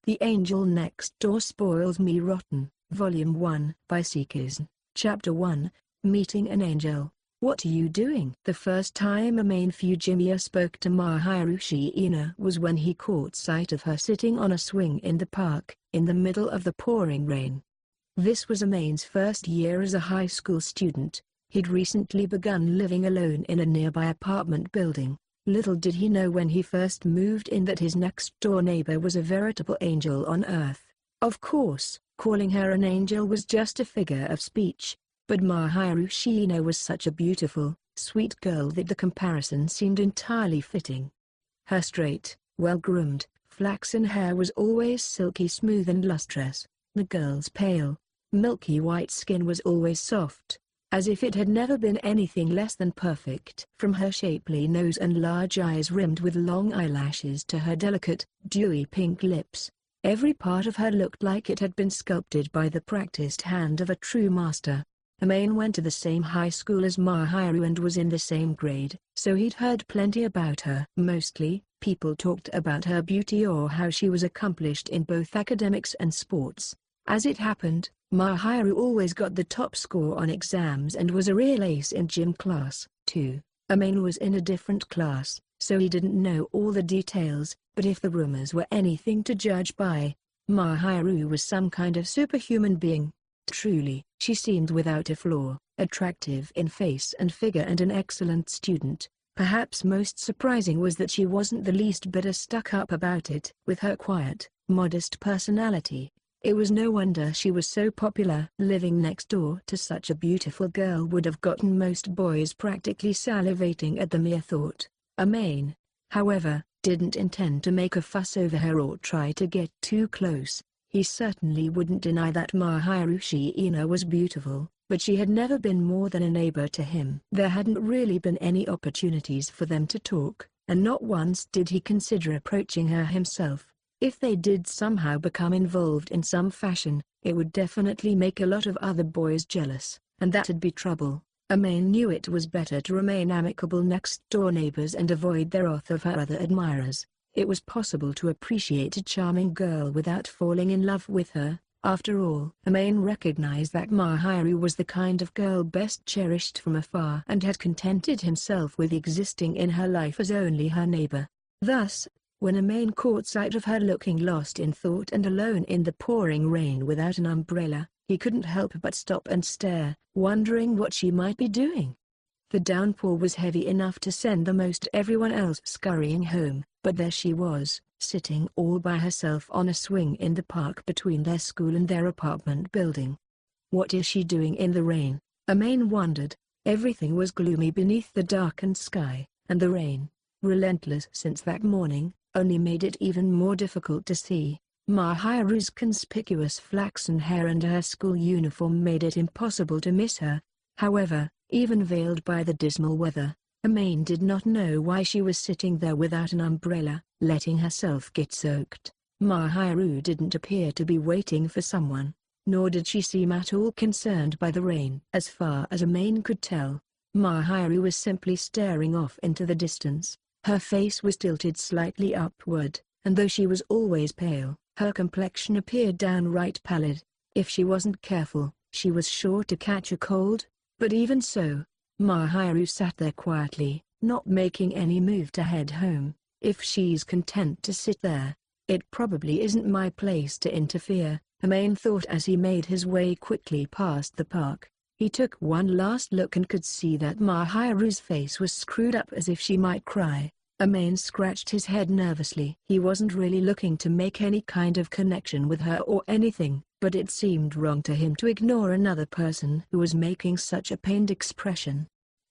The Angel Next Door Spoils Me Rotten, Volume 1 by Seekers. Chapter 1, Meeting an Angel. What are you doing? The first time Amane Fujimiya spoke to Mahiru Shiina was when he caught sight of her sitting on a swing in the park, in the middle of the pouring rain. This was Amane's first year as a high school student. He'd recently begun living alone in a nearby apartment building. Little did he know when he first moved in that his next-door neighbor was a veritable angel on earth. Of course, calling her an angel was just a figure of speech, but Mahiru Shiina was such a beautiful, sweet girl that the comparison seemed entirely fitting. Her straight, well-groomed, flaxen hair was always silky smooth and lustrous. The girl's pale, milky white skin was always soft, as if it had never been anything less than perfect. From her shapely nose and large eyes rimmed with long eyelashes to her delicate, dewy pink lips, every part of her looked like it had been sculpted by the practiced hand of a true master. Amane went to the same high school as Mahiru and was in the same grade, so he'd heard plenty about her. Mostly, people talked about her beauty or how she was accomplished in both academics and sports. As it happened, Mahiru always got the top score on exams and was a real ace in gym class, too. Amane was in a different class, so he didn't know all the details, but if the rumors were anything to judge by, Mahiru was some kind of superhuman being. Truly, she seemed without a flaw, attractive in face and figure and an excellent student. Perhaps most surprising was that she wasn't the least bit stuck-up about it. With her quiet, modest personality, it was no wonder she was so popular. Living next door to such a beautiful girl would have gotten most boys practically salivating at the mere thought. Amane, however, didn't intend to make a fuss over her or try to get too close. He certainly wouldn't deny that Mahiru Shiina was beautiful, but she had never been more than a neighbor to him. There hadn't really been any opportunities for them to talk, and not once did he consider approaching her himself. If they did somehow become involved in some fashion, it would definitely make a lot of other boys jealous, and that'd be trouble. Amane knew it was better to remain amicable next-door neighbors and avoid the wrath of her other admirers. It was possible to appreciate a charming girl without falling in love with her. After all, Amane recognized that Mahiru was the kind of girl best cherished from afar and had contented himself with existing in her life as only her neighbor. Thus, when Amane caught sight of her looking lost in thought and alone in the pouring rain without an umbrella, he couldn't help but stop and stare, wondering what she might be doing. The downpour was heavy enough to send the most everyone else scurrying home, but there she was, sitting all by herself on a swing in the park between their school and their apartment building. What is she doing in the rain? Amane wondered. Everything was gloomy beneath the darkened sky, and the rain, relentless since that morning, only made it even more difficult to see. Mahiru's conspicuous flaxen hair and her school uniform made it impossible to miss her. However, even veiled by the dismal weather, Amane did not know why she was sitting there without an umbrella, letting herself get soaked. Mahiru didn't appear to be waiting for someone, nor did she seem at all concerned by the rain. As far as Amane could tell, Mahiru was simply staring off into the distance. Her face was tilted slightly upward, and though she was always pale, her complexion appeared downright pallid. If she wasn't careful, she was sure to catch a cold. But even so, Mahiru sat there quietly, not making any move to head home. If she's content to sit there, it probably isn't my place to interfere, Amane thought as he made his way quickly past the park. He took one last look and could see that Mahiru's face was screwed up as if she might cry. Amane scratched his head nervously. He wasn't really looking to make any kind of connection with her or anything, but it seemed wrong to him to ignore another person who was making such a pained expression.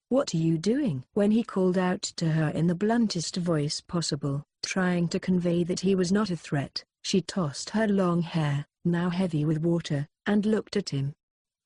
"What are you doing?" When he called out to her in the bluntest voice possible, trying to convey that he was not a threat, she tossed her long hair, now heavy with water, and looked at him.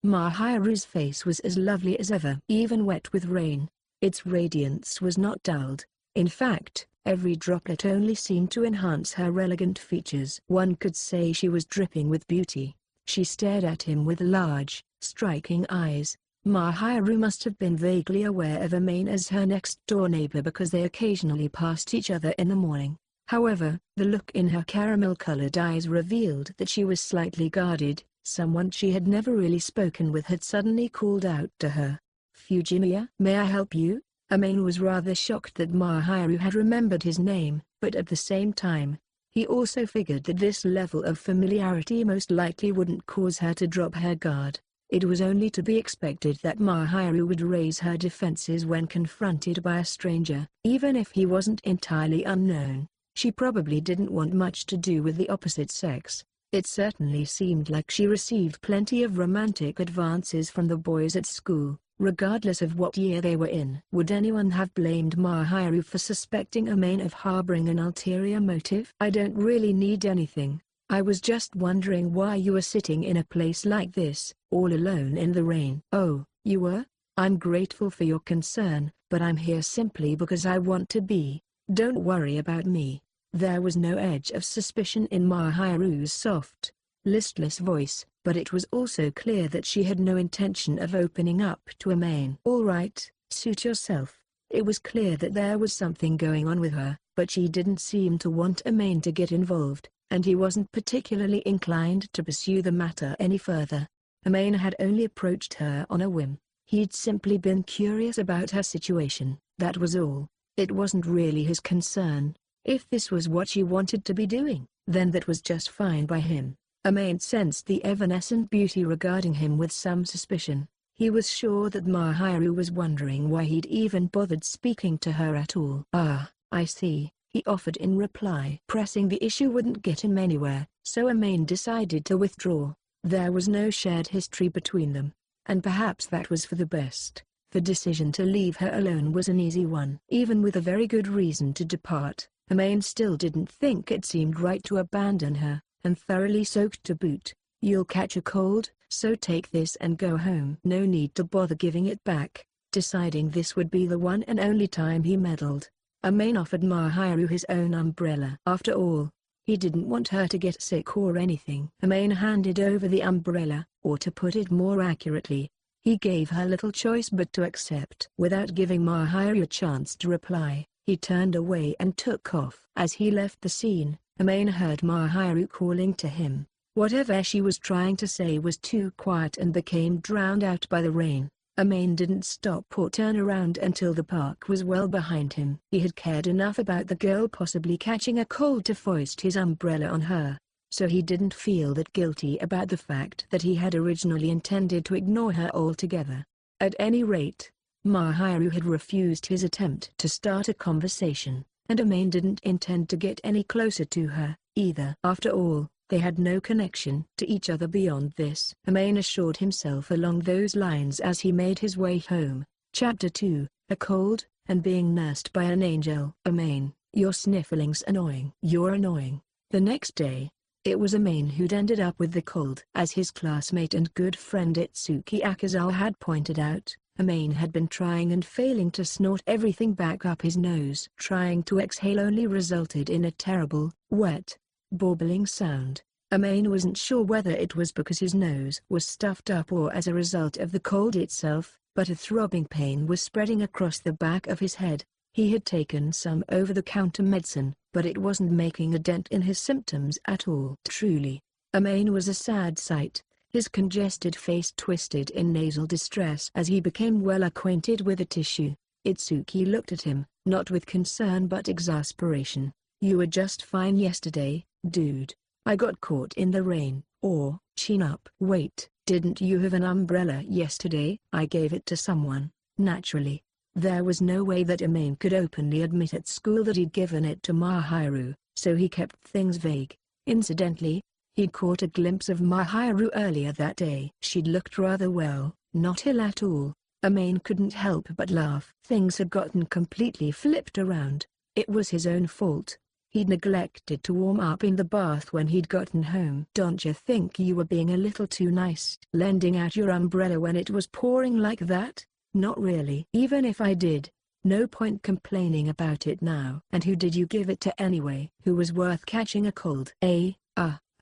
Mahiru's face was as lovely as ever, even wet with rain. Its radiance was not dulled. In fact, every droplet only seemed to enhance her elegant features. One could say she was dripping with beauty. She stared at him with large, striking eyes. Mahiru must have been vaguely aware of Amane as her next-door neighbor because they occasionally passed each other in the morning. However, the look in her caramel-colored eyes revealed that she was slightly guarded. Someone she had never really spoken with had suddenly called out to her. "Fujimiya, may I help you?" Amane was rather shocked that Mahiru had remembered his name, but at the same time, he also figured that this level of familiarity most likely wouldn't cause her to drop her guard. It was only to be expected that Mahiru would raise her defenses when confronted by a stranger, even if he wasn't entirely unknown. She probably didn't want much to do with the opposite sex. It certainly seemed like she received plenty of romantic advances from the boys at school, regardless of what year they were in. Would anyone have blamed Mahiru for suspecting Amane of harboring an ulterior motive? "I don't really need anything. I was just wondering why you were sitting in a place like this, all alone in the rain." "Oh, you were? I'm grateful for your concern, but I'm here simply because I want to be. Don't worry about me." There was no edge of suspicion in Mahiru's soft, listless voice, but it was also clear that she had no intention of opening up to Amane. "All right, suit yourself." It was clear that there was something going on with her, but she didn't seem to want Amane to get involved, and he wasn't particularly inclined to pursue the matter any further. Amane had only approached her on a whim. He'd simply been curious about her situation, that was all. It wasn't really his concern. If this was what she wanted to be doing, then that was just fine by him. Amane sensed the evanescent beauty regarding him with some suspicion. He was sure that Mahiru was wondering why he'd even bothered speaking to her at all. "Ah, I see," he offered in reply. Pressing the issue wouldn't get him anywhere, so Amane decided to withdraw. There was no shared history between them, and perhaps that was for the best. The decision to leave her alone was an easy one. Even with a very good reason to depart, Amane still didn't think it seemed right to abandon her, and thoroughly soaked to boot. "You'll catch a cold, so take this and go home." No need to bother giving it back. Deciding this would be the one and only time he meddled, Amane offered Mahiru his own umbrella. After all, he didn't want her to get sick or anything. Amane handed over the umbrella, or to put it more accurately, he gave her little choice but to accept. Without giving Mahiru a chance to reply, he turned away and took off. As he left the scene, Amane heard Mahiru calling to him. Whatever she was trying to say was too quiet and became drowned out by the rain. Amane didn't stop or turn around until the park was well behind him. He had cared enough about the girl possibly catching a cold to foist his umbrella on her, so he didn't feel that guilty about the fact that he had originally intended to ignore her altogether. At any rate, Mahiru had refused his attempt to start a conversation, and Amane didn't intend to get any closer to her, either. After all, they had no connection to each other beyond this. Amane assured himself along those lines as he made his way home. Chapter 2, A Cold, and Being Nursed by an Angel. "Amane, your sniffling's annoying." "You're annoying." The next day, it was Amane who'd ended up with the cold. As his classmate and good friend Itsuki Akazawa had pointed out, Amane had been trying and failing to snort everything back up his nose. Trying to exhale only resulted in a terrible, wet, burbling sound. Amane wasn't sure whether it was because his nose was stuffed up or as a result of the cold itself, but a throbbing pain was spreading across the back of his head. He had taken some over-the-counter medicine, but it wasn't making a dent in his symptoms at all. Truly, Amane was a sad sight. His congested face twisted in nasal distress as he became well acquainted with the tissue. Itsuki looked at him, not with concern but exasperation. "You were just fine yesterday, dude. I got caught in the rain." Or, "Chin up." "Wait, didn't you have an umbrella yesterday?" "I gave it to someone." Naturally, there was no way that Amane could openly admit at school that he'd given it to Mahiru, so he kept things vague. Incidentally, he'd caught a glimpse of Mahiru earlier that day. She'd looked rather well, not ill at all. Amane couldn't help but laugh. Things had gotten completely flipped around. It was his own fault. He'd neglected to warm up in the bath when he'd gotten home. "Don't you think you were being a little too nice, lending out your umbrella when it was pouring like that?" "Not really." "Even if I did, no point complaining about it now." "And who did you give it to anyway? Who was worth catching a cold?"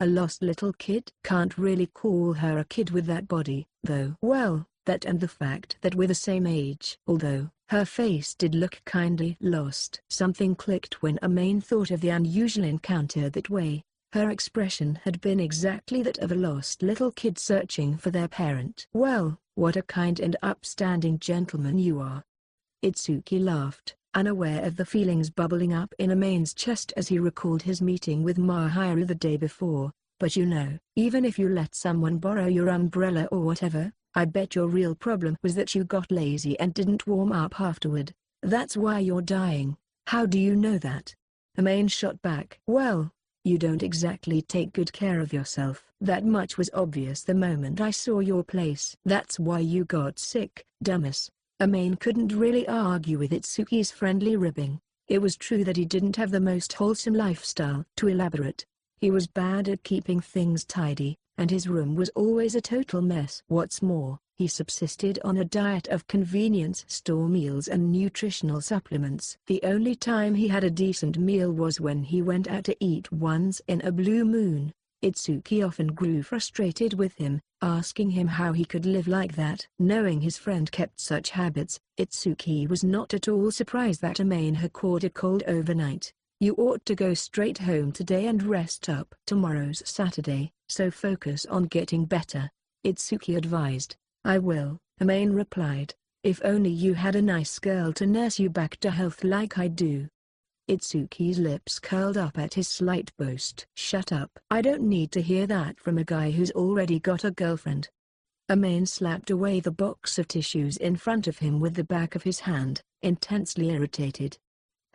A lost little kid?" "Can't really call her a kid with that body, though." "Well, that and the fact that we're the same age." "Although, Her face did look kindly lost. Something clicked when Amane thought of the unusual encounter that way. Her expression had been exactly that of a lost little kid searching for their parent. "Well, what a kind and upstanding gentleman you are." Itsuki laughed, unaware of the feelings bubbling up in Amane's chest as he recalled his meeting with Mahiru the day before. "But you know, even if you let someone borrow your umbrella or whatever, I bet your real problem was that you got lazy and didn't warm up afterward. That's why you're dying." "How do you know that?" Amane shot back. "Well, you don't exactly take good care of yourself. That much was obvious the moment I saw your place." "That's why you got sick, dumbass." Amane couldn't really argue with Itsuki's friendly ribbing. It was true that he didn't have the most wholesome lifestyle. To elaborate, he was bad at keeping things tidy, and his room was always a total mess. What's more, he subsisted on a diet of convenience store meals and nutritional supplements. The only time he had a decent meal was when he went out to eat once in a blue moon. Itsuki often grew frustrated with him, asking him how he could live like that. Knowing his friend kept such habits, Itsuki was not at all surprised that Amane had caught a cold overnight. "You ought to go straight home today and rest up. Tomorrow's Saturday, so focus on getting better," Itsuki advised. "I will," Amane replied. "If only you had a nice girl to nurse you back to health like I do." Itsuki's lips curled up at his slight boast. "Shut up. I don't need to hear that from a guy who's already got a girlfriend." Amane slapped away the box of tissues in front of him with the back of his hand, intensely irritated.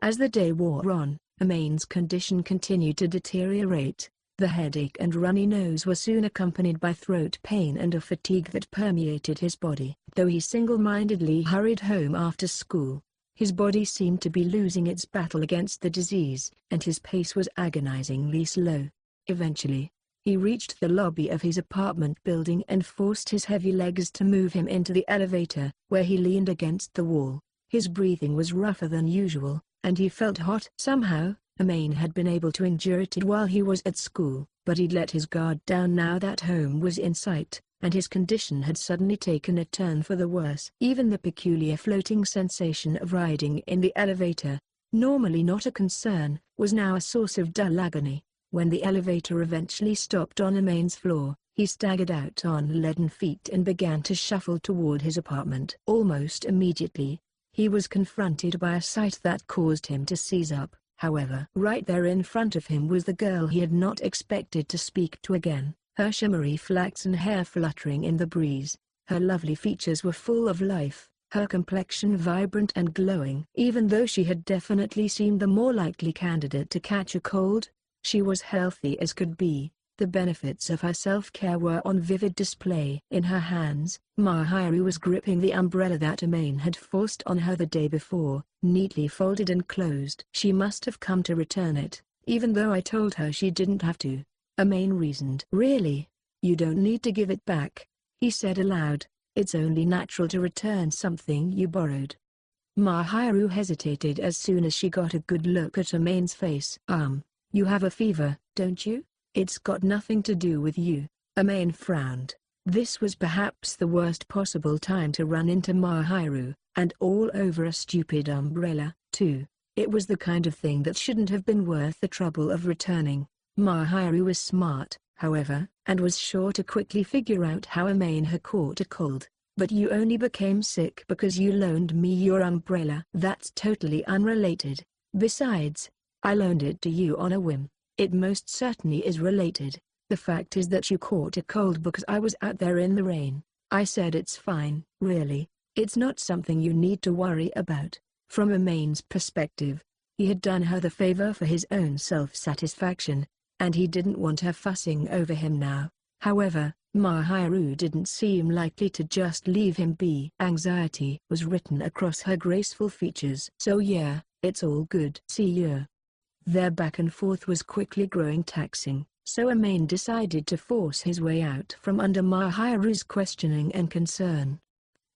As the day wore on, Amane's condition continued to deteriorate. The headache and runny nose were soon accompanied by throat pain and a fatigue that permeated his body. Though he single-mindedly hurried home after school, his body seemed to be losing its battle against the disease, and his pace was agonizingly slow. Eventually, he reached the lobby of his apartment building and forced his heavy legs to move him into the elevator, where he leaned against the wall. His breathing was rougher than usual, and he felt hot. Somehow, Amane had been able to endure it while he was at school, but he'd let his guard down now that home was in sight, and his condition had suddenly taken a turn for the worse. Even the peculiar floating sensation of riding in the elevator, normally not a concern, was now a source of dull agony. When the elevator eventually stopped on Amane's floor, he staggered out on leaden feet and began to shuffle toward his apartment. Almost immediately, he was confronted by a sight that caused him to seize up. However, right there in front of him was the girl he had not expected to speak to again, her shimmery flaxen hair fluttering in the breeze. Her lovely features were full of life, her complexion vibrant and glowing. Even though she had definitely seemed the more likely candidate to catch a cold, she was healthy as could be. The benefits of her self-care were on vivid display. In her hands, Mahiru was gripping the umbrella that Amane had forced on her the day before, neatly folded and closed. "She must have come to return it, even though I told her she didn't have to," Amane reasoned. "Really? You don't need to give it back," he said aloud. "It's only natural to return something you borrowed." Mahiru hesitated as soon as she got a good look at Amane's face. You have a fever, don't you?" "It's got nothing to do with you," Amane frowned. This was perhaps the worst possible time to run into Mahiru, and all over a stupid umbrella, too. It was the kind of thing that shouldn't have been worth the trouble of returning. Mahiru was smart, however, and was sure to quickly figure out how Amane had caught a cold. "But you only became sick because you loaned me your umbrella." "That's totally unrelated. Besides, I loaned it to you on a whim. It most certainly is related. The fact is that you caught a cold because I was out there in the rain." I said it's fine. "Really, it's not something you need to worry about." From Amane's perspective, he had done her the favor for his own self-satisfaction, and he didn't want her fussing over him now. However, Mahiru didn't seem likely to just leave him be. Anxiety was written across her graceful features. "So yeah, it's all good." "See ya." Their back and forth was quickly growing taxing, so Amane decided to force his way out from under Mahiru's questioning and concern.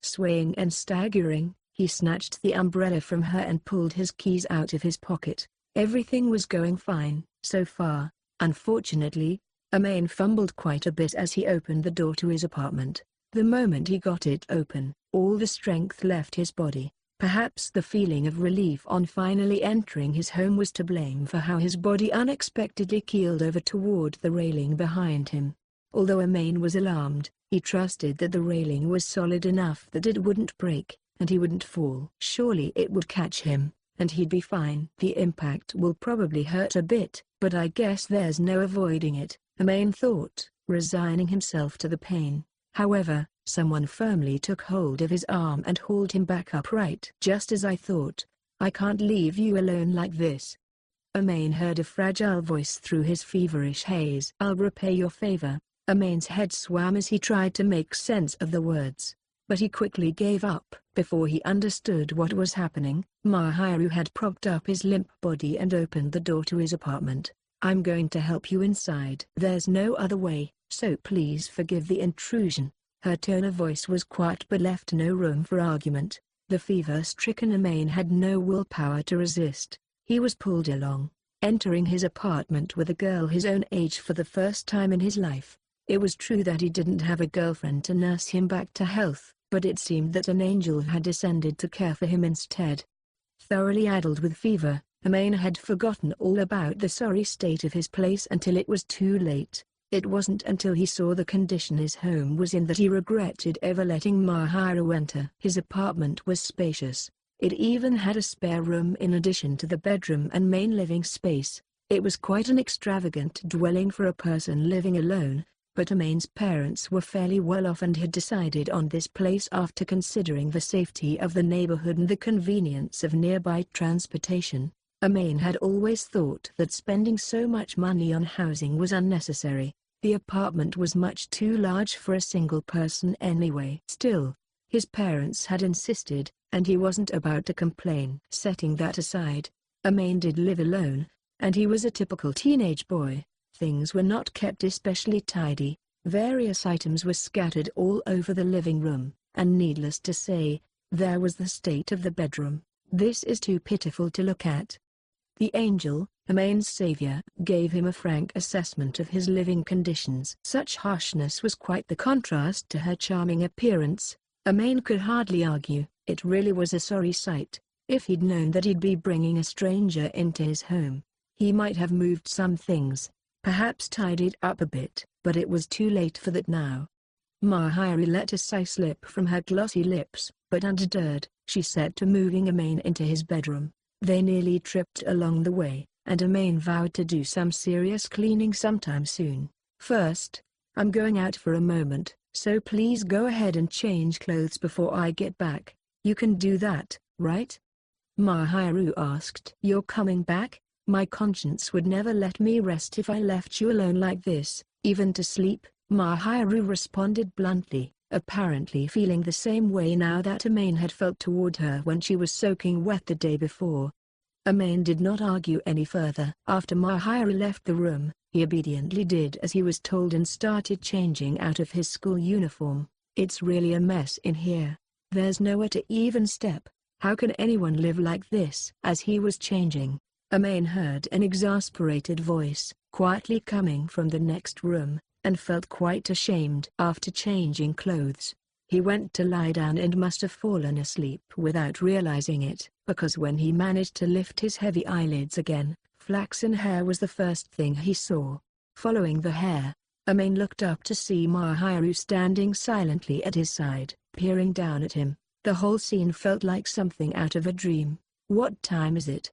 Swaying and staggering, he snatched the umbrella from her and pulled his keys out of his pocket. Everything was going fine, so far. Unfortunately, Amane fumbled quite a bit as he opened the door to his apartment. The moment he got it open, all the strength left his body. Perhaps the feeling of relief on finally entering his home was to blame for how his body unexpectedly keeled over toward the railing behind him. Although Amane was alarmed, he trusted that the railing was solid enough that it wouldn't break, and he wouldn't fall. Surely it would catch him, and he'd be fine. The impact will probably hurt a bit, but I guess there's no avoiding it, Amane thought, resigning himself to the pain. However, someone firmly took hold of his arm and hauled him back upright. Just as I thought. I can't leave you alone like this. Amane heard a fragile voice through his feverish haze. I'll repay your favor. Amane's head swam as he tried to make sense of the words. But he quickly gave up. Before he understood what was happening, Mahiru had propped up his limp body and opened the door to his apartment. I'm going to help you inside. There's no other way, so please forgive the intrusion. Her tone of voice was quiet but left no room for argument. The fever-stricken Amane had no willpower to resist. He was pulled along, entering his apartment with a girl his own age for the first time in his life. It was true that he didn't have a girlfriend to nurse him back to health, but it seemed that an angel had descended to care for him instead. Thoroughly addled with fever, Amane had forgotten all about the sorry state of his place until it was too late. It wasn't until he saw the condition his home was in that he regretted ever letting Mahiru enter. His apartment was spacious. It even had a spare room in addition to the bedroom and main living space. It was quite an extravagant dwelling for a person living alone, but Amane's parents were fairly well off and had decided on this place after considering the safety of the neighborhood and the convenience of nearby transportation. Amane had always thought that spending so much money on housing was unnecessary. The apartment was much too large for a single person anyway. Still, his parents had insisted, and he wasn't about to complain. Setting that aside, Amane did live alone, and he was a typical teenage boy. Things were not kept especially tidy. Various items were scattered all over the living room, and needless to say, there was the state of the bedroom. This is too pitiful to look at. The angel, Amane's savior, gave him a frank assessment of his living conditions. Such harshness was quite the contrast to her charming appearance. Amane could hardly argue. It really was a sorry sight. If he'd known that he'd be bringing a stranger into his home, he might have moved some things, perhaps tidied up a bit, but it was too late for that now. Mahiru let a sigh slip from her glossy lips, but undeterred, she set to moving Amane into his bedroom. They nearly tripped along the way, and Amane vowed to do some serious cleaning sometime soon. First, I'm going out for a moment, so please go ahead and change clothes before I get back. You can do that, right? Mahiru asked. You're coming back? My conscience would never let me rest if I left you alone like this, even to sleep, Mahiru responded bluntly, apparently feeling the same way now that Amane had felt toward her when she was soaking wet the day before. Amane did not argue any further. After Mahiru left the room, he obediently did as he was told and started changing out of his school uniform. It's really a mess in here. There's nowhere to even step. How can anyone live like this? As he was changing, Amane heard an exasperated voice, quietly coming from the next room, and felt quite ashamed. After changing clothes, he went to lie down and must have fallen asleep without realizing it, because when he managed to lift his heavy eyelids again, flaxen hair was the first thing he saw. Following the hair, Amane looked up to see Mahiru standing silently at his side, peering down at him. The whole scene felt like something out of a dream. What time is it?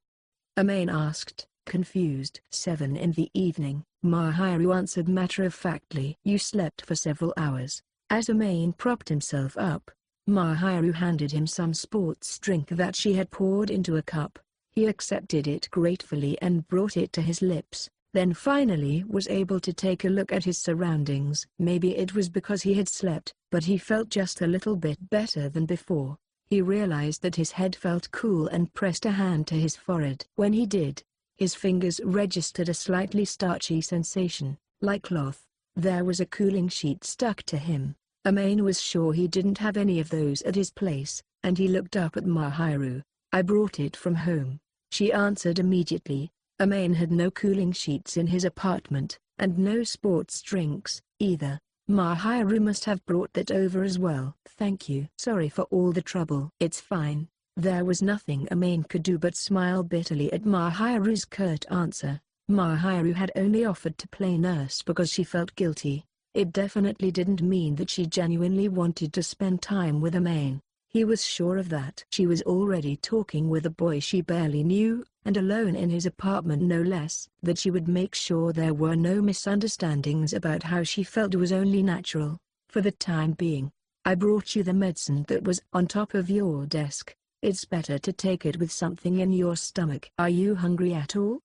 Amane asked, confused. 7 in the evening, Mahiru answered matter-of-factly. You slept for several hours. As Amane propped himself up, Mahiru handed him some sports drink that she had poured into a cup. He accepted it gratefully and brought it to his lips, then finally was able to take a look at his surroundings. Maybe it was because he had slept, but he felt just a little bit better than before. He realized that his head felt cool and pressed a hand to his forehead. When he did, his fingers registered a slightly starchy sensation, like cloth. There was a cooling sheet stuck to him. Amane was sure he didn't have any of those at his place, and he looked up at Mahiru. I brought it from home, she answered immediately. Amane had no cooling sheets in his apartment, and no sports drinks, either. Mahiru must have brought that over as well. Thank you. Sorry for all the trouble. It's fine. There was nothing Amane could do but smile bitterly at Mahiru's curt answer. Mahiru had only offered to play nurse because she felt guilty. It definitely didn't mean that she genuinely wanted to spend time with Amane. He was sure of that. She was already talking with a boy she barely knew, and alone in his apartment no less. That she would make sure there were no misunderstandings about how she felt was only natural. For the time being, I brought you the medicine that was on top of your desk. It's better to take it with something in your stomach. Are you hungry at all?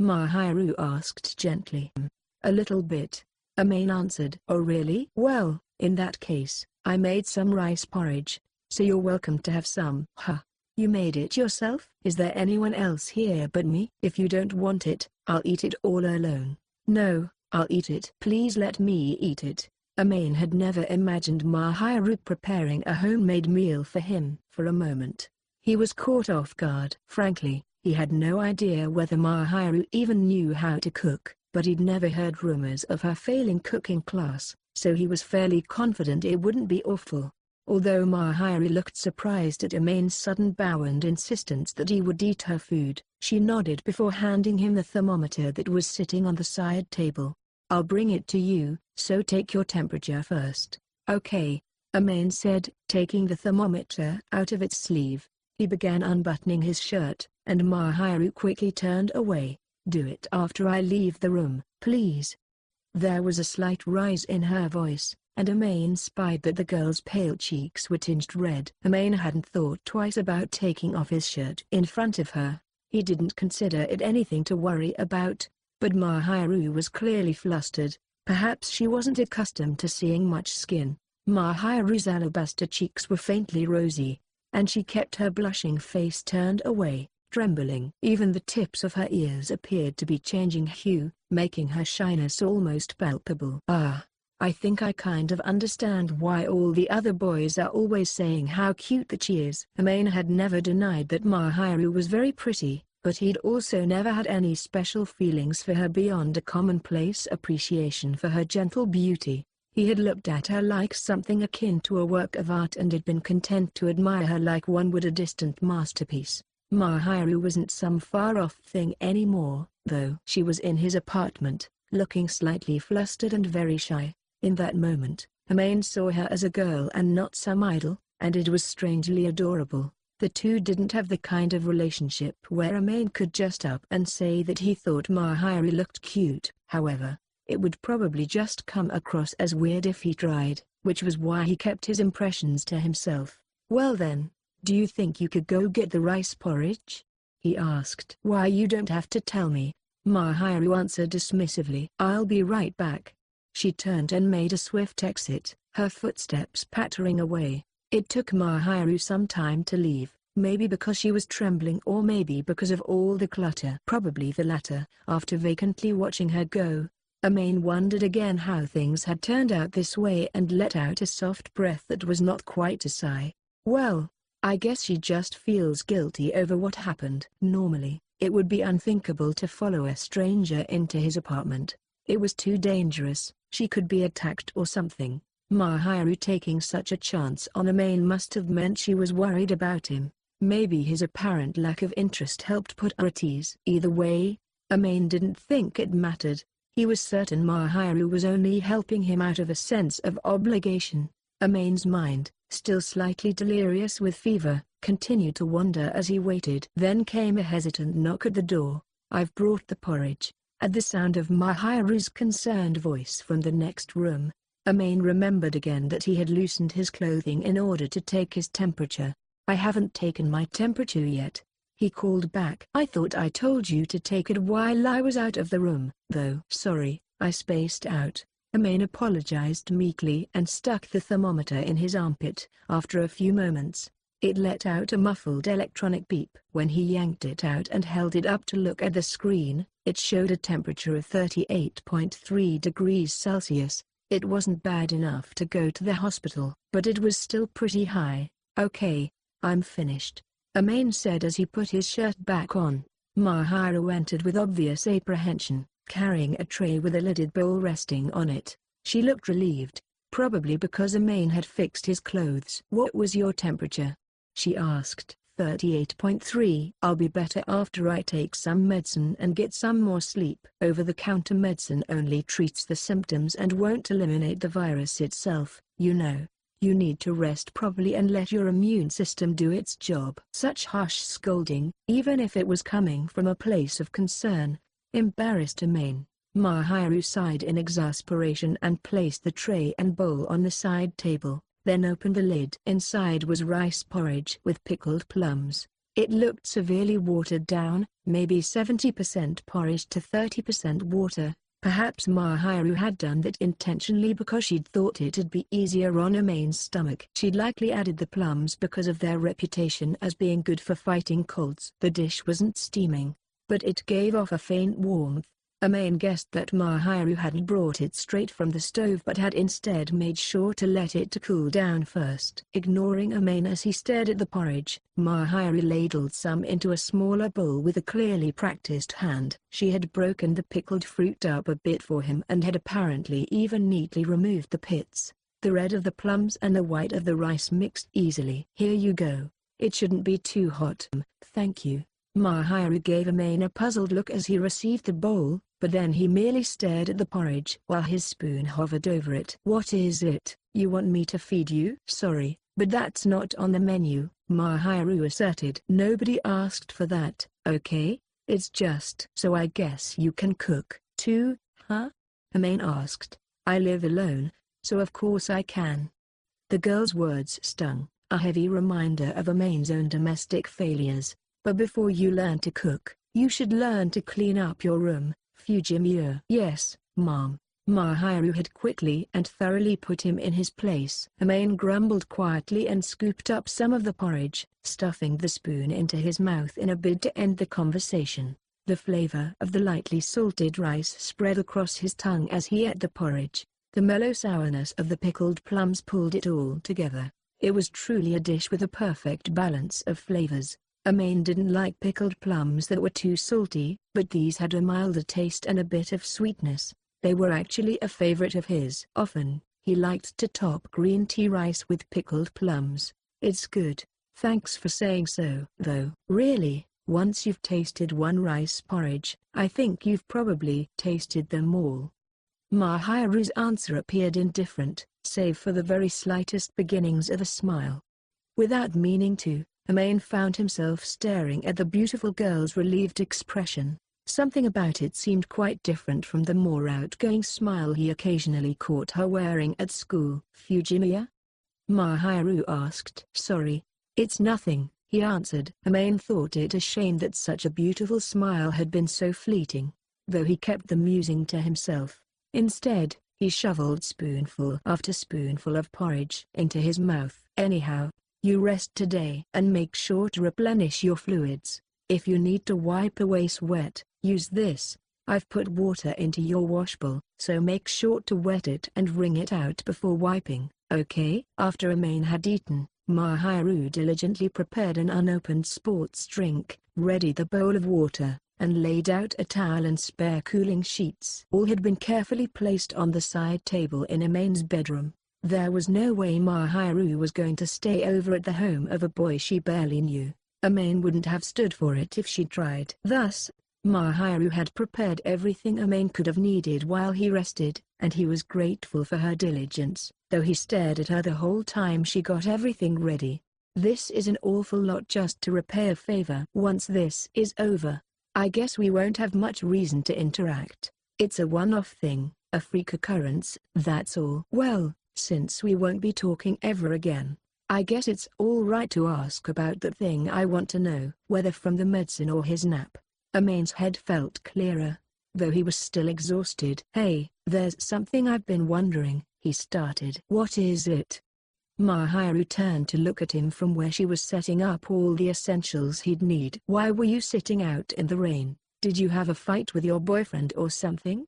Mahiru asked gently. A little bit, Amane answered. Oh really? Well, in that case, I made some rice porridge, so you're welcome to have some. Huh. You made it yourself? Is there anyone else here but me? If you don't want it, I'll eat it all alone. No, I'll eat it. Please let me eat it. Amane had never imagined Mahiru preparing a homemade meal for him. For a moment, he was caught off guard. Frankly, he had no idea whether Mahiru even knew how to cook, but he'd never heard rumors of her failing cooking class, so he was fairly confident it wouldn't be awful. Although Mahiru looked surprised at Amane's sudden bow and insistence that he would eat her food, she nodded before handing him the thermometer that was sitting on the side table. I'll bring it to you, so take your temperature first. Okay, Amane said, taking the thermometer out of its sleeve. He began unbuttoning his shirt, and Mahiru quickly turned away. Do it after I leave the room, please. There was a slight rise in her voice, and Amane spied that the girl's pale cheeks were tinged red. Amane hadn't thought twice about taking off his shirt in front of her. He didn't consider it anything to worry about, but Mahiru was clearly flustered. Perhaps she wasn't accustomed to seeing much skin. Mahiru's alabaster cheeks were faintly rosy, and she kept her blushing face turned away, trembling. Even the tips of her ears appeared to be changing hue, making her shyness almost palpable. I think I kind of understand why all the other boys are always saying how cute that she is. Amane had never denied that Mahiru was very pretty, but he'd also never had any special feelings for her beyond a commonplace appreciation for her gentle beauty. He had looked at her like something akin to a work of art and had been content to admire her like one would a distant masterpiece. Mahiru wasn't some far-off thing anymore, though. She was in his apartment, looking slightly flustered and very shy. In that moment, Amane saw her as a girl and not some idol, and it was strangely adorable. The two didn't have the kind of relationship where Amane could just up and say that he thought Mahiru looked cute. However, it would probably just come across as weird if he tried, which was why he kept his impressions to himself. Well then, do you think you could go get the rice porridge? He asked. Why, you don't have to tell me, Mahiru answered dismissively. I'll be right back. She turned and made a swift exit, her footsteps pattering away. It took Mahiru some time to leave, maybe because she was trembling or maybe because of all the clutter. Probably the latter. After vacantly watching her go, Amane wondered again how things had turned out this way and let out a soft breath that was not quite a sigh. Well, I guess she just feels guilty over what happened. Normally, it would be unthinkable to follow a stranger into his apartment. It was too dangerous. She could be attacked or something. Mahiru taking such a chance on Amane must have meant she was worried about him. Maybe his apparent lack of interest helped put her at ease. Either way, Amane didn't think it mattered. He was certain Mahiru was only helping him out of a sense of obligation. Amane's mind, still slightly delirious with fever, continued to wander as he waited. Then came a hesitant knock at the door. I've brought the porridge. At the sound of Mahiru's concerned voice from the next room, Amane remembered again that he had loosened his clothing in order to take his temperature. I haven't taken my temperature yet, he called back. I thought I told you to take it while I was out of the room, though. Sorry, I spaced out. Amane apologized meekly and stuck the thermometer in his armpit. After a few moments, it let out a muffled electronic beep. When he yanked it out and held it up to look at the screen, it showed a temperature of 38.3 degrees Celsius. It wasn't bad enough to go to the hospital, but it was still pretty high. Okay, I'm finished, Amane said as he put his shirt back on. Mahiru entered with obvious apprehension, carrying a tray with a lidded bowl resting on it. She looked relieved, probably because Amane had fixed his clothes. What was your temperature? She asked, 38.3 I'll be better after I take some medicine and get some more sleep. Over-the-counter medicine only treats the symptoms and won't eliminate the virus itself, you know. You need to rest properly and let your immune system do its job. Such harsh scolding, even if it was coming from a place of concern, embarrassed Amane. Mahiru sighed in exasperation and placed the tray and bowl on the side table, then opened the lid. Inside was rice porridge with pickled plums. It looked severely watered down, maybe 70% porridge to 30% water. Perhaps Mahiru had done that intentionally because she'd thought it'd be easier on Amane's stomach. She'd likely added the plums because of their reputation as being good for fighting colds. The dish wasn't steaming, but it gave off a faint warmth. Amane guessed that Mahiru hadn't brought it straight from the stove but had instead made sure to let it cool down first. Ignoring Amane as he stared at the porridge, Mahiru ladled some into a smaller bowl with a clearly practiced hand. She had broken the pickled fruit up a bit for him and had apparently even neatly removed the pits. The red of the plums and the white of the rice mixed easily. Here you go. It shouldn't be too hot. Thank you. Mahiru gave Amane a puzzled look as he received the bowl, but then he merely stared at the porridge while his spoon hovered over it. What is it? You want me to feed you? Sorry, but that's not on the menu, Mahiru asserted. Nobody asked for that, okay? It's just. So I guess you can cook, too, huh? Amane asked. I live alone, so of course I can. The girl's words stung, a heavy reminder of Amane's own domestic failures. But before you learn to cook, you should learn to clean up your room, Fujimiya. Yes, Mom. Mahiru had quickly and thoroughly put him in his place. Amane grumbled quietly and scooped up some of the porridge, stuffing the spoon into his mouth in a bid to end the conversation. The flavor of the lightly salted rice spread across his tongue as he ate the porridge. The mellow sourness of the pickled plums pulled it all together. It was truly a dish with a perfect balance of flavors. Amane didn't like pickled plums that were too salty, but these had a milder taste and a bit of sweetness. They were actually a favorite of his. Often, he liked to top green tea rice with pickled plums. It's good. Thanks for saying so. Though, really, once you've tasted one rice porridge, I think you've probably tasted them all. Mahiru's answer appeared indifferent, save for the very slightest beginnings of a smile. Without meaning to, Amane found himself staring at the beautiful girl's relieved expression. Something about it seemed quite different from the more outgoing smile he occasionally caught her wearing at school. Fujimiya? Mahiru asked. Sorry, it's nothing, he answered. Amane thought it a shame that such a beautiful smile had been so fleeting, though he kept the musing to himself. Instead, he shoveled spoonful after spoonful of porridge into his mouth. Anyhow, you rest today and make sure to replenish your fluids. If you need to wipe away sweat, use this. I've put water into your washbowl, so make sure to wet it and wring it out before wiping, okay? After Amane had eaten, Mahiru diligently prepared an unopened sports drink, readied the bowl of water, and laid out a towel and spare cooling sheets. All had been carefully placed on the side table in Amane's bedroom. There was no way Mahiru was going to stay over at the home of a boy she barely knew. Amane wouldn't have stood for it if she tried. Thus, Mahiru had prepared everything Amane could have needed while he rested, and he was grateful for her diligence, though he stared at her the whole time she got everything ready. This is an awful lot just to repay a favor. Once this is over, I guess we won't have much reason to interact. It's a one-off thing, a freak occurrence, that's all. Well, since we won't be talking ever again, I guess it's all right to ask about that thing I want to know, whether from the medicine or his nap. Amane's head felt clearer, though he was still exhausted. Hey, there's something I've been wondering, he started. What is it? Mahiru turned to look at him from where she was setting up all the essentials he'd need. Why were you sitting out in the rain? Did you have a fight with your boyfriend or something?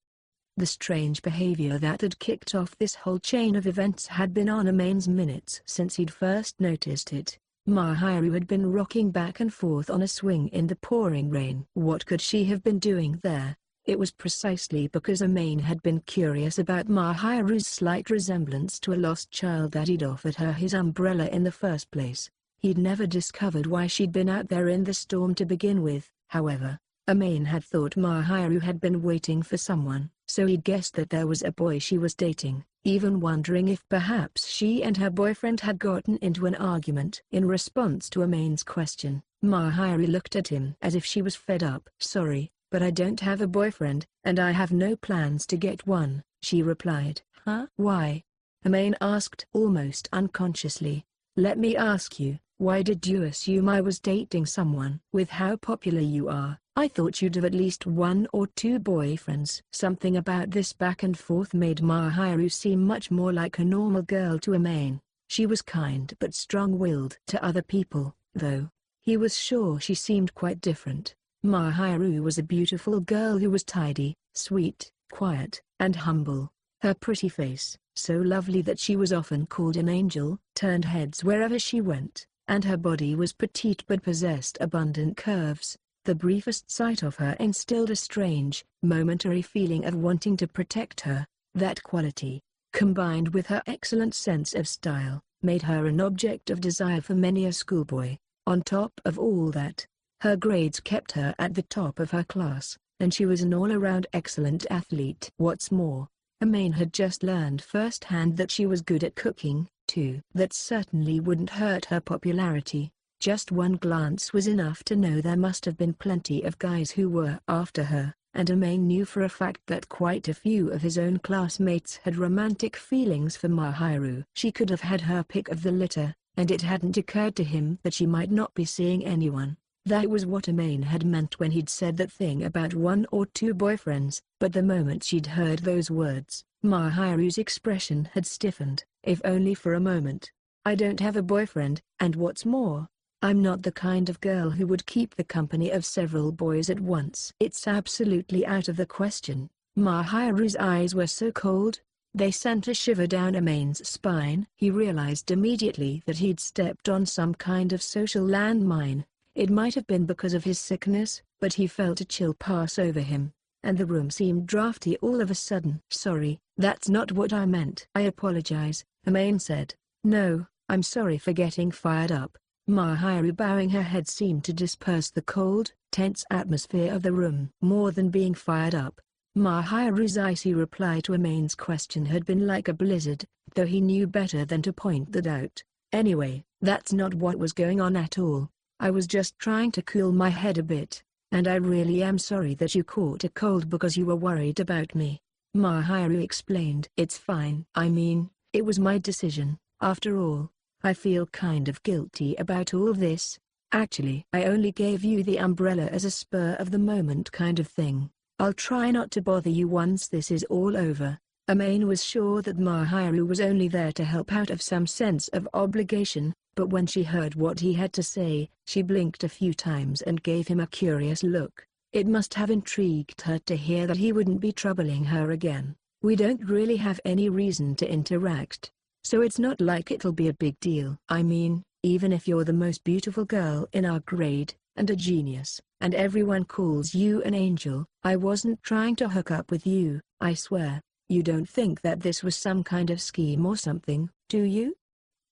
The strange behavior that had kicked off this whole chain of events had been on Amane's minutes since he'd first noticed it. Mahiru had been rocking back and forth on a swing in the pouring rain. What could she have been doing there? It was precisely because Amane had been curious about Mahiru's slight resemblance to a lost child that he'd offered her his umbrella in the first place. He'd never discovered why she'd been out there in the storm to begin with, however. Amane had thought Mahiru had been waiting for someone, so he'd guessed that there was a boy she was dating, even wondering if perhaps she and her boyfriend had gotten into an argument. In response to Amane's question, Mahiru looked at him as if she was fed up. "Sorry, but I don't have a boyfriend, and I have no plans to get one," she replied. "Huh? Why?" Amane asked almost unconsciously. "Let me ask you, why did you assume I was dating someone? With how popular you are, I thought you'd have at least 1 or 2 boyfriends." Something about this back and forth made Mahiru seem much more like a normal girl to Amane. She was kind but strong-willed to other people, though. He was sure she seemed quite different. Mahiru was a beautiful girl who was tidy, sweet, quiet, and humble. Her pretty face, so lovely that she was often called an angel, turned heads wherever she went, and her body was petite but possessed abundant curves. The briefest sight of her instilled a strange, momentary feeling of wanting to protect her. That quality, combined with her excellent sense of style, made her an object of desire for many a schoolboy. On top of all that, her grades kept her at the top of her class, and she was an all-around excellent athlete. What's more, Amane had just learned firsthand that she was good at cooking, too. That certainly wouldn't hurt her popularity. Just one glance was enough to know there must have been plenty of guys who were after her, and Amane knew for a fact that quite a few of his own classmates had romantic feelings for Mahiru. She could have had her pick of the litter, and it hadn't occurred to him that she might not be seeing anyone. That was what Amane had meant when he'd said that thing about 1 or 2 boyfriends, but the moment she'd heard those words, Mahiru's expression had stiffened, if only for a moment. "I don't have a boyfriend, and what's more, I'm not the kind of girl who would keep the company of several boys at once." "It's absolutely out of the question." Mahiru's eyes were so cold, they sent a shiver down Amane's spine. He realized immediately that he'd stepped on some kind of social landmine. It might have been because of his sickness, but he felt a chill pass over him, and the room seemed drafty all of a sudden. "Sorry, that's not what I meant." "I apologize," Amane said. "No, I'm sorry for getting fired up." Mahiru bowing her head seemed to disperse the cold, tense atmosphere of the room. More than being fired up, Mahiru's icy reply to Amane's question had been like a blizzard, though he knew better than to point that out. "Anyway, that's not what was going on at all. I was just trying to cool my head a bit, and I really am sorry that you caught a cold because you were worried about me." Mahiru explained. "It's fine. I mean, it was my decision, after all. I feel kind of guilty about all this. Actually, I only gave you the umbrella as a spur-of-the-moment kind of thing. I'll try not to bother you once this is all over." Amane was sure that Mahiru was only there to help out of some sense of obligation, but when she heard what he had to say, she blinked a few times and gave him a curious look. It must have intrigued her to hear that he wouldn't be troubling her again. "We don't really have any reason to interact, so it's not like it'll be a big deal. I mean, even if you're the most beautiful girl in our grade, and a genius, and everyone calls you an angel, I wasn't trying to hook up with you, I swear. You don't think that this was some kind of scheme or something, do you?"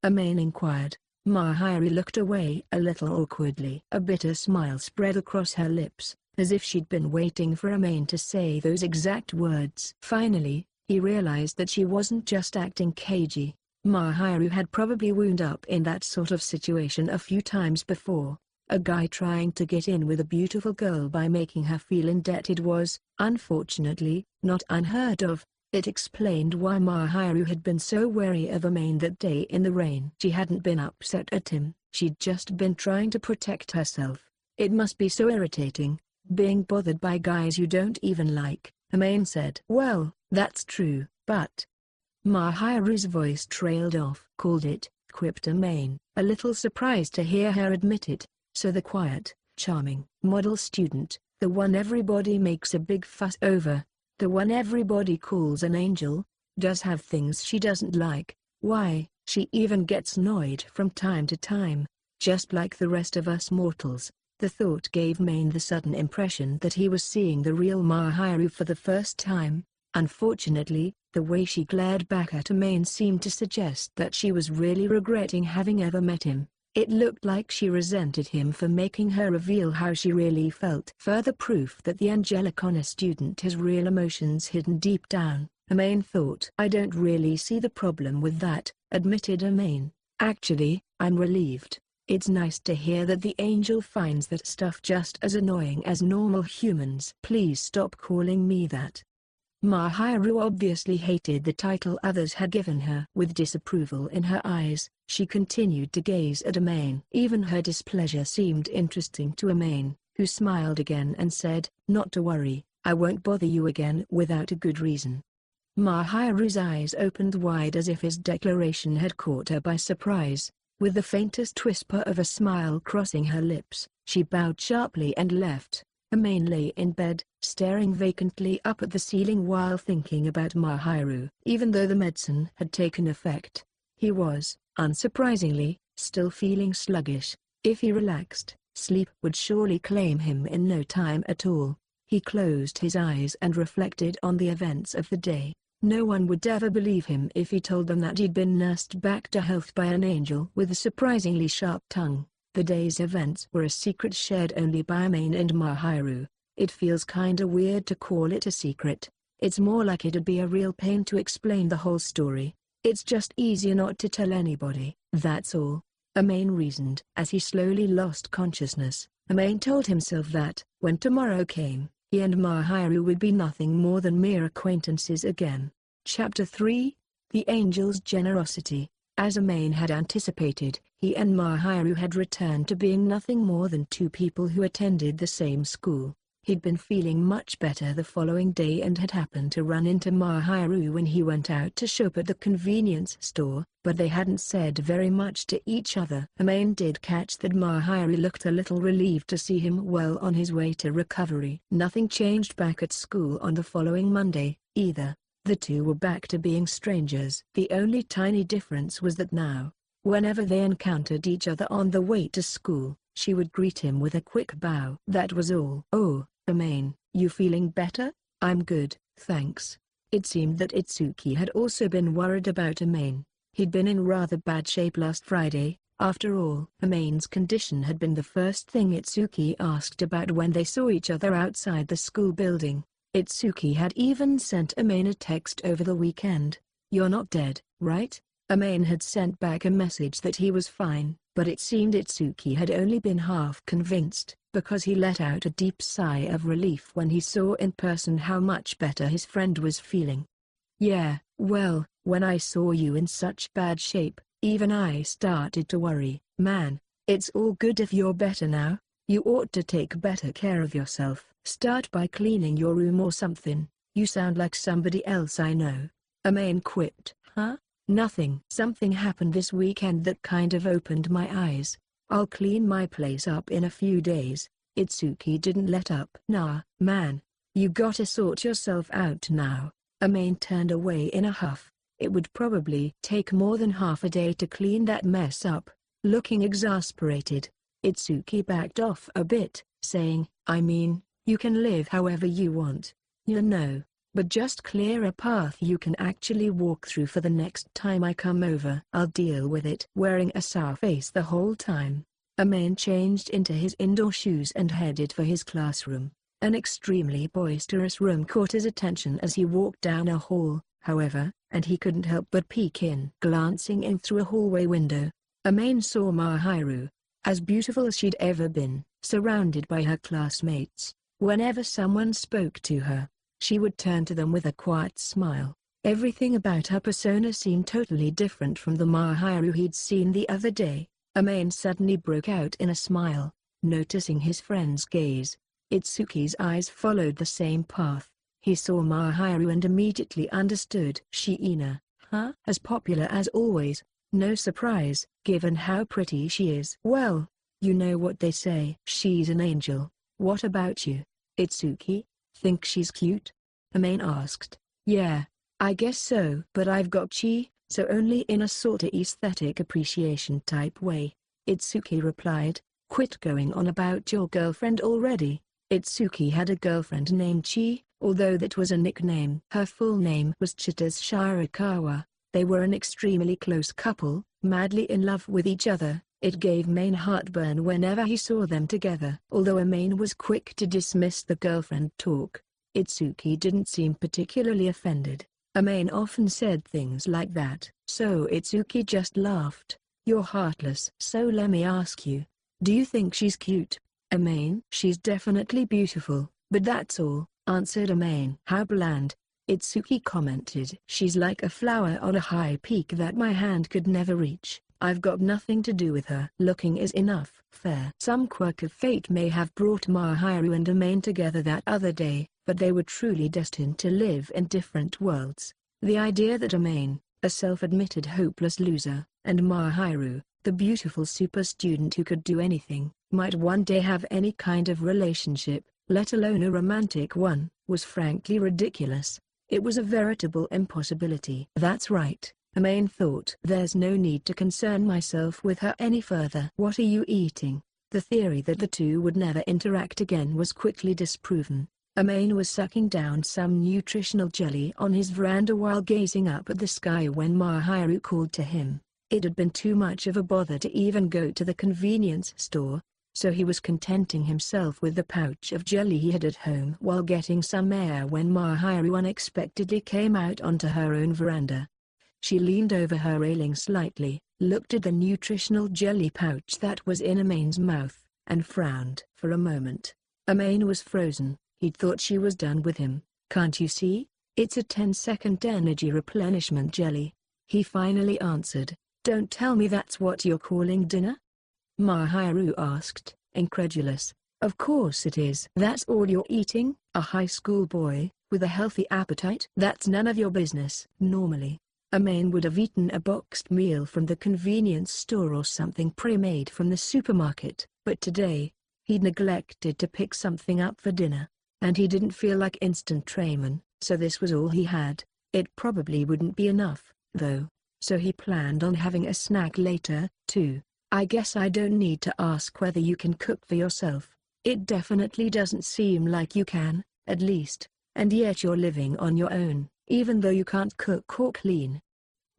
Amane inquired. Mahiru looked away a little awkwardly. A bitter smile spread across her lips, as if she'd been waiting for Amane to say those exact words. Finally, he realized that she wasn't just acting cagey. Mahiru had probably wound up in that sort of situation a few times before. A guy trying to get in with a beautiful girl by making her feel indebted was, unfortunately, not unheard of. It explained why Mahiru had been so wary of Amane that day in the rain. She hadn't been upset at him, she'd just been trying to protect herself. "It must be so irritating, being bothered by guys you don't even like," Amane said. "Well, that's true, but..." Mahiru's voice trailed off. "Called it," quipped Amane, a little surprised to hear her admit it. "So the quiet, charming, model student, the one everybody makes a big fuss over, the one everybody calls an angel, does have things she doesn't like. Why, she even gets annoyed from time to time, just like the rest of us mortals." The thought gave Maine the sudden impression that he was seeing the real Mahiru for the first time. Unfortunately, the way she glared back at Maine seemed to suggest that she was really regretting having ever met him. It looked like she resented him for making her reveal how she really felt. Further proof that the angelic honor student has real emotions hidden deep down, Amane thought. I don't really see the problem with that, admitted Amane. Actually, I'm relieved. It's nice to hear that the angel finds that stuff just as annoying as normal humans. Please stop calling me that. Mahiru obviously hated the title others had given her. With disapproval in her eyes, she continued to gaze at Amane. Even her displeasure seemed interesting to Amane, who smiled again and said, "Not to worry, I won't bother you again without a good reason." Mahiru's eyes opened wide as if his declaration had caught her by surprise. With the faintest whisper of a smile crossing her lips, she bowed sharply and left. Amane lay in bed, staring vacantly up at the ceiling while thinking about Mahiru. Even though the medicine had taken effect, he was, unsurprisingly, still feeling sluggish. If he relaxed, sleep would surely claim him in no time at all. He closed his eyes and reflected on the events of the day. No one would ever believe him if he told them that he'd been nursed back to health by an angel with a surprisingly sharp tongue. The day's events were a secret shared only by Amane and Mahiru. It feels kinda weird to call it a secret. It's more like it'd be a real pain to explain the whole story. It's just easier not to tell anybody, that's all. Amane reasoned. As he slowly lost consciousness, Amane told himself that, when tomorrow came, he and Mahiru would be nothing more than mere acquaintances again. Chapter 3: The Angel's Generosity. As Amane had anticipated, he and Mahiru had returned to being nothing more than two people who attended the same school. He'd been feeling much better the following day and had happened to run into Mahiru when he went out to shop at the convenience store, but they hadn't said very much to each other. Amane did catch that Mahiru looked a little relieved to see him well on his way to recovery. Nothing changed back at school on the following Monday, either. The two were back to being strangers. The only tiny difference was that now, whenever they encountered each other on the way to school, she would greet him with a quick bow. That was all. "Oh, Amane, you feeling better?" "I'm good, thanks." It seemed that Itsuki had also been worried about Amane. He'd been in rather bad shape last Friday. After all, Amane's condition had been the first thing Itsuki asked about when they saw each other outside the school building. Itsuki had even sent Amane a text over the weekend. "You're not dead, right?" Amane had sent back a message that he was fine, but it seemed Itsuki had only been half convinced, because he let out a deep sigh of relief when he saw in person how much better his friend was feeling. "Yeah, well, when I saw you in such bad shape, even I started to worry." "Man, it's all good if you're better now. You ought to take better care of yourself. Start by cleaning your room or something. You sound like somebody else I know." Amane quipped. "Huh? Nothing. Something happened this weekend that kind of opened my eyes. I'll clean my place up in a few days." Itsuki didn't let up. "Nah, man. You gotta sort yourself out now." Amane turned away in a huff. It would probably take more than half a day to clean that mess up. Looking exasperated, Itsuki backed off a bit, saying, "I mean, you can live however you want, you know, but just clear a path you can actually walk through for the next time I come over." "I'll deal with it." Wearing a sour face the whole time, Amane changed into his indoor shoes and headed for his classroom. An extremely boisterous room caught his attention as he walked down a hall, however, and he couldn't help but peek in. Glancing in through a hallway window, Amane saw Mahiru, as beautiful as she'd ever been, surrounded by her classmates. Whenever someone spoke to her, she would turn to them with a quiet smile. Everything about her persona seemed totally different from the Mahiru he'd seen the other day. Amane suddenly broke out in a smile, noticing his friend's gaze. Itsuki's eyes followed the same path. He saw Mahiru and immediately understood. "Shiina, huh?" As popular as always, no surprise, given how pretty she is. "Well, you know what they say. She's an angel. What about you, Itsuki? Think she's cute?" Amane asked. "Yeah, I guess so. But I've got chi, so only in a sorta aesthetic appreciation type way," Itsuki replied. "Quit going on about your girlfriend already." Itsuki had a girlfriend named Chi, although that was a nickname. Her full name was Chitase Shirakawa. They were an extremely close couple, madly in love with each other, It gave Amane heartburn whenever he saw them together. Although Amane was quick to dismiss the girlfriend talk, Itsuki didn't seem particularly offended. Amane often said things like that. So Itsuki just laughed. "You're heartless." "So let me ask you, do you think she's cute?" "Amane, she's definitely beautiful, but that's all," answered Amane. "How bland," Itsuki commented. "She's like a flower on a high peak that my hand could never reach. I've got nothing to do with her. Looking is enough." Fair. Some quirk of fate may have brought Mahiru and Amane together that other day, but they were truly destined to live in different worlds. The idea that Amane, a self-admitted hopeless loser, and Mahiru, the beautiful super student who could do anything, might one day have any kind of relationship, let alone a romantic one, was frankly ridiculous. It was a veritable impossibility. "That's right," Amane thought. "There's no need to concern myself with her any further." "What are you eating?" The theory that the two would never interact again was quickly disproven. Amane was sucking down some nutritional jelly on his veranda while gazing up at the sky when Mahiru called to him. It had been too much of a bother to even go to the convenience store, so he was contenting himself with the pouch of jelly he had at home while getting some air when Mahiru unexpectedly came out onto her own veranda. She leaned over her railing slightly, looked at the nutritional jelly pouch that was in Amane's mouth, and frowned. For a moment, Amane was frozen. He'd thought she was done with him. "Can't you see? It's a 10-second energy replenishment jelly," he finally answered. "Don't tell me that's what you're calling dinner?" Mahiru asked, incredulous. "Of course it is." "That's all you're eating? A high school boy, with a healthy appetite?" "That's none of your business." Normally, Amane would have eaten a boxed meal from the convenience store or something pre-made from the supermarket, but today, he'd neglected to pick something up for dinner. And he didn't feel like instant ramen, so this was all he had. It probably wouldn't be enough, though, so he planned on having a snack later, too. "I guess I don't need to ask whether you can cook for yourself. It definitely doesn't seem like you can, at least, and yet you're living on your own, even though you can't cook or clean."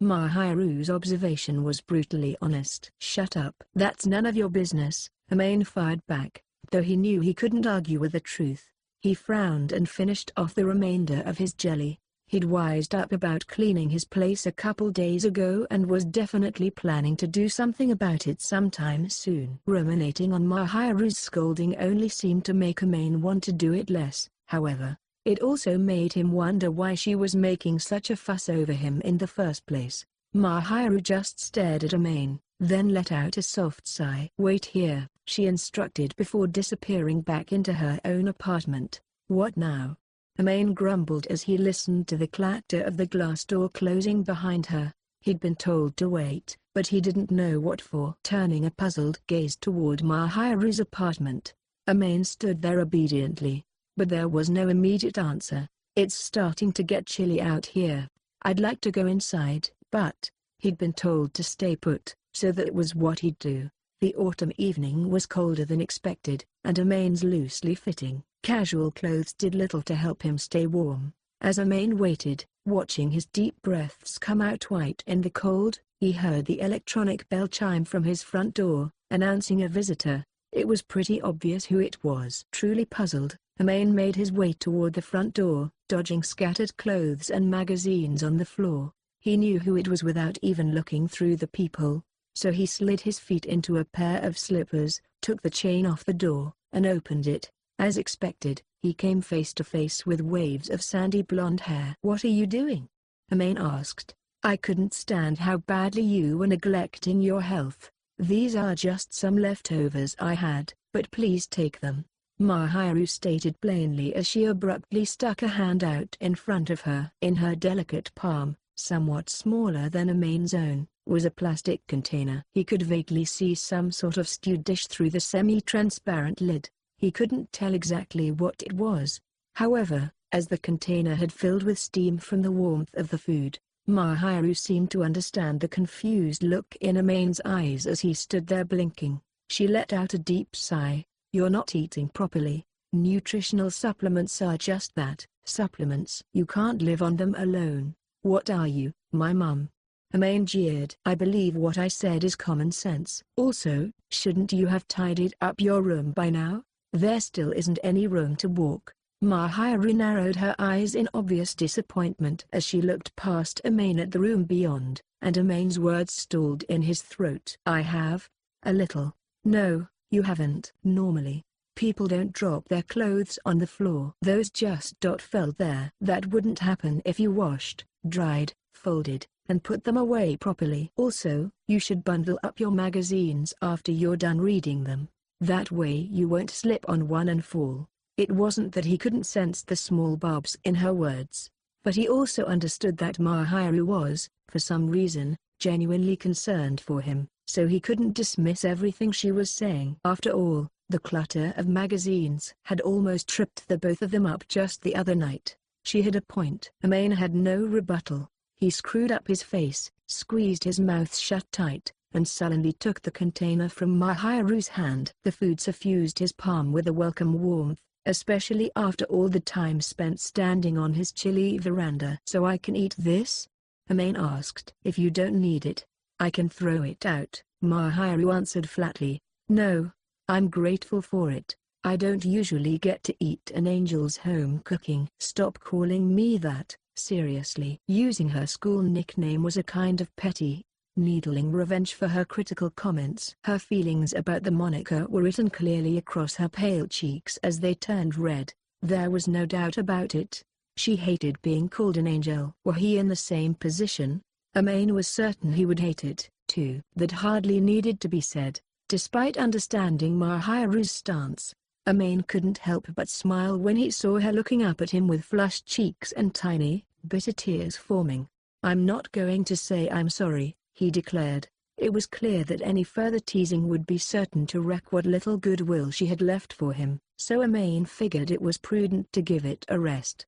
Mahiru's observation was brutally honest. "Shut up." "That's none of your business," Amane fired back, though he knew he couldn't argue with the truth. He frowned and finished off the remainder of his jelly. He'd wised up about cleaning his place a couple days ago and was definitely planning to do something about it sometime soon. Ruminating on Mahiru's scolding only seemed to make Amane want to do it less. However, it also made him wonder why she was making such a fuss over him in the first place. Mahiru just stared at Amane, then let out a soft sigh. "Wait here," she instructed before disappearing back into her own apartment. "What now?" Amane grumbled as he listened to the clatter of the glass door closing behind her. He'd been told to wait, but he didn't know what for. Turning a puzzled gaze toward Mahiru's apartment, Amane stood there obediently, but there was no immediate answer. "It's starting to get chilly out here. I'd like to go inside." But he'd been told to stay put, so that was what he'd do. The autumn evening was colder than expected, and Amane's loosely fitting, casual clothes did little to help him stay warm. As Amane waited, watching his deep breaths come out white in the cold, he heard the electronic bell chime from his front door, announcing a visitor. It was pretty obvious who it was. Truly puzzled, Amane made his way toward the front door, dodging scattered clothes and magazines on the floor. He knew who it was without even looking through the peephole, so he slid his feet into a pair of slippers, took the chain off the door, and opened it. As expected, he came face to face with waves of sandy blonde hair. "What are you doing?" Amane asked. "I couldn't stand how badly you were neglecting your health. These are just some leftovers I had, but please take them," Mahiru stated plainly as she abruptly stuck a hand out in front of her. In her delicate palm, somewhat smaller than Amane's own, was a plastic container. He could vaguely see some sort of stewed dish through the semi-transparent lid. He couldn't tell exactly what it was. However, as the container had filled with steam from the warmth of the food, Mahiru seemed to understand the confused look in Amane's eyes as he stood there blinking. She let out a deep sigh. "You're not eating properly. Nutritional supplements are just that, supplements. You can't live on them alone. What are you, my mum?" Amane jeered. "I believe what I said is common sense. Also, shouldn't you have tidied up your room by now? There still isn't any room to walk." Mahiru narrowed her eyes in obvious disappointment as she looked past Amane at the room beyond, and Amane's words stalled in his throat. "I have. A little." "No, you haven't. Normally, people don't drop their clothes on the floor. Those just fell there. That wouldn't happen if you washed, dried, folded, and put them away properly. Also, you should bundle up your magazines after you're done reading them. That way you won't slip on one and fall." It wasn't that he couldn't sense the small barbs in her words, but he also understood that Mahiru was, for some reason, genuinely concerned for him, so he couldn't dismiss everything she was saying. After all, the clutter of magazines had almost tripped the both of them up just the other night. She had a point. Amane had no rebuttal. He screwed up his face, squeezed his mouth shut tight, and sullenly took the container from Mahiru's hand. The food suffused his palm with a welcome warmth, especially after all the time spent standing on his chilly veranda. "So I can eat this?" Amane asked. "If you don't need it, I can throw it out," Mahiru answered flatly. "No, I'm grateful for it. I don't usually get to eat an angel's home cooking." "Stop calling me that, seriously." Using her school nickname was a kind of petty, needling revenge for her critical comments. Her feelings about the moniker were written clearly across her pale cheeks as they turned red. There was no doubt about it. She hated being called an angel. Were he in the same position, Amane was certain he would hate it, too. That hardly needed to be said. Despite understanding Mahiru's stance, Amane couldn't help but smile when he saw her looking up at him with flushed cheeks and tiny, bitter tears forming. "I'm not going to say I'm sorry," he declared. It was clear that any further teasing would be certain to wreck what little goodwill she had left for him, so Amane figured it was prudent to give it a rest.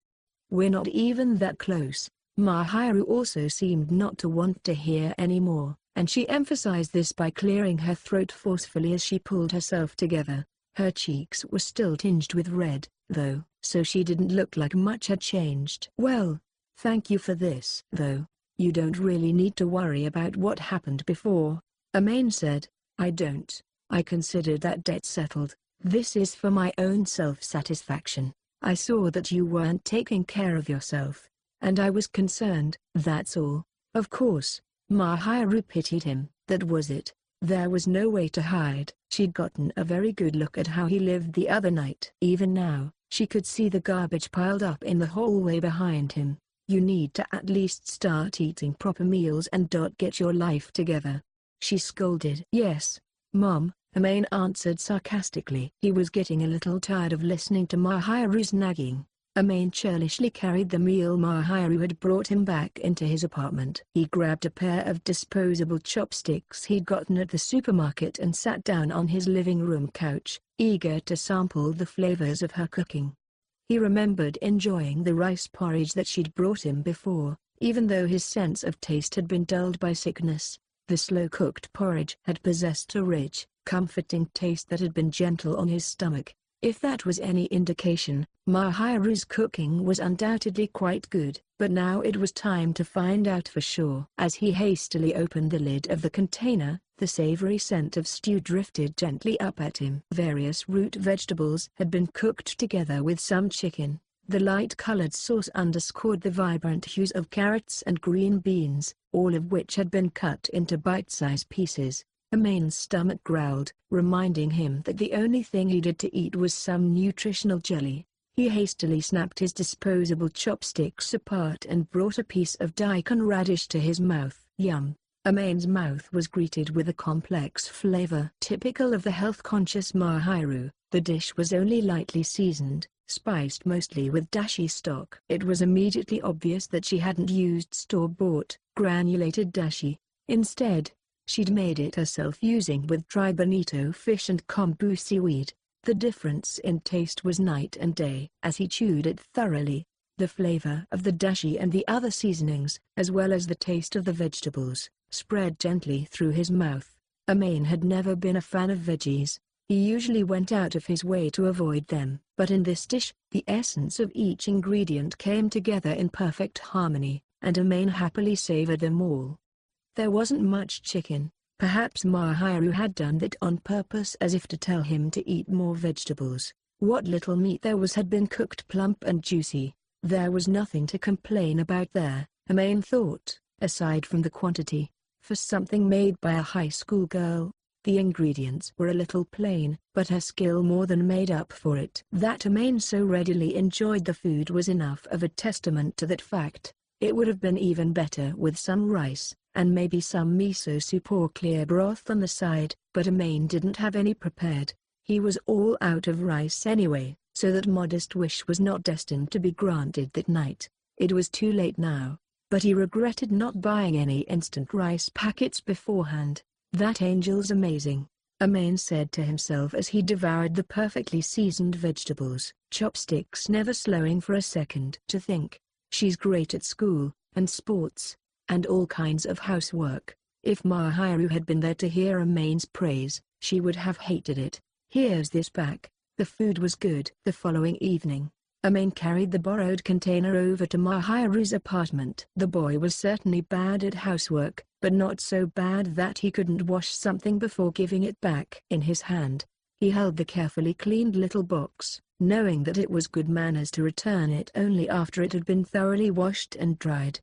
"We're not even that close." Mahiru also seemed not to want to hear any more, and she emphasized this by clearing her throat forcefully as she pulled herself together. Her cheeks were still tinged with red, though, so she didn't look like much had changed. "Well, thank you for this. Though, you don't really need to worry about what happened before," Amane said. "I don't. I consider that debt settled. This is for my own self-satisfaction. I saw that you weren't taking care of yourself, and I was concerned, that's all." Of course, Mahiru pitied him. That was it. There was no way to hide. She'd gotten a very good look at how he lived the other night. Even now, she could see the garbage piled up in the hallway behind him. "You need to at least start eating proper meals and get your life together," she scolded. "Yes, Mom," Amane answered sarcastically. He was getting a little tired of listening to Mahiru's nagging. Amane churlishly carried the meal Mahiru had brought him back into his apartment. He grabbed a pair of disposable chopsticks he'd gotten at the supermarket and sat down on his living room couch, eager to sample the flavors of her cooking. He remembered enjoying the rice porridge that she'd brought him before, even though his sense of taste had been dulled by sickness. The slow-cooked porridge had possessed a rich, comforting taste that had been gentle on his stomach. If that was any indication, Mahiru's cooking was undoubtedly quite good. But now it was time to find out for sure. As he hastily opened the lid of the container, the savory scent of stew drifted gently up at him. Various root vegetables had been cooked together with some chicken. The light-colored sauce underscored the vibrant hues of carrots and green beans, all of which had been cut into bite-sized pieces. Amane's stomach growled, reminding him that the only thing he did to eat was some nutritional jelly. He hastily snapped his disposable chopsticks apart and brought a piece of daikon radish to his mouth. Yum! Amane's mouth was greeted with a complex flavor. Typical of the health-conscious Mahiru, the dish was only lightly seasoned, spiced mostly with dashi stock. It was immediately obvious that she hadn't used store-bought, granulated dashi. Instead, she'd made it herself using with dry bonito fish and kombu seaweed. The difference in taste was night and day. As he chewed it thoroughly, the flavor of the dashi and the other seasonings, as well as the taste of the vegetables, spread gently through his mouth. Amane had never been a fan of veggies. He usually went out of his way to avoid them. But in this dish, the essence of each ingredient came together in perfect harmony, and Amane happily savored them all. There wasn't much chicken. Perhaps Mahiru had done that on purpose as if to tell him to eat more vegetables. What little meat there was had been cooked plump and juicy. There was nothing to complain about there, Amane thought, aside from the quantity. For something made by a high school girl, the ingredients were a little plain, but her skill more than made up for it. That Amane so readily enjoyed the food was enough of a testament to that fact. It would have been even better with some rice, and maybe some miso soup or clear broth on the side, but Amane didn't have any prepared. He was all out of rice anyway, so that modest wish was not destined to be granted that night. It was too late now, but he regretted not buying any instant rice packets beforehand. That angel's amazing, Amane said to himself as he devoured the perfectly seasoned vegetables, chopsticks never slowing for a second to think. She's great at school, and sports, and all kinds of housework. If Mahiru had been there to hear Amane's praise, she would have hated it. Here's this back. The food was good. The following evening, Amane carried the borrowed container over to Mahiru's apartment. The boy was certainly bad at housework, but not so bad that he couldn't wash something before giving it back. In his hand, he held the carefully cleaned little box, knowing that it was good manners to return it only after it had been thoroughly washed and dried.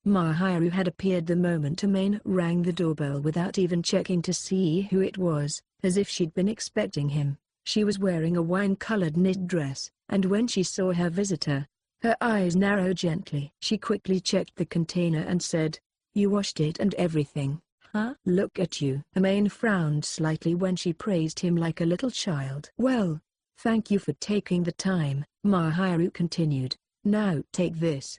Mahiru had appeared the moment Amane rang the doorbell without even checking to see who it was, as if she'd been expecting him. She was wearing a wine-colored knit dress, and when she saw her visitor, her eyes narrowed gently. She quickly checked the container and said, "You washed it and everything, huh?" "Look at you." Amane frowned slightly when she praised him like a little child. "Well, thank you for taking the time," Mahiru continued. "Now take this."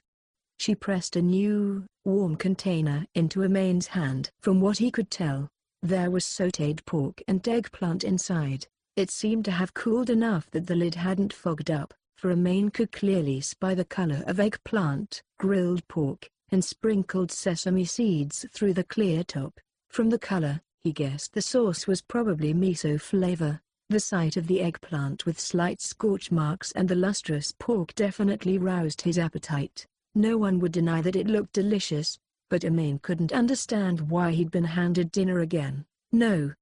She pressed a new, warm container into Amane's hand. From what he could tell, there was sautéed pork and eggplant inside. It seemed to have cooled enough that the lid hadn't fogged up, for Amane could clearly spy the color of eggplant, grilled pork, and sprinkled sesame seeds through the clear top. From the color, he guessed the sauce was probably miso flavor. The sight of the eggplant with slight scorch marks and the lustrous pork definitely roused his appetite. No one would deny that it looked delicious, but Amane couldn't understand why he'd been handed dinner again. "No,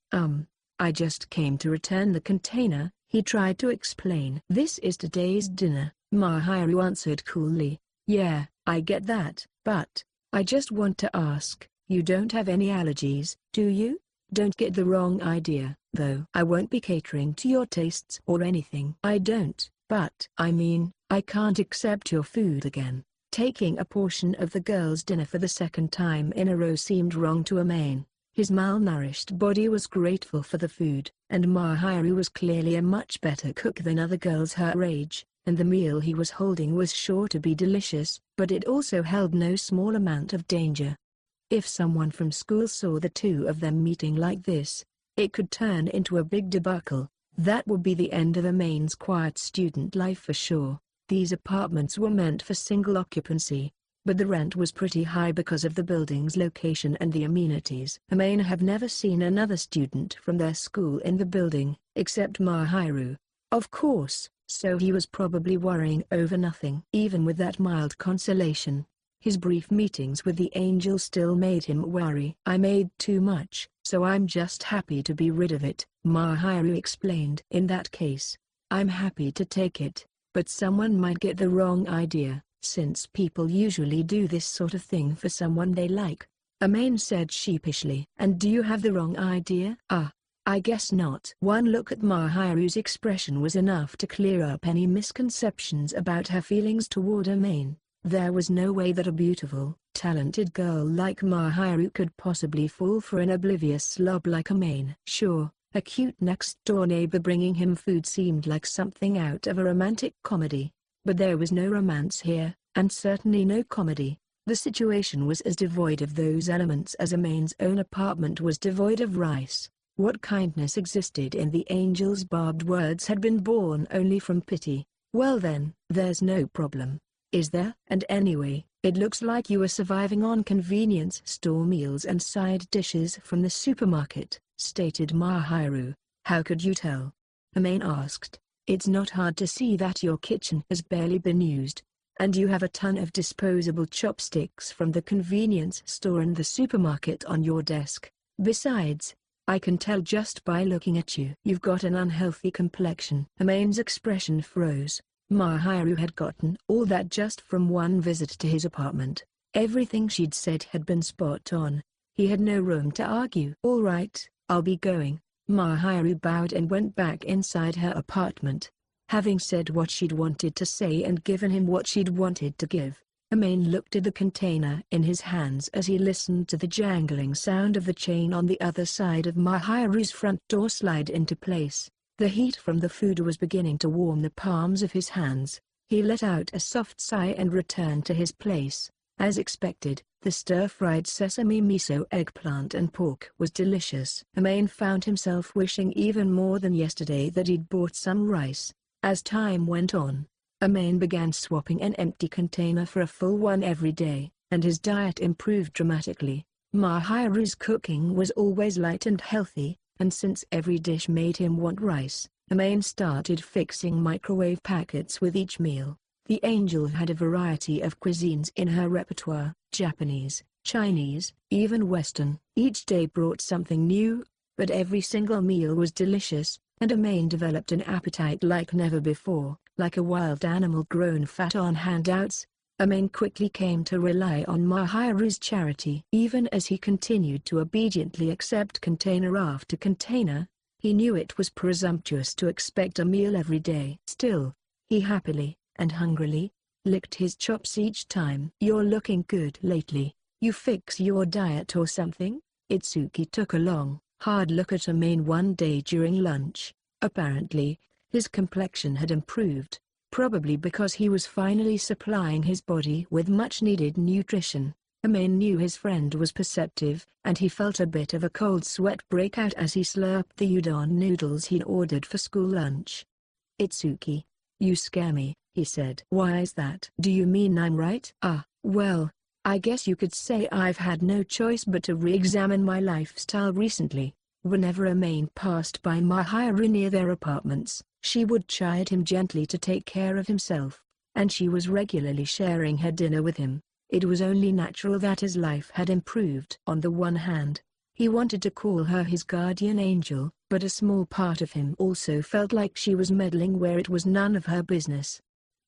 I just came to return the container," he tried to explain. "This is today's dinner," Mahiru answered coolly. "Yeah, I get that, but I just want to ask, you don't have any allergies, do you? Don't get the wrong idea, though. I won't be catering to your tastes or anything. I don't, but I mean, I can't accept your food again." Taking a portion of the girl's dinner for the second time in a row seemed wrong to Amane. His malnourished body was grateful for the food, and Mahiru was clearly a much better cook than other girls her age, and the meal he was holding was sure to be delicious, but it also held no small amount of danger. If someone from school saw the two of them meeting like this, it could turn into a big debacle. That would be the end of Amane's quiet student life for sure. These apartments were meant for single occupancy, but the rent was pretty high because of the building's location and the amenities. Amane had never seen another student from their school in the building, except Mahiru, of course, so he was probably worrying over nothing. Even with that mild consolation, his brief meetings with the angel still made him worry. "I made too much, so I'm just happy to be rid of it," Mahiru explained. "In that case, I'm happy to take it, but someone might get the wrong idea, since people usually do this sort of thing for someone they like," Amane said sheepishly. "And do you have the wrong idea?" I guess not." One look at Mahiru's expression was enough to clear up any misconceptions about her feelings toward Amane. There was no way that a beautiful, talented girl like Mahiru could possibly fall for an oblivious slob like Amane. Sure, a cute next-door neighbor bringing him food seemed like something out of a romantic comedy, but there was no romance here, and certainly no comedy. The situation was as devoid of those elements as Amane's own apartment was devoid of rice. What kindness existed in the angel's barbed words had been born only from pity. "Well then, there's no problem, is there? And anyway, it looks like you are surviving on convenience store meals and side dishes from the supermarket," stated Mahiru. "How could you tell?" Amane asked. "It's not hard to see that your kitchen has barely been used. And you have a ton of disposable chopsticks from the convenience store and the supermarket on your desk. Besides, I can tell just by looking at you. You've got an unhealthy complexion. Amane's expression froze. Mahiru had gotten all that just from one visit to his apartment. Everything she'd said had been spot on. He had no room to argue. All right, I'll be going. Mahiru bowed and went back inside her apartment. Having said what she'd wanted to say and given him what she'd wanted to give, Amane looked at the container in his hands as he listened to the jangling sound of the chain on the other side of Mahiru's front door slide into place. The heat from the food was beginning to warm the palms of his hands. He let out a soft sigh and returned to his place. As expected, the stir-fried sesame miso eggplant and pork was delicious. Amane found himself wishing even more than yesterday that he'd bought some rice. As time went on, Amane began swapping an empty container for a full one every day, and his diet improved dramatically. Mahiru's cooking was always light and healthy, and since every dish made him want rice, Amane started fixing microwave packets with each meal. The angel had a variety of cuisines in her repertoire: Japanese, Chinese, even Western. Each day brought something new, but every single meal was delicious, and Amane developed an appetite like never before. Like a wild animal grown fat on handouts, Amane quickly came to rely on Mahiru's charity. Even as he continued to obediently accept container after container, he knew it was presumptuous to expect a meal every day. Still, he happily, and hungrily, licked his chops each time. "You're looking good lately. You fix your diet or something?" Itsuki took a long, hard look at Amane one day during lunch. Apparently, his complexion had improved, probably because he was finally supplying his body with much-needed nutrition. Amane knew his friend was perceptive, and he felt a bit of a cold sweat break out as he slurped the udon noodles he'd ordered for school lunch. "Itsuki, you scare me," he said. "Why is that?" "Do you mean I'm right?" Well, I guess you could say I've had no choice but to re-examine my lifestyle recently." Whenever Amane passed by Mahiru near their apartments, she would chide him gently to take care of himself, and she was regularly sharing her dinner with him. It was only natural that his life had improved. On the one hand, he wanted to call her his guardian angel, but a small part of him also felt like she was meddling where it was none of her business.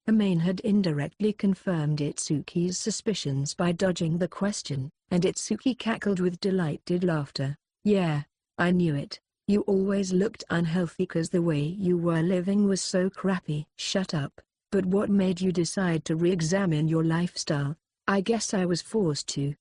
Amane had indirectly confirmed Itsuki's suspicions by dodging the question, and Itsuki cackled with delighted laughter. "Yeah, I knew it. You always looked unhealthy 'cause the way you were living was so crappy." "Shut up. But what made you decide to re-examine your lifestyle?" "I guess I was forced to."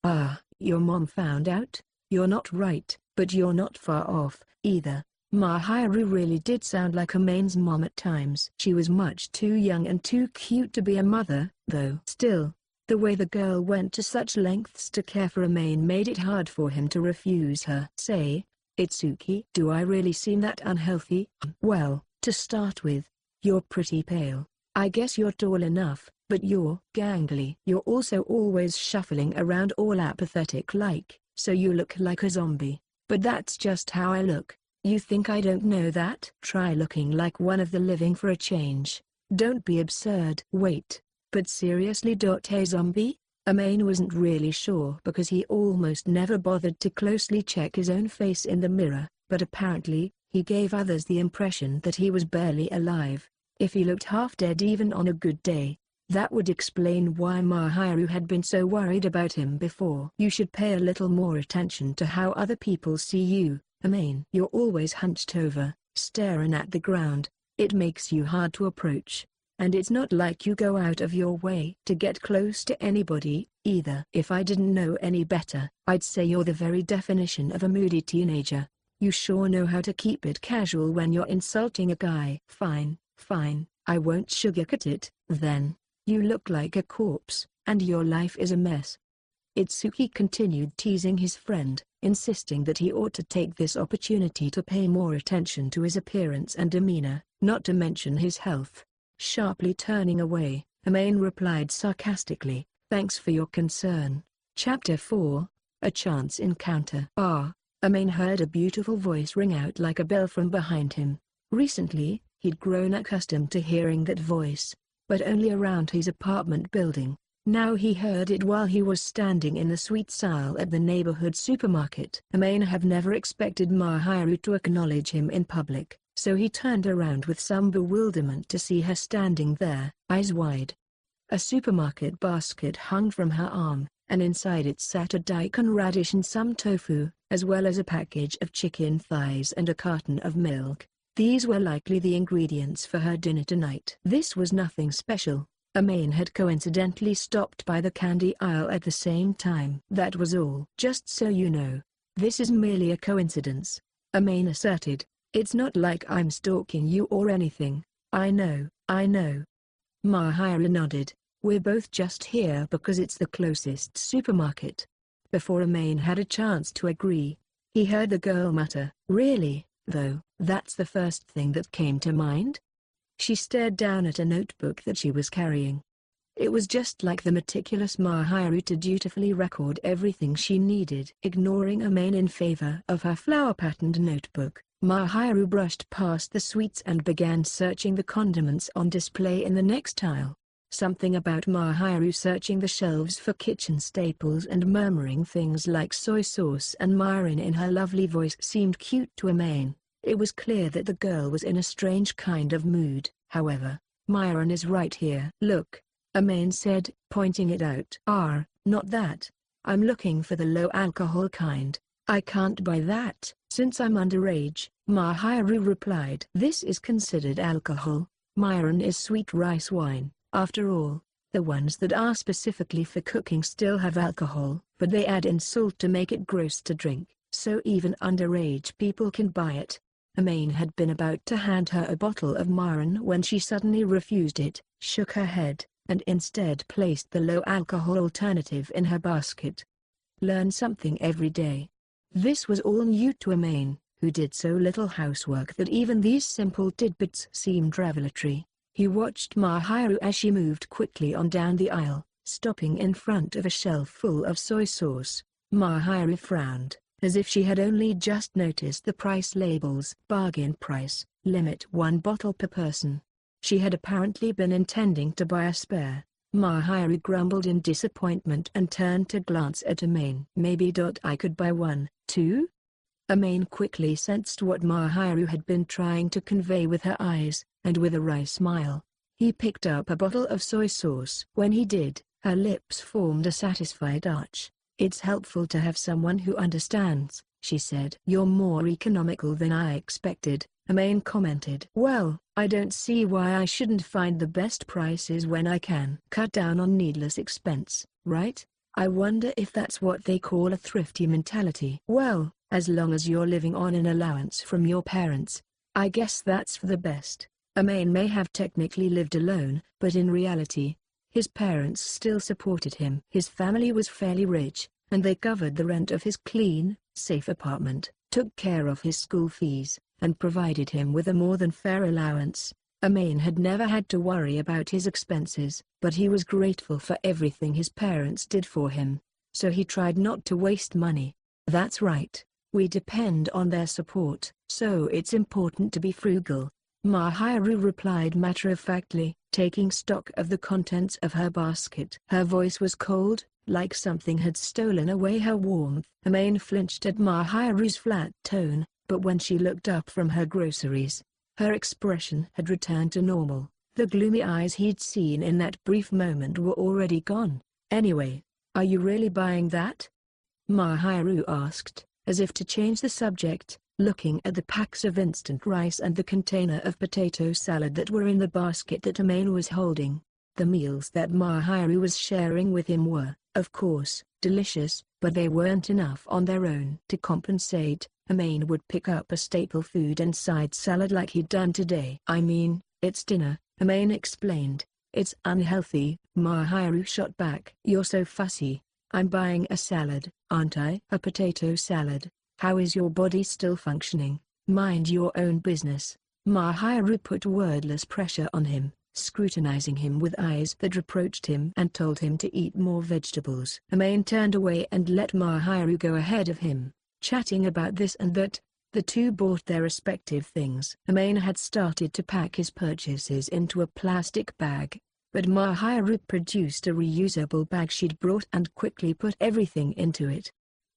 Your mom found out?" "You're not right, but you're not far off, either." Mahiru really did sound like Amane's mom at times. She was much too young and too cute to be a mother, though. Still, the way the girl went to such lengths to care for Amane made it hard for him to refuse her. "Say, Itsuki, do I really seem that unhealthy?" "Well, to start with, you're pretty pale. I guess you're tall enough, but you're gangly. You're also always shuffling around all apathetic like, so you look like a zombie. But that's just how I look. You think I don't know that?" "Try looking like one of the living for a change. Don't be absurd." "Wait, but seriously, a zombie?" Amane wasn't really sure because he almost never bothered to closely check his own face in the mirror, but apparently, he gave others the impression that he was barely alive. If he looked half dead even on a good day, that would explain why Mahiru had been so worried about him before. "You should pay a little more attention to how other people see you, Amane. You're always hunched over, staring at the ground. It makes you hard to approach. And it's not like you go out of your way to get close to anybody, either." "If I didn't know any better, I'd say you're the very definition of a moody teenager. You sure know how to keep it casual when you're insulting a guy." "Fine, I won't sugarcoat it, then. You look like a corpse, and your life is a mess." Itsuki continued teasing his friend, insisting that he ought to take this opportunity to pay more attention to his appearance and demeanor, not to mention his health. Sharply turning away, Amane replied sarcastically, "Thanks for your concern." Chapter 4, A Chance Encounter. Amane heard a beautiful voice ring out like a bell from behind him. Recently, he'd grown accustomed to hearing that voice. but only around his apartment building. Now he heard it while he was standing in the sweets aisle at the neighborhood supermarket. Amane had never expected Mahiru to acknowledge him in public, so he turned around with some bewilderment to see her standing there, eyes wide. A supermarket basket hung from her arm, and inside it sat a daikon radish and some tofu, as well as a package of chicken thighs and a carton of milk. These were likely the ingredients for her dinner tonight. This was nothing special. Amane had coincidentally stopped by the candy aisle at the same time. That was all. Just so you know, this is merely a coincidence, Amane asserted. It's not like I'm stalking you or anything. I know. Mahiru nodded. We're both just here because it's the closest supermarket. Before Amane had a chance to agree, he heard the girl mutter, really, though, that's the first thing that came to mind? She stared down at a notebook that she was carrying. It was just like the meticulous Mahiru to dutifully record everything she needed. Ignoring Amane in favor of her flower-patterned notebook, Mahiru brushed past the sweets and began searching the condiments on display in the next aisle. Something about Mahiru searching the shelves for kitchen staples and murmuring things like soy sauce and mirin in her lovely voice seemed cute to Amane. It was clear that the girl was in a strange kind of mood. However, mirin is right here. Look, Amane said, pointing it out. Not that. I'm looking for the low-alcohol kind. I can't buy that. Since I'm underage, Mahiru replied. This is considered alcohol. Mirin is sweet rice wine. After all, the ones that are specifically for cooking still have alcohol, but they add in salt to make it gross to drink, so even underage people can buy it. Amane had been about to hand her a bottle of mirin when she suddenly refused it, shook her head, and instead placed the low-alcohol alternative in her basket. Learn something every day. This was all new to Amane, who did so little housework that even these simple tidbits seemed revelatory. He watched Mahiru as she moved quickly on down the aisle, stopping in front of a shelf full of soy sauce. Mahiru frowned, as if she had only just noticed the price labels. Bargain price, limit 1 bottle per person. She had apparently been intending to buy a spare. Mahiru grumbled in disappointment and turned to glance at Amane. Maybe I could buy one, too? Amane quickly sensed what Mahiru had been trying to convey with her eyes, and with a wry smile, he picked up a bottle of soy sauce. When he did, her lips formed a satisfied arch. It's helpful to have someone who understands, she said. You're more economical than I expected, Amane commented. Well, I don't see why I shouldn't find the best prices when I can. Cut down on needless expense, right? I wonder if that's what they call a thrifty mentality. Well, as long as you're living on an allowance from your parents, I guess that's for the best. Amane may have technically lived alone, but in reality, his parents still supported him. His family was fairly rich, and they covered the rent of his clean, safe apartment, took care of his school fees, and provided him with a more than fair allowance. Amane had never had to worry about his expenses, but he was grateful for everything his parents did for him, so he tried not to waste money. That's right. We depend on their support, so it's important to be frugal, Mahiru replied matter-of-factly, taking stock of the contents of her basket. Her voice was cold, like something had stolen away her warmth. Amane flinched at Mahiru's flat tone, but when she looked up from her groceries, her expression had returned to normal. The gloomy eyes he'd seen in that brief moment were already gone. Anyway, are you really buying that? Mahiru asked, as if to change the subject, looking at the packs of instant rice and the container of potato salad that were in the basket that Amane was holding. The meals that Mahiru was sharing with him were, of course, delicious, but they weren't enough on their own. To compensate, Amane would pick up a staple food and side salad like he'd done today. I mean, it's dinner, Amane explained. It's unhealthy, Mahiru shot back. You're so fussy. I'm buying a salad, aren't I? A potato salad. How is your body still functioning? Mind your own business. Mahiru put wordless pressure on him, scrutinizing him with eyes that reproached him and told him to eat more vegetables. Amane turned away and let Mahiru go ahead of him, chatting about this and that. The two bought their respective things. Amane had started to pack his purchases into a plastic bag. but Mahiru produced a reusable bag she'd brought and quickly put everything into it.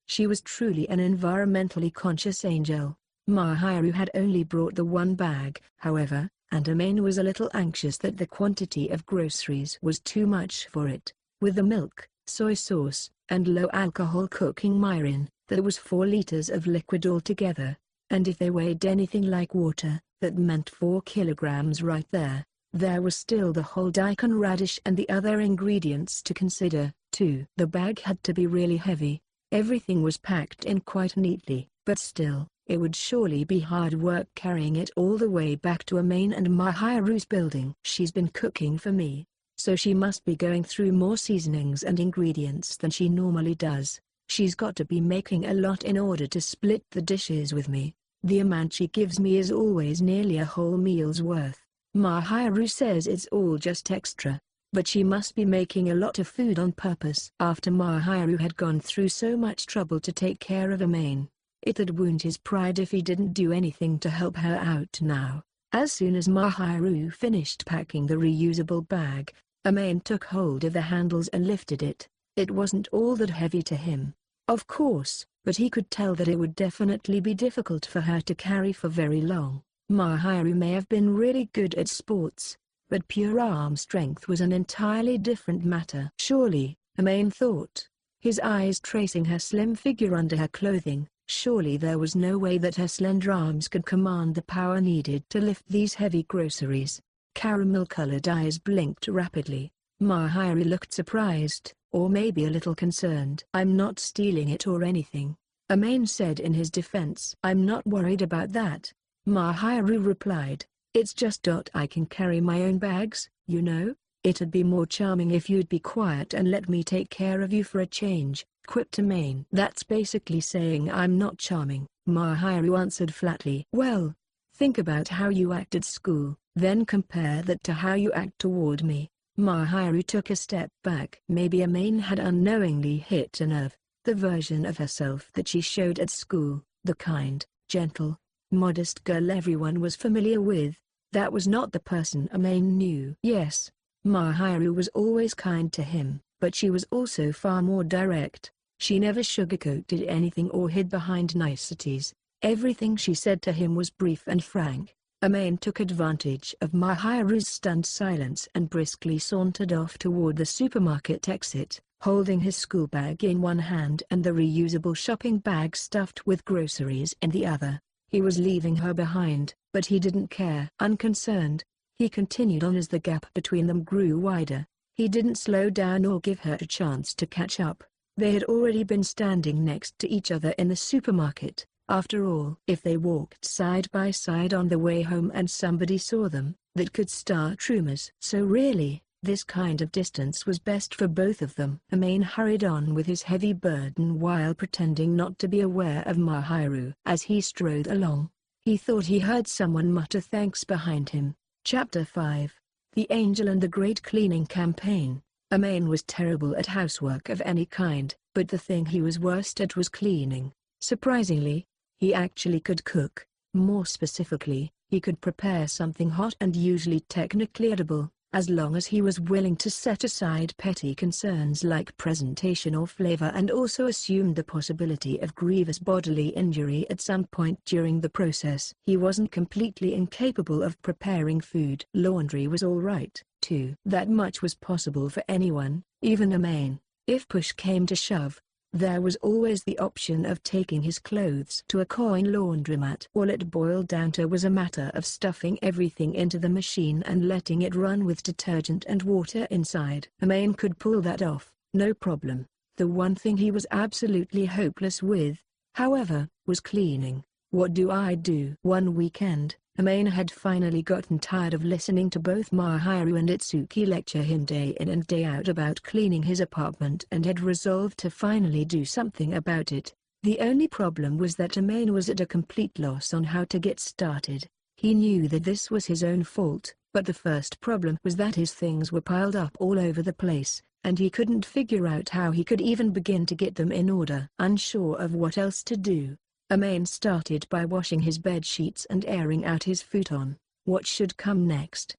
She was truly an environmentally conscious angel. Mahiru had only brought the one bag, however, and Amane was a little anxious that the quantity of groceries was too much for it. With the milk, soy sauce, and low-alcohol cooking mirin, there was 4 liters of liquid altogether. And if they weighed anything like water, that meant 4 kilograms right there. There was still the whole daikon radish and the other ingredients to consider, too. The bag had to be really heavy. Everything was packed in quite neatly, but still, it would surely be hard work carrying it all the way back to Amane and Mahiru's building. She's been cooking for me, so she must be going through more seasonings and ingredients than she normally does. She's got to be making a lot in order to split the dishes with me. The amount she gives me is always nearly a whole meal's worth. Mahiru says it's all just extra, but she must be making a lot of food on purpose. After Mahiru had gone through so much trouble to take care of Amane, it'd wound his pride if he didn't do anything to help her out now. As soon as Mahiru finished packing the reusable bag, Amane took hold of the handles and lifted it. It wasn't all that heavy to him, of course, but he could tell that it would definitely be difficult for her to carry for very long. Mahiru may have been really good at sports, but pure arm strength was an entirely different matter. Surely, Amane thought, his eyes tracing her slim figure under her clothing, surely there was no way that her slender arms could command the power needed to lift these heavy groceries. Caramel-colored eyes blinked rapidly. Mahiru looked surprised, or maybe a little concerned. "I'm not stealing it or anything," Amane said in his defense. "I'm not worried about that," Mahiru replied. "It's just I can carry my own bags, you know. It'd be more charming if you'd be quiet and let me take care of you for a change," quipped Amane. "That's basically saying I'm not charming," Mahiru answered flatly. "Well, think about how you act at school, then compare that to how you act toward me." Mahiru took a step back. Maybe Amane had unknowingly hit a nerve. The version of herself that she showed at school, the kind, gentle, modest girl everyone was familiar with, that was not the person Amane knew. Yes, Mahiru was always kind to him, but she was also far more direct. She never sugarcoated anything or hid behind niceties. Everything she said to him was brief and frank. Amane took advantage of Mahiru's stunned silence and briskly sauntered off toward the supermarket exit, holding his school bag in one hand and the reusable shopping bag stuffed with groceries in the other. He was leaving her behind, but he didn't care. Unconcerned, he continued on as the gap between them grew wider. He didn't slow down or give her a chance to catch up. They had already been standing next to each other in the supermarket. After all, if they walked side by side on the way home and somebody saw them, that could start rumors. So really, this kind of distance was best for both of them. Amane hurried on with his heavy burden while pretending not to be aware of Mahiru. As he strode along, he thought he heard someone mutter thanks behind him. Chapter 5. The Angel and the Great Cleaning Campaign. Amane was terrible at housework of any kind, but the thing he was worst at was cleaning. Surprisingly, he actually could cook. More specifically, he could prepare something hot and usually technically edible, as long as he was willing to set aside petty concerns like presentation or flavor and also assumed the possibility of grievous bodily injury at some point during the process. He wasn't completely incapable of preparing food. Laundry was all right, too. That much was possible for anyone, even Amane. If push came to shove, there was always the option of taking his clothes to a coin laundromat. All it boiled down to was a matter of stuffing everything into the machine and letting it run with detergent and water inside. Amane could pull that off, no problem. The one thing he was absolutely hopeless with, however, was cleaning. What do I do? One weekend, Amane had finally gotten tired of listening to both Mahiru and Itsuki lecture him day in and day out about cleaning his apartment and had resolved to finally do something about it. The only problem was that Amane was at a complete loss on how to get started. He knew that this was his own fault, but the first problem was that his things were piled up all over the place, and he couldn't figure out how he could even begin to get them in order. Unsure of what else to do, Amane started by washing his bed sheets and airing out his futon. What should come next?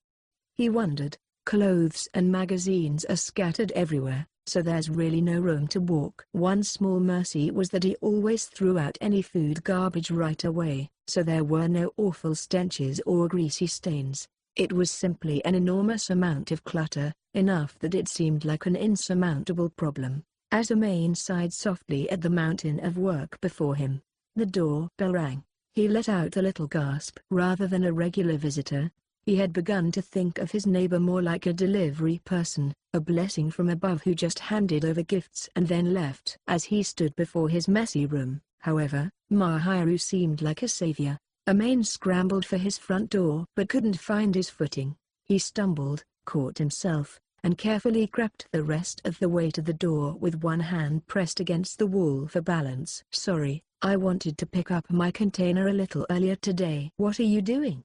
He wondered. Clothes and magazines are scattered everywhere, so there's really no room to walk. One small mercy was that he always threw out any food garbage right away, so there were no awful stenches or greasy stains. It was simply an enormous amount of clutter, enough that it seemed like an insurmountable problem. As Amane sighed softly at the mountain of work before him, the doorbell rang. He let out a little gasp. Rather than a regular visitor, he had begun to think of his neighbor more like a delivery person, a blessing from above who just handed over gifts and then left. As he stood before his messy room, however, Mahiru seemed like a savior. Amane scrambled for his front door but couldn't find his footing. He stumbled, caught himself, and carefully crept the rest of the way to the door with one hand pressed against the wall for balance. "Sorry, I wanted to pick up my container a little earlier today." "What are you doing?"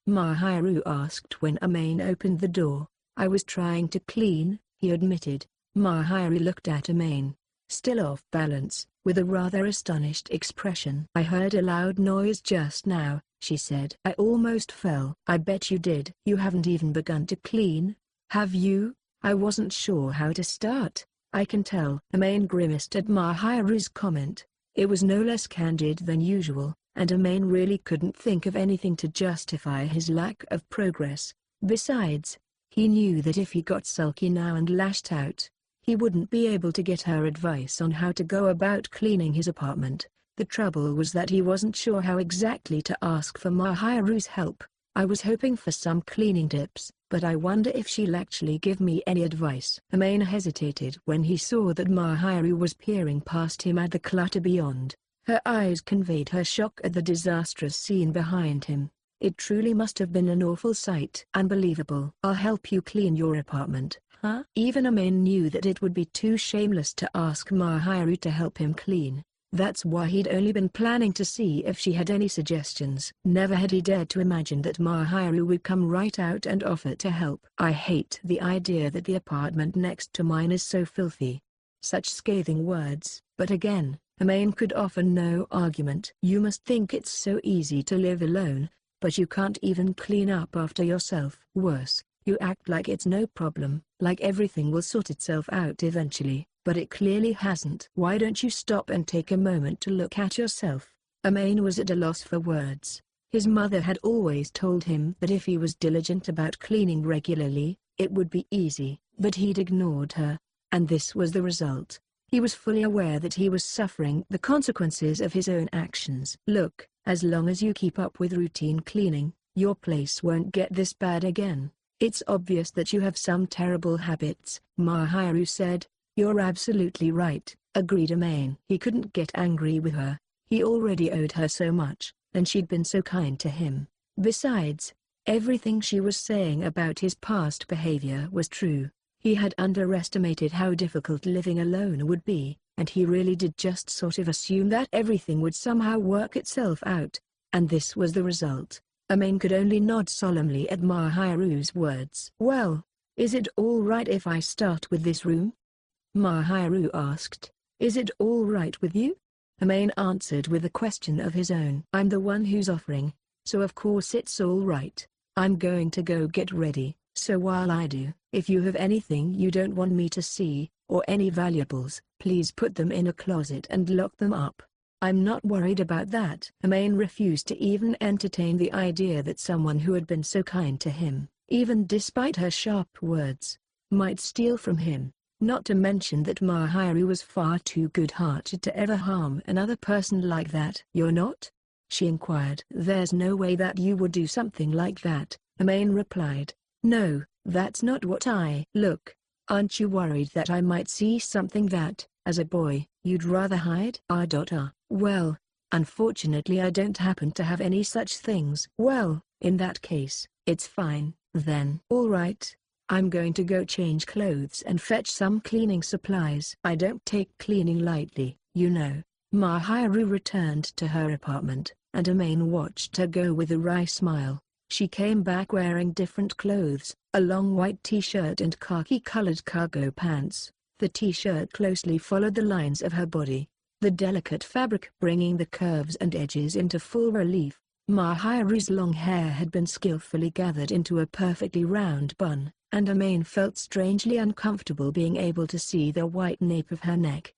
Mahiru asked when Amane opened the door. "I was trying to clean," he admitted. Mahiru looked at Amane, still off balance, with a rather astonished expression. "I heard a loud noise just now," she said. "I almost fell." "I bet you did." "You haven't even begun to clean, have you?" "I wasn't sure how to start, I can tell." Amane grimaced at Mahiru's comment. It was no less candid than usual, and Amane really couldn't think of anything to justify his lack of progress. Besides, he knew that if he got sulky now and lashed out, he wouldn't be able to get her advice on how to go about cleaning his apartment. The trouble was that he wasn't sure how exactly to ask for Mahiru's help. "I was hoping for some cleaning tips, but I wonder if she'll actually give me any advice." Amane hesitated when he saw that Mahiru was peering past him at the clutter beyond. Her eyes conveyed her shock at the disastrous scene behind him. It truly must have been an awful sight. "Unbelievable." "I'll help you clean your apartment." "Huh?" Even Amane knew that it would be too shameless to ask Mahiru to help him clean. That's why he'd only been planning to see if she had any suggestions. Never had he dared to imagine that Mahiru would come right out and offer to help. "I hate the idea that the apartment next to mine is so filthy." Such scathing words, but again, Amane could offer no argument. "You must think it's so easy to live alone, but you can't even clean up after yourself. Worse, you act like it's no problem, like everything will sort itself out eventually, but it clearly hasn't." "Why don't you stop and take a moment to look at yourself?" Amane was at a loss for words. His mother had always told him that if he was diligent about cleaning regularly, it would be easy, but he'd ignored her, and this was the result. He was fully aware that he was suffering the consequences of his own actions. "Look, as long as you keep up with routine cleaning, your place won't get this bad again. It's obvious that you have some terrible habits," Mahiru said. "You're absolutely right," agreed Amane. He couldn't get angry with her. He already owed her so much, and she'd been so kind to him. Besides, everything she was saying about his past behavior was true. He had underestimated how difficult living alone would be, and he really did just sort of assume that everything would somehow work itself out, and this was the result. Amane could only nod solemnly at Mahiru's words. "Well, is it all right if I start with this room?" Mahiru asked. "Is it all right with you?" Amane answered with a question of his own. "I'm the one who's offering, so of course it's all right. I'm going to go get ready, so while I do, if you have anything you don't want me to see, or any valuables, please put them in a closet and lock them up." "I'm not worried about that." Amane refused to even entertain the idea that someone who had been so kind to him, even despite her sharp words, might steal from him. Not to mention that Mahiru was far too good-hearted to ever harm another person like that. "You're not?" she inquired. "There's no way that you would do something like that," Amane replied. "No, that's not what I..." "Look, aren't you worried that I might see something that, as a boy, you'd rather hide?" Well, unfortunately I don't happen to have any such things." "Well, in that case, it's fine, then." "All right. I'm going to go change clothes and fetch some cleaning supplies." "I don't take cleaning lightly, you know." Mahiru returned to her apartment, and Amane watched her go with a wry smile. She came back wearing different clothes, a long white t-shirt and khaki-colored cargo pants. The t-shirt closely followed the lines of her body, the delicate fabric bringing the curves and edges into full relief. Mahiru's long hair had been skillfully gathered into a perfectly round bun, and Amane felt strangely uncomfortable being able to see the white nape of her neck.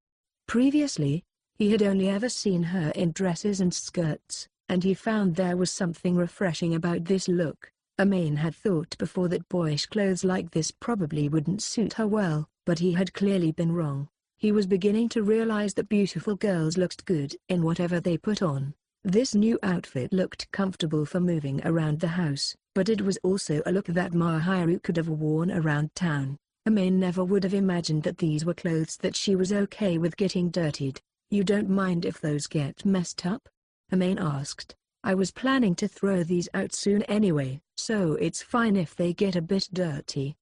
Previously, he had only ever seen her in dresses and skirts, and he found there was something refreshing about this look. Amane had thought before that boyish clothes like this probably wouldn't suit her well, but he had clearly been wrong. He was beginning to realize that beautiful girls looked good in whatever they put on. This new outfit looked comfortable for moving around the house, but it was also a look that Mahiru could have worn around town. Amane never would have imagined that these were clothes that she was okay with getting dirtied. "You don't mind if those get messed up?" Amane asked. "I was planning to throw these out soon anyway, so it's fine if they get a bit dirty."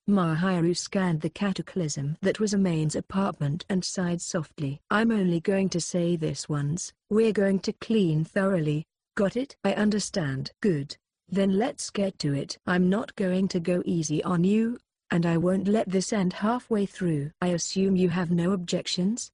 Mahiru scanned the cataclysm that was Amane's apartment and sighed softly. "I'm only going to say this once. We're going to clean thoroughly. Got it? I understand. Good. Then let's get to it. I'm not going to go easy on you, and I won't let this end halfway through. I assume you have no objections?"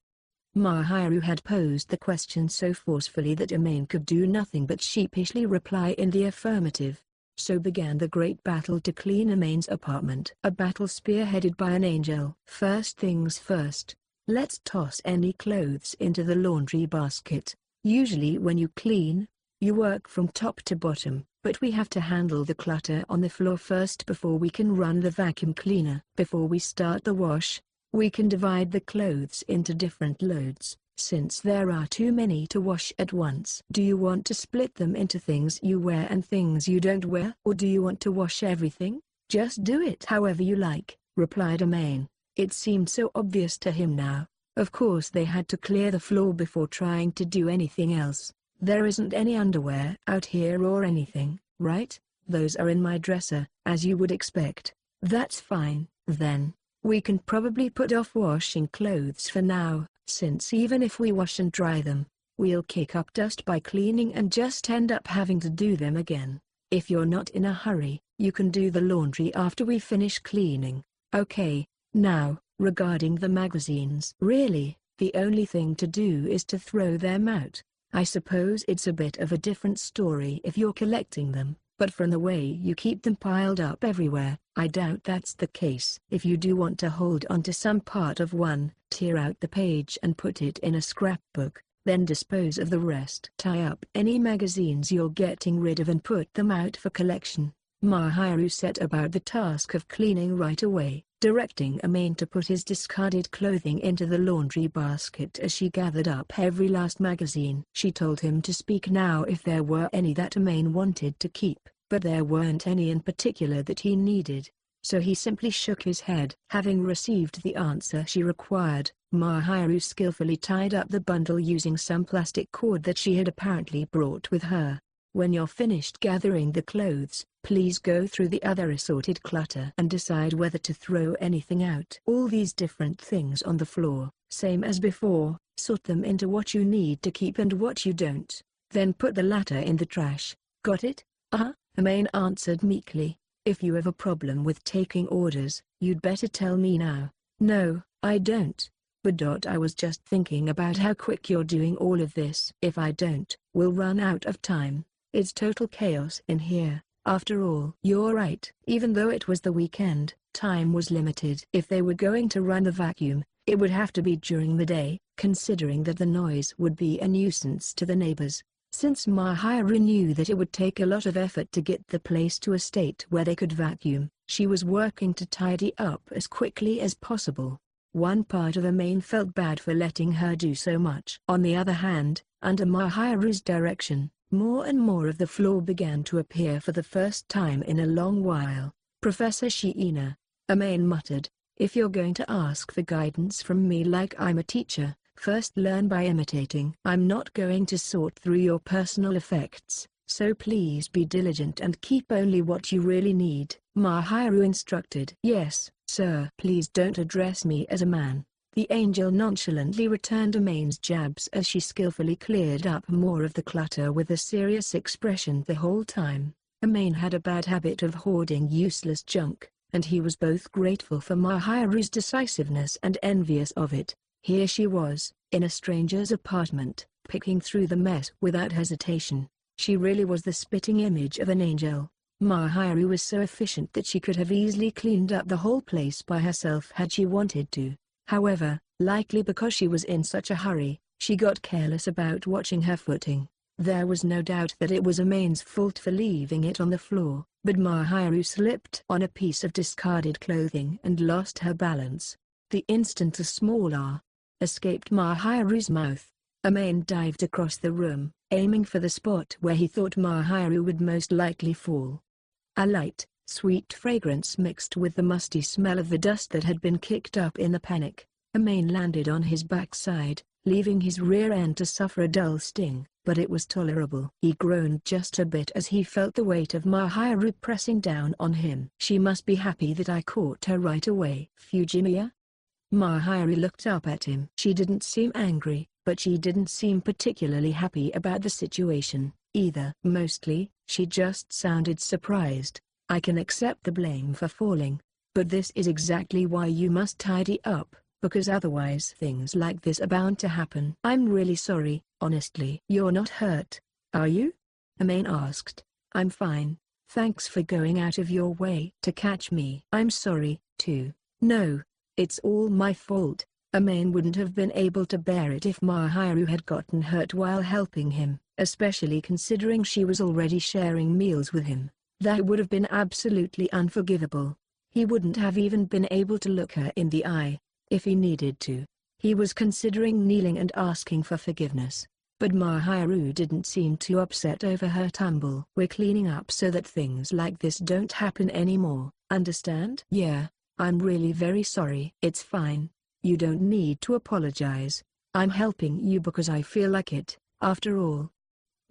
Mahiru had posed the question so forcefully that Amane could do nothing but sheepishly reply in the affirmative. So began the great battle to clean Amane's apartment. A battle spearheaded by an angel. "First things first, let's toss any clothes into the laundry basket. Usually when you clean, you work from top to bottom, but we have to handle the clutter on the floor first before we can run the vacuum cleaner. Before we start the wash, we can divide the clothes into different loads, since there are too many to wash at once. Do you want to split them into things you wear and things you don't wear? Or do you want to wash everything? Just do it however you like," replied Amane. It seemed so obvious to him now. Of course they had to clear the floor before trying to do anything else. "There isn't any underwear out here or anything, right? Those are in my dresser, as you would expect." "That's fine, then. We can probably put off washing clothes for now, since even if we wash and dry them, we'll kick up dust by cleaning and just end up having to do them again. If you're not in a hurry, you can do the laundry after we finish cleaning." "Okay. Now, regarding the magazines." "Really, the only thing to do is to throw them out. I suppose it's a bit of a different story if you're collecting them, but from the way you keep them piled up everywhere, I doubt that's the case. If you do want to hold onto some part of one, tear out the page and put it in a scrapbook, then dispose of the rest. Tie up any magazines you're getting rid of and put them out for collection." Mahiru set about the task of cleaning right away, directing Amane to put his discarded clothing into the laundry basket as she gathered up every last magazine. She told him to speak now if there were any that Amane wanted to keep, but there weren't any in particular that he needed, so he simply shook his head. Having received the answer she required, Mahiru skillfully tied up the bundle using some plastic cord that she had apparently brought with her. "When you're finished gathering the clothes, please go through the other assorted clutter and decide whether to throw anything out. All these different things on the floor, same as before, sort them into what you need to keep and what you don't, then put the latter in the trash. Got it?" Amane answered meekly. "If you have a problem with taking orders, you'd better tell me now." "No, I don't. But I was just thinking about how quick you're doing all of this. If I don't, we'll run out of time. It's total chaos in here. After all." "You're right. Even though it was the weekend, time was limited. If they were going to run the vacuum, it would have to be during the day, considering that the noise would be a nuisance to the neighbors." Since Mahiru knew that it would take a lot of effort to get the place to a state where they could vacuum, she was working to tidy up as quickly as possible. One part of Amane felt bad for letting her do so much. On the other hand, under Mahiru's direction, more and more of the floor began to appear for the first time in a long while. "Professor Shiina," Amane muttered, "if you're going to ask for guidance from me like I'm a teacher, first learn by imitating. I'm not going to sort through your personal effects, so please be diligent and keep only what you really need," Mahiru instructed. "Yes, sir." "Please don't address me as a man." The angel nonchalantly returned Amane's jabs as she skillfully cleared up more of the clutter with a serious expression the whole time. Amane had a bad habit of hoarding useless junk, and he was both grateful for Mahiru's decisiveness and envious of it. Here she was, in a stranger's apartment, picking through the mess without hesitation. She really was the spitting image of an angel. Mahiru was so efficient that she could have easily cleaned up the whole place by herself had she wanted to. However, likely because she was in such a hurry, she got careless about watching her footing. There was no doubt that it was Amane's fault for leaving it on the floor, but Mahiru slipped on a piece of discarded clothing and lost her balance. The instant a small "ah" escaped Mahiru's mouth, Amane dived across the room, aiming for the spot where he thought Mahiru would most likely fall. A light, sweet fragrance mixed with the musty smell of the dust that had been kicked up in the panic. Amane landed on his backside, leaving his rear end to suffer a dull sting, but it was tolerable. He groaned just a bit as he felt the weight of Mahiru pressing down on him. "She must be happy that I caught her right away." "Fujimiya?" Mahiru looked up at him. She didn't seem angry, but she didn't seem particularly happy about the situation, either. Mostly, she just sounded surprised. "I can accept the blame for falling, but this is exactly why you must tidy up, because otherwise things like this are bound to happen." "I'm really sorry, honestly." "You're not hurt, are you?" Amane asked. "I'm fine, thanks for going out of your way to catch me." "I'm sorry, too." "No, it's all my fault." Amane wouldn't have been able to bear it if Mahiru had gotten hurt while helping him, especially considering she was already sharing meals with him. That would have been absolutely unforgivable. He wouldn't have even been able to look her in the eye, if he needed to. He was considering kneeling and asking for forgiveness, but Mahiru didn't seem too upset over her tumble. "We're cleaning up so that things like this don't happen anymore, understand?" "Yeah, I'm really very sorry." "It's fine. You don't need to apologize. I'm helping you because I feel like it, after all."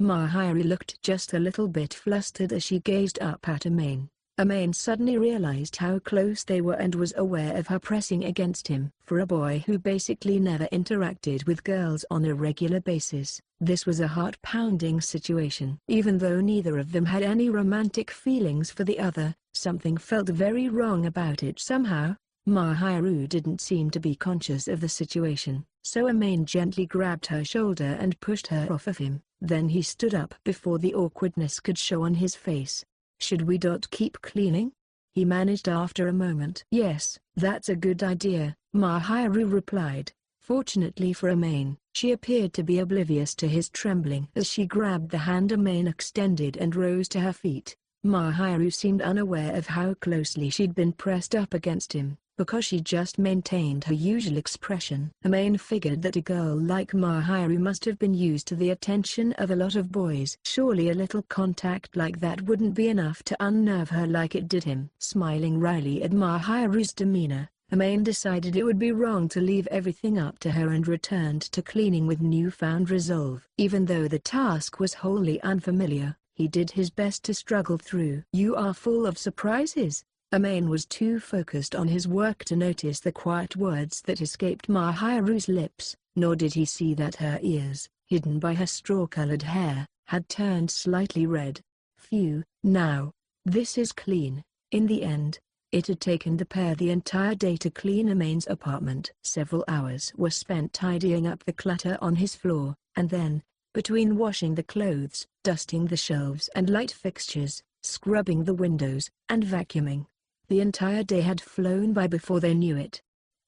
Mahiru looked just a little bit flustered as she gazed up at Amane. Amane suddenly realized how close they were and was aware of her pressing against him. For a boy who basically never interacted with girls on a regular basis, this was a heart-pounding situation. Even though neither of them had any romantic feelings for the other, something felt very wrong about it somehow. Mahiru didn't seem to be conscious of the situation, so Amane gently grabbed her shoulder and pushed her off of him. Then he stood up before the awkwardness could show on his face. "Should we keep cleaning?" he managed after a moment. "Yes, that's a good idea," Mahiru replied. Fortunately for Amane, she appeared to be oblivious to his trembling as she grabbed the hand Amane extended and rose to her feet. Mahiru seemed unaware of how closely she'd been pressed up against him, because she just maintained her usual expression. Amane figured that a girl like Mahiru must have been used to the attention of a lot of boys. Surely a little contact like that wouldn't be enough to unnerve her like it did him. Smiling wryly at Mahiru's demeanor, Amane decided it would be wrong to leave everything up to her and returned to cleaning with newfound resolve. Even though the task was wholly unfamiliar, he did his best to struggle through. "You are full of surprises." Amane was too focused on his work to notice the quiet words that escaped Mahiru's lips, nor did he see that her ears, hidden by her straw-colored hair, had turned slightly red. "Phew, now, this is clean." In the end, it had taken the pair the entire day to clean Amane's apartment. Several hours were spent tidying up the clutter on his floor, and then, between washing the clothes, dusting the shelves and light fixtures, scrubbing the windows, and vacuuming, the entire day had flown by before they knew it.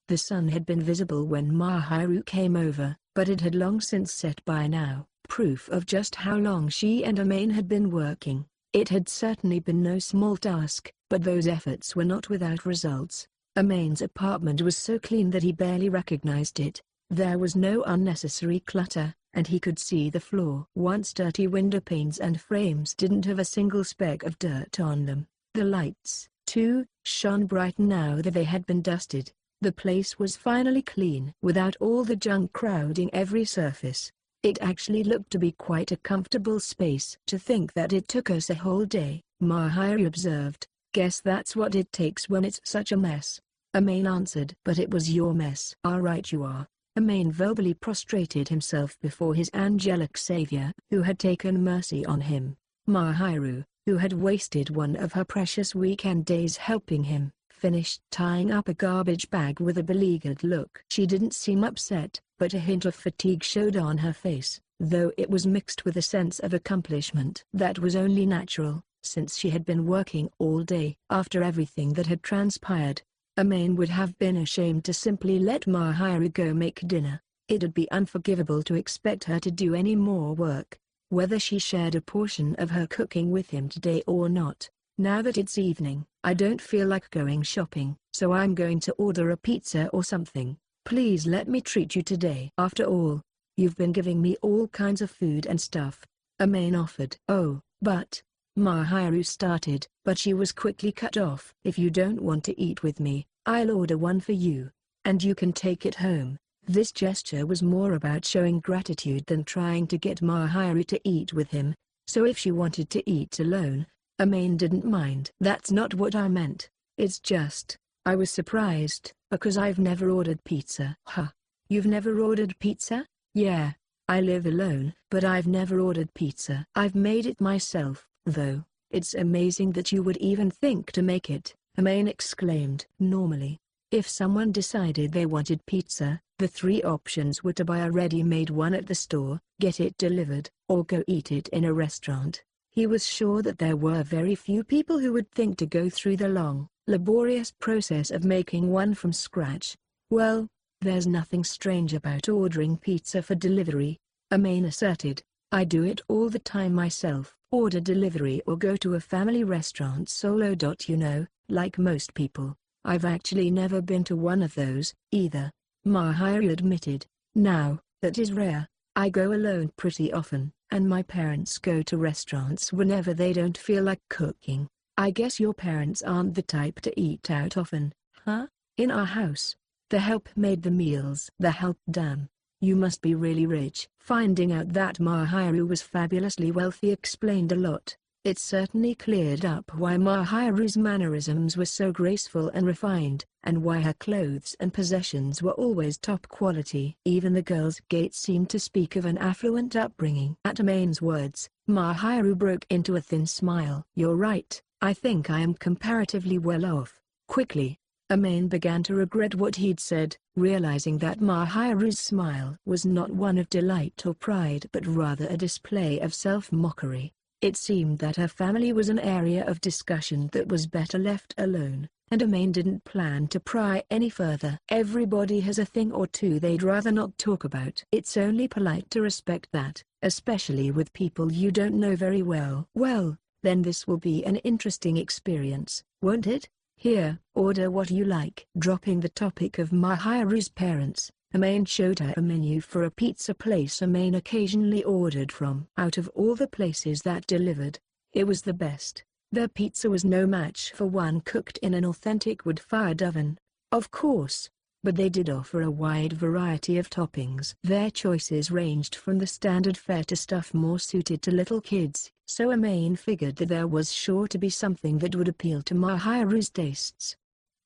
The sun had been visible when Mahiru came over, but it had long since set by now, proof of just how long she and Amane had been working. It had certainly been no small task, but those efforts were not without results. Amane's apartment was so clean that he barely recognized it. There was no unnecessary clutter, and he could see the floor. Once dirty window panes and frames didn't have a single speck of dirt on them. The lights, too, shone bright now that they had been dusted. The place was finally clean without all the junk crowding every surface. It actually looked to be quite a comfortable space. "To think that it took us a whole day," Mahiru observed. "Guess that's what it takes when it's such a mess." Amane answered. "But it was your mess." "Right you are." Amane verbally prostrated himself before his angelic savior, who had taken mercy on him. Mahiru, who had wasted one of her precious weekend days helping him, finished tying up a garbage bag with a beleaguered look. She didn't seem upset, but a hint of fatigue showed on her face, though it was mixed with a sense of accomplishment. That was only natural. since she had been working all day. After everything that had transpired, Amane would have been ashamed to simply let Mahiru go make dinner. It'd be unforgivable to expect her to do any more work, whether she shared a portion of her cooking with him today or not. Now that it's evening, I don't feel like going shopping, so I'm going to order a pizza or something. Please let me treat you today. After all, you've been giving me all kinds of food and stuff, Amane offered. Oh, but, Mahiru started, but she was quickly cut off. If you don't want to eat with me, I'll order one for you, and you can take it home. This gesture was more about showing gratitude than trying to get Mahiru to eat with him, so if she wanted to eat alone, Amane didn't mind. That's not what I meant. It's just, I was surprised, because I've never ordered pizza. Huh? You've never ordered pizza? Yeah, I live alone, but I've never ordered pizza. I've made it myself, though. It's amazing that you would even think to make it, Amane exclaimed. Normally, if someone decided they wanted pizza, the three options were to buy a ready-made one at the store, get it delivered, or go eat it in a restaurant. He was sure that there were very few people who would think to go through the long, laborious process of making one from scratch. Well, there's nothing strange about ordering pizza for delivery, Amane asserted. I do it all the time myself. Order delivery or go to a family restaurant solo. You know, like most people, I've actually never been to one of those, either, Mahiru admitted. Now, that is rare. I go alone pretty often, and my parents go to restaurants whenever they don't feel like cooking. I guess your parents aren't the type to eat out often, huh? In our house, the help made the meals. The help? Damn. You must be really rich. Finding out that Mahiru was fabulously wealthy explained a lot. It certainly cleared up why Mahiru's mannerisms were so graceful and refined, and why her clothes and possessions were always top quality. Even the girls' gate seemed to speak of an affluent upbringing. At Amane's words, Mahiru broke into a thin smile. You're right, I think I am comparatively well off. Quickly, Amane began to regret what he'd said, realizing that Mahiru's smile was not one of delight or pride but rather a display of self-mockery. It seemed that her family was an area of discussion that was better left alone, and Amane didn't plan to pry any further. Everybody has a thing or two they'd rather not talk about. It's only polite to respect that, especially with people you don't know very well. Well, then this will be an interesting experience, won't it? Here, order what you like. Dropping the topic of Mahiru's parents, Amane showed her a menu for a pizza place Amane occasionally ordered from. Out of all the places that delivered, it was the best. Their pizza was no match for one cooked in an authentic wood-fired oven, of course, but they did offer a wide variety of toppings. Their choices ranged from the standard fare to stuff more suited to little kids, so Amane figured that there was sure to be something that would appeal to Mahiru's tastes.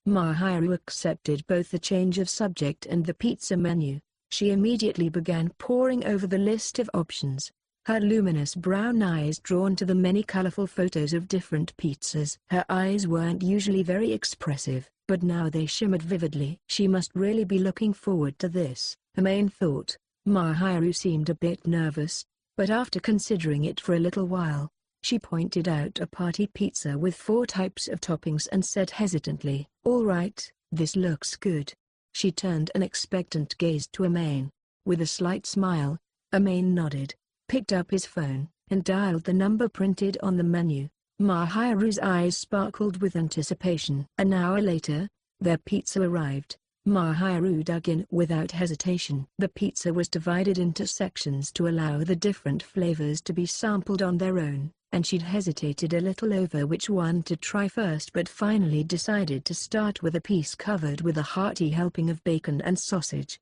Mahiru accepted both the change of subject and the pizza menu. She immediately began poring over the list of options, her luminous brown eyes drawn to the many colorful photos of different pizzas. Her eyes weren't usually very expressive, but now they shimmered vividly. She must really be looking forward to this, Amane thought. Mahiru seemed a bit nervous, but after considering it for a little while, she pointed out a party pizza with 4 types of toppings and said hesitantly, "All right, this looks good." She turned an expectant gaze to Amane. With a slight smile, Amane nodded, picked up his phone, and dialed the number printed on the menu. Mahiru's eyes sparkled with anticipation. An hour later, their pizza arrived. Mahiru dug in without hesitation. The pizza was divided into sections to allow the different flavors to be sampled on their own, and she'd hesitated a little over which one to try first but finally decided to start with a piece covered with a hearty helping of bacon and sausage.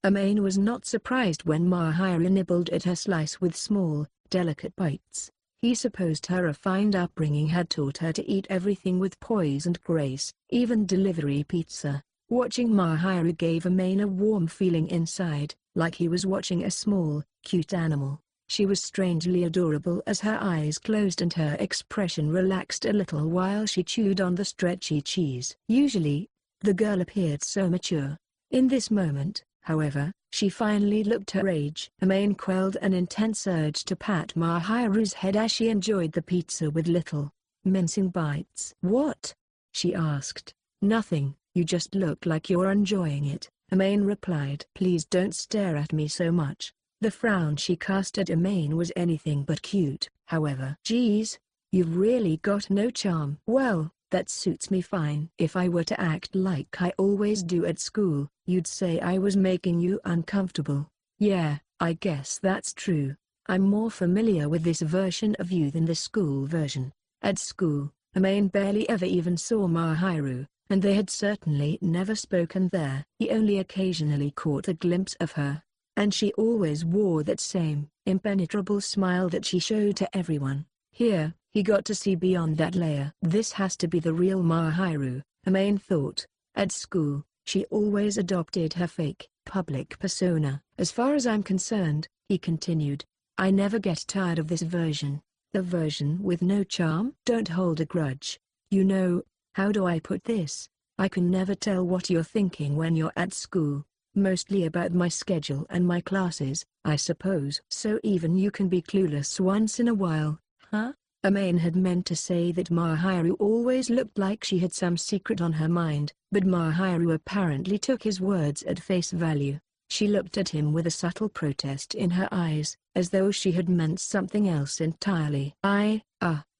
Amane was not surprised when Mahiru nibbled at her slice with small, delicate bites. He supposed her refined upbringing had taught her to eat everything with poise and grace, even delivery pizza. Watching Mahiru gave Amane a warm feeling inside, like he was watching a small, cute animal. She was strangely adorable as her eyes closed and her expression relaxed a little while she chewed on the stretchy cheese. Usually, the girl appeared so mature. In this moment, however, she finally looked her age. Amane quelled an intense urge to pat Mahiru's head as she enjoyed the pizza with little, mincing bites. "What?" she asked. "Nothing, you just look like you're enjoying it," Amane replied. "Please don't stare at me so much." The frown she cast at Amane was anything but cute. "However, geez, you've really got no charm." "Well, that suits me fine. If I were to act like I always do at school, you'd say I was making you uncomfortable." "Yeah, I guess that's true. I'm more familiar with this version of you than the school version." At school, Amane barely ever even saw Mahiru, and they had certainly never spoken there. He only occasionally caught a glimpse of her, and she always wore that same impenetrable smile that she showed to everyone. Here, he got to see beyond that layer. This has to be the real Mahiru, Amane thought. At school, she always adopted her fake, public persona. "As far as I'm concerned," he continued, "I never get tired of this version. The version with no charm? Don't hold a grudge. You know, how do I put this? I can never tell what you're thinking when you're at school. Mostly about my schedule and my classes, I suppose. So even you can be clueless once in a while, huh?" Amane had meant to say that Mahiru always looked like she had some secret on her mind, but Mahiru apparently took his words at face value. She looked at him with a subtle protest in her eyes, as though she had meant something else entirely. "I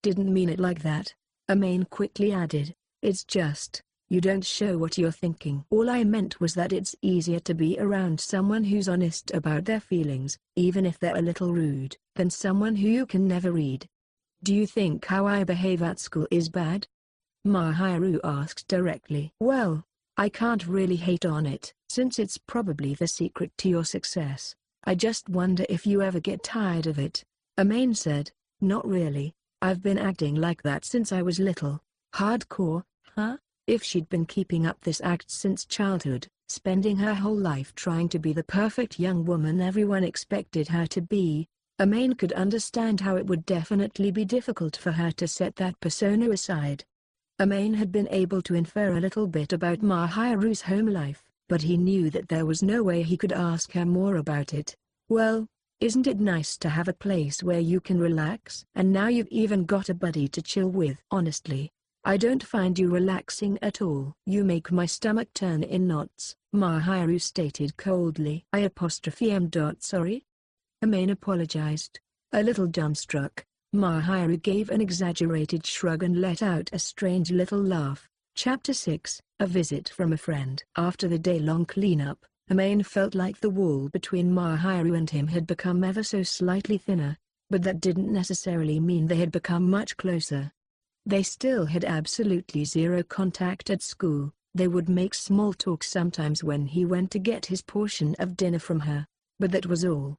didn't mean it like that," Amane quickly added. "It's just, you don't show what you're thinking. All I meant was that it's easier to be around someone who's honest about their feelings, even if they're a little rude, than someone who you can never read." "Do you think how I behave at school is bad?" Mahiru asked directly. "Well, I can't really hate on it, since it's probably the secret to your success. I just wonder if you ever get tired of it," Amane said. "Not really. I've been acting like that since I was little." "Hardcore, huh?" If she'd been keeping up this act since childhood, spending her whole life trying to be the perfect young woman everyone expected her to be, Amane could understand how it would definitely be difficult for her to set that persona aside. Amane had been able to infer a little bit about Mahiru's home life, but he knew that there was no way he could ask her more about it. "Well, isn't it nice to have a place where you can relax? And now you've even got a buddy to chill with." "Honestly, I don't find you relaxing at all. You make my stomach turn in knots," Mahiru stated coldly. "I'm sorry?" Amane apologized. A little dumbstruck, Mahiru gave an exaggerated shrug and let out a strange little laugh. Chapter 6, A Visit from a Friend. After the day-long cleanup, Amane felt like the wall between Mahiru and him had become ever so slightly thinner, but that didn't necessarily mean they had become much closer. They still had absolutely zero contact at school. They would make small talk sometimes when he went to get his portion of dinner from her, but that was all.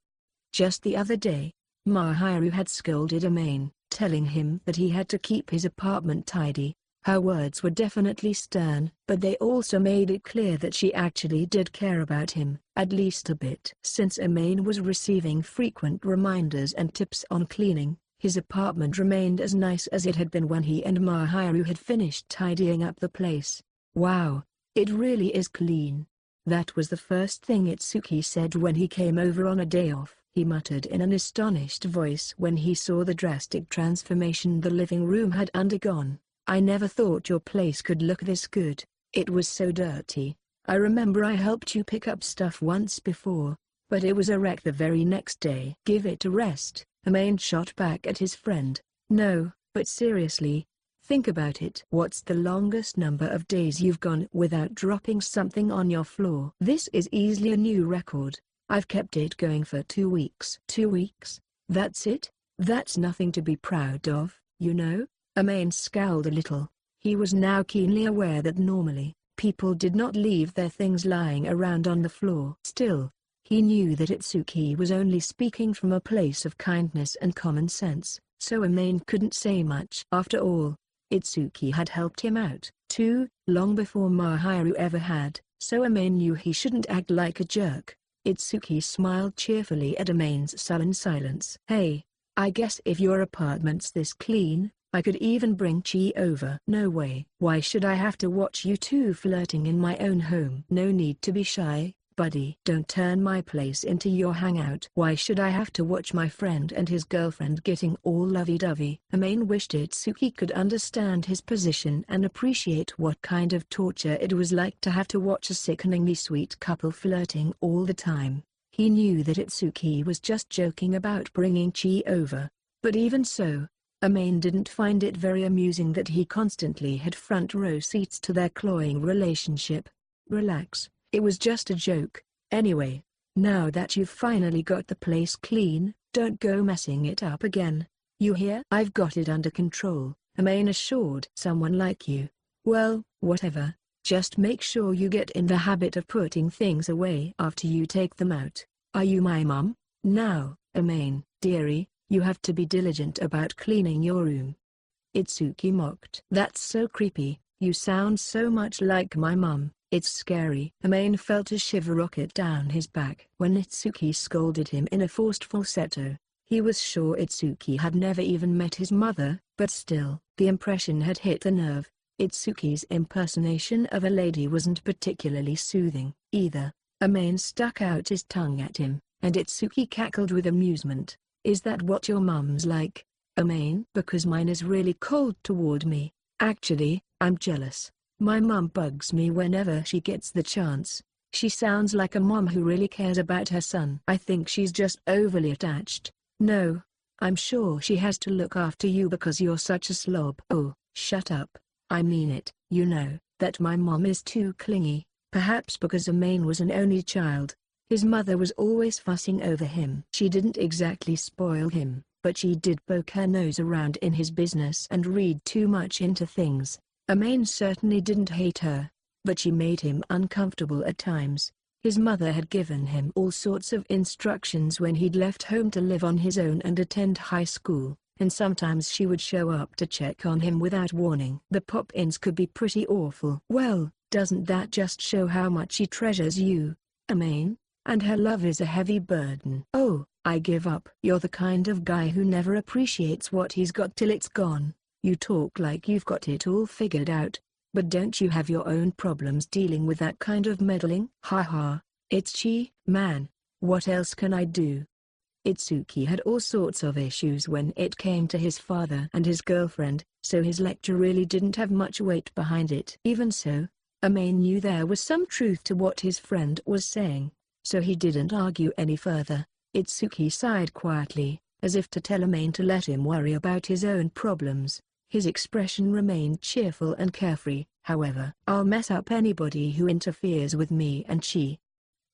Just the other day, Mahiru had scolded Amane, telling him that he had to keep his apartment tidy. Her words were definitely stern, but they also made it clear that she actually did care about him, at least a bit. Since Amane was receiving frequent reminders and tips on cleaning, his apartment remained as nice as it had been when he and Mahiru had finished tidying up the place. "Wow, it really is clean." That was the first thing Itsuki said when he came over on a day off. He muttered in an astonished voice when he saw the drastic transformation the living room had undergone. "I never thought your place could look this good. It was so dirty. I remember I helped you pick up stuff once before, but it was a wreck the very next day." "Give it a rest," Amane shot back at his friend. "No, but seriously, think about it. What's the longest number of days you've gone without dropping something on your floor?" "This is easily a new record. I've kept it going for 2 weeks." "2 weeks? That's it? That's nothing to be proud of, you know?" Amane scowled a little. He was now keenly aware that normally, people did not leave their things lying around on the floor. Still, he knew that Itsuki was only speaking from a place of kindness and common sense, so Amane couldn't say much. After all, Itsuki had helped him out, too, long before Mahiru ever had, so Amane knew he shouldn't act like a jerk. Itsuki smiled cheerfully at Amane's sullen silence. "Hey, I guess if your apartment's this clean, I could even bring Chi over." "No way. Why should I have to watch you two flirting in my own home?" "No need to be shy, Buddy, don't turn my place into your hangout. Why should I have to watch my friend and his girlfriend getting all lovey-dovey? Amane wished Itsuki could understand his position and appreciate what kind of torture it was like to have to watch a sickeningly sweet couple flirting all the time. He knew that Itsuki was just joking about bringing Chi over. But even so, Amane didn't find it very amusing that he constantly had front row seats to their cloying relationship. Relax, it was just a joke. Anyway, now that you've finally got the place clean, don't go messing it up again. You hear? I've got it under control, Amane assured. Someone like you. Well, whatever. Just make sure you get in the habit of putting things away after you take them out. Are you my mum? Now, Amane, dearie, you have to be diligent about cleaning your room. Itsuki mocked. That's so creepy, you sound so much like my mum. It's scary. Amane felt a shiver rocket down his back when Itsuki scolded him in a forced falsetto. He was sure Itsuki had never even met his mother, but still, the impression had hit the nerve. Itsuki's impersonation of a lady wasn't particularly soothing, either. Amane stuck out his tongue at him, and Itsuki cackled with amusement. Is that what your mum's like, Amane? Because mine is really cold toward me. Actually, I'm jealous. My mum bugs me whenever she gets the chance. She sounds like a mom who really cares about her son. I think she's just overly attached. No, I'm sure she has to look after you because you're such a slob. Oh, shut up. I mean it. You know that my mom is too clingy, perhaps because Amane was an only child. His mother was always fussing over him. She didn't exactly spoil him, but she did poke her nose around in his business and read too much into things. Amane certainly didn't hate her, but she made him uncomfortable at times. His mother had given him all sorts of instructions when he'd left home to live on his own and attend high school, and sometimes she would show up to check on him without warning. The pop-ins could be pretty awful. Well, doesn't that just show how much she treasures you, Amane? And her love is a heavy burden. Oh, I give up. You're the kind of guy who never appreciates what he's got till it's gone. You talk like you've got it all figured out, but don't you have your own problems dealing with that kind of meddling? Haha, it's Chi, man. What else can I do? Itsuki had all sorts of issues when it came to his father and his girlfriend, so his lecture really didn't have much weight behind it. Even so, Amane knew there was some truth to what his friend was saying, so he didn't argue any further. Itsuki sighed quietly, as if to tell Amane to let him worry about his own problems. His expression remained cheerful and carefree. However, I'll mess up anybody who interferes with me and Chi,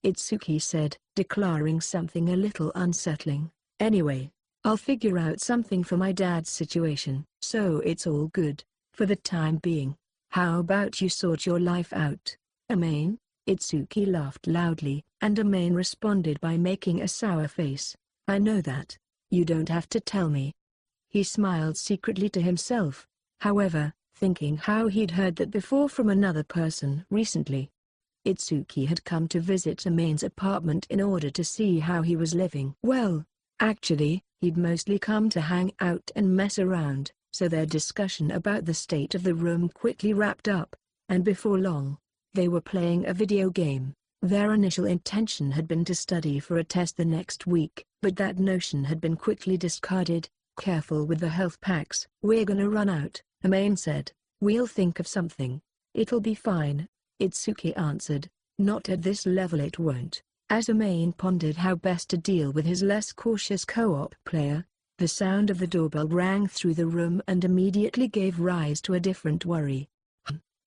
Itsuki said, declaring something a little unsettling. Anyway, I'll figure out something for my dad's situation, so it's all good, for the time being. How about you sort your life out, Amane? Itsuki laughed loudly, and Amane responded by making a sour face. I know that. You don't have to tell me. He smiled secretly to himself, however, thinking how he'd heard that before from another person recently. Itsuki had come to visit Amane's apartment in order to see how he was living. Well, actually, he'd mostly come to hang out and mess around, so their discussion about the state of the room quickly wrapped up, and before long, they were playing a video game. Their initial intention had been to study for a test the next week, but that notion had been quickly discarded. Careful with the health packs. We're gonna run out, Amane said. We'll think of something. It'll be fine, Itsuki answered. Not at this level it won't. As Amane pondered how best to deal with his less cautious co-op player, the sound of the doorbell rang through the room and immediately gave rise to a different worry.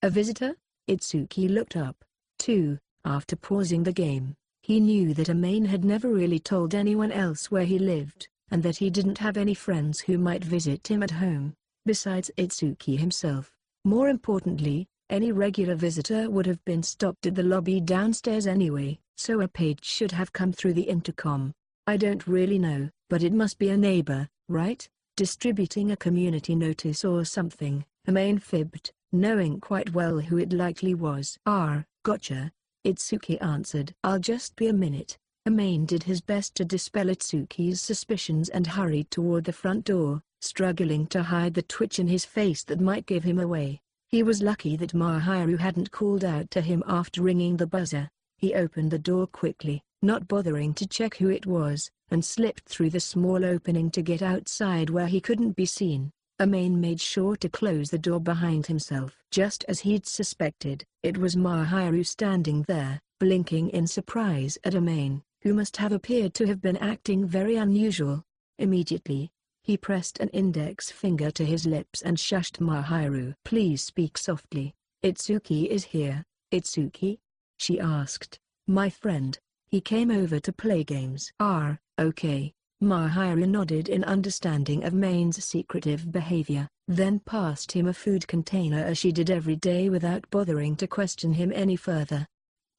A visitor? Itsuki looked up, too, after pausing the game. He knew that Amane had never really told anyone else where he lived, and that he didn't have any friends who might visit him at home, besides Itsuki himself. More importantly, any regular visitor would have been stopped at the lobby downstairs anyway, so a page should have come through the intercom. I don't really know, but it must be a neighbor, right? Distributing a community notice or something, Amane fibbed, knowing quite well who it likely was. Gotcha, Itsuki answered. I'll just be a minute. Amane did his best to dispel Itsuki's suspicions and hurried toward the front door, struggling to hide the twitch in his face that might give him away. He was lucky that Mahiru hadn't called out to him after ringing the buzzer. He opened the door quickly, not bothering to check who it was, and slipped through the small opening to get outside where he couldn't be seen. Amane made sure to close the door behind himself. Just as he'd suspected, it was Mahiru standing there, blinking in surprise at Amane, who must have appeared to have been acting very unusual. Immediately, he pressed an index finger to his lips and shushed Mahiru. "Please speak softly. Itsuki is here." "Itsuki?" she asked. "My friend. He came over to play games." "Ah, okay." Mahiru nodded in understanding of Maine's secretive behavior, then passed him a food container as she did every day without bothering to question him any further.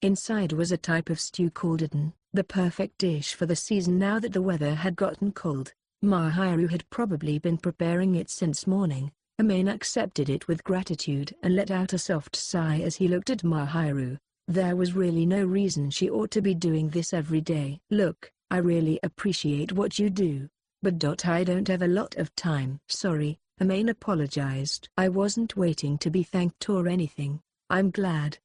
Inside was a type of stew called udon, the perfect dish for the season now that the weather had gotten cold. Mahiru had probably been preparing it since morning. Amane accepted it with gratitude and let out a soft sigh as he looked at Mahiru. There was really no reason she ought to be doing this every day. "Look, I really appreciate what you do, but I don't have a lot of time." "Sorry," Amane apologized. "I wasn't waiting to be thanked or anything. I'm glad,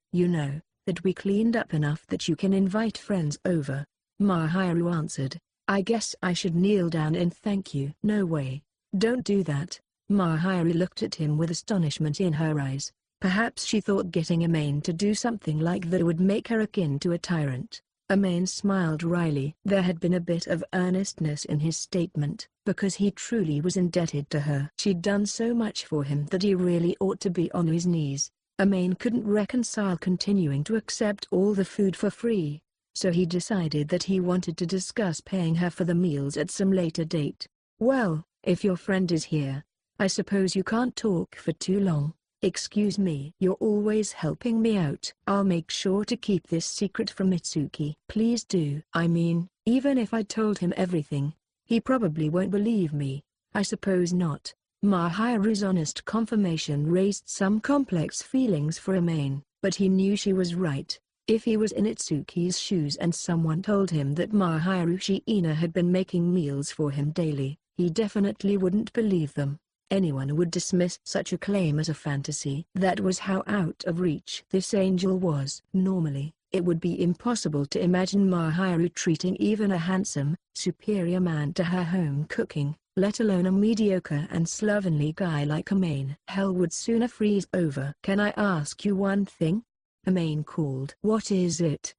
that we cleaned up enough that you can invite friends over." Mahiru answered. "I guess I should kneel down and thank you." "No way. Don't do that." Mahiru looked at him with astonishment in her eyes. Perhaps she thought getting Amane to do something like that would make her akin to a tyrant. Amane smiled wryly. There had been a bit of earnestness in his statement, because he truly was indebted to her. She'd done so much for him that he really ought to be on his knees. Amane couldn't reconcile continuing to accept all the food for free, so he decided that he wanted to discuss paying her for the meals at some later date. "Well, if your friend is here, I suppose you can't talk for too long." "Excuse me." "You're always helping me out." "I'll make sure to keep this secret from Itsuki." "Please do." "I mean, even if I told him everything, he probably won't believe me." "I suppose not." Mahiru's honest confirmation raised some complex feelings for Amane, but he knew she was right. If he was in Itsuki's shoes and someone told him that Mahiru Shiina had been making meals for him daily, he definitely wouldn't believe them. Anyone would dismiss such a claim as a fantasy. That was how out of reach this angel was. Normally, it would be impossible to imagine Mahiru treating even a handsome, superior man to her home cooking, let alone a mediocre and slovenly guy like Amane. Hell would sooner freeze over. "Can I ask you one thing?" Amane called. "What is it?"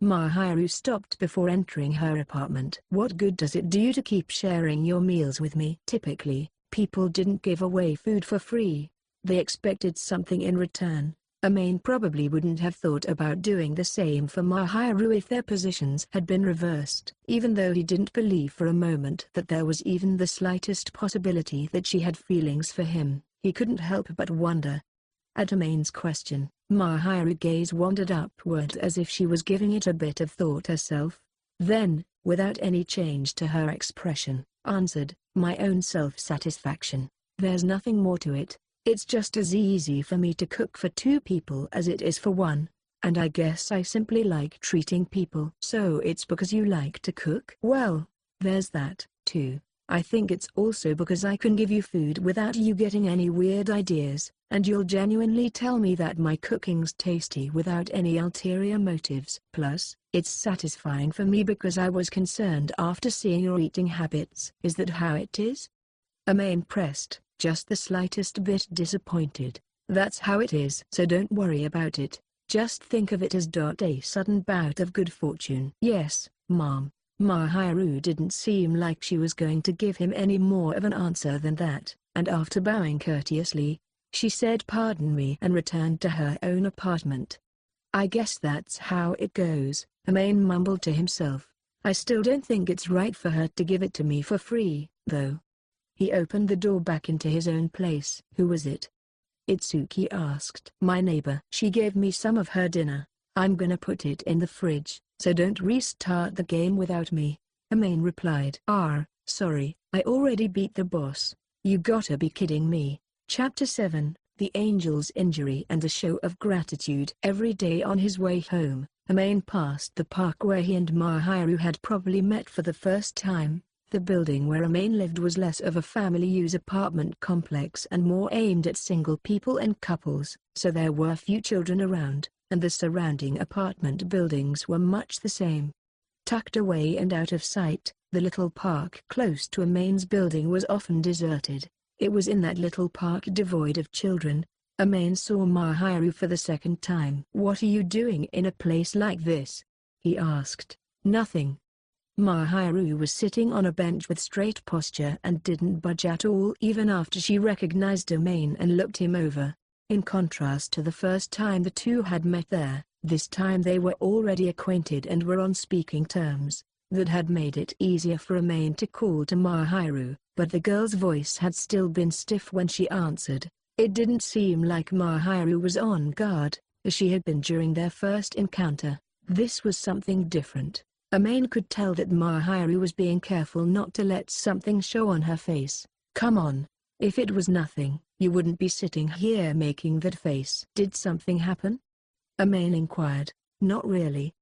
Mahiru stopped before entering her apartment. "What good does it do you to keep sharing your meals with me?" Typically, people didn't give away food for free. They expected something in return. Amane probably wouldn't have thought about doing the same for Mahiru if their positions had been reversed. Even though he didn't believe for a moment that there was even the slightest possibility that she had feelings for him, he couldn't help but wonder. At Amane's question, Mahiru's gaze wandered upward as if she was giving it a bit of thought herself. Then, without any change to her expression, answered, "My own self-satisfaction. There's nothing more to it. It's just as easy for me to cook for two people as it is for one, and I guess I simply like treating people." "So it's because you like to cook?" "Well, there's that, too. I think it's also because I can give you food without you getting any weird ideas, and you'll genuinely tell me that my cooking's tasty without any ulterior motives. Plus, it's satisfying for me because I was concerned after seeing your eating habits." "Is that how it is?" Amane pressed, just the slightest bit disappointed. "That's how it is. So don't worry about it. Just think of it as a sudden bout of good fortune." "Yes, Mom." Mahiru didn't seem like she was going to give him any more of an answer than that, and after bowing courteously, she said pardon me and returned to her own apartment. "I guess that's how it goes," Amane mumbled to himself. "I still don't think it's right for her to give it to me for free, though." He opened the door back into his own place. "Who was it?" Itsuki asked. "My neighbor. She gave me some of her dinner. I'm gonna put it in the fridge, so don't restart the game without me," Amane replied. "Ah, sorry, I already beat the boss. You gotta be kidding me." Chapter 7, The Angel's Injury and a Show of Gratitude. Every day on his way home, Amane passed the park where he and Mahiru had probably met for the first time. The building where Amane lived was less of a family-use apartment complex and more aimed at single people and couples, so there were few children around. and the surrounding apartment buildings were much the same. Tucked away and out of sight, the little park close to Amane's building was often deserted. It was in that little park devoid of children. Amane saw Mahiru for the second time. "What are you doing in a place like this?" he asked. "Nothing." Mahiru was sitting on a bench with straight posture and didn't budge at all even after she recognized Amane and looked him over. In contrast to the first time the two had met there, this time they were already acquainted and were on speaking terms. That had made it easier for Amane to call to Mahiru, but the girl's voice had still been stiff when she answered. It didn't seem like Mahiru was on guard, as she had been during their first encounter. This was something different. Amane could tell that Mahiru was being careful not to let something show on her face. "Come on. If it was nothing, you wouldn't be sitting here making that face." "Did something happen?" Amane inquired. "Not really."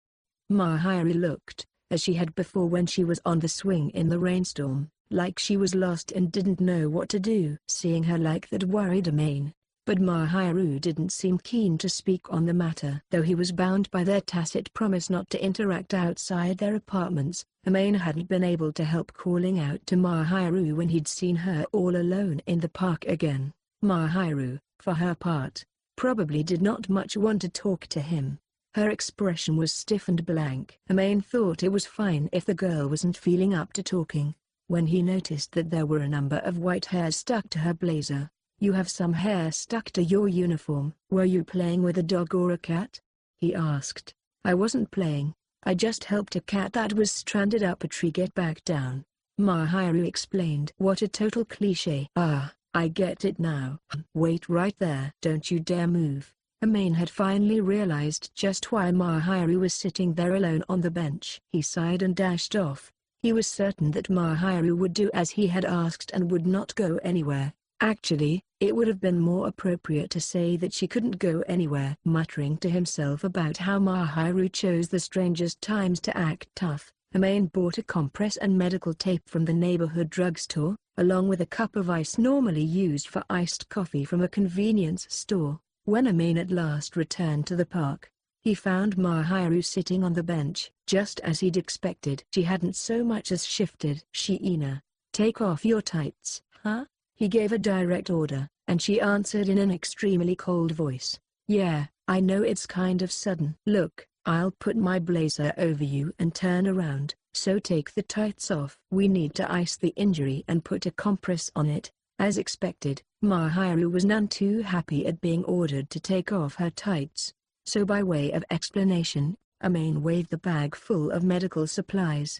Mahiru looked, as she had before when she was on the swing in the rainstorm, like she was lost and didn't know what to do. Seeing her like that worried Amane, but Mahiru didn't seem keen to speak on the matter. Though he was bound by their tacit promise not to interact outside their apartments, Amane hadn't been able to help calling out to Mahiru when he'd seen her all alone in the park again. Mahiru, for her part, probably did not much want to talk to him. Her expression was stiff and blank. Amane thought it was fine if the girl wasn't feeling up to talking. When he noticed that there were a number of white hairs stuck to her blazer. "You have some hair stuck to your uniform. Were you playing with a dog or a cat?" he asked. "I wasn't playing. I just helped a cat that was stranded up a tree get back down," Mahiru explained. "What a total cliché." "Ah, I get it now. Wait right there. Don't you dare move." Amane had finally realized just why Mahiru was sitting there alone on the bench. He sighed and dashed off. He was certain that Mahiru would do as he had asked and would not go anywhere. Actually, it would have been more appropriate to say that she couldn't go anywhere. Muttering to himself about how Mahiru chose the strangest times to act tough, Amane bought a compress and medical tape from the neighborhood drugstore, along with a cup of ice normally used for iced coffee from a convenience store. When Amane at last returned to the park, he found Mahiru sitting on the bench, just as he'd expected. She hadn't so much as shifted. "Shiina, take off your tights." "Huh?" He gave a direct order, and she answered in an extremely cold voice. "Yeah, I know it's kind of sudden." "Look, I'll put my blazer over you and turn around, so take the tights off." "We need to ice the injury and put a compress on it." As expected, Mahiru was none too happy at being ordered to take off her tights, so by way of explanation, Amane waved the bag full of medical supplies.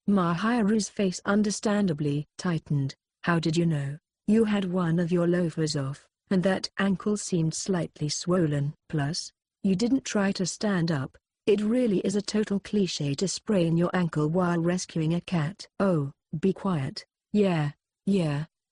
Mahiru's face understandably tightened. "How did you know? You had one of your loafers off, and that ankle seemed slightly swollen. Plus, you didn't try to stand up. It really is a total cliché to sprain your ankle while rescuing a cat." "Oh, be quiet." Yeah.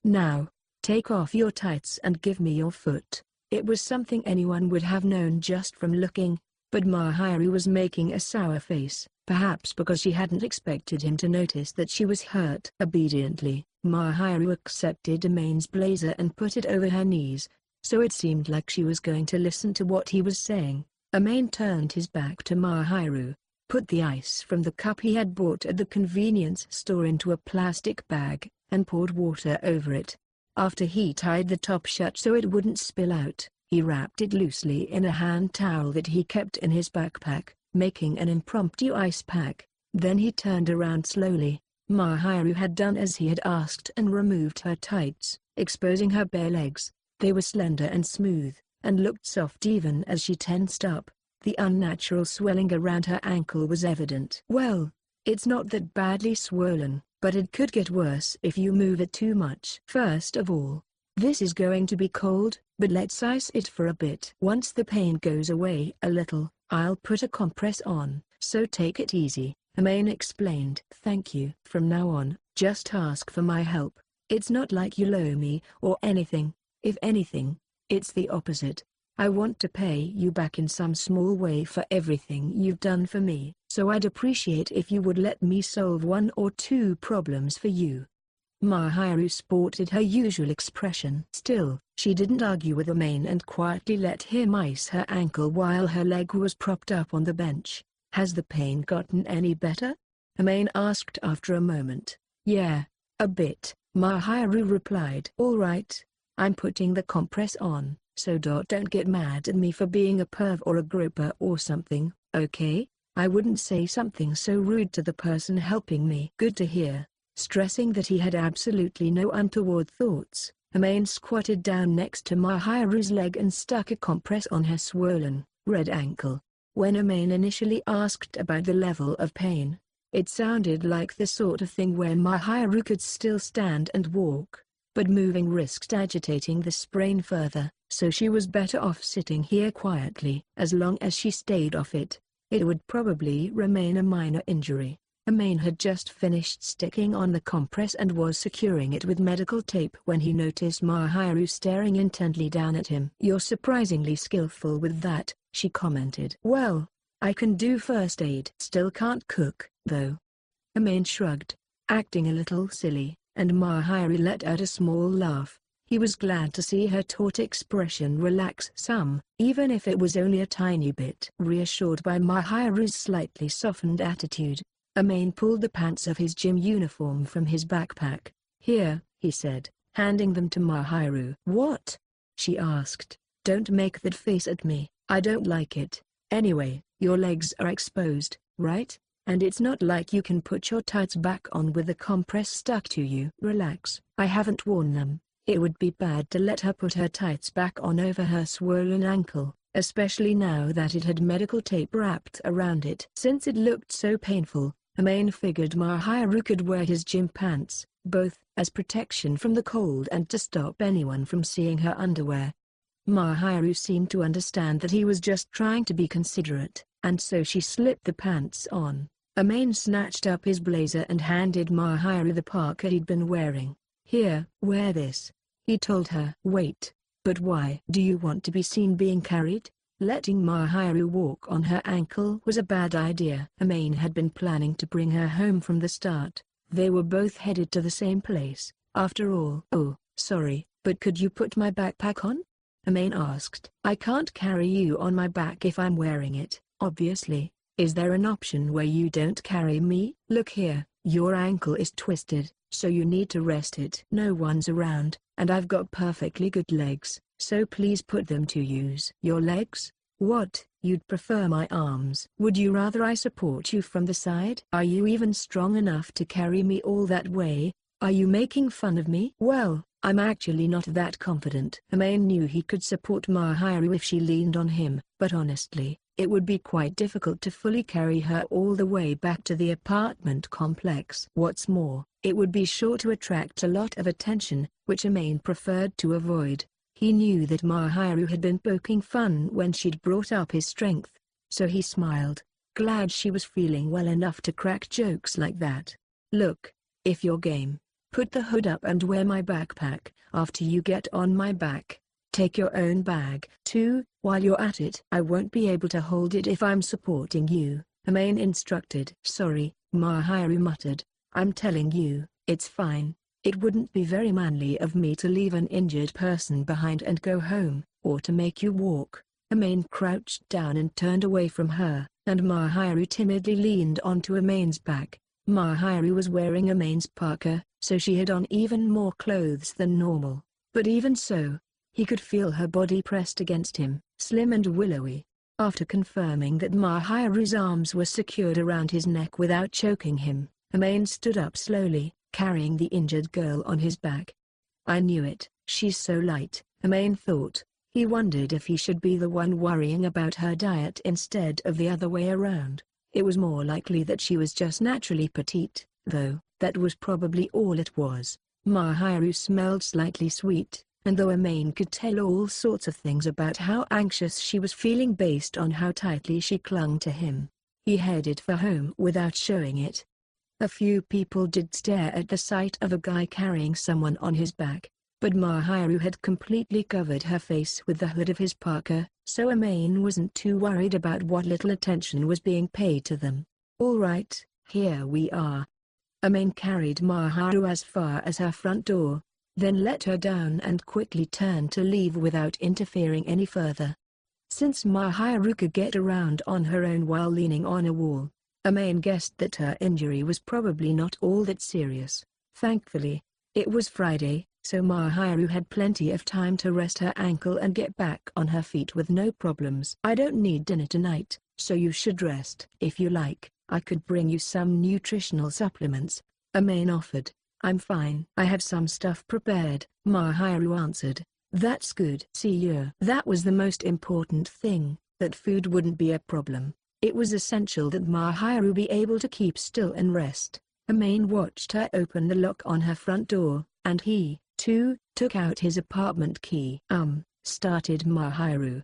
Now, take off your tights and give me your foot." It was something anyone would have known just from looking, but Mahiru was making a sour face, perhaps because she hadn't expected him to notice that she was hurt. Obediently, Mahiru accepted Amane's blazer and put it over her knees, so it seemed like she was going to listen to what he was saying. Amane turned his back to Mahiru, put the ice from the cup he had bought at the convenience store into a plastic bag, and poured water over it. After he tied the top shut so it wouldn't spill out, he wrapped it loosely in a hand towel that he kept in his backpack, making an impromptu ice pack. Then he turned around slowly. Mahiru had done as he had asked and removed her tights, exposing her bare legs. They were slender and smooth, and looked soft even as she tensed up. The unnatural swelling around her ankle was evident. "Well, it's not that badly swollen, but it could get worse if you move it too much. First of all, this is going to be cold, but let's ice it for a bit. Once the pain goes away a little, I'll put a compress on, so take it easy," Amane explained. "Thank you. From now on, just ask for my help. It's not like you owe me or anything. If anything, it's the opposite. I want to pay you back in some small way for everything you've done for me, so I'd appreciate if you would let me solve one or two problems for you." Mahiru sported her usual expression. Still, she didn't argue with Amane and quietly let him ice her ankle while her leg was propped up on the bench. "Has the pain gotten any better?" Amane asked after a moment. "Yeah, a bit," Mahiru replied. "All right. I'm putting the compress on, so don't get mad at me for being a perv or a groper or something, okay? I wouldn't say something so rude to the person helping me." "Good to hear." Stressing that he had absolutely no untoward thoughts, Amane squatted down next to Mahiru's leg and stuck a compress on her swollen, red ankle. When Amane initially asked about the level of pain, it sounded like the sort of thing where Mahiru could still stand and walk, but moving risked agitating the sprain further, so she was better off sitting here quietly. As long as she stayed off it, it would probably remain a minor injury. Amane had just finished sticking on the compress and was securing it with medical tape when he noticed Mahiru staring intently down at him. "You're surprisingly skillful with that," she commented. "Well, I can do first aid. Still can't cook, though." Amane shrugged, acting a little silly, and Mahiru let out a small laugh. He was glad to see her taut expression relax some, even if it was only a tiny bit. Reassured by Mahiru's slightly softened attitude, Amane pulled the pants of his gym uniform from his backpack. "Here," he said, handing them to Mahiru. "What?" she asked. "Don't make that face at me, I don't like it. Anyway, your legs are exposed, right? And it's not like you can put your tights back on with the compress stuck to you." "Relax, I haven't worn them." It would be bad to let her put her tights back on over her swollen ankle, especially now that it had medical tape wrapped around it. Since it looked so painful, Amane figured Mahiru could wear his gym pants, both as protection from the cold and to stop anyone from seeing her underwear. Mahiru seemed to understand that he was just trying to be considerate, and so she slipped the pants on. Amane snatched up his blazer and handed Mahiru the parka he'd been wearing. "Here, wear this," he told her. "Wait, but why? Do you want to be seen being carried?" Letting Mahiru walk on her ankle was a bad idea. Amane had been planning to bring her home from the start. They were both headed to the same place, after all. "Oh, sorry, but could you put my backpack on?" Amane asked. "I can't carry you on my back if I'm wearing it, obviously. Is there an option where you don't carry me?" "Look here, your ankle is twisted, so you need to rest it. No one's around, and I've got perfectly good legs, so please put them to use." "Your legs? What, you'd prefer my arms? Would you rather I support you from the side? Are you even strong enough to carry me all that way? Are you making fun of me?" "Well, I'm actually not that confident." Amane knew he could support Mahiru if she leaned on him, but honestly, it would be quite difficult to fully carry her all the way back to the apartment complex. What's more, it would be sure to attract a lot of attention, which Amane preferred to avoid. He knew that Mahiru had been poking fun when she'd brought up his strength, so he smiled, glad she was feeling well enough to crack jokes like that. "Look, if you're game, put the hood up and wear my backpack. After you get on my back, take your own bag too. While you're at it, I won't be able to hold it if I'm supporting you," Amane instructed. "Sorry," Mahiru muttered. "I'm telling you, it's fine. It wouldn't be very manly of me to leave an injured person behind and go home, or to make you walk." Amane crouched down and turned away from her, and Mahiru timidly leaned onto Amane's back. Mahiru was wearing Amane's parka, so she had on even more clothes than normal, but even so, he could feel her body pressed against him, slim and willowy. After confirming that Mahiru's arms were secured around his neck without choking him, Amane stood up slowly, carrying the injured girl on his back. "I knew it, she's so light," Amane thought. He wondered if he should be the one worrying about her diet instead of the other way around. It was more likely that she was just naturally petite, though. That was probably all it was. Mahiru smelled slightly sweet, and though Amane could tell all sorts of things about how anxious she was feeling based on how tightly she clung to him, he headed for home without showing it. A few people did stare at the sight of a guy carrying someone on his back, but Mahiru had completely covered her face with the hood of his parka, so Amane wasn't too worried about what little attention was being paid to them. "All right, here we are." Amane carried Mahiru as far as her front door, then let her down and quickly turned to leave without interfering any further. Since Mahiru could get around on her own while leaning on a wall, Amane guessed that her injury was probably not all that serious. Thankfully, it was Friday, so Mahiru had plenty of time to rest her ankle and get back on her feet with no problems. "I don't need dinner tonight, so you should rest. If you like, I could bring you some nutritional supplements," Amane offered. "I'm fine. I have some stuff prepared," Mahiru answered. "That's good." See you. That was the most important thing, that food wouldn't be a problem. It was essential that Mahiru be able to keep still and rest. Amane watched her open the lock on her front door, and he, too, took out his apartment key. Started Mahiru.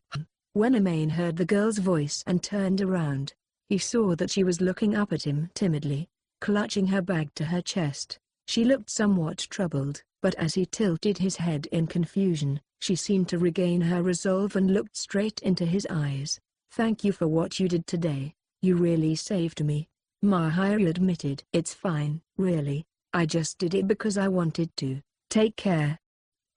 When Amane heard the girl's voice and turned around, he saw that she was looking up at him timidly, clutching her bag to her chest. She looked somewhat troubled, but as he tilted his head in confusion, she seemed to regain her resolve and looked straight into his eyes. "Thank you for what you did today. You really saved me," Mahiru admitted. "It's fine, really. I just did it because I wanted to. Take care."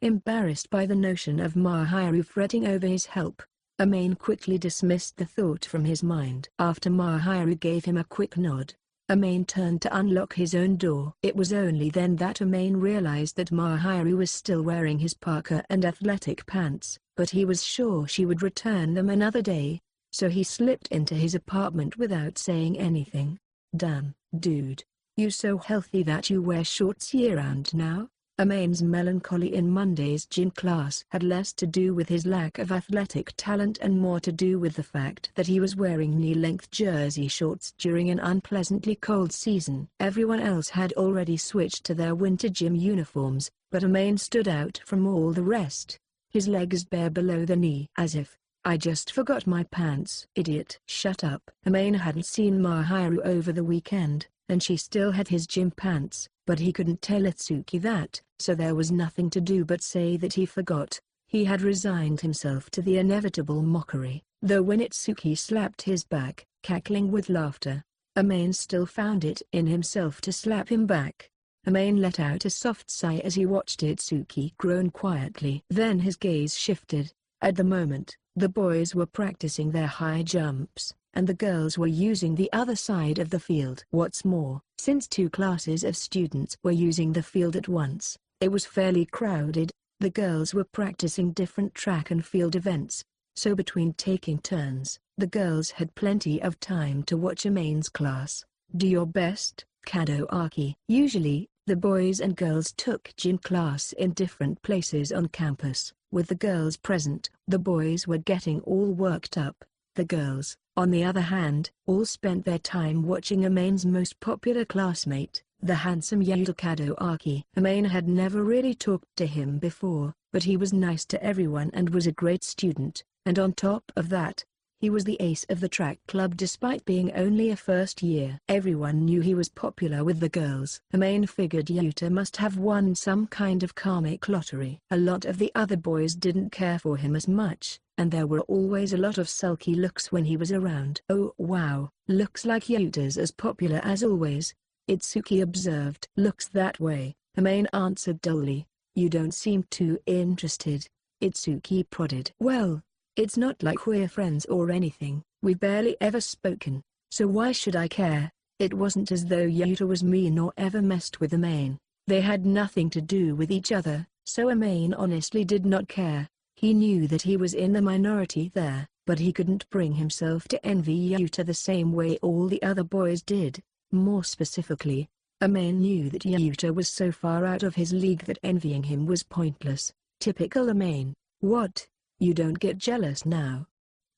Embarrassed by the notion of Mahiru fretting over his help, Amane quickly dismissed the thought from his mind. After Mahiru gave him a quick nod, Amane turned to unlock his own door. It was only then that Amane realized that Mahiru was still wearing his parka and athletic pants, but he was sure she would return them another day, so he slipped into his apartment without saying anything. "Damn, dude. You so healthy that you wear shorts year-round now?" Amane's melancholy in Monday's gym class had less to do with his lack of athletic talent and more to do with the fact that he was wearing knee-length jersey shorts during an unpleasantly cold season. Everyone else had already switched to their winter gym uniforms, but Amane stood out from all the rest, his legs bare below the knee. "As if, I just forgot my pants." "Idiot." "Shut up." Amane hadn't seen Mahiru over the weekend, and she still had his gym pants, but he couldn't tell Itsuki that, so there was nothing to do but say that he forgot. He had resigned himself to the inevitable mockery, though when Itsuki slapped his back, cackling with laughter, Amane still found it in himself to slap him back. Amane let out a soft sigh as he watched Itsuki groan quietly. Then his gaze shifted. At the moment, the boys were practicing their high jumps, and the girls were using the other side of the field. What's more, since two classes of students were using the field at once, it was fairly crowded. The girls were practicing different track and field events, so between taking turns, the girls had plenty of time to watch Amane's class. "Do your best, Kadoaki." Usually, the boys and girls took gym class in different places on campus. With the girls present, the boys were getting all worked up. The girls, on the other hand, all spent their time watching Amane's most popular classmate, the handsome Yuta Kadoaki. Amane had never really talked to him before, but he was nice to everyone and was a great student, and on top of that, he was the ace of the track club despite being only a first year. Everyone knew he was popular with the girls. Amane figured Yuta must have won some kind of karmic lottery. A lot of the other boys didn't care for him as much, and there were always a lot of sulky looks when he was around. "Oh wow, looks like Yuta's as popular as always," Itsuki observed. "Looks that way," Amane answered dully. "You don't seem too interested," Itsuki prodded. "Well, it's not like we're friends or anything, we've barely ever spoken, so why should I care?" It wasn't as though Yuta was mean or ever messed with Amane. They had nothing to do with each other, so Amane honestly did not care. He knew that he was in the minority there, but he couldn't bring himself to envy Yuta the same way all the other boys did. More specifically, Amane knew that Yuta was so far out of his league that envying him was pointless. Typical Amane. "What? You don't get jealous now?"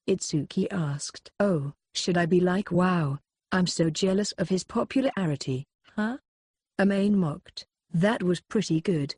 Itsuki asked. "Oh, should I be like wow, I'm so jealous of his popularity, huh?" Amane mocked. "That was pretty good."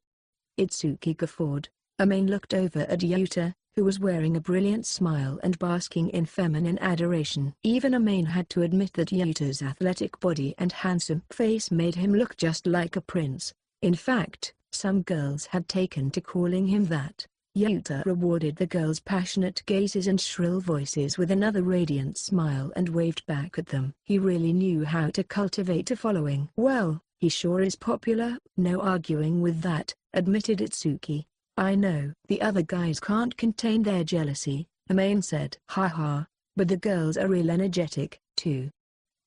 Itsuki guffawed. Amane looked over at Yuta, who was wearing a brilliant smile and basking in feminine adoration. Even Amane had to admit that Yuta's athletic body and handsome face made him look just like a prince. In fact, some girls had taken to calling him that. Yuta rewarded the girls' passionate gazes and shrill voices with another radiant smile and waved back at them. He really knew how to cultivate a following. "Well, He sure is popular. No arguing with that, admitted Itsuki. I know. The other guys can't contain their jealousy, Amane said. Haha, but the girls are real energetic, too.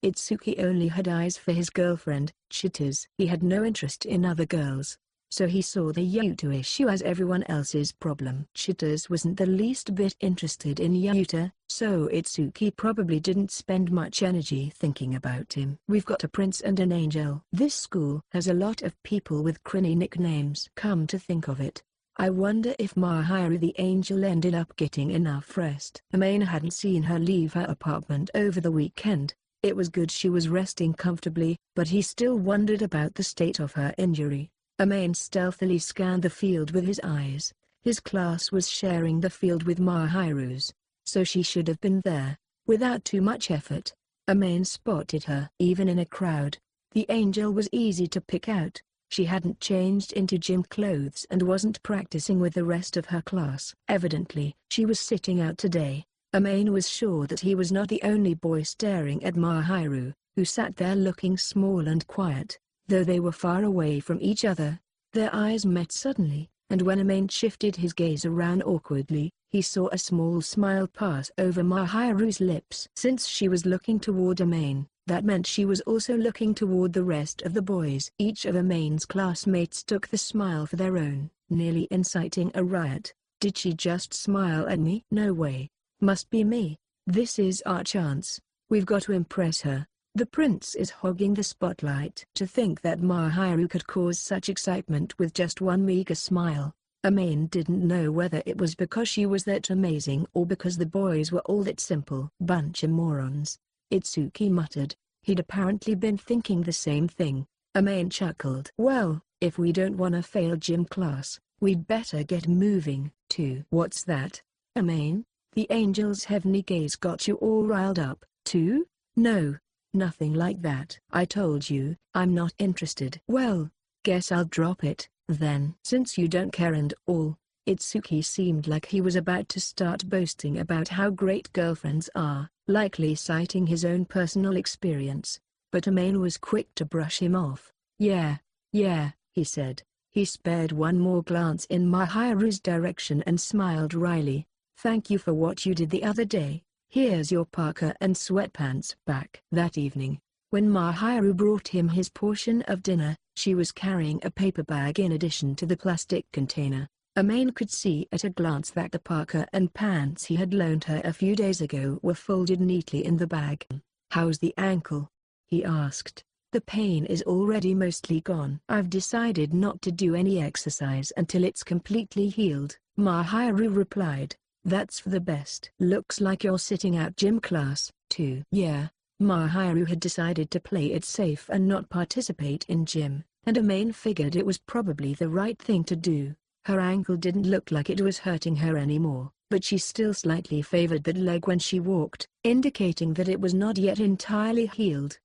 Itsuki only had eyes for his girlfriend, Chita's. He had no interest in other girls, so he saw the Yuta issue as everyone else's problem. Chita's wasn't the least bit interested in Yuta, so Itsuki probably didn't spend much energy thinking about him. We've got a prince and an angel. This school has a lot of people with crinny nicknames. Come to think of it, I wonder if Mahiru the angel ended up getting enough rest. Amane hadn't seen her leave her apartment over the weekend. It was good she was resting comfortably, but he still wondered about the state of her injury. Amane stealthily scanned the field with his eyes. His class was sharing the field with Mahiru's, so she should have been there. Without too much effort, Amane spotted her. Even in a crowd, the angel was easy to pick out. She hadn't changed into gym clothes and wasn't practicing with the rest of her class. Evidently, she was sitting out today. Amane was sure that he was not the only boy staring at Mahiru, who sat there looking small and quiet. Though they were far away from each other, their eyes met suddenly, and when Amane shifted his gaze around awkwardly, he saw a small smile pass over Mahiru's lips. Since she was looking toward Amane, that meant she was also looking toward the rest of the boys. Each of Amane's classmates took the smile for their own, nearly inciting a riot. Did she just smile at me? No way. Must be me. This is our chance. We've got to impress her. The prince is hogging the spotlight. To think that Mahiru could cause such excitement with just one meager smile. Amane didn't know whether it was because she was that amazing or because the boys were all that simple. Bunch of morons, Itsuki muttered. He'd apparently been thinking the same thing. Amane chuckled. Well, if we don't want to fail gym class, we'd better get moving, too. What's that, Amane? The angel's heavenly gaze got you all riled up, too? No. Nothing like that. I told you, I'm not interested. Well, guess I'll drop it, then. Since you don't care and all. Itsuki seemed like he was about to start boasting about how great girlfriends are, likely citing his own personal experience. But Amane was quick to brush him off. Yeah, he said. He spared one more glance in Mahiru's direction and smiled wryly. Thank you for what you did the other day. Here's your parka and sweatpants back. That evening, when Mahiru brought him his portion of dinner, she was carrying a paper bag in addition to the plastic container. Amane could see at a glance that the parka and pants he had loaned her a few days ago were folded neatly in the bag. How's the ankle? He asked. The pain is already mostly gone. I've decided not to do any exercise until it's completely healed, Mahiru replied. That's for the best. Looks like you're sitting out gym class, too. Yeah, Mahiru had decided to play it safe and not participate in gym, and Amane figured it was probably the right thing to do. Her ankle didn't look like it was hurting her anymore, but she still slightly favored that leg when she walked, indicating that it was not yet entirely healed.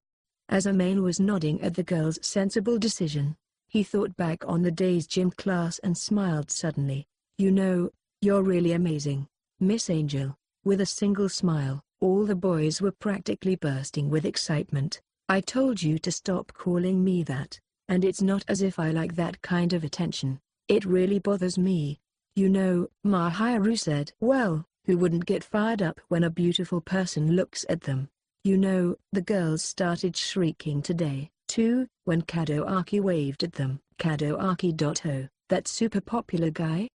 As Amane was nodding at the girl's sensible decision, he thought back on the day's gym class and smiled suddenly. You know, you're really amazing, Miss Angel. With a single smile, all the boys were practically bursting with excitement. I told you to stop calling me that, and it's not as if I like that kind of attention. It really bothers me. You know, Mahiru said. Well, who wouldn't get fired up when a beautiful person looks at them? You know, the girls started shrieking today, too, when Kadoaki waved at them. Kadoaki. That super popular guy?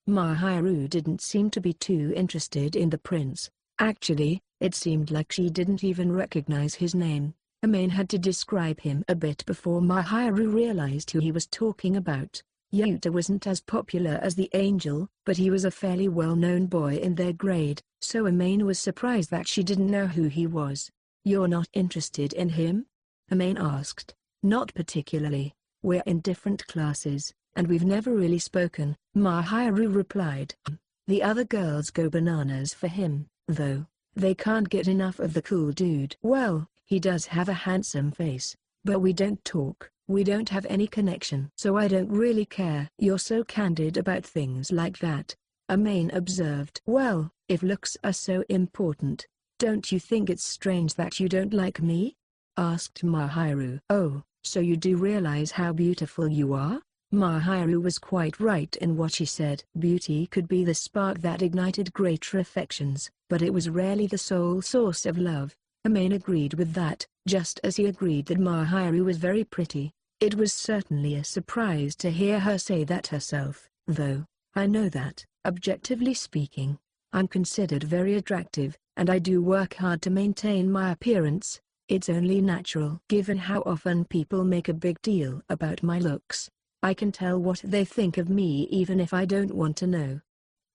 Mahiru didn't seem to be too interested in the prince. Actually, it seemed like she didn't even recognize his name. Amane had to describe him a bit before Mahiru realized who he was talking about. Yuta wasn't as popular as the angel, but he was a fairly well-known boy in their grade, so Amane was surprised that she didn't know who he was. You're not interested in him? Amane asked. Not particularly. We're in different classes, and we've never really spoken, Mahiru replied. The other girls go bananas for him, though. They can't get enough of the cool dude. Well, he does have a handsome face, but we don't talk. We don't have any connection. So I don't really care. You're so candid about things like that, Amane observed. Well, if looks are so important, don't you think it's strange that you don't like me? Asked Mahiru. Oh, So you do realize how beautiful you are? Mahiru was quite right in what she said. Beauty could be the spark that ignited greater affections, but it was rarely the sole source of love. Amane agreed with that, just as he agreed that Mahiru was very pretty. It was certainly a surprise to hear her say that herself, though. I know that, objectively speaking, I'm considered very attractive, and I do work hard to maintain my appearance. It's only natural. Given how often people make a big deal about my looks, I can tell what they think of me even if I don't want to know.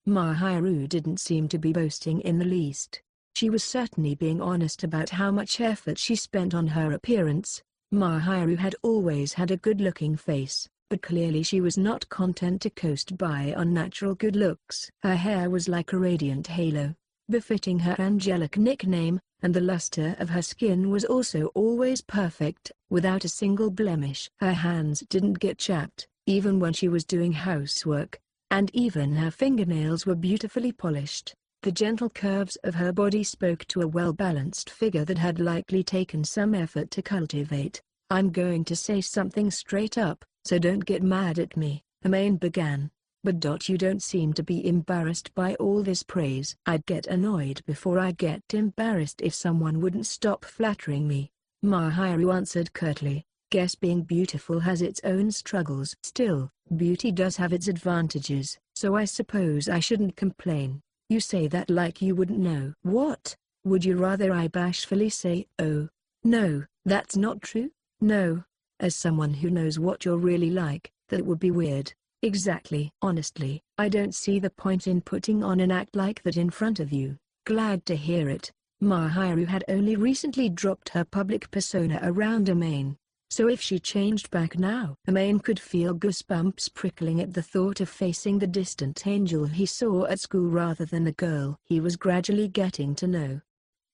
Mahiru didn't seem to be boasting in the least. She was certainly being honest about how much effort she spent on her appearance. Mahiru had always had a good-looking face, but clearly she was not content to coast by on natural good looks. Her hair was like a radiant halo, befitting her angelic nickname, and the luster of her skin was also always perfect, without a single blemish. Her hands didn't get chapped, even when she was doing housework, and even her fingernails were beautifully polished. The gentle curves of her body spoke to a well-balanced figure that had likely taken some effort to cultivate. I'm going to say something straight up, so don't get mad at me, Amane began. But you don't seem to be embarrassed by all this praise. I'd get annoyed before I get embarrassed if someone wouldn't stop flattering me, Mahiru answered curtly. Guess being beautiful has its own struggles. Still, beauty does have its advantages, so I suppose I shouldn't complain. You say that like you wouldn't know. What? Would you rather I bashfully say, oh, no, that's not true? No. As someone who knows what you're really like, that would be weird. Exactly. Honestly, I don't see the point in putting on an act like that in front of you. Glad to hear it. Mahiru had only recently dropped her public persona around Amane, so if she changed back now, Amane could feel goosebumps prickling at the thought of facing the distant angel he saw at school rather than the girl he was gradually getting to know.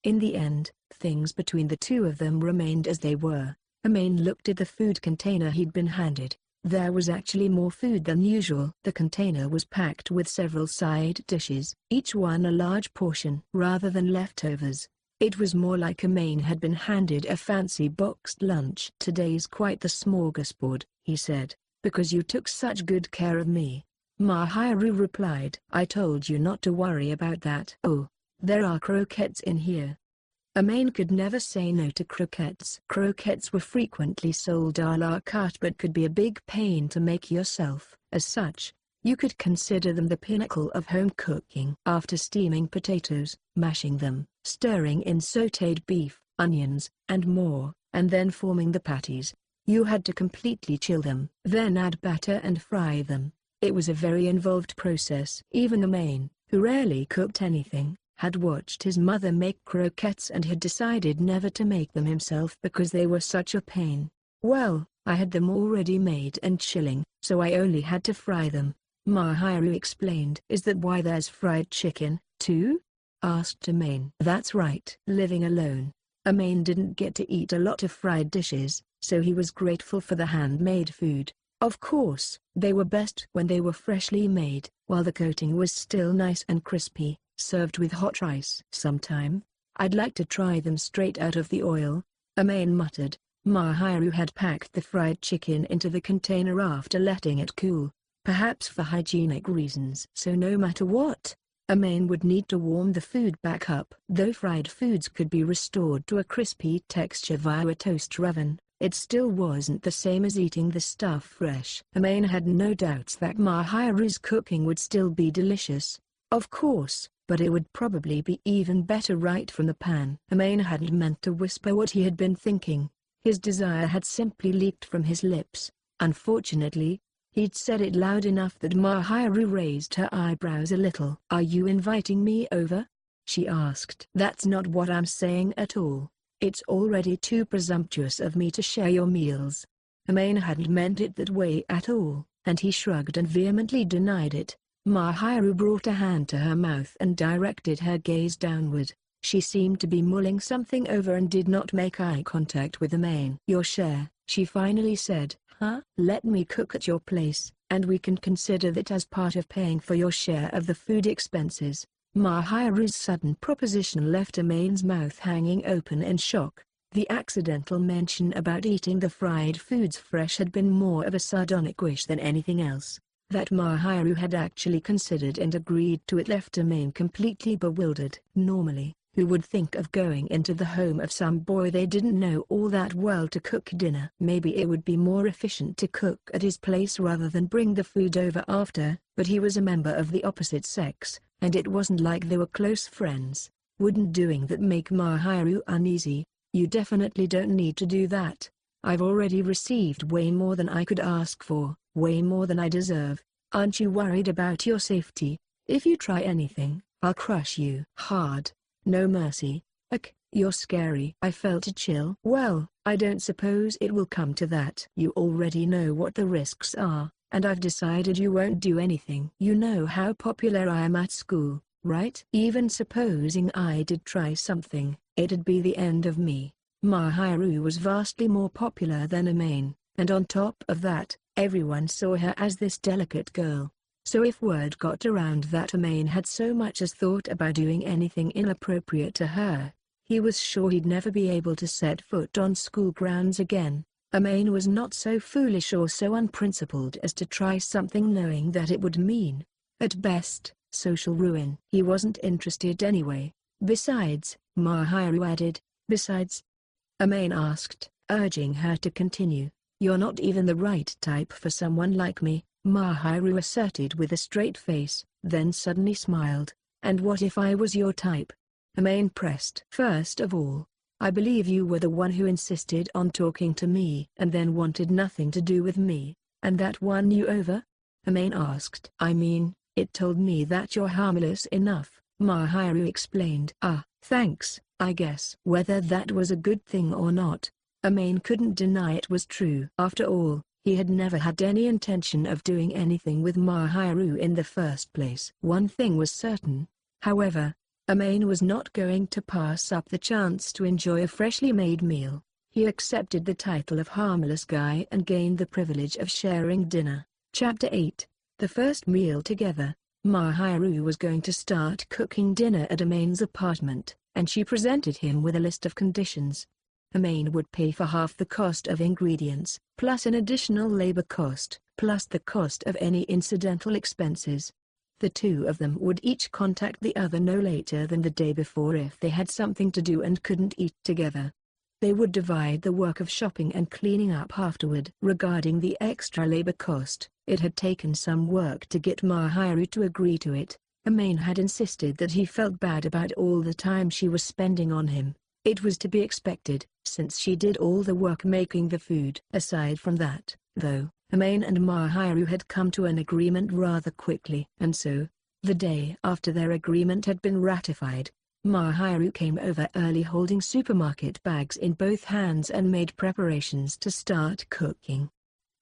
In the end, things between the two of them remained as they were. Amane looked at the food container he'd been handed. There was actually more food than usual. The container was packed with several side dishes, each one a large portion rather than leftovers. It was more like Amane had been handed a fancy boxed lunch. Today's quite the smorgasbord, he said, because you took such good care of me. Mahiru replied. I told you not to worry about that. Oh, there are croquettes in here. Amane could never say no to croquettes. Croquettes were frequently sold à la carte but could be a big pain to make yourself. As such, you could consider them the pinnacle of home cooking. After steaming potatoes, mashing them, stirring in sautéed beef, onions, and more, and then forming the patties, you had to completely chill them. Then add batter and fry them. It was a very involved process. Even Amane, who rarely cooked anything, had watched his mother make croquettes and had decided never to make them himself because they were such a pain. Well, I had them already made and chilling, so I only had to fry them, Mahiru explained. Is that why there's fried chicken, too? Asked Amane. That's right. Living alone, Amane didn't get to eat a lot of fried dishes, so he was grateful for the handmade food. Of course, they were best when they were freshly made, while the coating was still nice and crispy, served with hot rice. Sometime, I'd like to try them straight out of the oil, Amane muttered. Mahiru had packed the fried chicken into the container after letting it cool, perhaps for hygienic reasons. So no matter what, Amane would need to warm the food back up. Though fried foods could be restored to a crispy texture via a toaster oven, it still wasn't the same as eating the stuff fresh. Amane had no doubts that Mahiru's cooking would still be delicious. Of course, but it would probably be even better right from the pan. Amane hadn't meant to whisper what he had been thinking. His desire had simply leaked from his lips. Unfortunately, he'd said it loud enough that Mahiru raised her eyebrows a little. Are you inviting me over? She asked. That's not what I'm saying at all. It's already too presumptuous of me to share your meals. Amane hadn't meant it that way at all, and he shrugged and vehemently denied it. Mahiru brought a hand to her mouth and directed her gaze downward. She seemed to be mulling something over and did not make eye contact with Amane. Your share, she finally said. Huh? Let me cook at your place, and we can consider that as part of paying for your share of the food expenses. Mahiru's sudden proposition left Amane's mouth hanging open in shock. The accidental mention about eating the fried foods fresh had been more of a sardonic wish than anything else. That Mahiru had actually considered and agreed to it left Amane completely bewildered. Normally, who would think of going into the home of some boy they didn't know all that well to cook dinner? Maybe it would be more efficient to cook at his place rather than bring the food over after, but he was a member of the opposite sex, and it wasn't like they were close friends. Wouldn't doing that make Mahiru uneasy? You definitely don't need to do that. I've already received way more than I could ask for, way more than I deserve. Aren't you worried about your safety? If you try anything, I'll crush you hard. No mercy. You're scary. I felt a chill. Well, I don't suppose it will come to that. You already know what the risks are, and I've decided you won't do anything. You know how popular I am at school, right? Even supposing I did try something, it'd be the end of me. Mahiru was vastly more popular than Amane, and on top of that, everyone saw her as this delicate girl. So if word got around that Amane had so much as thought about doing anything inappropriate to her, he was sure he'd never be able to set foot on school grounds again. Amane was not so foolish or so unprincipled as to try something knowing that it would mean, at best, social ruin. He wasn't interested anyway. Besides, Mahiru added, besides? Amane asked, urging her to continue. You're not even the right type for someone like me, Mahiru asserted with a straight face, then suddenly smiled. And what if I was your type? Amane pressed. First of all, I believe you were the one who insisted on talking to me and then wanted nothing to do with me, and that won you over? Amane asked. I mean, it told me that you're harmless enough, Mahiru explained. Ah, thanks, I guess. Whether that was a good thing or not, Amane couldn't deny it was true. After all, he had never had any intention of doing anything with Mahiru in the first place. One thing was certain, however, Amane was not going to pass up the chance to enjoy a freshly made meal. He accepted the title of harmless guy and gained the privilege of sharing dinner. Chapter 8. The first meal together. Mahiru was going to start cooking dinner at Amane's apartment, and she presented him with a list of conditions. Amane would pay for half the cost of ingredients, plus an additional labor cost, plus the cost of any incidental expenses. The two of them would each contact the other no later than the day before if they had something to do and couldn't eat together. They would divide the work of shopping and cleaning up afterward. Regarding the extra labor cost, it had taken some work to get Mahiru to agree to it. Amane had insisted that he felt bad about all the time she was spending on him. It was to be expected, since she did all the work making the food. Aside from that, though, Amane and Mahiru had come to an agreement rather quickly. And so, the day after their agreement had been ratified, Mahiru came over early holding supermarket bags in both hands and made preparations to start cooking.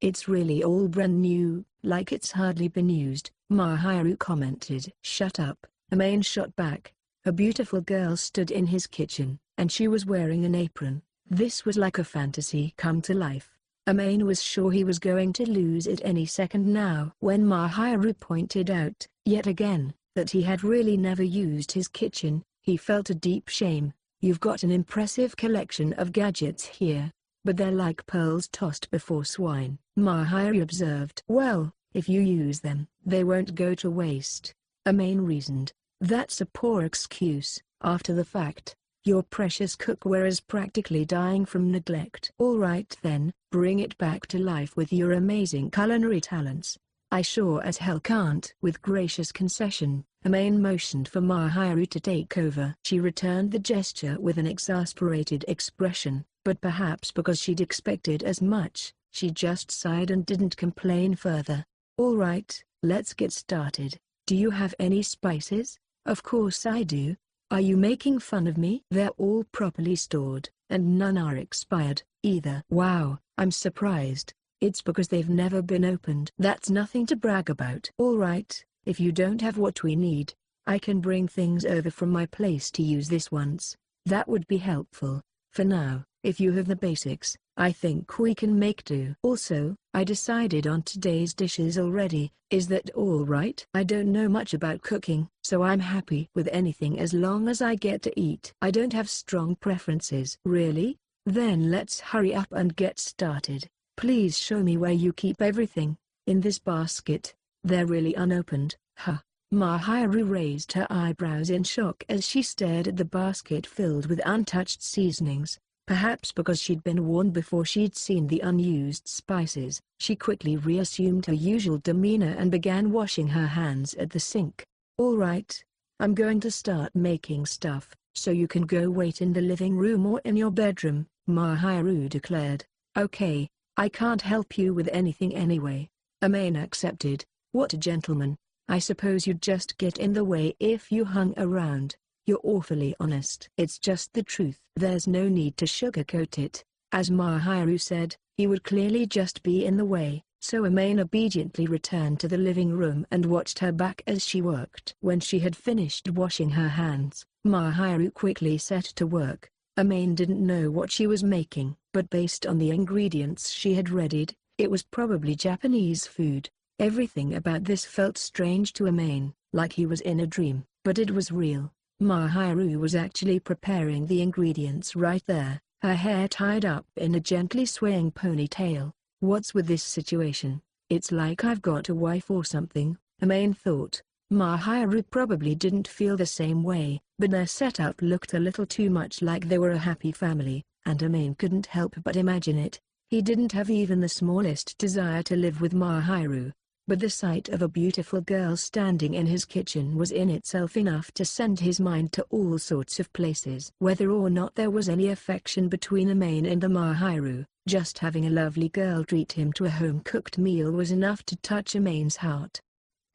It's really all brand new, like it's hardly been used, Mahiru commented. Shut up, Amane shot back. A beautiful girl stood in his kitchen, and she was wearing an apron. This was like a fantasy come to life. Amane was sure he was going to lose it any second now. When Mahiru pointed out, yet again, that he had really never used his kitchen, he felt a deep shame. You've got an impressive collection of gadgets here, but they're like pearls tossed before swine, Mahiru observed. Well, if you use them, they won't go to waste, Amane reasoned. That's a poor excuse. After the fact, your precious cookware is practically dying from neglect. All right then, bring it back to life with your amazing culinary talents. I sure as hell can't. With gracious concession, Amane motioned for Mahiru to take over. She returned the gesture with an exasperated expression, but perhaps because she'd expected as much, she just sighed and didn't complain further. All right, let's get started. Do you have any spices? Of course I do. Are you making fun of me? They're all properly stored, and none are expired, either. Wow, I'm surprised. It's because they've never been opened. That's nothing to brag about. All right, if you don't have what we need, I can bring things over from my place to use this once. That would be helpful. For now, if you have the basics, I think we can make do. Also, I decided on today's dishes already. Is that all right? I don't know much about cooking, so I'm happy with anything as long as I get to eat. I don't have strong preferences. Really? Then let's hurry up and get started. Please show me where you keep everything. In this basket. They're really unopened, huh? Mahiru raised her eyebrows in shock as she stared at the basket filled with untouched seasonings. Perhaps because she'd been warned before she'd seen the unused spices, she quickly reassumed her usual demeanor and began washing her hands at the sink. All right. I'm going to start making stuff, so you can go wait in the living room or in your bedroom, Mahiru declared. Okay, I can't help you with anything anyway. Amane accepted. What a gentleman. I suppose you'd just get in the way if you hung around. You're awfully honest. It's just the truth. There's no need to sugarcoat it. As Mahiru said, he would clearly just be in the way, so Amane obediently returned to the living room and watched her back as she worked. When she had finished washing her hands, Mahiru quickly set to work. Amane didn't know what she was making, but based on the ingredients she had readied, it was probably Japanese food. Everything about this felt strange to Amane, like he was in a dream, but it was real. Mahiru was actually preparing the ingredients right there, her hair tied up in a gently swaying ponytail. What's with this situation? It's like I've got a wife or something, Amane thought. Mahiru probably didn't feel the same way, but their setup looked a little too much like they were a happy family, and Amane couldn't help but imagine it. He didn't have even the smallest desire to live with Mahiru, but the sight of a beautiful girl standing in his kitchen was in itself enough to send his mind to all sorts of places. Whether or not there was any affection between Amane and the Mahiru, just having a lovely girl treat him to a home-cooked meal was enough to touch Amane's heart.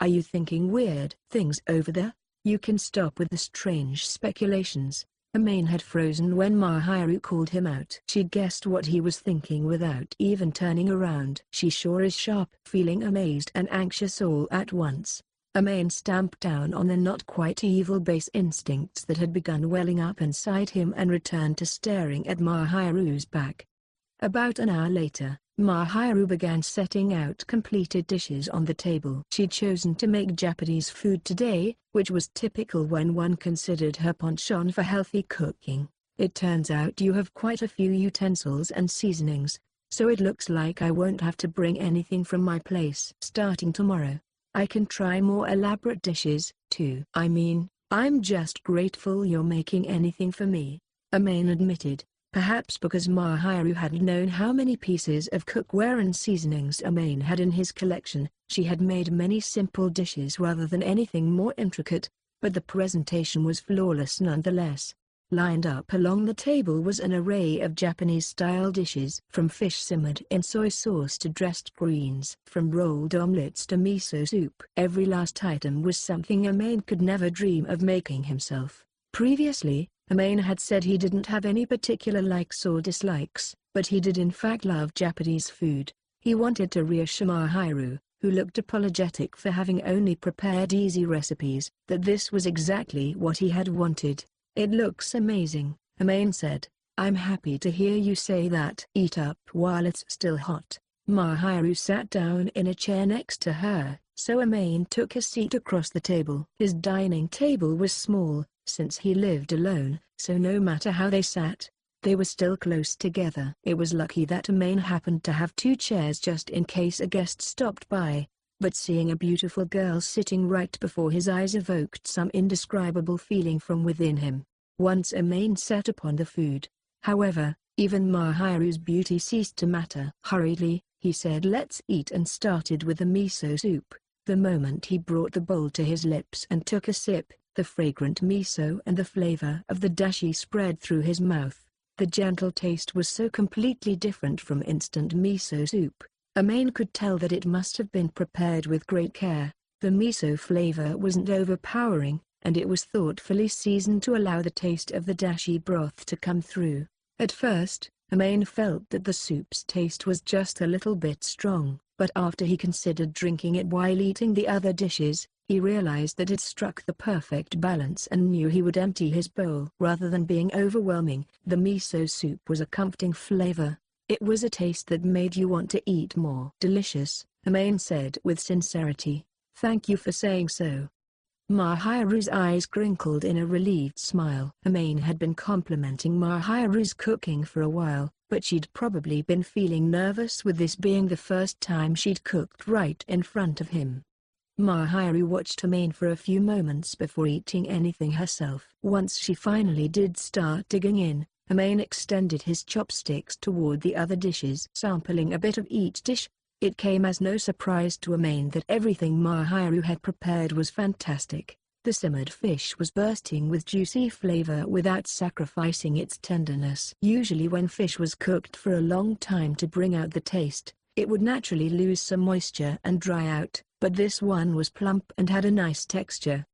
Are you thinking weird things over there? You can stop with the strange speculations. Amane had frozen when Mahiru called him out. She guessed what he was thinking without even turning around. She sure is sharp. Feeling amazed and anxious all at once, Amane stamped down on the not quite evil base instincts that had begun welling up inside him and returned to staring at Mahiru's back. About an hour later, Mahiru began setting out completed dishes on the table. She'd chosen to make Japanese food today, which was typical when one considered her penchant for healthy cooking. It turns out you have quite a few utensils and seasonings, so it looks like I won't have to bring anything from my place. Starting tomorrow, I can try more elaborate dishes, too. I mean, I'm just grateful you're making anything for me, Amane admitted. Perhaps because Mahiru had known how many pieces of cookware and seasonings Amane had in his collection, she had made many simple dishes rather than anything more intricate, but the presentation was flawless nonetheless. Lined up along the table was an array of Japanese-style dishes, from fish simmered in soy sauce to dressed greens, from rolled omelets to miso soup. Every last item was something Amane could never dream of making himself. Previously, Amane had said he didn't have any particular likes or dislikes, but he did in fact love Japanese food. He wanted to reassure Mahiru, who looked apologetic for having only prepared easy recipes, that this was exactly what he had wanted. It looks amazing, Amane said. I'm happy to hear you say that. Eat up while it's still hot. Mahiru sat down in a chair next to her, so Amane took a seat across the table. His dining table was small, since he lived alone, so no matter how they sat, they were still close together. It was lucky that Amane happened to have two chairs just in case a guest stopped by, but seeing a beautiful girl sitting right before his eyes evoked some indescribable feeling from within him. Once Amane sat upon the food, however, even Mahiru's beauty ceased to matter. Hurriedly, he said let's eat and started with the miso soup. The moment he brought the bowl to his lips and took a sip, the fragrant miso and the flavor of the dashi spread through his mouth. The gentle taste was so completely different from instant miso soup. Amane could tell that it must have been prepared with great care. The miso flavor wasn't overpowering, and it was thoughtfully seasoned to allow the taste of the dashi broth to come through. At first, Amane felt that the soup's taste was just a little bit strong, but after he considered drinking it while eating the other dishes, he realized that it struck the perfect balance and knew he would empty his bowl. Rather than being overwhelming, the miso soup was a comforting flavor. It was a taste that made you want to eat more. Delicious, Amane said with sincerity. Thank you for saying so. Mahiru's eyes crinkled in a relieved smile. Amane had been complimenting Mahiru's cooking for a while, but she'd probably been feeling nervous with this being the first time she'd cooked right in front of him. Mahiru watched Amane for a few moments before eating anything herself. Once she finally did start digging in, Amane extended his chopsticks toward the other dishes, sampling a bit of each dish. It came as no surprise to Amane that everything Mahiru had prepared was fantastic. The simmered fish was bursting with juicy flavor without sacrificing its tenderness. Usually when fish was cooked for a long time to bring out the taste, it would naturally lose some moisture and dry out, but this one was plump and had a nice texture.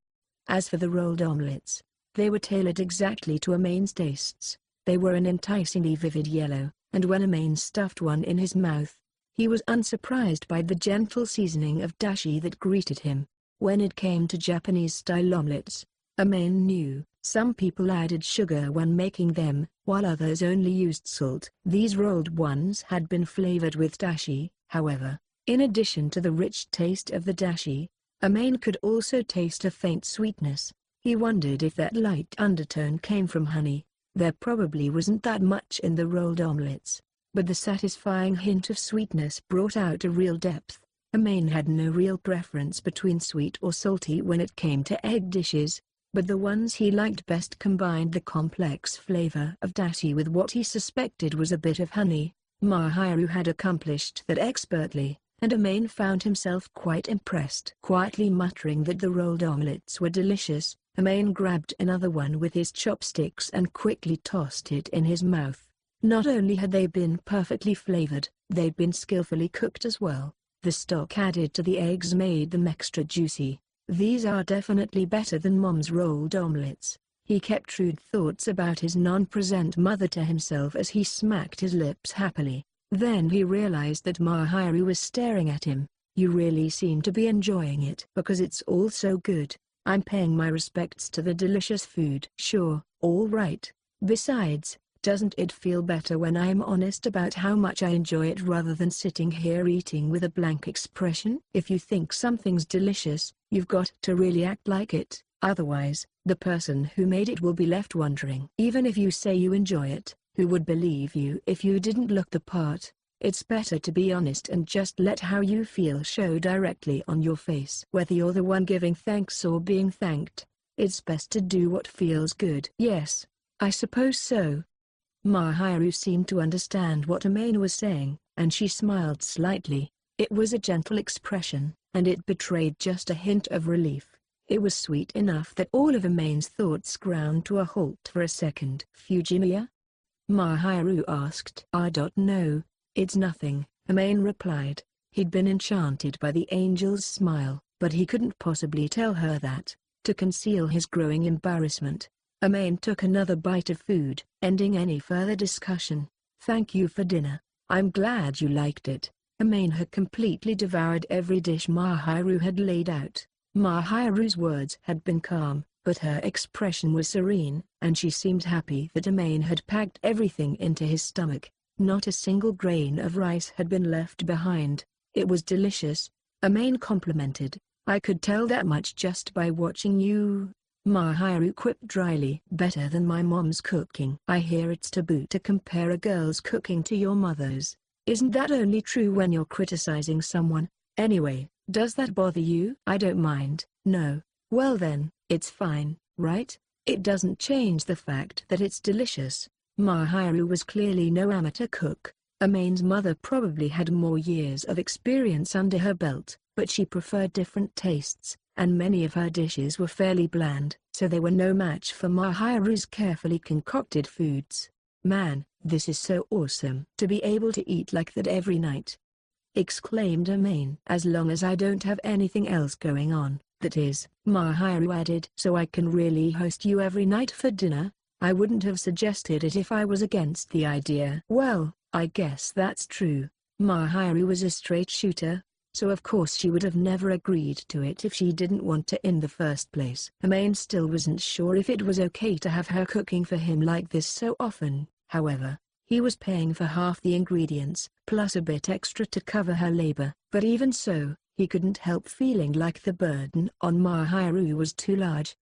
As for the rolled omelets, they were tailored exactly to Amane's tastes. They were an enticingly vivid yellow, and when Amane stuffed one in his mouth, he was unsurprised by the gentle seasoning of dashi that greeted him. When it came to Japanese-style omelets, Amane knew, some people added sugar when making them, while others only used salt. These rolled ones had been flavored with dashi, however. In addition to the rich taste of the dashi, Amane could also taste a faint sweetness. He wondered if that light undertone came from honey. There probably wasn't that much in the rolled omelets, but the satisfying hint of sweetness brought out a real depth. Amane had no real preference between sweet or salty when it came to egg dishes, but the ones he liked best combined the complex flavor of dashi with what he suspected was a bit of honey. Mahiru had accomplished that expertly, and Amane found himself quite impressed. Quietly muttering that the rolled omelets were delicious, Amane grabbed another one with his chopsticks and quickly tossed it in his mouth. Not only had they been perfectly flavored, they'd been skillfully cooked as well. The stock added to the eggs made them extra juicy. These are definitely better than Mom's rolled omelets. He kept shrewd thoughts about his non-present mother to himself as he smacked his lips happily. Then he realized that Mahiru was staring at him. "You really seem to be enjoying it because it's all so good. I'm paying my respects to the delicious food." "Sure, all right. Besides, doesn't it feel better when I'm honest about how much I enjoy it rather than sitting here eating with a blank expression? If you think something's delicious, you've got to really act like it, otherwise, the person who made it will be left wondering. Even if you say you enjoy it, who would believe you if you didn't look the part? It's better to be honest and just let how you feel show directly on your face. Whether you're the one giving thanks or being thanked, it's best to do what feels good." "Yes, I suppose so." Mahiru seemed to understand what Amane was saying, and she smiled slightly. It was a gentle expression, and it betrayed just a hint of relief. It was sweet enough that all of Amane's thoughts ground to a halt for a second. "Fujimiya?" Mahiru asked. "No, it's nothing," Amane replied. He'd been enchanted by the angel's smile, but he couldn't possibly tell her that. To conceal his growing embarrassment, Amane took another bite of food, ending any further discussion. "Thank you for dinner. I'm glad you liked it." Amane had completely devoured every dish Mahiru had laid out. Mahiru's words had been calm, but her expression was serene, and she seemed happy that Amane had packed everything into his stomach. Not a single grain of rice had been left behind. "It was delicious," Amane complimented. "I could tell that much just by watching you." Mahiru quipped dryly. "Better than my mom's cooking." "I hear it's taboo to compare a girl's cooking to your mother's. Isn't that only true when you're criticizing someone? Anyway, does that bother you?" "I don't mind." "No. Well then, it's fine, right? It doesn't change the fact that it's delicious." Mahiru was clearly no amateur cook. Amane's mother probably had more years of experience under her belt, but she preferred different tastes, and many of her dishes were fairly bland, so they were no match for Mahiru's carefully concocted foods. "Man, this is so awesome to be able to eat like that every night!" exclaimed Amane. "As long as I don't have anything else going on, that is," Mahiru added. "So I can really host you every night for dinner? I wouldn't have suggested it if I was against the idea." "Well, I guess that's true." Mahiru was a straight shooter, so of course she would have never agreed to it if she didn't want to in the first place. Amane still wasn't sure if it was okay to have her cooking for him like this so often. However, he was paying for half the ingredients, plus a bit extra to cover her labor. But even so, He couldn't help feeling like the burden on Mahiru was too large.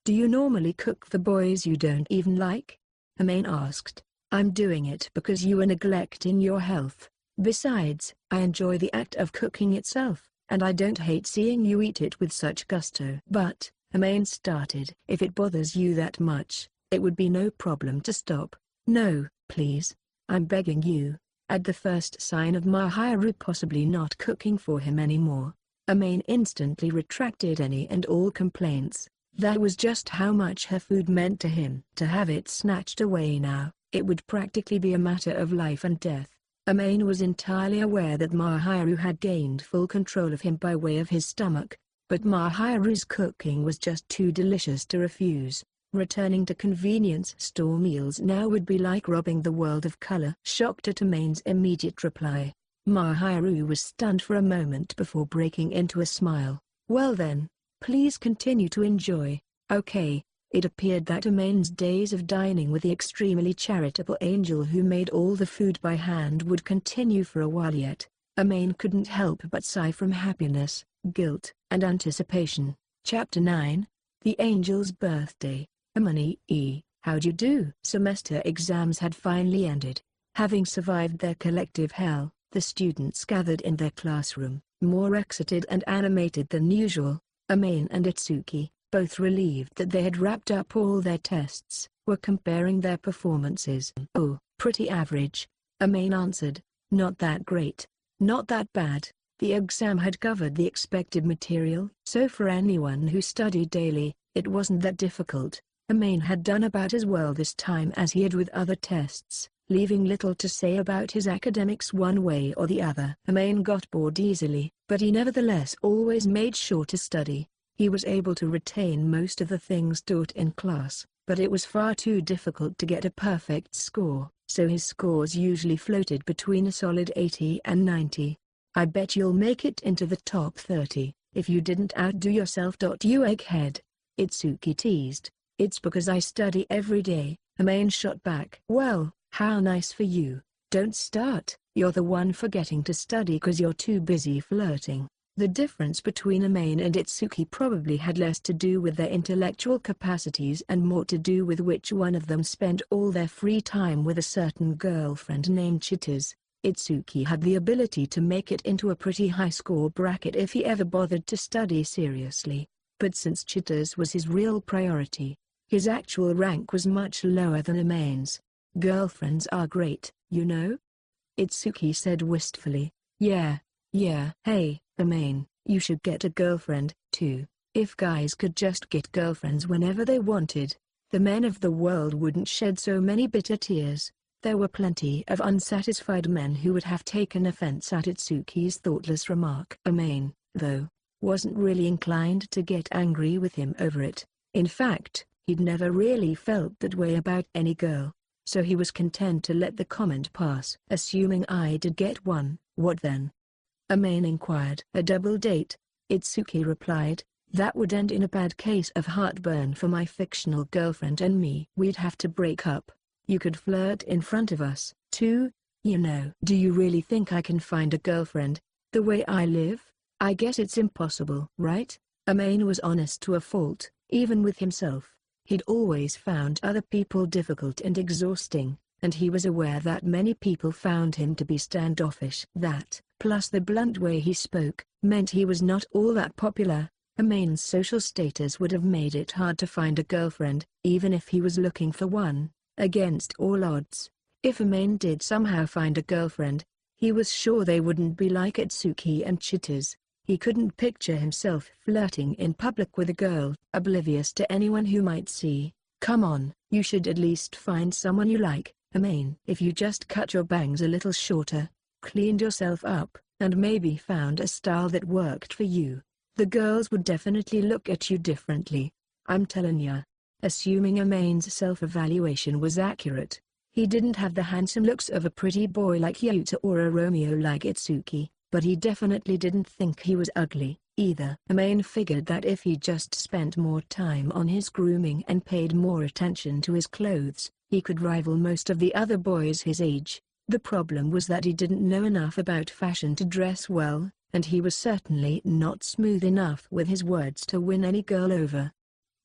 "Do you normally cook for boys you don't even like?" Amane asked. "I'm doing it because you are neglecting your health. Besides, I enjoy the act of cooking itself, and I don't hate seeing you eat it with such gusto." "But," Amane started, "if it bothers you that much, it would be no problem to stop." "No, please. I'm begging you." At the first sign of Mahiru possibly not cooking for him anymore, Amane instantly retracted any and all complaints. That was just how much her food meant to him. To have it snatched away now, it would practically be a matter of life and death. Amane was entirely aware that Mahiru had gained full control of him by way of his stomach, but Mahiru's cooking was just too delicious to refuse. Returning to convenience store meals now would be like robbing the world of color. Shocked at Amane's immediate reply, Mahiru was stunned for a moment before breaking into a smile. "Well then, please continue to enjoy." "Okay." It appeared that Amane's days of dining with the extremely charitable angel who made all the food by hand would continue for a while yet. Amane couldn't help but sigh from happiness, guilt, and anticipation. Chapter 9. The Angel's Birthday. Amane, how'd you do? Semester exams had finally ended. Having survived their collective hell, the students gathered in their classroom, more excited and animated than usual. Amane and Itsuki, both relieved that they had wrapped up all their tests, were comparing their performances. "Oh, pretty average," Amane answered. "Not that great. Not that bad." The exam had covered the expected material, so for anyone who studied daily, it wasn't that difficult. Amane had done about as well this time as he had with other tests, leaving little to say about his academics one way or the other. Amane got bored easily, but he nevertheless always made sure to study. He was able to retain most of the things taught in class, but it was far too difficult to get a perfect score, so his scores usually floated between a solid 80 and 90. "I bet you'll make it into the top 30, if you didn't outdo yourself. You egghead," Itsuki teased. "It's because I study every day," Amane shot back. "Well, how nice for you. Don't start. You're the one forgetting to study 'cause you're too busy flirting." The difference between Amane and Itsuki probably had less to do with their intellectual capacities and more to do with which one of them spent all their free time with a certain girlfriend named Chitters. Itsuki had the ability to make it into a pretty high score bracket if he ever bothered to study seriously, but since Chitters was his real priority, his actual rank was much lower than Amane's. "Girlfriends are great, you know?" Itsuki said wistfully. Yeah. Hey, Amane, you should get a girlfriend, too. If guys could just get girlfriends whenever they wanted, the men of the world wouldn't shed so many bitter tears." There were plenty of unsatisfied men who would have taken offense at Itsuki's thoughtless remark. Amane, though, wasn't really inclined to get angry with him over it. In fact, he'd never really felt that way about any girl, so he was content to let the comment pass. "Assuming I did get one, what then?" Amane inquired. "A double date," Itsuki replied. "That would end in a bad case of heartburn for my fictional girlfriend and me. We'd have to break up. You could flirt in front of us, too, you know." "Do you really think I can find a girlfriend, the way I live? I guess it's impossible, right?" Amane was honest to a fault, even with himself. He'd always found other people difficult and exhausting, and he was aware that many people found him to be standoffish. That, plus the blunt way he spoke, meant he was not all that popular. Amane's social status would have made it hard to find a girlfriend, even if he was looking for one. Against all odds, if Amane did somehow find a girlfriend, he was sure they wouldn't be like Itsuki and Chitters. He couldn't picture himself flirting in public with a girl, oblivious to anyone who might see. "Come on, you should at least find someone you like, Amane. If you just cut your bangs a little shorter, cleaned yourself up, and maybe found a style that worked for you, the girls would definitely look at you differently. I'm telling ya." Assuming Amane's self-evaluation was accurate, he didn't have the handsome looks of a pretty boy like Yuta or a Romeo like Itsuki, but he definitely didn't think he was ugly, either. Amane figured that if he just spent more time on his grooming and paid more attention to his clothes, he could rival most of the other boys his age. The problem was that he didn't know enough about fashion to dress well, and he was certainly not smooth enough with his words to win any girl over.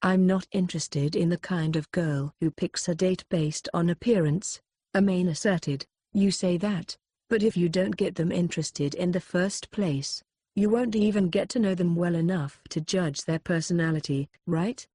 "I'm not interested in the kind of girl who picks a date based on appearance," Amane asserted. "You say that, but if you don't get them interested in the first place, you won't even get to know them well enough to judge their personality, right?"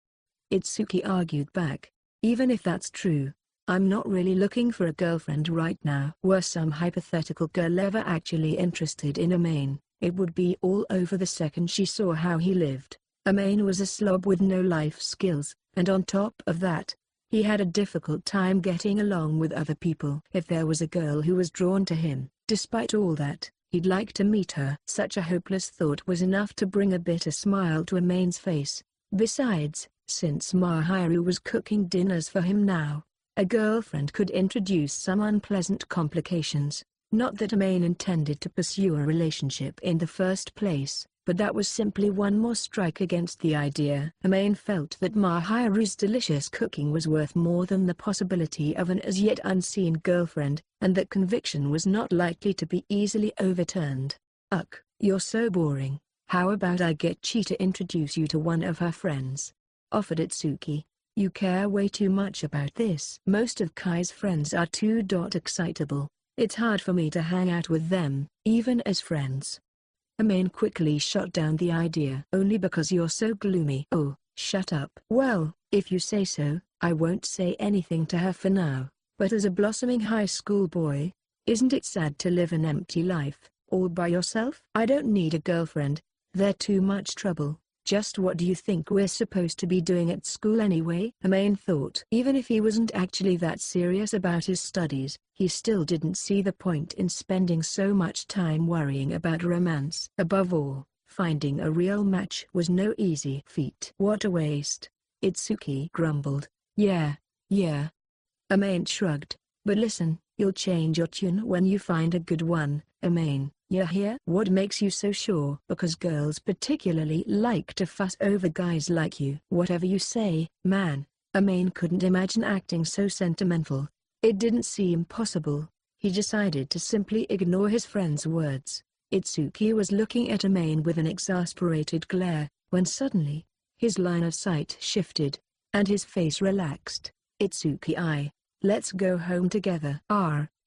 Itsuki argued back. "Even if that's true, I'm not really looking for a girlfriend right now." Were some hypothetical girl ever actually interested in Amane, it would be all over the second she saw how he lived. Amane was a slob with no life skills, and on top of that, he had a difficult time getting along with other people. If there was a girl who was drawn to him, despite all that, he'd like to meet her. Such a hopeless thought was enough to bring a bitter smile to Amane's face. Besides, since Mahiru was cooking dinners for him now, a girlfriend could introduce some unpleasant complications. Not that Amane intended to pursue a relationship in the first place, but that was simply one more strike against the idea. Amane felt that Mahiru's delicious cooking was worth more than the possibility of an as yet unseen girlfriend, and that conviction was not likely to be easily overturned. "Ugh, you're so boring. How about I get Chi to introduce you to one of her friends?" offered Itsuki. "You care way too much about this." "Most of Kai's friends are too excitable. It's hard for me to hang out with them, even as friends." Amane quickly shot down the idea. "Only because you're so gloomy." "Oh, shut up." "Well, if you say so, I won't say anything to her for now, but as a blossoming high school boy, isn't it sad to live an empty life, all by yourself?" "I don't need a girlfriend, they're too much trouble. Just what do you think we're supposed to be doing at school anyway?" Amane thought. Even if he wasn't actually that serious about his studies, he still didn't see the point in spending so much time worrying about romance. Above all, finding a real match was no easy feat. "What a waste," Itsuki grumbled. Yeah. Amane shrugged. "But listen, you'll change your tune when you find a good one, Amane. You hear?" "What makes you so sure?" "Because girls particularly like to fuss over guys like you." "Whatever you say, man." Amane couldn't imagine acting so sentimental. It didn't seem possible. He decided to simply ignore his friend's words. Itsuki was looking at Amane with an exasperated glare, when suddenly, his line of sight shifted, and his face relaxed. "Itsuki, let's go home together."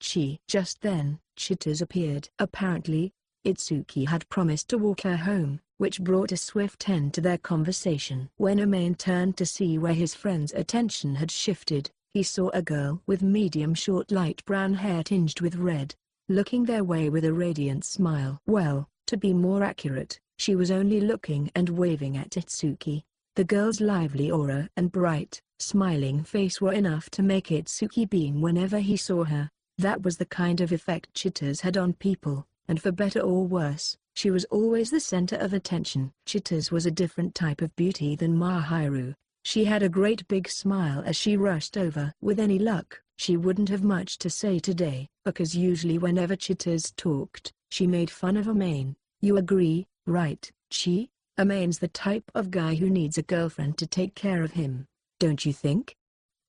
Chi. Just then, Chitters appeared. Apparently, Itsuki had promised to walk her home, which brought a swift end to their conversation. When Amane turned to see where his friend's attention had shifted, he saw a girl with medium short light brown hair tinged with red, looking their way with a radiant smile. Well, to be more accurate, she was only looking and waving at Itsuki. The girl's lively aura and bright, smiling face were enough to make Itsuki beam whenever he saw her. That was the kind of effect Chitters had on people, and for better or worse, she was always the center of attention. Chitters was a different type of beauty than Mahiru. She had a great big smile as she rushed over. With any luck, she wouldn't have much to say today, because usually whenever Chitters talked, she made fun of Amane. "You agree, right, Chi? Amane's the type of guy who needs a girlfriend to take care of him, don't you think?"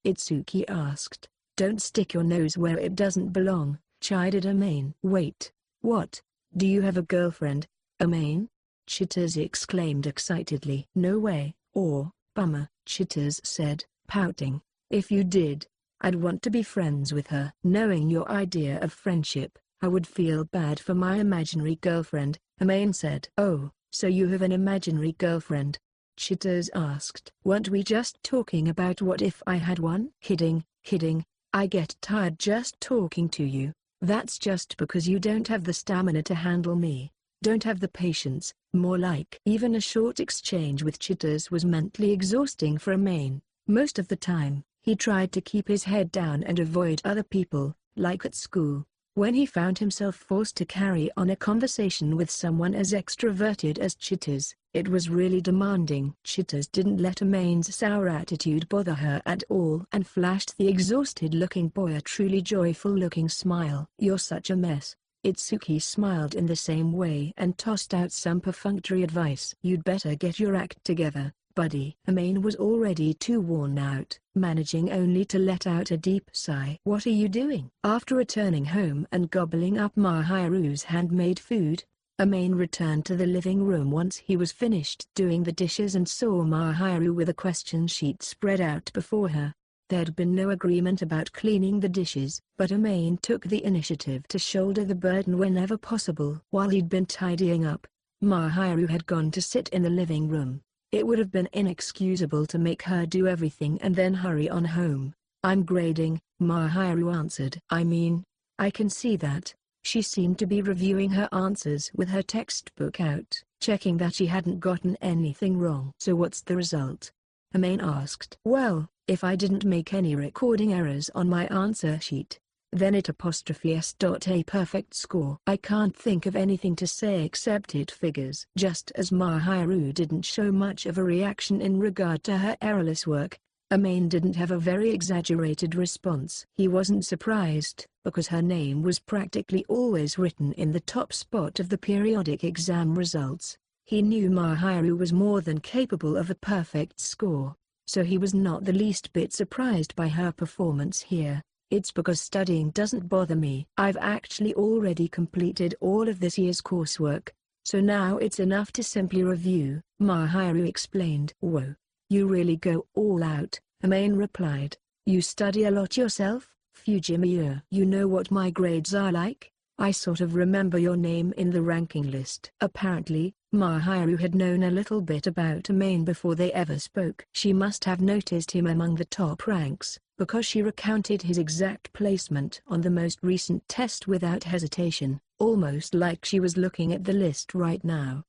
Itsuki asked. "Don't stick your nose where it doesn't belong," chided Amane. "Wait, what? Do you have a girlfriend, Amane?" Chitters exclaimed excitedly. "No way, or, bummer," Chitters said, pouting. "If you did, I'd want to be friends with her." "Knowing your idea of friendship, I would feel bad for my imaginary girlfriend," Amane said. "Oh, so you have an imaginary girlfriend?" Chitters asked. "Weren't we just talking about what if I had one?" Kidding. I get tired just talking to you. That's just because you don't have the stamina to handle me. Don't have the patience, more like." Even a short exchange with Chitters was mentally exhausting for Amane. Most of the time, he tried to keep his head down and avoid other people, like at school. When he found himself forced to carry on a conversation with someone as extroverted as Chitters, it was really demanding. Chitters didn't let Amane's sour attitude bother her at all and flashed the exhausted-looking boy a truly joyful-looking smile. "You're such a mess." Itsuki smiled in the same way and tossed out some perfunctory advice. "You'd better get your act together, buddy." Amane was already too worn out, managing only to let out a deep sigh. "What are you doing?" After returning home and gobbling up Mahiru's handmade food, Amane returned to the living room once he was finished doing the dishes and saw Mahiru with a question sheet spread out before her. There'd been no agreement about cleaning the dishes, but Amane took the initiative to shoulder the burden whenever possible. While he'd been tidying up, Mahiru had gone to sit in the living room. It would have been inexcusable to make her do everything and then hurry on home. "I'm grading," Mahiru answered. I can see that." She seemed to be reviewing her answers with her textbook out, checking that she hadn't gotten anything wrong. "So what's the result?" Amane asked. "Well, if I didn't make any recording errors on my answer sheet, then it '(s) a perfect score." "I can't think of anything to say except it figures." Just as Mahiru didn't show much of a reaction in regard to her errorless work, Amane didn't have a very exaggerated response. He wasn't surprised, because her name was practically always written in the top spot of the periodic exam results. He knew Mahiru was more than capable of a perfect score, so he was not the least bit surprised by her performance here. "It's because studying doesn't bother me. I've actually already completed all of this year's coursework, so now it's enough to simply review," Mahiru explained. "Whoa. You really go all out," Amane replied. "You study a lot yourself, Fujimiya." "You know what my grades are like? I sort of remember your name in the ranking list." Apparently, Mahiru had known a little bit about Amane before they ever spoke. She must have noticed him among the top ranks, because she recounted his exact placement on the most recent test without hesitation, almost like she was looking at the list right now.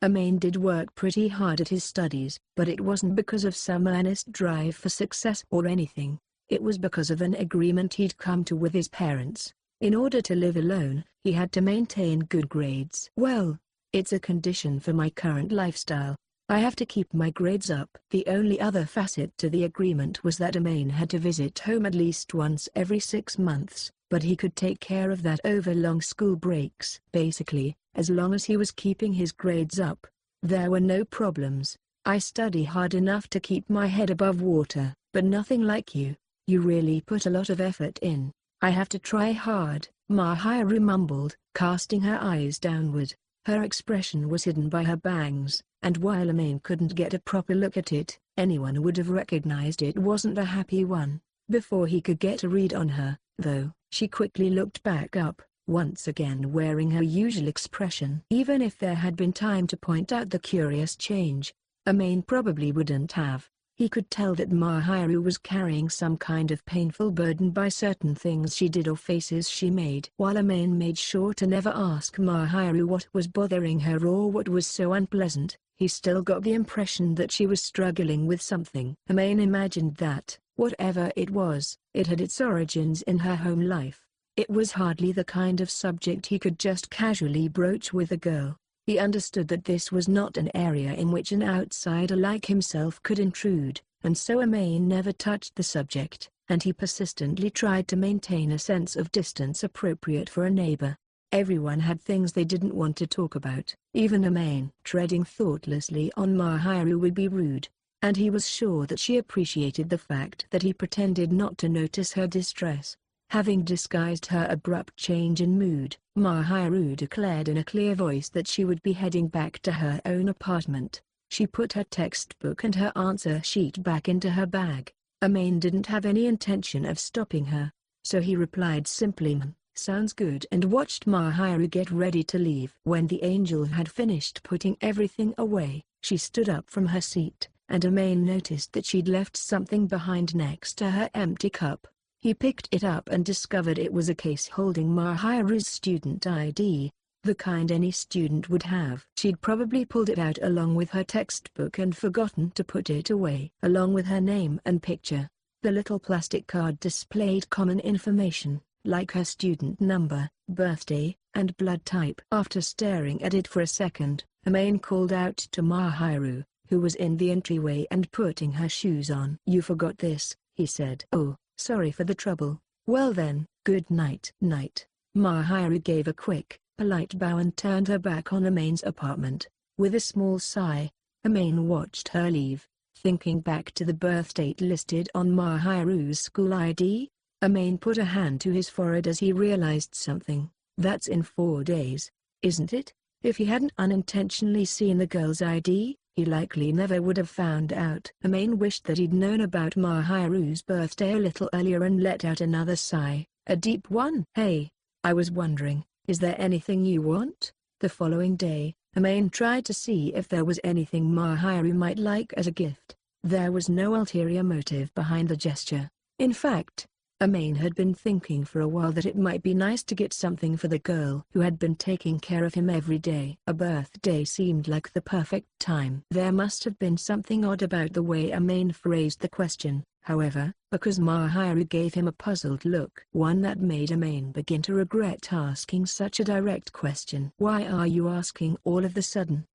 Amane did work pretty hard at his studies, but it wasn't because of some earnest drive for success or anything. It was because of an agreement he'd come to with his parents. In order to live alone, he had to maintain good grades. "Well, it's a condition for my current lifestyle. I have to keep my grades up." The only other facet to the agreement was that Amane had to visit home at least once every 6 months, but he could take care of that over long school breaks. Basically, as long as he was keeping his grades up, there were no problems. "I study hard enough to keep my head above water, but nothing like you. You really put a lot of effort in." "I have to try hard," Mahiru mumbled, casting her eyes downward. Her expression was hidden by her bangs, and while Amane couldn't get a proper look at it, anyone would have recognized it wasn't a happy one. Before he could get a read on her, though, she quickly looked back up, once again wearing her usual expression. Even if there had been time to point out the curious change, Amane probably wouldn't have. He could tell that Mahiru was carrying some kind of painful burden by certain things she did or faces she made. While Amane made sure to never ask Mahiru what was bothering her or what was so unpleasant, he still got the impression that she was struggling with something. Amane imagined that, whatever it was, it had its origins in her home life. It was hardly the kind of subject he could just casually broach with a girl. He understood that this was not an area in which an outsider like himself could intrude, and so Amane never touched the subject, and he persistently tried to maintain a sense of distance appropriate for a neighbor. Everyone had things they didn't want to talk about. Even Amane. Treading thoughtlessly on Mahiru would be rude, and he was sure that she appreciated the fact that he pretended not to notice her distress. Having disguised her abrupt change in mood, Mahiru declared in a clear voice that she would be heading back to her own apartment. She put her textbook and her answer sheet back into her bag. Amane didn't have any intention of stopping her, so he replied simply, "Sounds good," and watched Mahiru get ready to leave. When the angel had finished putting everything away, she stood up from her seat, and Amane noticed that she'd left something behind next to her empty cup. He picked it up and discovered it was a case holding Mahiru's student ID, the kind any student would have. She'd probably pulled it out along with her textbook and forgotten to put it away. Along with her name and picture, the little plastic card displayed common information, like her student number, birthday, and blood type. After staring at it for a second, Amane called out to Mahiru, who was in the entryway and putting her shoes on. "You forgot this," he said. "Oh. Sorry for the trouble. Well then, good night." "Night." Mahiru gave a quick, polite bow and turned her back on Amane's apartment. With a small sigh, Amane watched her leave, thinking back to the birth date listed on Mahiru's school ID. Amane put a hand to his forehead as he realized something. "That's in 4 days, isn't it?" If he hadn't unintentionally seen the girl's ID, he likely never would have found out. Amane wished that he'd known about Mahiru's birthday a little earlier and let out another sigh, a deep one. "Hey, I was wondering, is there anything you want?" The following day, Amane tried to see if there was anything Mahiru might like as a gift. There was no ulterior motive behind the gesture. In fact, Amane had been thinking for a while that it might be nice to get something for the girl who had been taking care of him every day. A birthday seemed like the perfect time. There must have been something odd about the way Amane phrased the question, however, because Mahiru gave him a puzzled look. One that made Amane begin to regret asking such a direct question. "Why are you asking all of a sudden?"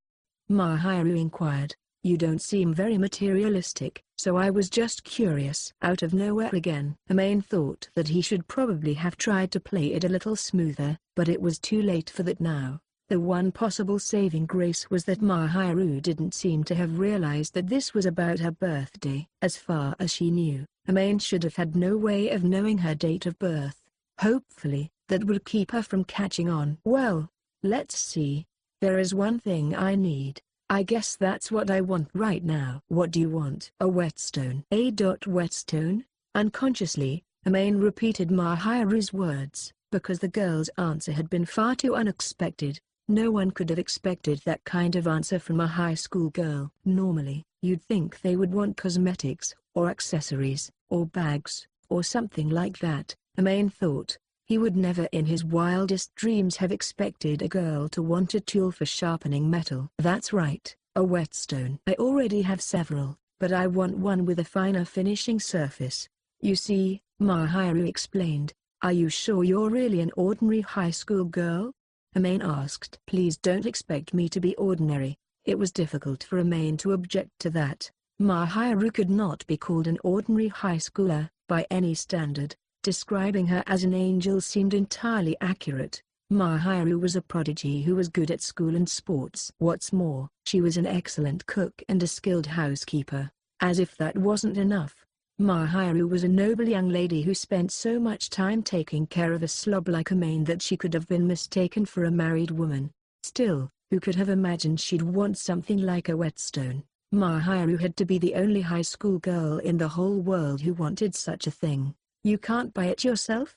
Mahiru inquired. "You don't seem very materialistic, so I was just curious." Out of nowhere again. Amane thought that he should probably have tried to play it a little smoother, but it was too late for that now. The one possible saving grace was that Mahiru didn't seem to have realized that this was about her birthday. As far as she knew, Amane should have had no way of knowing her date of birth. Hopefully, that would keep her from catching on. "Well, let's see. There is one thing I need. I guess that's what I want right now." "What do you want?" "A whetstone." "A whetstone?" Unconsciously, Amane repeated Mahiru's words, because the girl's answer had been far too unexpected. No one could have expected that kind of answer from a high school girl. Normally, you'd think they would want cosmetics, or accessories, or bags, or something like that, Amane thought. He would never in his wildest dreams have expected a girl to want a tool for sharpening metal. "That's right, a whetstone. I already have several, but I want one with a finer finishing surface. You see," Mahiru explained. "Are you sure you're really an ordinary high school girl?" Amane asked. "Please don't expect me to be ordinary." It was difficult for Amane to object to that. Mahiru could not be called an ordinary high schooler, by any standard. Describing her as an angel seemed entirely accurate. Mahiru was a prodigy who was good at school and sports. What's more, she was an excellent cook and a skilled housekeeper. As if that wasn't enough, Mahiru was a noble young lady who spent so much time taking care of a slob like Amane that she could have been mistaken for a married woman. Still, who could have imagined she'd want something like a whetstone? Mahiru had to be the only high school girl in the whole world who wanted such a thing. "You can't buy it yourself?"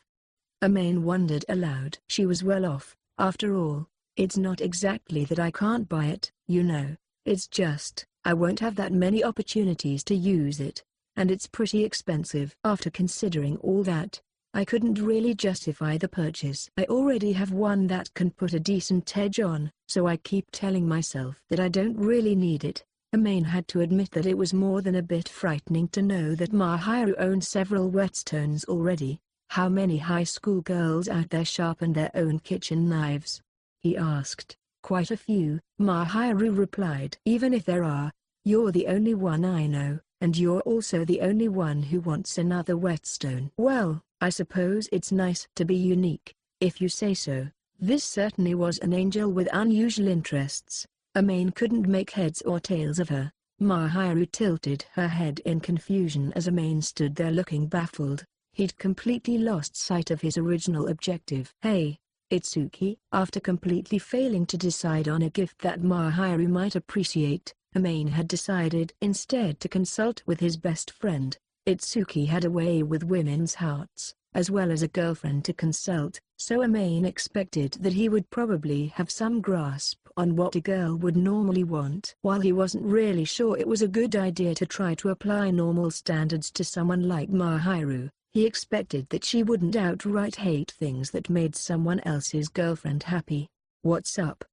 Amane wondered aloud. She was well off, after all. "It's not exactly that I can't buy it, you know. It's just, I won't have that many opportunities to use it. And it's pretty expensive." After considering all that, I couldn't really justify the purchase. "I already have one that can put a decent edge on, so I keep telling myself that I don't really need it." Amane had to admit that it was more than a bit frightening to know that Mahiru owned several whetstones already. How many high school girls out there sharpen their own kitchen knives? He asked. "Quite a few," Mahiru replied. "Even if there are, you're the only one I know, and you're also the only one who wants another whetstone." "Well, I suppose it's nice to be unique, if you say so." This certainly was an angel with unusual interests. Amane couldn't make heads or tails of her. Mahiru tilted her head in confusion as Amane stood there looking baffled. He'd completely lost sight of his original objective. "Hey, Itsuki." After completely failing to decide on a gift that Mahiru might appreciate, Amane had decided instead to consult with his best friend. Itsuki had a way with women's hearts, as well as a girlfriend to consult, so Amane expected that he would probably have some grasp on what a girl would normally want. While he wasn't really sure it was a good idea to try to apply normal standards to someone like Mahiru, he expected that she wouldn't outright hate things that made someone else's girlfriend happy. "What's up?"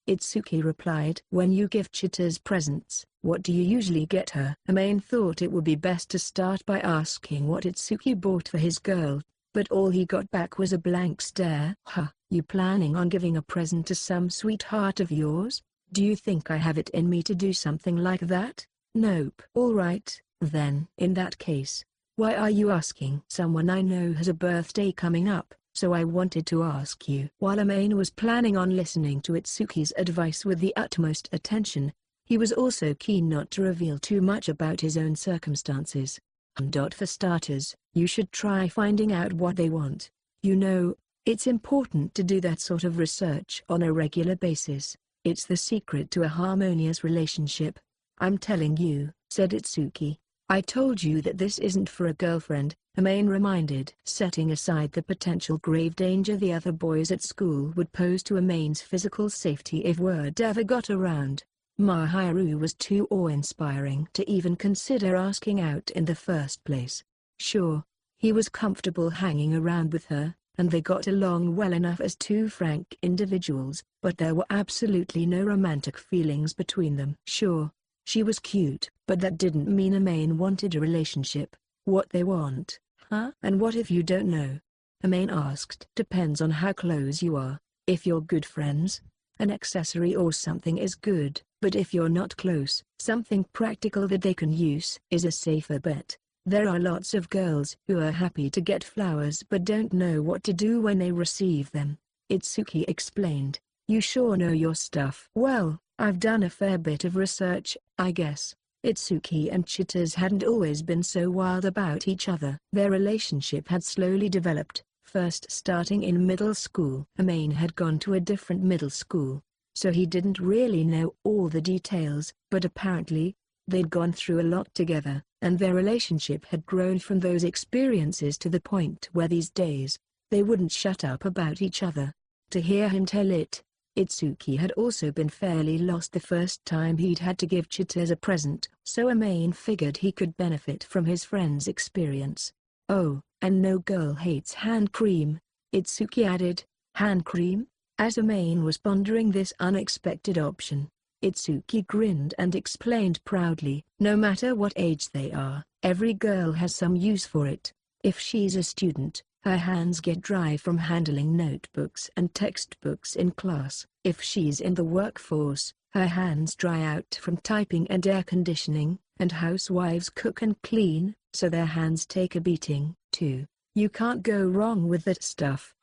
Itsuki replied. "When you give Chita's presents, what do you usually get her?" Amane thought it would be best to start by asking what Itsuki bought for his girl, but all he got back was a blank stare. "Huh, you planning on giving a present to some sweetheart of yours? Do you think I have it in me to do something like that?" "Nope." "All right, then. In that case, why are you asking?" "Someone I know has a birthday coming up, so I wanted to ask you." While Amane was planning on listening to Itsuki's advice with the utmost attention, he was also keen not to reveal too much about his own circumstances. For starters, you should try finding out what they want. You know, it's important to do that sort of research on a regular basis. It's the secret to a harmonious relationship. I'm telling you, said Itsuki. I told you that this isn't for a girlfriend, Amane reminded, setting aside the potential grave danger the other boys at school would pose to Amane's physical safety if word ever got around. Mahiru was too awe-inspiring to even consider asking out in the first place. Sure, he was comfortable hanging around with her, and they got along well enough as two frank individuals, but there were absolutely no romantic feelings between them. Sure, she was cute, but that didn't mean Amane wanted a relationship. What they want, huh? And what if you don't know? Amane asked. Depends on how close you are. If you're good friends, an accessory or something is good, but if you're not close, something practical that they can use is a safer bet. There are lots of girls who are happy to get flowers but don't know what to do when they receive them, Itsuki explained. You sure know your stuff. Well, I've done a fair bit of research, I guess. Itsuki and Chittas hadn't always been so wild about each other. Their relationship had slowly developed, first starting in middle school. Amane had gone to a different middle school, so he didn't really know all the details, but apparently, they'd gone through a lot together, and their relationship had grown from those experiences to the point where these days, they wouldn't shut up about each other. To hear him tell it, Itsuki had also been fairly lost the first time he'd had to give Chittas a present, so Amane figured he could benefit from his friend's experience. Oh, and no girl hates hand cream, Itsuki added. Hand cream? As Amane was pondering this unexpected option, Itsuki grinned and explained proudly. No matter what age they are, every girl has some use for it. If she's a student, her hands get dry from handling notebooks and textbooks in class. If she's in the workforce, her hands dry out from typing and air conditioning, and housewives cook and clean, so their hands take a beating, too. You can't go wrong with that stuff.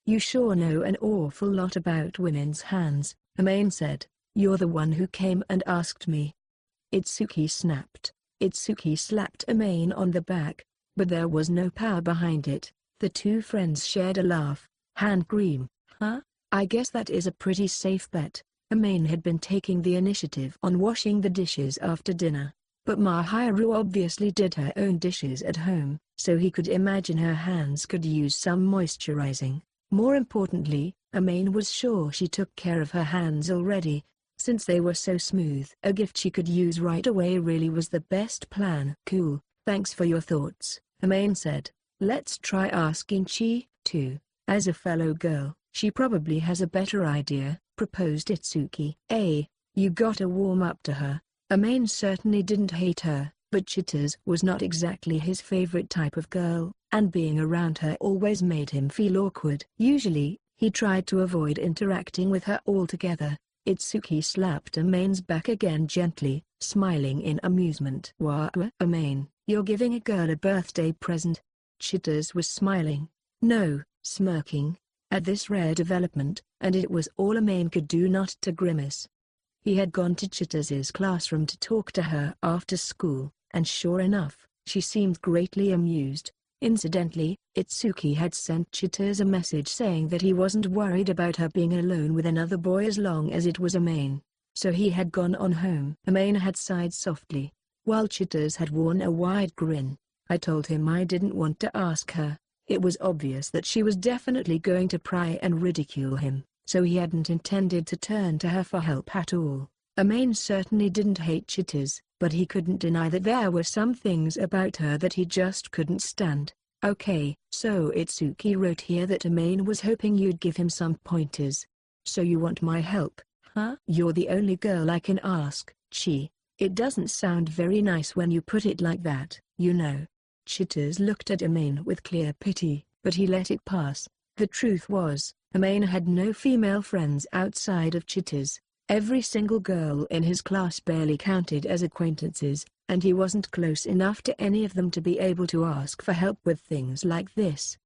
You sure know an awful lot about women's hands, Amane said. You're the one who came and asked me. Itsuki snapped. Itsuki slapped Amane on the back, but there was no power behind it. The two friends shared a laugh. Hand cream, huh? I guess that is a pretty safe bet. Amane had been taking the initiative on washing the dishes after dinner, but Mahiru obviously did her own dishes at home, so he could imagine her hands could use some moisturizing. More importantly, Amane was sure she took care of her hands already, since they were so smooth. A gift she could use right away really was the best plan. Cool, thanks for your thoughts, Amane said. Let's try asking Chi, too. As a fellow girl, she probably has a better idea, proposed Itsuki. You gotta warm up to her. Amane certainly didn't hate her, but Chittas was not exactly his favorite type of girl, and being around her always made him feel awkward. Usually, he tried to avoid interacting with her altogether. Itsuki slapped Amane's back again gently, smiling in amusement. What, Amane, you're giving a girl a birthday present? Chittas was smiling. No, smirking, at this rare development, and it was all Amane could do not to grimace. He had gone to Chittas's classroom to talk to her after school, and sure enough, she seemed greatly amused. Incidentally, Itsuki had sent Chittas a message saying that he wasn't worried about her being alone with another boy as long as it was Amane. So he had gone on home. Amane had sighed softly, while Chittas had worn a wide grin. I told him I didn't want to ask her. It was obvious that she was definitely going to pry and ridicule him, so he hadn't intended to turn to her for help at all. Amane certainly didn't hate Chittas, but he couldn't deny that there were some things about her that he just couldn't stand. Okay, so Itsuki wrote here that Amane was hoping you'd give him some pointers. So you want my help, huh? You're the only girl I can ask, Chi. It doesn't sound very nice when you put it like that, you know. Chittas looked at Amane with clear pity, but he let it pass. The truth was, Amane had no female friends outside of Chittas. Every single girl in his class barely counted as acquaintances, and he wasn't close enough to any of them to be able to ask for help with things like this.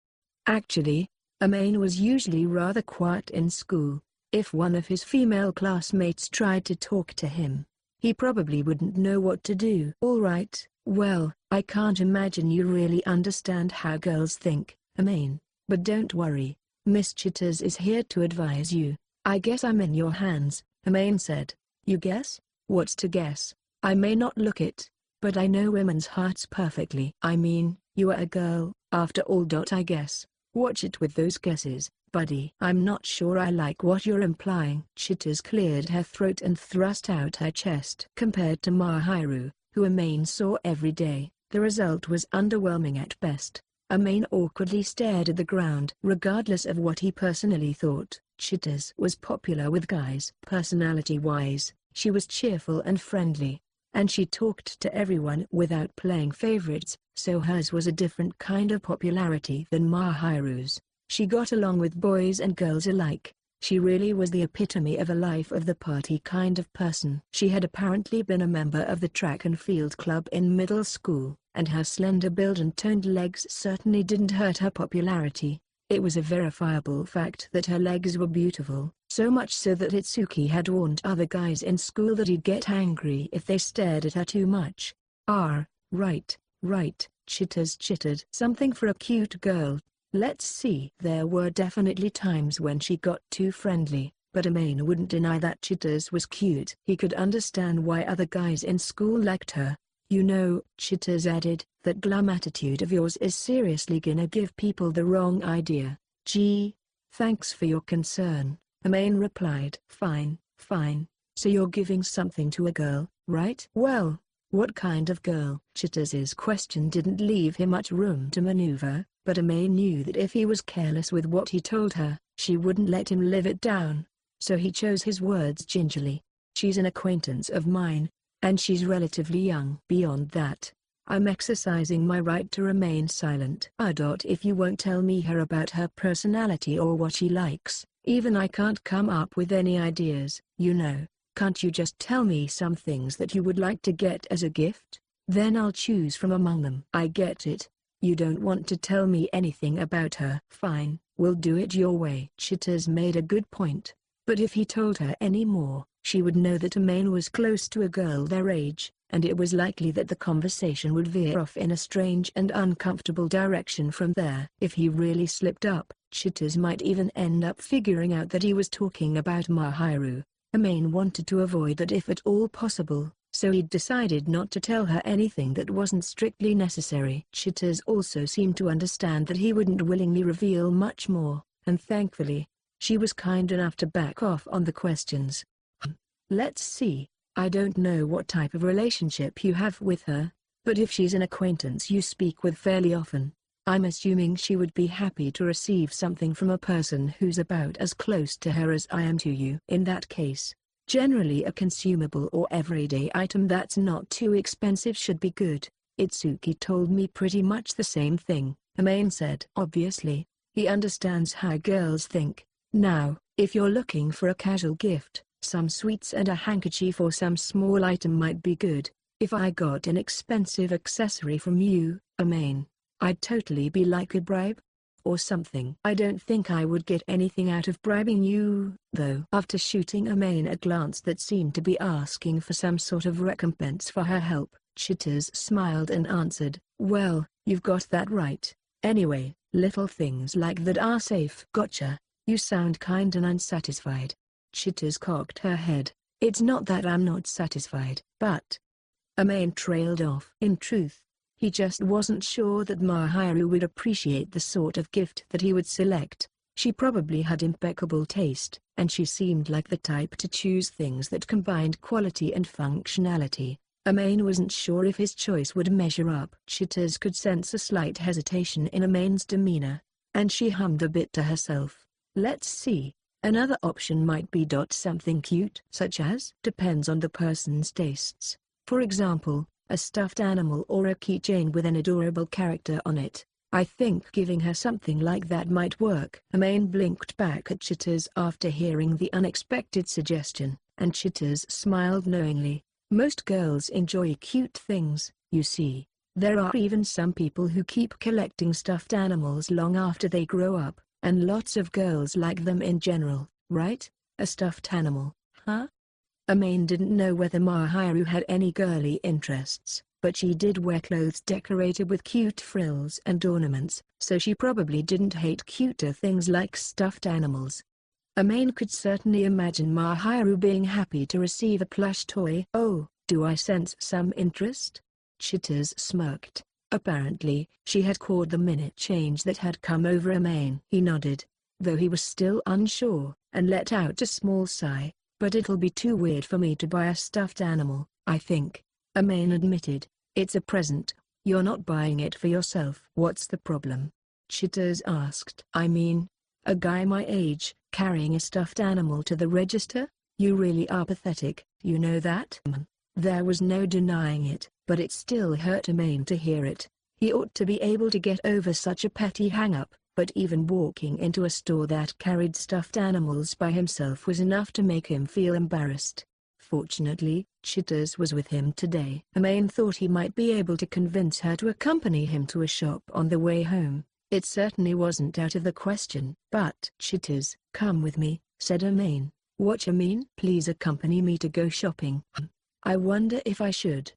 Actually, Amane was usually rather quiet in school. If one of his female classmates tried to talk to him, he probably wouldn't know what to do. Alright, well, I can't imagine you really understand how girls think, Amane, but don't worry, Miss Chittas is here to advise you. I guess I'm in your hands, Amane said. You guess? What's to guess? I may not look it, but I know women's hearts perfectly. I mean, you are a girl, after all. I guess. Watch it with those guesses, buddy. I'm not sure I like what you're implying. Chitters cleared her throat and thrust out her chest. Compared to Mahiru, who Amane saw every day, the result was underwhelming at best. Amane awkwardly stared at the ground. Regardless of what he personally thought, Chitters was popular with guys. Personality-wise, she was cheerful and friendly, and she talked to everyone without playing favorites, so hers was a different kind of popularity than Mahiru's. She got along with boys and girls alike. She really was the epitome of a life of the party kind of person. She had apparently been a member of the track and field club in middle school, and her slender build and toned legs certainly didn't hurt her popularity. It was a verifiable fact that her legs were beautiful, so much so that Itsuki had warned other guys in school that he'd get angry if they stared at her too much. Right, Chitters chittered. Something for a cute girl. Let's see. There were definitely times when she got too friendly, but Amane wouldn't deny that Chitters was cute. He could understand why other guys in school liked her. You know, Chitters added, that glum attitude of yours is seriously gonna give people the wrong idea. Gee, thanks for your concern, Amane replied. Fine. So you're giving something to a girl, right? Well, what kind of girl? Chitters' question didn't leave him much room to maneuver, but Amane knew that if he was careless with what he told her, she wouldn't let him live it down. So he chose his words gingerly. She's an acquaintance of mine, and she's relatively young. Beyond that, I'm exercising my right to remain silent. If you won't tell me about her personality or what she likes, even I can't come up with any ideas. You know, can't you just tell me some things that you would like to get as a gift? Then I'll choose from among them. I get it. You don't want to tell me anything about her. Fine, we'll do it your way. Chitters made a good point, but if he told her any more, she would know that Amane was close to a girl their age, and it was likely that the conversation would veer off in a strange and uncomfortable direction from there. If he really slipped up, Chitters might even end up figuring out that he was talking about Mahiru. Amane wanted to avoid that if at all possible, so he'd decided not to tell her anything that wasn't strictly necessary. Chitters also seemed to understand that he wouldn't willingly reveal much more, and thankfully, she was kind enough to back off on the questions. Let's see, I don't know what type of relationship you have with her, but if she's an acquaintance you speak with fairly often, I'm assuming she would be happy to receive something from a person who's about as close to her as I am to you. In that case, generally a consumable or everyday item that's not too expensive should be good. Itsuki told me pretty much the same thing, Amane said. Obviously, he understands how girls think. Now, if you're looking for a casual gift, some sweets and a handkerchief or some small item might be good. If I got an expensive accessory from you, Amane, I'd totally be like a bribe? Or something. I don't think I would get anything out of bribing you, though. After shooting Amane a glance that seemed to be asking for some sort of recompense for her help, Chitters smiled and answered, well, you've got that right. Anyway, little things like that are safe. Gotcha. You sound kind and unsatisfied. Chitters cocked her head. It's not that I'm not satisfied, but... Amane trailed off. In truth, he just wasn't sure that Mahiru would appreciate the sort of gift that he would select. She probably had impeccable taste, and she seemed like the type to choose things that combined quality and functionality. Amane wasn't sure if his choice would measure up. Chitters could sense a slight hesitation in Amane's demeanor, and she hummed a bit to herself. Let's see. Another option might be something cute. Such as? Depends on the person's tastes. For example, a stuffed animal or a keychain with an adorable character on it. I think giving her something like that might work. Amane blinked back at Chitters after hearing the unexpected suggestion, and Chitters smiled knowingly. Most girls enjoy cute things, you see. There are even some people who keep collecting stuffed animals long after they grow up, and lots of girls like them in general, right? A stuffed animal, huh? Amane didn't know whether Mahiru had any girly interests, but she did wear clothes decorated with cute frills and ornaments, so she probably didn't hate cuter things like stuffed animals. Amane could certainly imagine Mahiru being happy to receive a plush toy. "Oh, do I sense some interest?" Chitters smirked. Apparently, she had caught the minute change that had come over Amane. He nodded, though he was still unsure, and let out a small sigh. "But it'll be too weird for me to buy a stuffed animal, I think," Amane admitted. "It's a present. You're not buying it for yourself." "What's the problem?" Chitters asked. "I mean, a guy my age, carrying a stuffed animal to the register? You really are pathetic, you know that?" There was no denying it, but it still hurt Amane to hear it. He ought to be able to get over such a petty hang-up, but even walking into a store that carried stuffed animals by himself was enough to make him feel embarrassed. Fortunately, Chitters was with him today. Amane thought he might be able to convince her to accompany him to a shop on the way home. It certainly wasn't out of the question. "But Chitters, come with me," said Amane. "What you mean?" "Please accompany me to go shopping." "I wonder if I should."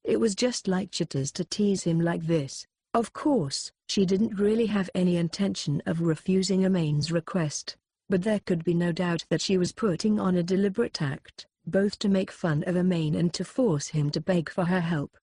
It was just like Chitters to tease him like this. Of course, she didn't really have any intention of refusing Amane's request, but there could be no doubt that she was putting on a deliberate act, both to make fun of Amane and to force him to beg for her help.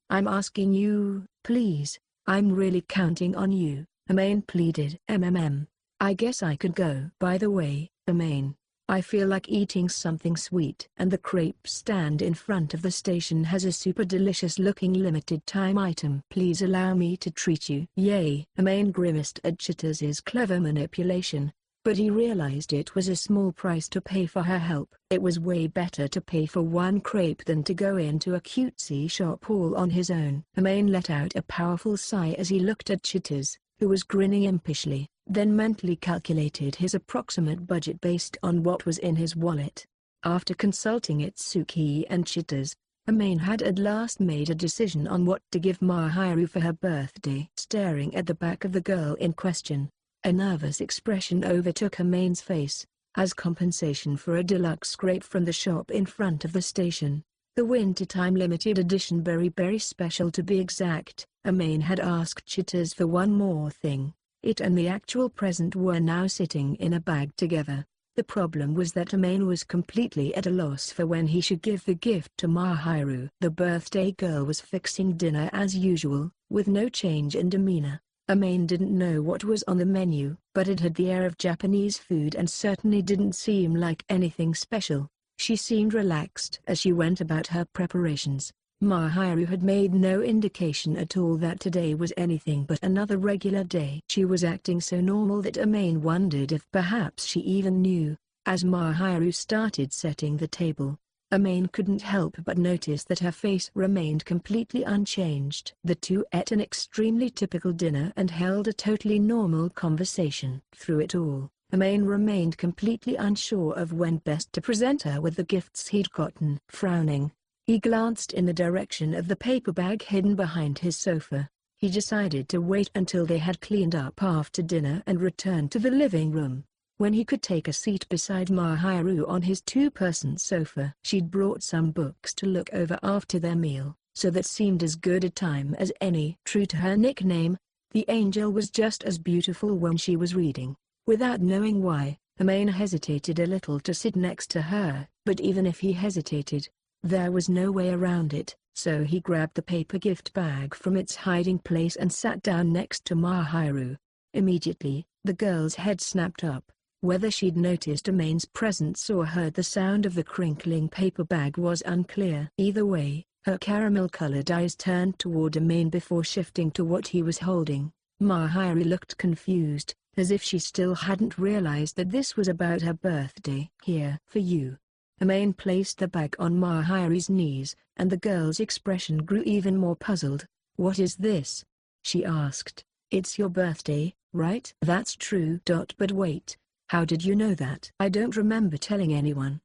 "I'm asking you, please. I'm really counting on you," Amane pleaded. I guess I could go." "By the way, Amane, I feel like eating something sweet." "And the crepe stand in front of the station has a super delicious looking limited time item. Please allow me to treat you." "Yay!" Amane grimaced at Chitters' clever manipulation, but he realized it was a small price to pay for her help. It was way better to pay for one crepe than to go into a cutesy shop all on his own. Amane let out a powerful sigh as he looked at Chitters, who was grinning impishly, then mentally calculated his approximate budget based on what was in his wallet. After consulting Itsuki and Chitters, Amane had at last made a decision on what to give Mahiru for her birthday. Staring at the back of the girl in question, a nervous expression overtook Amane's face. As compensation for a deluxe crepe from the shop in front of the station, the wintertime limited edition Berry special to be exact, Amane had asked Chitters for one more thing. It and the actual present were now sitting in a bag together. The problem was that Amane was completely at a loss for when he should give the gift to Mahiru. The birthday girl was fixing dinner as usual, with no change in demeanor. Amane didn't know what was on the menu, but it had the air of Japanese food and certainly didn't seem like anything special. She seemed relaxed as she went about her preparations. Mahiru had made no indication at all that today was anything but another regular day. She was acting so normal that Amane wondered if perhaps she even knew. As Mahiru started setting the table, Amane couldn't help but notice that her face remained completely unchanged. The two ate an extremely typical dinner and held a totally normal conversation. Through it all, Amane remained completely unsure of when best to present her with the gifts he'd gotten. Frowning, he glanced in the direction of the paper bag hidden behind his sofa. He decided to wait until they had cleaned up after dinner and return to the living room, when he could take a seat beside Mahiru on his two-person sofa. She'd brought some books to look over after their meal, so that seemed as good a time as any. True to her nickname, the angel was just as beautiful when she was reading. Without knowing why, Amane hesitated a little to sit next to her, but even if he hesitated, there was no way around it, so he grabbed the paper gift bag from its hiding place and sat down next to Mahiru. Immediately, the girl's head snapped up. Whether she'd noticed Amane's presence or heard the sound of the crinkling paper bag was unclear. Either way, her caramel-colored eyes turned toward Amane before shifting to what he was holding. Mahiru looked confused, as if she still hadn't realized that this was about her birthday. "Here for you." Amane placed the bag on Mahiru's knees, and the girl's expression grew even more puzzled. "What is this?" she asked. "It's your birthday, right?" "That's true. But wait, how did you know that?" "I don't remember telling anyone."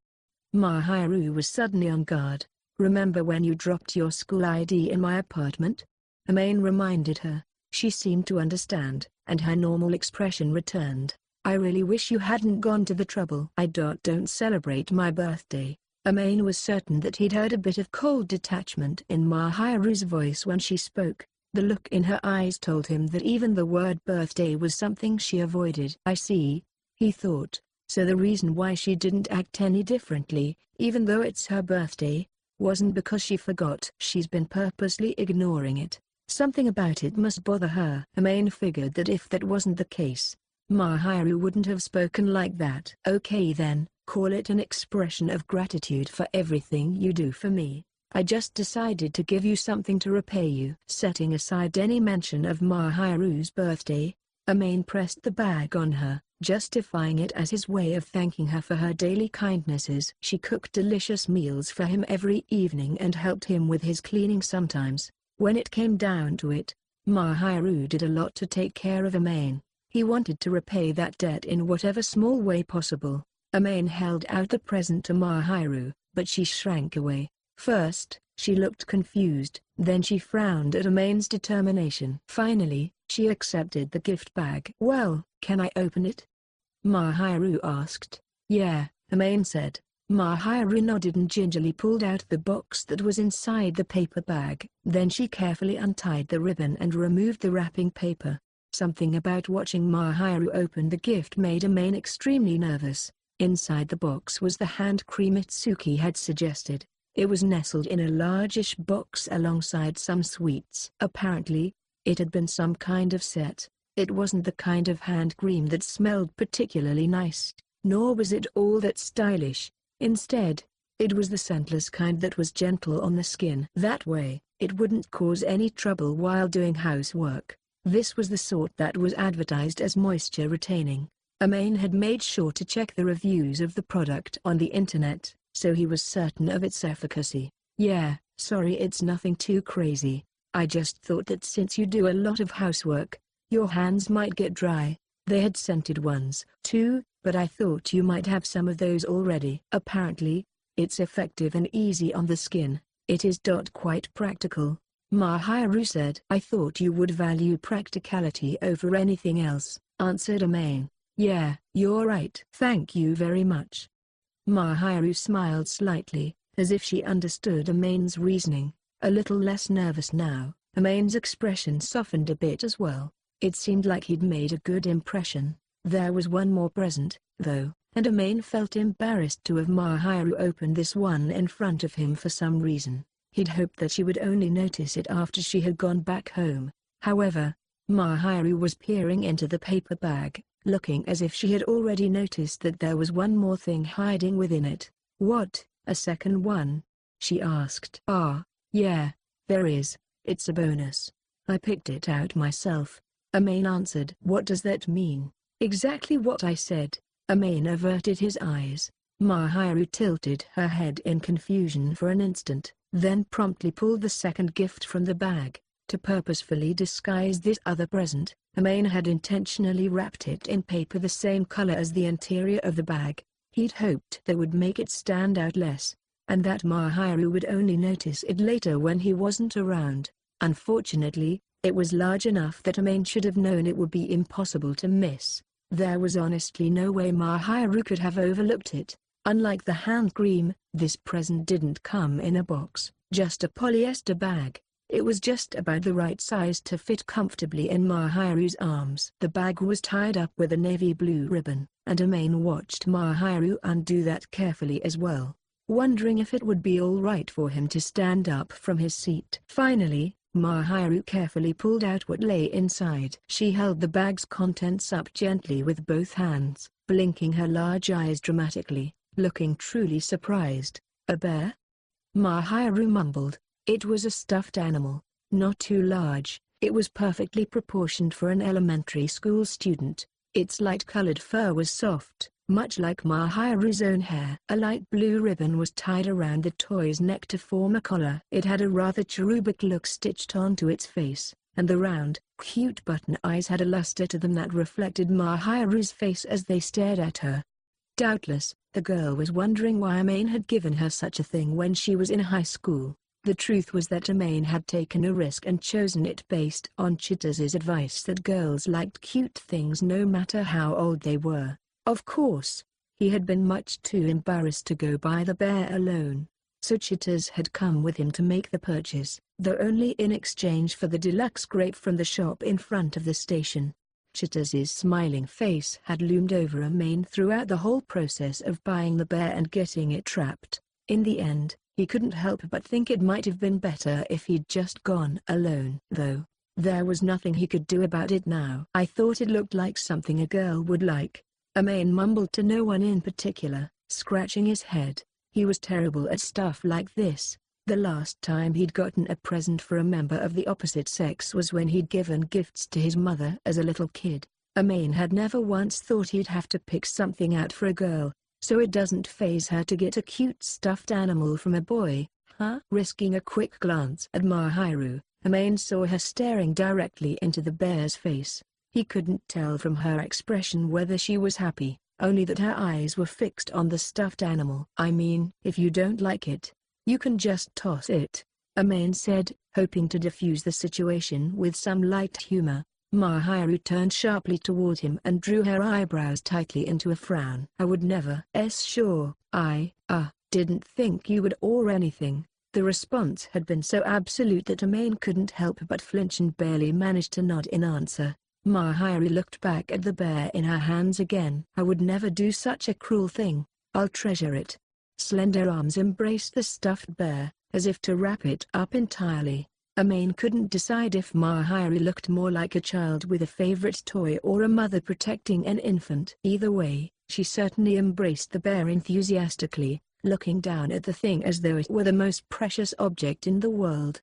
Mahiru was suddenly on guard. "Remember when you dropped your school ID in my apartment?" Amane reminded her. She seemed to understand, and her normal expression returned. "I really wish you hadn't gone to the trouble." "I don't celebrate my birthday." Amane was certain that he'd heard a bit of cold detachment in Mahiru's voice when she spoke. The look in her eyes told him that even the word birthday was something she avoided. "I see," he thought, So the reason why she didn't act any differently, even though it's her birthday, wasn't because she forgot. She's been purposely ignoring it. Something about it must bother her. Amane figured that if that wasn't the case, Mahiru wouldn't have spoken like that. Okay then, call it an expression of gratitude for everything you do for me. I just decided to give you something to repay you. Setting aside any mention of Mahiru's birthday, Amane pressed the bag on her, justifying it as his way of thanking her for her daily kindnesses. She cooked delicious meals for him every evening and helped him with his cleaning sometimes. When it came down to it, Mahiru did a lot to take care of Amane. He wanted to repay that debt in whatever small way possible. Amane held out the present to Mahiru, but she shrank away. First, she looked confused, then she frowned at Amane's determination. Finally, she accepted the gift bag. Well, can I open it? Mahiru asked. Yeah, Amane said. Mahiru nodded and gingerly pulled out the box that was inside the paper bag. Then she carefully untied the ribbon and removed the wrapping paper. Something about watching Mahiru open the gift made Amane extremely nervous. Inside the box was the hand cream Itsuki had suggested. It was nestled in a largish box alongside some sweets. Apparently, it had been some kind of set. It wasn't the kind of hand cream that smelled particularly nice, nor was it all that stylish. Instead, it was the scentless kind that was gentle on the skin. That way, it wouldn't cause any trouble while doing housework. This was the sort that was advertised as moisture-retaining. Amane had made sure to check the reviews of the product on the internet, so he was certain of its efficacy. Yeah, sorry, it's nothing too crazy. I just thought that since you do a lot of housework, your hands might get dry. They had scented ones too, but I thought you might have some of those already. Apparently, it's effective and easy on the skin. It is quite practical, Mahiru said. I thought you would value practicality over anything else, answered Amane. Yeah, you're right. Thank you very much. Mahiru smiled slightly, as if she understood Amane's reasoning. A little less nervous now, Amane's expression softened a bit as well. It seemed like he'd made a good impression. There was one more present, though, and Amane felt embarrassed to have Mahiru open this one in front of him for some reason. He'd hoped that she would only notice it after she had gone back home. However, Mahiru was peering into the paper bag, looking as if she had already noticed that there was one more thing hiding within it. What, a second one? She asked. Yeah, there is. It's a bonus. I picked it out myself, Amane answered. What does that mean? Exactly what I said. Amane averted his eyes. Mahiru tilted her head in confusion for an instant, then promptly pulled the second gift from the bag. To purposefully disguise this other present, Amane had intentionally wrapped it in paper the same color as the interior of the bag. He'd hoped that would make it stand out less, and that Mahiru would only notice it later when he wasn't around. Unfortunately, it was large enough that Amane should have known it would be impossible to miss. There was honestly no way Mahiru could have overlooked it. Unlike the hand cream, this present didn't come in a box, just a polyester bag. It was just about the right size to fit comfortably in Mahiru's arms. The bag was tied up with a navy blue ribbon, and Amane watched Mahiru undo that carefully as well, wondering if it would be all right for him to stand up from his seat. Finally, Mahiru carefully pulled out what lay inside. She held the bag's contents up gently with both hands, blinking her large eyes dramatically, looking truly surprised. A bear? Mahiru mumbled. It was a stuffed animal, not too large. It was perfectly proportioned for an elementary school student. Its light-colored fur was soft, much like Mahiru's own hair. A light blue ribbon was tied around the toy's neck to form a collar. It had a rather cherubic look stitched onto its face, and the round, cute button eyes had a luster to them that reflected Mahiru's face as they stared at her. Doubtless, the girl was wondering why Amane had given her such a thing when she was in high school. The truth was that Amane had taken a risk and chosen it based on Chitaz's advice that girls liked cute things no matter how old they were. Of course, he had been much too embarrassed to go buy the bear alone, so Chitaz had come with him to make the purchase, though only in exchange for the deluxe grape from the shop in front of the station. Chitaz's smiling face had loomed over Amane throughout the whole process of buying the bear and getting it trapped. In the end, he couldn't help but think it might have been better if he'd just gone alone. Though, there was nothing he could do about it now. I thought it looked like something a girl would like. Amane mumbled to no one in particular, scratching his head. He was terrible at stuff like this. The last time he'd gotten a present for a member of the opposite sex was when he'd given gifts to his mother as a little kid. Amane had never once thought he'd have to pick something out for a girl, so it doesn't faze her to get a cute stuffed animal from a boy, huh? Risking a quick glance at Mahiru, Amane saw her staring directly into the bear's face. He couldn't tell from her expression whether she was happy, only that her eyes were fixed on the stuffed animal. "I mean, if you don't like it, you can just toss it," Amane said, hoping to diffuse the situation with some light humor. Mahiru turned sharply toward him and drew her eyebrows tightly into a frown. "I would never." Sure, didn't think you would or anything." The response had been so absolute that Amane couldn't help but flinch and barely managed to nod in answer. Mahiru looked back at the bear in her hands again. "I would never do such a cruel thing. I'll treasure it." Slender arms embraced the stuffed bear, as if to wrap it up entirely. Amane couldn't decide if Mahiru looked more like a child with a favorite toy or a mother protecting an infant. Either way, she certainly embraced the bear enthusiastically, looking down at the thing as though it were the most precious object in the world.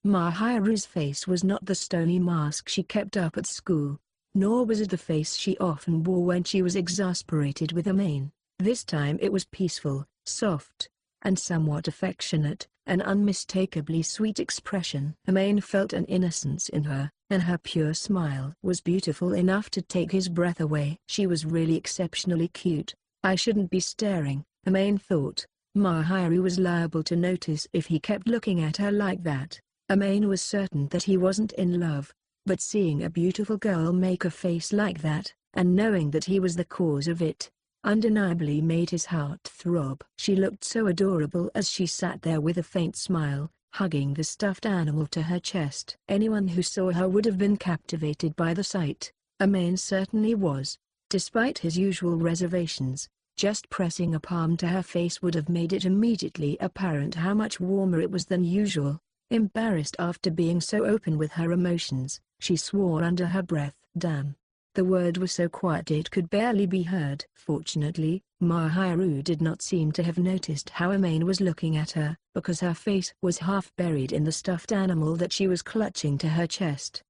Mahiru's face was not the stony mask she kept up at school, nor was it the face she often wore when she was exasperated with Amane. This time it was peaceful, soft, and somewhat affectionate, an unmistakably sweet expression. Amane felt an innocence in her, and her pure smile was beautiful enough to take his breath away. She was really exceptionally cute. I shouldn't be staring, Amane thought. Mahiru was liable to notice if he kept looking at her like that. Amane was certain that he wasn't in love, but seeing a beautiful girl make a face like that, and knowing that he was the cause of it, undeniably made his heart throb. She looked so adorable as she sat there with a faint smile, hugging the stuffed animal to her chest. Anyone who saw her would have been captivated by the sight. Amane certainly was. Despite his usual reservations, just pressing a palm to her face would have made it immediately apparent how much warmer it was than usual. Embarrassed after being so open with her emotions, she swore under her breath. Damn. The word was so quiet it could barely be heard. Fortunately, Mahiru did not seem to have noticed how Amane was looking at her, because her face was half buried in the stuffed animal that she was clutching to her chest.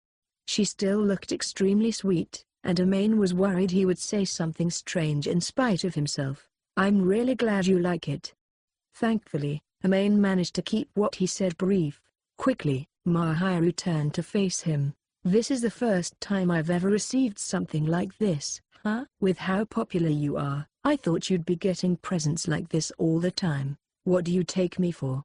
She still looked extremely sweet, and Amane was worried he would say something strange in spite of himself. "I'm really glad you like it." Thankfully, Amane managed to keep what he said brief. Quickly, Mahiru turned to face him. "This is the first time I've ever received something like this, huh? With how popular you are, I thought you'd be getting presents like this all the time. What do you take me for?"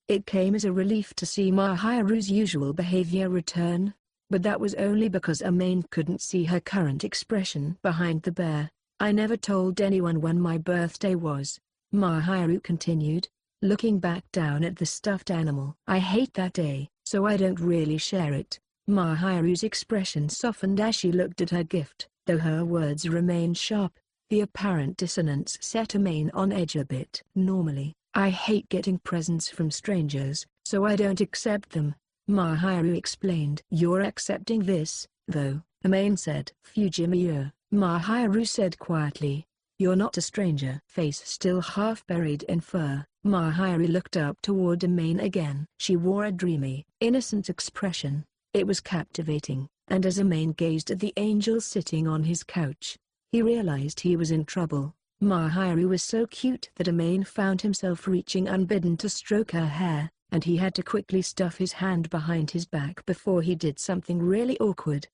It came as a relief to see Mahiru's usual behavior return, but that was only because Amane couldn't see her current expression behind the bear. "I never told anyone when my birthday was," Mahiru continued, looking back down at the stuffed animal. "I hate that day, so I don't really share it." Mahiru's expression softened as she looked at her gift, though her words remained sharp. The apparent dissonance set Amane on edge a bit. "Normally, I hate getting presents from strangers, so I don't accept them," Mahiru explained. "You're accepting this, though," Amane said. "Fujimiya," Mahiru said quietly. "You're not a stranger." Face still half buried in fur, Mahiru looked up toward Amane again. She wore a dreamy, innocent expression. It was captivating, and as Amane gazed at the angel sitting on his couch, he realized he was in trouble. Mahiru was so cute that Amane found himself reaching unbidden to stroke her hair, and he had to quickly stuff his hand behind his back before he did something really awkward.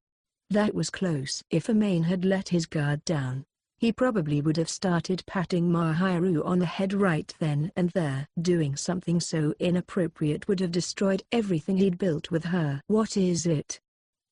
That was close. If Amane had let his guard down, he probably would have started patting Mahiru on the head right then and there. Doing something so inappropriate would have destroyed everything he'd built with her. "What is it?"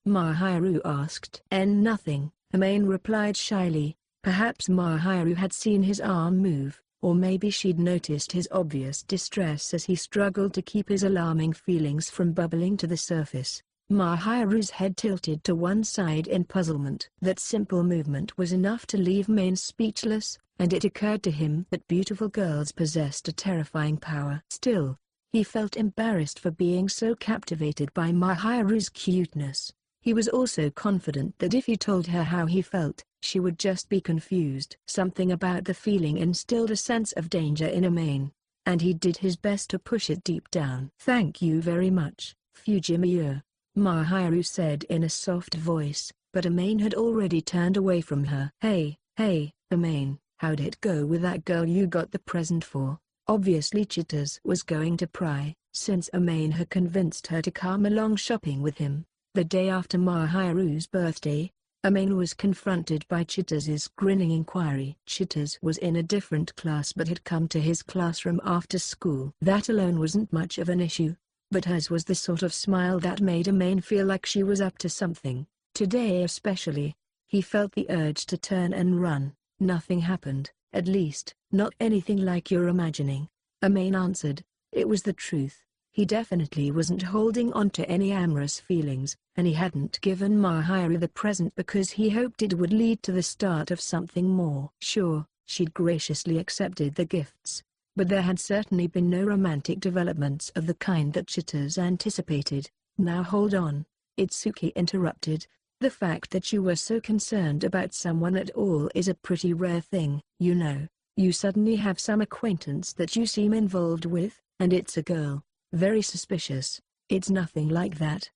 Mahiru asked. Nothing," Amane replied shyly. Perhaps Mahiru had seen his arm move, or maybe she'd noticed his obvious distress as he struggled to keep his alarming feelings from bubbling to the surface. Mahiru's head tilted to one side in puzzlement. That simple movement was enough to leave Amane speechless, and it occurred to him that beautiful girls possessed a terrifying power. Still, he felt embarrassed for being so captivated by Mahiru's cuteness. He was also confident that if he told her how he felt, she would just be confused. Something about the feeling instilled a sense of danger in Amane, and he did his best to push it deep down. "Thank you very much, Fujimiya," Mahiru said in a soft voice, but Amane had already turned away from her. Hey, Amane, how'd it go with that girl you got the present for?" Obviously Chitters was going to pry, since Amane had convinced her to come along shopping with him. The day after Mahiru's birthday, Amane was confronted by Chitters' grinning inquiry. Chitters was in a different class but had come to his classroom after school. That alone wasn't much of an issue, but hers was the sort of smile that made Amane feel like she was up to something. Today especially, he felt the urge to turn and run. "Nothing happened, at least, not anything like you're imagining," Amane answered. It was the truth. He definitely wasn't holding on to any amorous feelings, and he hadn't given Mahiru the present because he hoped it would lead to the start of something more. Sure, she'd graciously accepted the gifts, but there had certainly been no romantic developments of the kind that Chitters anticipated. "Now hold on," Itsuki interrupted. "The fact that you were so concerned about someone at all is a pretty rare thing. You know, you suddenly have some acquaintance that you seem involved with, and it's a girl. Very suspicious." "It's nothing like that."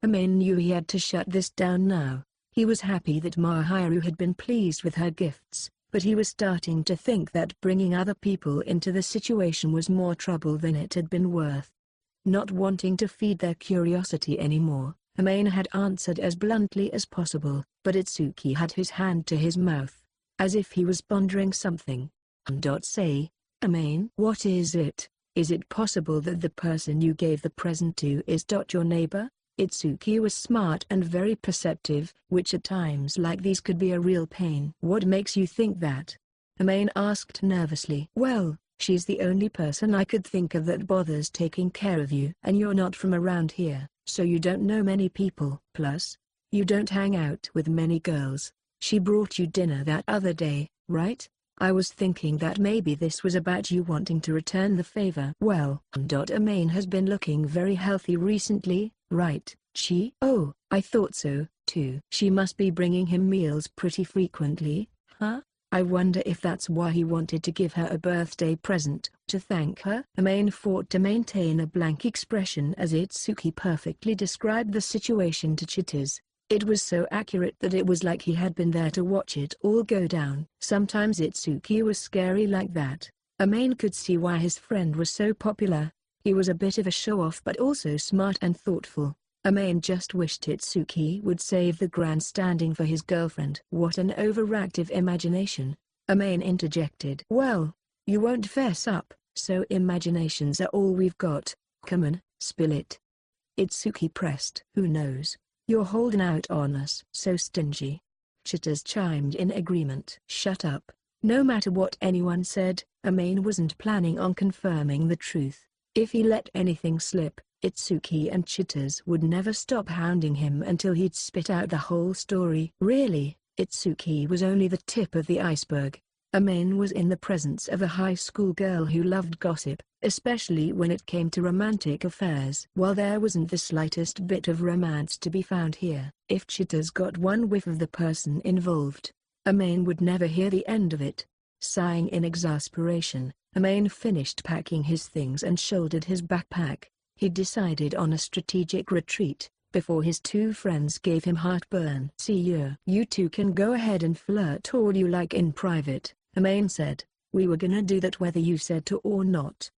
Amane knew he had to shut this down now. He was happy that Mahiru had been pleased with her gifts, but he was starting to think that bringing other people into the situation was more trouble than it had been worth. Not wanting to feed their curiosity anymore, Amane had answered as bluntly as possible, but Itsuki had his hand to his mouth, as if he was pondering something. "Say, Amane, what is it? Is it possible that the person you gave the present to is your neighbor?" Itsuki was smart and very perceptive, which at times like these could be a real pain. "What makes you think that?" Amane asked nervously. "Well, she's the only person I could think of that bothers taking care of you. And you're not from around here, so you don't know many people. Plus, you don't hang out with many girls. She brought you dinner that other day, right? I was thinking that maybe this was about you wanting to return the favor." "Well, Amane has been looking very healthy recently, right, Chi?" "Oh, I thought so, too. She must be bringing him meals pretty frequently, huh? I wonder if that's why he wanted to give her a birthday present, to thank her." Amane fought to maintain a blank expression as Itsuki perfectly described the situation to Chitters. It was so accurate that it was like he had been there to watch it all go down. Sometimes Itsuki was scary like that. Amane could see why his friend was so popular. He was a bit of a show-off but also smart and thoughtful. Amane just wished Itsuki would save the grandstanding for his girlfriend. "What an overactive imagination," Amane interjected. "Well, you won't fess up, so imaginations are all we've got. Come on, spill it." Itsuki pressed. "Who knows? You're holding out on us." "So stingy." Chitters chimed in agreement. "Shut up." No matter what anyone said, Amane wasn't planning on confirming the truth. If he let anything slip, Itsuki and Chitters would never stop hounding him until he'd spit out the whole story. Really, Itsuki was only the tip of the iceberg. Amane was in the presence of a high school girl who loved gossip, especially when it came to romantic affairs. While there wasn't the slightest bit of romance to be found here, if Chitters got one whiff of the person involved, Amane would never hear the end of it. Sighing in exasperation, Amane finished packing his things and shouldered his backpack. He decided on a strategic retreat, before his two friends gave him heartburn. "See ya. You two can go ahead and flirt all you like in private," Amane said. "We were gonna do that whether you said to or not."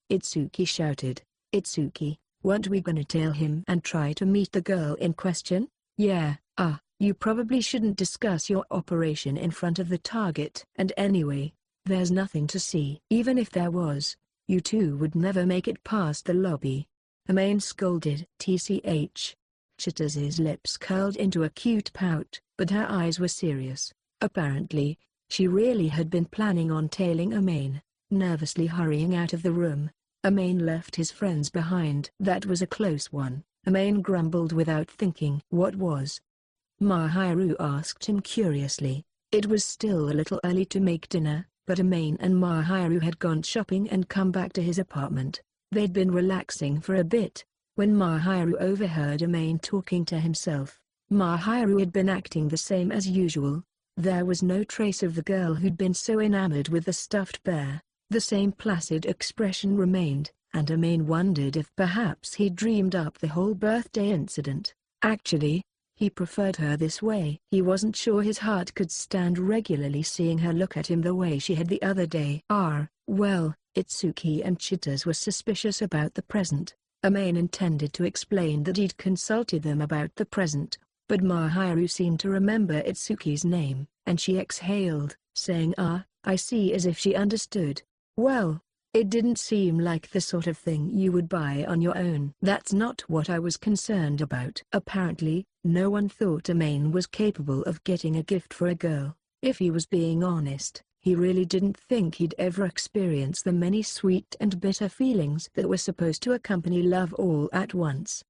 Itsuki shouted. "Itsuki, weren't we gonna tail him and try to meet the girl in question?" "Yeah, you probably shouldn't discuss your operation in front of the target. And anyway, there's nothing to see. Even if there was, you two would never make it past the lobby." Amane scolded. "Tch." Chitters' lips curled into a cute pout, but her eyes were serious. Apparently, she really had been planning on tailing Amane. Nervously hurrying out of the room, Amane left his friends behind. That was a close one, Amane grumbled without thinking. What was? Mahiru asked him curiously. It was still a little early to make dinner, but Amane and Mahiru had gone shopping and come back to his apartment. They'd been relaxing for a bit, when Mahiru overheard Amane talking to himself. Mahiru had been acting the same as usual. There was no trace of the girl who'd been so enamored with the stuffed bear. The same placid expression remained, and Amane wondered if perhaps he'd dreamed up the whole birthday incident. Actually, he preferred her this way. He wasn't sure his heart could stand regularly seeing her look at him the way she had the other day. Well, Itsuki and Chitters were suspicious about the present. Amane intended to explain that he'd consulted them about the present, but Mahiru seemed to remember Itsuki's name, and she exhaled, saying I see, as if she understood. Well, it didn't seem like the sort of thing you would buy on your own. That's not what I was concerned about. Apparently, no one thought Amane was capable of getting a gift for a girl. If he was being honest, he really didn't think he'd ever experience the many sweet and bitter feelings that were supposed to accompany love all at once.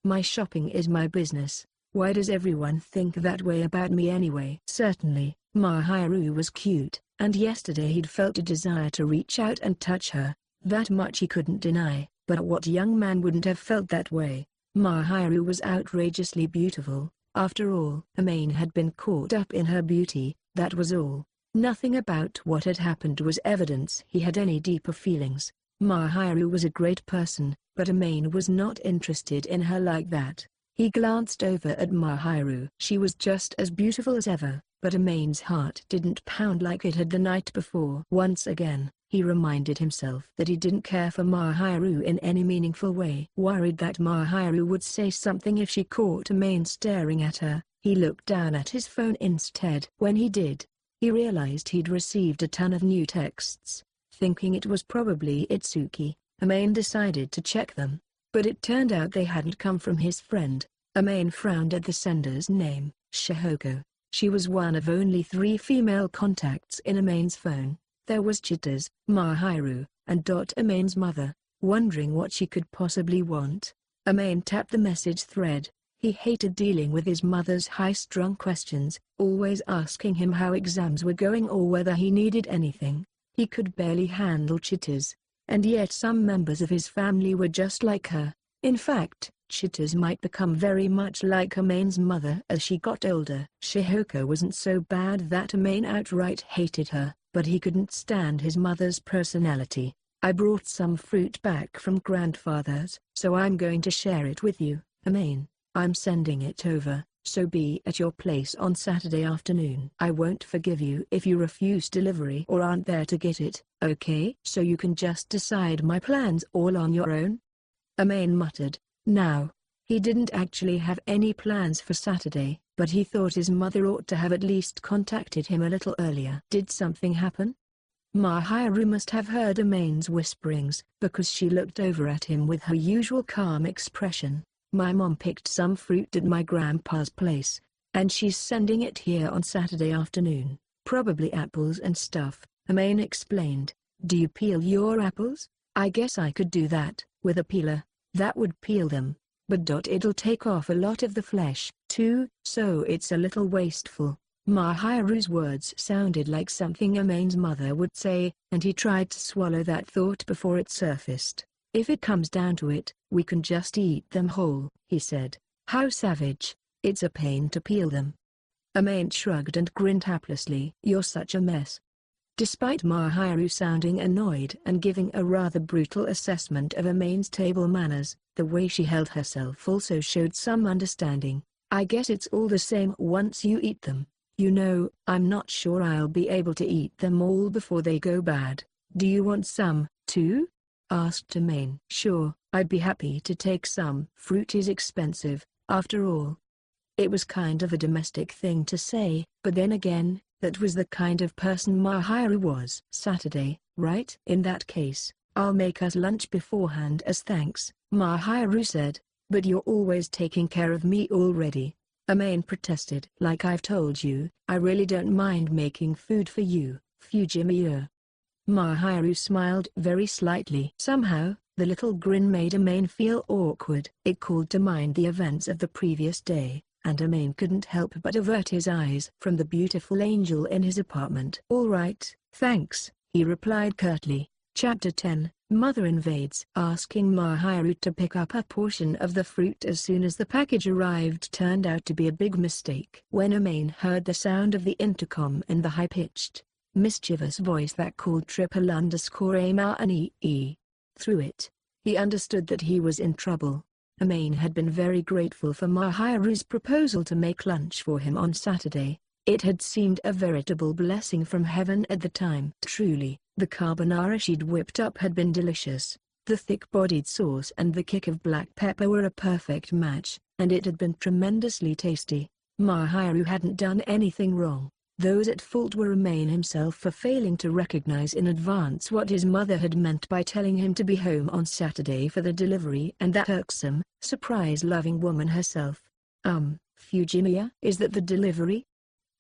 My shopping is my business. Why does everyone think that way about me anyway? Certainly, Mahiru was cute, and yesterday he'd felt a desire to reach out and touch her. That much he couldn't deny, but what young man wouldn't have felt that way? Mahiru was outrageously beautiful. After all, Amane had been caught up in her beauty, that was all. Nothing about what had happened was evidence he had any deeper feelings. Mahiru was a great person, but Amane was not interested in her like that. He glanced over at Mahiru. She was just as beautiful as ever, but Amane's heart didn't pound like it had the night before. Once again, he reminded himself that he didn't care for Mahiru in any meaningful way. Worried that Mahiru would say something if she caught Amane staring at her, he looked down at his phone instead. When he did, he realized he'd received a ton of new texts. Thinking it was probably Itsuki, Amane decided to check them, but it turned out they hadn't come from his friend. Amane frowned at the sender's name, Shihoko. She was one of only 3 female contacts in Amane's phone. There was Chitters, Mahiru, and Amane's mother. Wondering what she could possibly want, Amane tapped the message thread. He hated dealing with his mother's high-strung questions, always asking him how exams were going or whether he needed anything. He could barely handle Chitters, and yet some members of his family were just like her. In fact, Chitters might become very much like Amane's mother as she got older. Shihoko wasn't so bad that Amane outright hated her, but he couldn't stand his mother's personality. I brought some fruit back from grandfather's, so I'm going to share it with you, Amane. I'm sending it over, so be at your place on Saturday afternoon. I won't forgive you if you refuse delivery or aren't there to get it, okay? So you can just decide my plans all on your own? Amane muttered. Now, he didn't actually have any plans for Saturday, but he thought his mother ought to have at least contacted him a little earlier. Did something happen? Mahiru must have heard Amane's whisperings, because she looked over at him with her usual calm expression. My mom picked some fruit at my grandpa's place, and she's sending it here on Saturday afternoon. Probably apples and stuff, Amane explained. Do you peel your apples? I guess I could do that, with a peeler. That would peel them, but it'll take off a lot of the flesh, too, so it's a little wasteful. Mahiru's words sounded like something Amane's mother would say, and he tried to swallow that thought before it surfaced. If it comes down to it, we can just eat them whole, he said. How savage. It's a pain to peel them. Amane shrugged and grinned haplessly. You're such a mess. Despite Mahiru sounding annoyed and giving a rather brutal assessment of Amane's table manners, the way she held herself also showed some understanding. I guess it's all the same once you eat them. You know, I'm not sure I'll be able to eat them all before they go bad. Do you want some, too? Asked Amane. Sure, I'd be happy to take some. Fruit is expensive, after all. It was kind of a domestic thing to say, but then again, that was the kind of person Mahiru was. Saturday, right? In that case, I'll make us lunch beforehand as thanks, Mahiru said. But you're always taking care of me already. Amane protested. Like I've told you, I really don't mind making food for you, Fujimiya. Mahiru smiled very slightly. Somehow, The little grin made Amane feel awkward. It called to mind the events of the previous day, and Amane couldn't help but avert his eyes from the beautiful angel in his apartment. "All right, thanks," he replied curtly. Chapter 10, Mother Invades. Asking Mahiru to pick up a portion of the fruit as soon as the package arrived turned out to be a big mistake. When Amane heard the sound of the intercom and the high-pitched, mischievous voice that called _Amane through it, he understood that he was in trouble. Amane had been very grateful for Mahiru's proposal to make lunch for him on Saturday. It had seemed a veritable blessing from heaven at the time. Truly, the carbonara she'd whipped up had been delicious. The thick-bodied sauce and the kick of black pepper were a perfect match, and it had been tremendously tasty. Mahiru hadn't done anything wrong. Those at fault were Amane himself for failing to recognize in advance what his mother had meant by telling him to be home on Saturday for the delivery, and that irksome, surprise-loving woman herself. Fujimiya, is that the delivery?"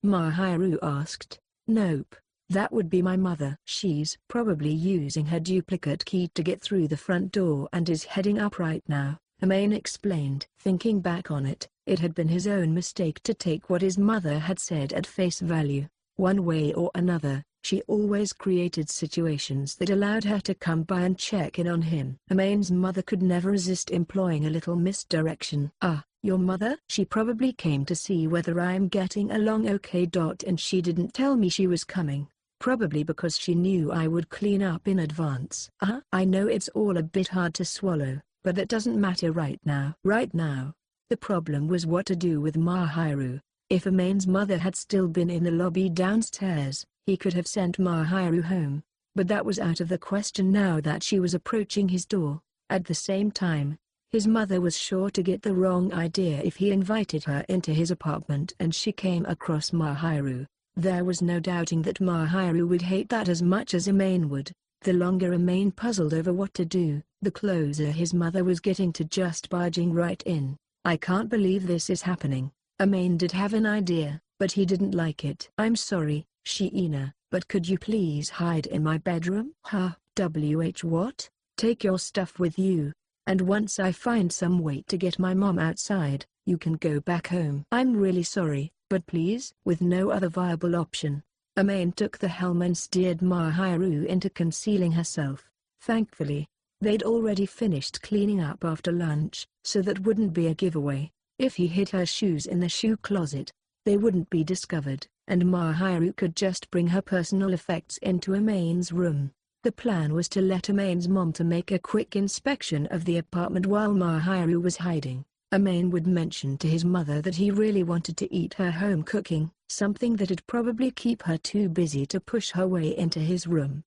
Mahiru asked. "Nope. That would be my mother. She's probably using her duplicate key to get through the front door and is heading up right now," Amane explained. Thinking back on it, it had been his own mistake to take what his mother had said at face value. One way or another, she always created situations that allowed her to come by and check in on him. Amane's mother could never resist employing a little misdirection. "Ah, your mother? She probably came to see whether I'm getting along okay. And she didn't tell me she was coming. Probably because she knew I would clean up in advance." I know it's all a bit hard to swallow, but that doesn't matter right now. Right now, the problem was what to do with Mahiru. If Amane's mother had still been in the lobby downstairs, he could have sent Mahiru home, but that was out of the question now that she was approaching his door. At the same time, his mother was sure to get the wrong idea if he invited her into his apartment and she came across Mahiru. There was no doubting that Mahiru would hate that as much as Amane would. The longer Amane puzzled over what to do, the closer his mother was getting to just barging right in. "I can't believe this is happening." Amane did have an idea, but he didn't like it. "I'm sorry, Shiina, but could you please hide in my bedroom?" What? "Take your stuff with you, and once I find some way to get my mom outside, you can go back home." "I'm really sorry, but please." With no other viable option, Amane took the helm and steered Mahiru into concealing herself. Thankfully, they'd already finished cleaning up after lunch, so that wouldn't be a giveaway. If he hid her shoes in the shoe closet, they wouldn't be discovered, and Mahiru could just bring her personal effects into Amane's room. The plan was to let Amane's mom to make a quick inspection of the apartment while Mahiru was hiding. Amane would mention to his mother that he really wanted to eat her home cooking, something that'd probably keep her too busy to push her way into his room.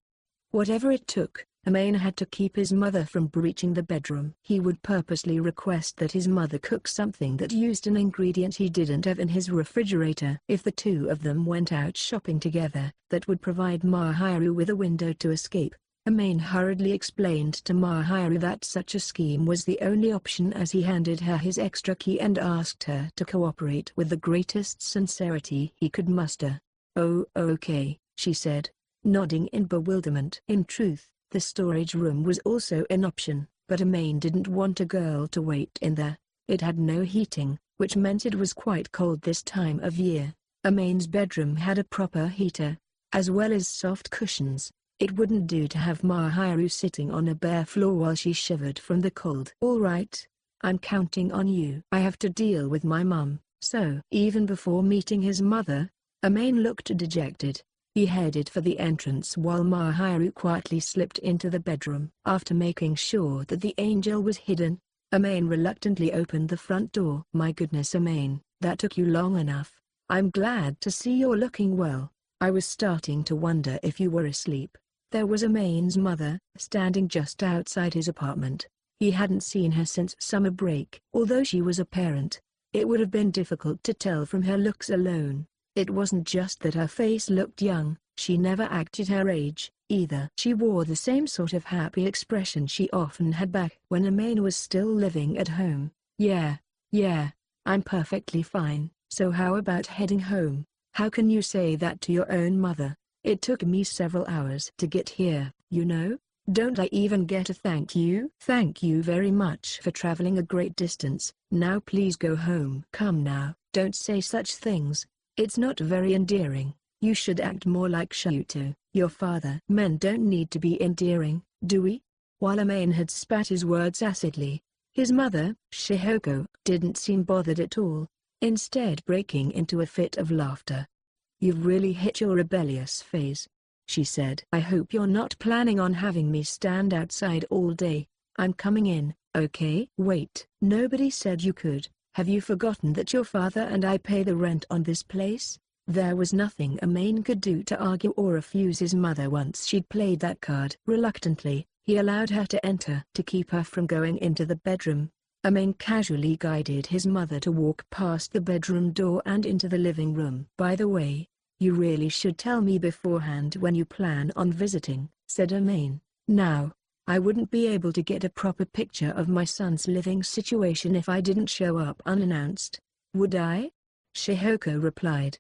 Whatever it took, Amane had to keep his mother from breaching the bedroom. He would purposely request that his mother cook something that used an ingredient he didn't have in his refrigerator. If the two of them went out shopping together, that would provide Mahiru with a window to escape. Amane hurriedly explained to Mahiru that such a scheme was the only option as he handed her his extra key and asked her to cooperate with the greatest sincerity he could muster. "Oh, okay," she said, nodding in bewilderment. In truth, the storage room was also an option, but Amane didn't want a girl to wait in there. It had no heating, which meant it was quite cold this time of year. Amane's bedroom had a proper heater, as well as soft cushions. It wouldn't do to have Mahiru sitting on a bare floor while she shivered from the cold. "All right, I'm counting on you. I have to deal with my mum, so." Even before meeting his mother, Amane looked dejected. He headed for the entrance while Mahiru quietly slipped into the bedroom. After making sure that the angel was hidden, Amane reluctantly opened the front door. "My goodness, Amane, that took you long enough. I'm glad to see you're looking well. I was starting to wonder if you were asleep." There was Amane's mother, standing just outside his apartment. He hadn't seen her since summer break. Although she was a parent, it would have been difficult to tell from her looks alone. It wasn't just that her face looked young, she never acted her age, either. She wore the same sort of happy expression she often had back when Amane was still living at home. Yeah, I'm perfectly fine. So how about heading home?" "How can you say that to your own mother? It took me several hours to get here, you know." Don't I even get a thank you? Thank you very much for traveling a great distance. Now please go home. Come now, don't say such things. It's not very endearing. You should act more like Shuto, your father. Men don't need to be endearing, do we? While Amane had spat his words acidly, his mother, Shihoko, didn't seem bothered at all, instead breaking into a fit of laughter. You've really hit your rebellious phase, she said. I hope you're not planning on having me stand outside all day. I'm coming in, okay? Wait, nobody said you could. Have you forgotten that your father and I pay the rent on this place? There was nothing Amane could do to argue or refuse his mother once she'd played that card. Reluctantly, he allowed her to enter. To keep her from going into the bedroom, Amane casually guided his mother to walk past the bedroom door and into the living room. By the way, you really should tell me beforehand when you plan on visiting, said Amane. Now, I wouldn't be able to get a proper picture of my son's living situation if I didn't show up unannounced, would I? Shihoko replied.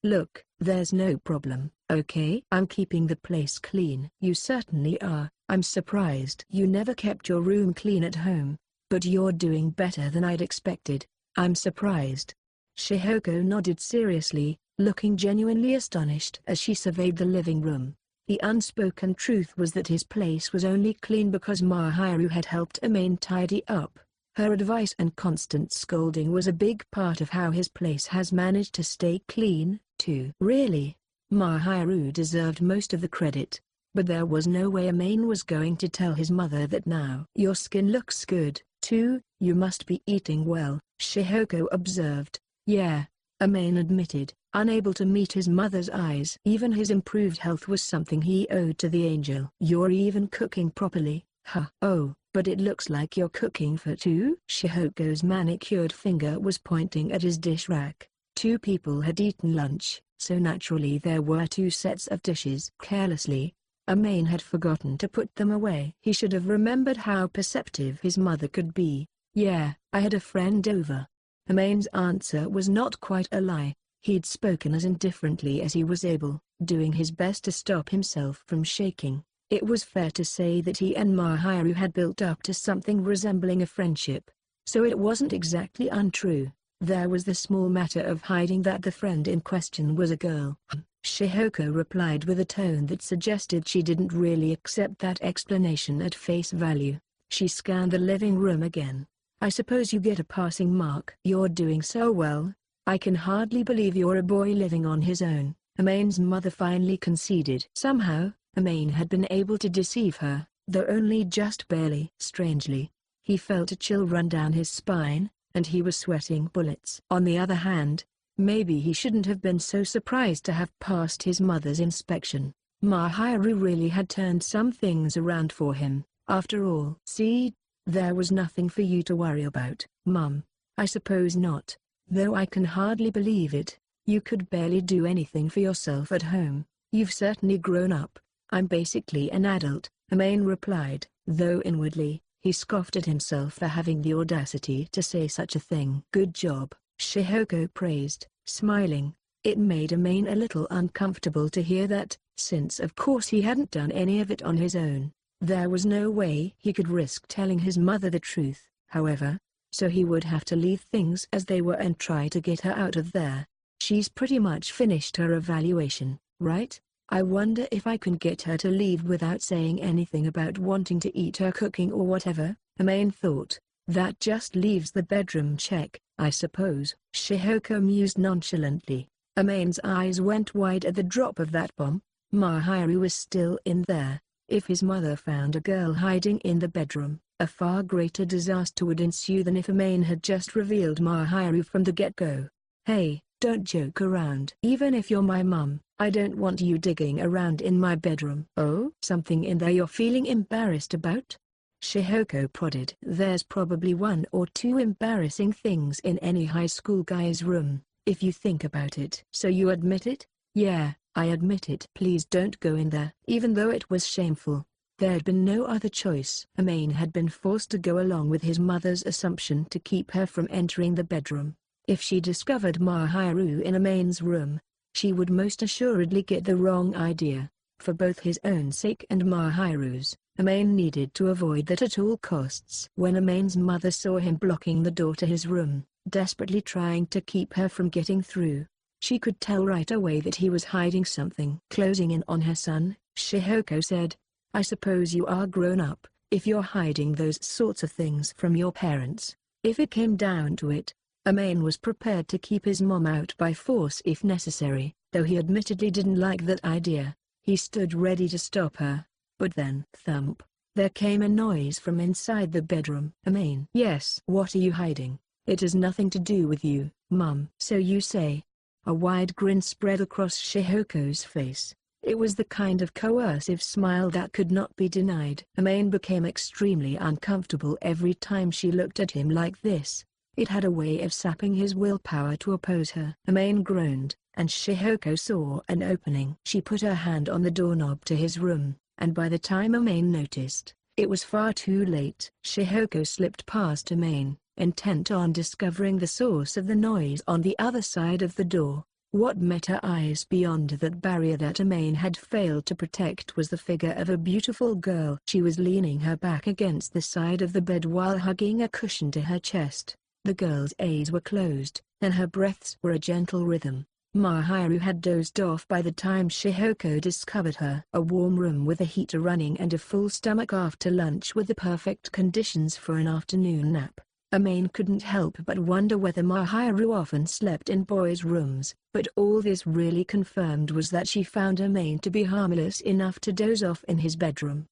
Look, there's no problem, okay? I'm keeping the place clean. You certainly are. I'm surprised you never kept your room clean at home, but you're doing better than I'd expected. I'm surprised. Shihoko nodded seriously, looking genuinely astonished as she surveyed the living room. The unspoken truth was that his place was only clean because Mahiru had helped Amane tidy up. Her advice and constant scolding was a big part of how his place has managed to stay clean, too. Really, Mahiru deserved most of the credit, but there was no way Amane was going to tell his mother that now. Your skin looks good, too. You must be eating well, Shihoko observed. Yeah, Amane admitted, unable to meet his mother's eyes. Even his improved health was something he owed to the angel. You're even cooking properly, huh? Oh, but it looks like you're cooking for two? Shihoko's manicured finger was pointing at his dish rack. Two people had eaten lunch, so naturally there were two sets of dishes. Carelessly, Amane had forgotten to put them away. He should have remembered how perceptive his mother could be. Yeah, I had a friend over. Amane's answer was not quite a lie. He'd spoken as indifferently as he was able, doing his best to stop himself from shaking. It was fair to say that he and Mahiru had built up to something resembling a friendship, so it wasn't exactly untrue. There was the small matter of hiding that the friend in question was a girl. Shihoko replied with a tone that suggested she didn't really accept that explanation at face value. She scanned the living room again. I suppose you get a passing mark. You're doing so well. I can hardly believe you're a boy living on his own, Amane's mother finally conceded. Somehow, Amane had been able to deceive her, though only just barely. Strangely, he felt a chill run down his spine, and he was sweating bullets. On the other hand, maybe he shouldn't have been so surprised to have passed his mother's inspection. Mahiru really had turned some things around for him, after all. See, there was nothing for you to worry about, Mum. I suppose not, though I can hardly believe it. You could barely do anything for yourself at home. You've certainly grown up. I'm basically an adult, Amane replied, though inwardly, he scoffed at himself for having the audacity to say such a thing. Good job, Shihoko praised, smiling. It made Amane a little uncomfortable to hear that, since of course he hadn't done any of it on his own. There was no way he could risk telling his mother the truth, however, so he would have to leave things as they were and try to get her out of there. She's pretty much finished her evaluation, right? I wonder if I can get her to leave without saying anything about wanting to eat her cooking or whatever, Amane thought. That just leaves the bedroom check, I suppose. Shihoko mused nonchalantly. Amane's eyes went wide at the drop of that bomb. Mahiru was still in there. If his mother found a girl hiding in the bedroom, a far greater disaster would ensue than if Amane had just revealed Mahiru from the get-go. Hey, don't joke around. Even if you're my mum, I don't want you digging around in my bedroom. Oh? Something in there you're feeling embarrassed about? Shihoko prodded. There's probably one or two embarrassing things in any high school guy's room, if you think about it. So you admit it? Yeah, I admit it. Please don't go in there. Even though it was shameful, there'd been no other choice. Amane had been forced to go along with his mother's assumption to keep her from entering the bedroom. If she discovered Mahiru in Amane's room, she would most assuredly get the wrong idea. For both his own sake and Mahiru's, Amane needed to avoid that at all costs. When Amane's mother saw him blocking the door to his room, desperately trying to keep her from getting through, she could tell right away that he was hiding something. Closing in on her son, Shihoko said, "I suppose you are grown up, if you're hiding those sorts of things from your parents." If it came down to it, Amane was prepared to keep his mom out by force if necessary, though he admittedly didn't like that idea. He stood ready to stop her. But then, thump, there came a noise from inside the bedroom. "Amane." "Yes." "What are you hiding?" "It has nothing to do with you, Mum." "So you say." A wide grin spread across Shihoko's face. It was the kind of coercive smile that could not be denied. Amane became extremely uncomfortable every time she looked at him like this. It had a way of sapping his willpower to oppose her. Amane groaned, and Shihoko saw an opening. She put her hand on the doorknob to his room, and by the time Amane noticed, it was far too late. Shihoko slipped past Amane, intent on discovering the source of the noise on the other side of the door. What met her eyes beyond that barrier that Amane had failed to protect was the figure of a beautiful girl. She was leaning her back against the side of the bed while hugging a cushion to her chest. The girl's eyes were closed, and her breaths were a gentle rhythm. Mahiru had dozed off by the time Shihoko discovered her. A warm room with a heater running and a full stomach after lunch were the perfect conditions for an afternoon nap. Amane couldn't help but wonder whether Mahiru often slept in boys' rooms, but all this really confirmed was that she found Amane to be harmless enough to doze off in his bedroom.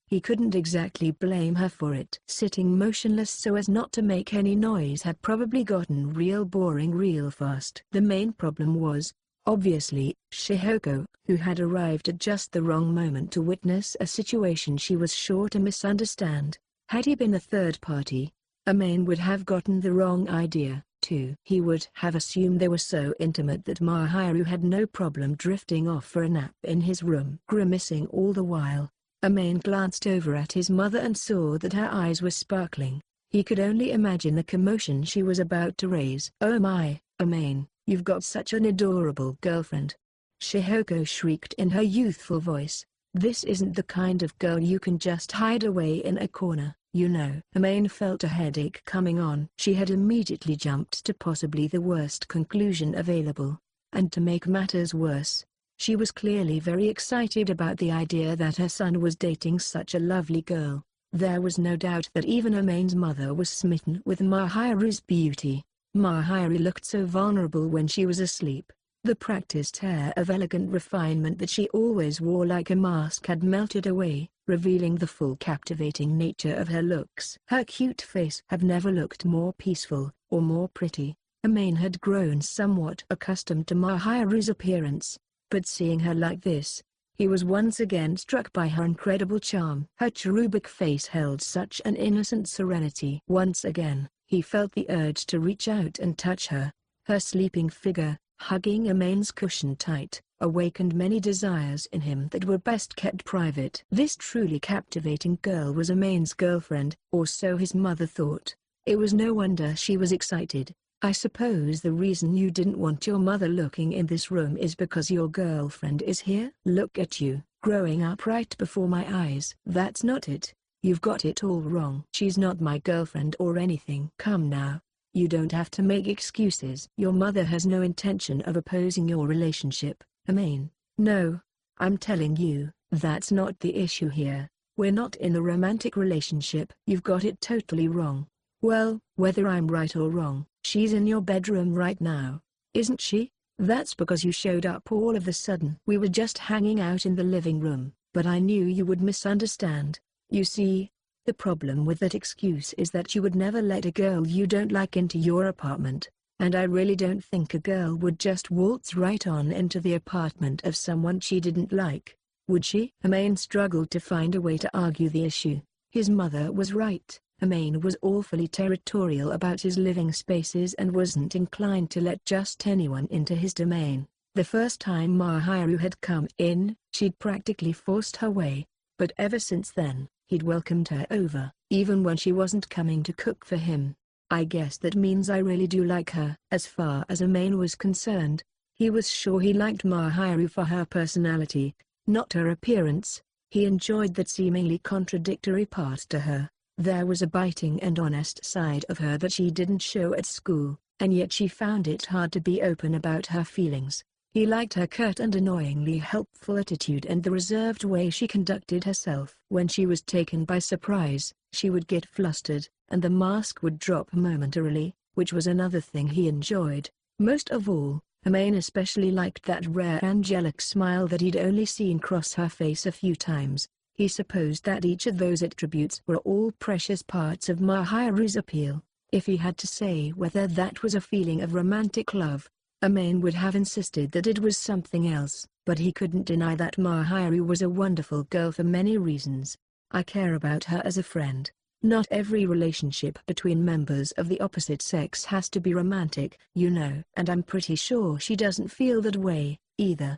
He couldn't exactly blame her for it. Sitting motionless so as not to make any noise had probably gotten real boring real fast. The main problem was, obviously, Shihoko, who had arrived at just the wrong moment to witness a situation she was sure to misunderstand. Had he been a third party, Amane would have gotten the wrong idea, too. He would have assumed they were so intimate that Mahiru had no problem drifting off for a nap in his room. Grimacing all the while, Amane glanced over at his mother and saw that her eyes were sparkling. He could only imagine the commotion she was about to raise. "Oh my, Amane, you've got such an adorable girlfriend!" Shihoko shrieked in her youthful voice. "This isn't the kind of girl you can just hide away in a corner, you know." Amane felt a headache coming on. She had immediately jumped to possibly the worst conclusion available. And to make matters worse, she was clearly very excited about the idea that her son was dating such a lovely girl. There was no doubt that even Amane's mother was smitten with Mahiru's beauty. Mahiru looked so vulnerable when she was asleep. The practiced hair of elegant refinement that she always wore like a mask had melted away, revealing the full captivating nature of her looks. Her cute face had never looked more peaceful, or more pretty. Amane had grown somewhat accustomed to Mahiru's appearance, but seeing her like this, he was once again struck by her incredible charm. Her cherubic face held such an innocent serenity. Once again, he felt the urge to reach out and touch her. Her sleeping figure, hugging Amane's cushion tight, awakened many desires in him that were best kept private. This truly captivating girl was Amane's girlfriend, or so his mother thought. It was no wonder she was excited. "I suppose the reason you didn't want your mother looking in this room is because your girlfriend is here? Look at you, growing up right before my eyes." "That's not it. You've got it all wrong. She's not my girlfriend or anything." "Come now. You don't have to make excuses." "Your mother has no intention of opposing your relationship, Amane." "No. I'm telling you, that's not the issue here. We're not in a romantic relationship." "You've got it totally wrong." "Well, whether I'm right or wrong, she's in your bedroom right now, isn't she?" "That's because you showed up all of a sudden." "We were just hanging out in the living room, but I knew you would misunderstand. You see, the problem with that excuse is that you would never let a girl you don't like into your apartment, and I really don't think a girl would just waltz right on into the apartment of someone she didn't like, would she?" Amane struggled to find a way to argue the issue. His mother was right. Amane was awfully territorial about his living spaces and wasn't inclined to let just anyone into his domain. The first time Mahiru had come in, she'd practically forced her way, but ever since then, he'd welcomed her over, even when she wasn't coming to cook for him. "I guess that means I really do like her." As far as Amane was concerned, he was sure he liked Mahiru for her personality, not her appearance. He enjoyed that seemingly contradictory part to her. There was a biting and honest side of her that she didn't show at school, and yet she found it hard to be open about her feelings. He liked her curt and annoyingly helpful attitude and the reserved way she conducted herself. When she was taken by surprise, she would get flustered, and the mask would drop momentarily, which was another thing he enjoyed. Most of all, Amane especially liked that rare angelic smile that he'd only seen cross her face a few times. He supposed that each of those attributes were all precious parts of Mahiru's appeal. If he had to say whether that was a feeling of romantic love, Amane would have insisted that it was something else, but he couldn't deny that Mahiru was a wonderful girl for many reasons. I care about her as a friend. Not every relationship between members of the opposite sex has to be romantic, you know. And I'm pretty sure she doesn't feel that way, either.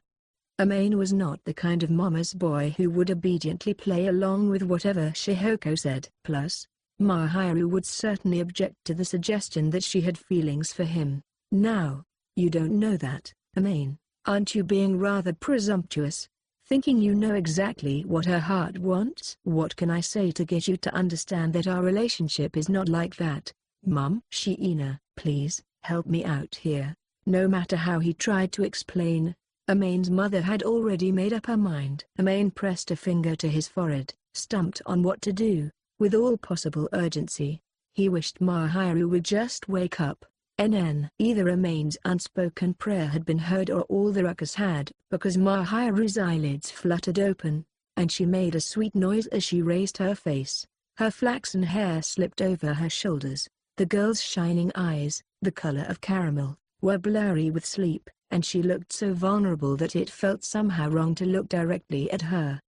Amane was not the kind of mama's boy who would obediently play along with whatever Shihoko said. Plus, Mahiru would certainly object to the suggestion that she had feelings for him. Now, you don't know that, Amane. Aren't you being rather presumptuous? Thinking you know exactly what her heart wants? What can I say to get you to understand that our relationship is not like that, Mum? Shiina, please, help me out here. No matter how he tried to explain, Amane's mother had already made up her mind. Amane pressed a finger to his forehead, stumped on what to do. With all possible urgency, he wished Mahiru would just wake up. Either Amane's unspoken prayer had been heard or all the ruckus had, because Mahiru's eyelids fluttered open, and she made a sweet noise as she raised her face. Her flaxen hair slipped over her shoulders. The girl's shining eyes, the color of caramel, were blurry with sleep, and she looked so vulnerable that it felt somehow wrong to look directly at her.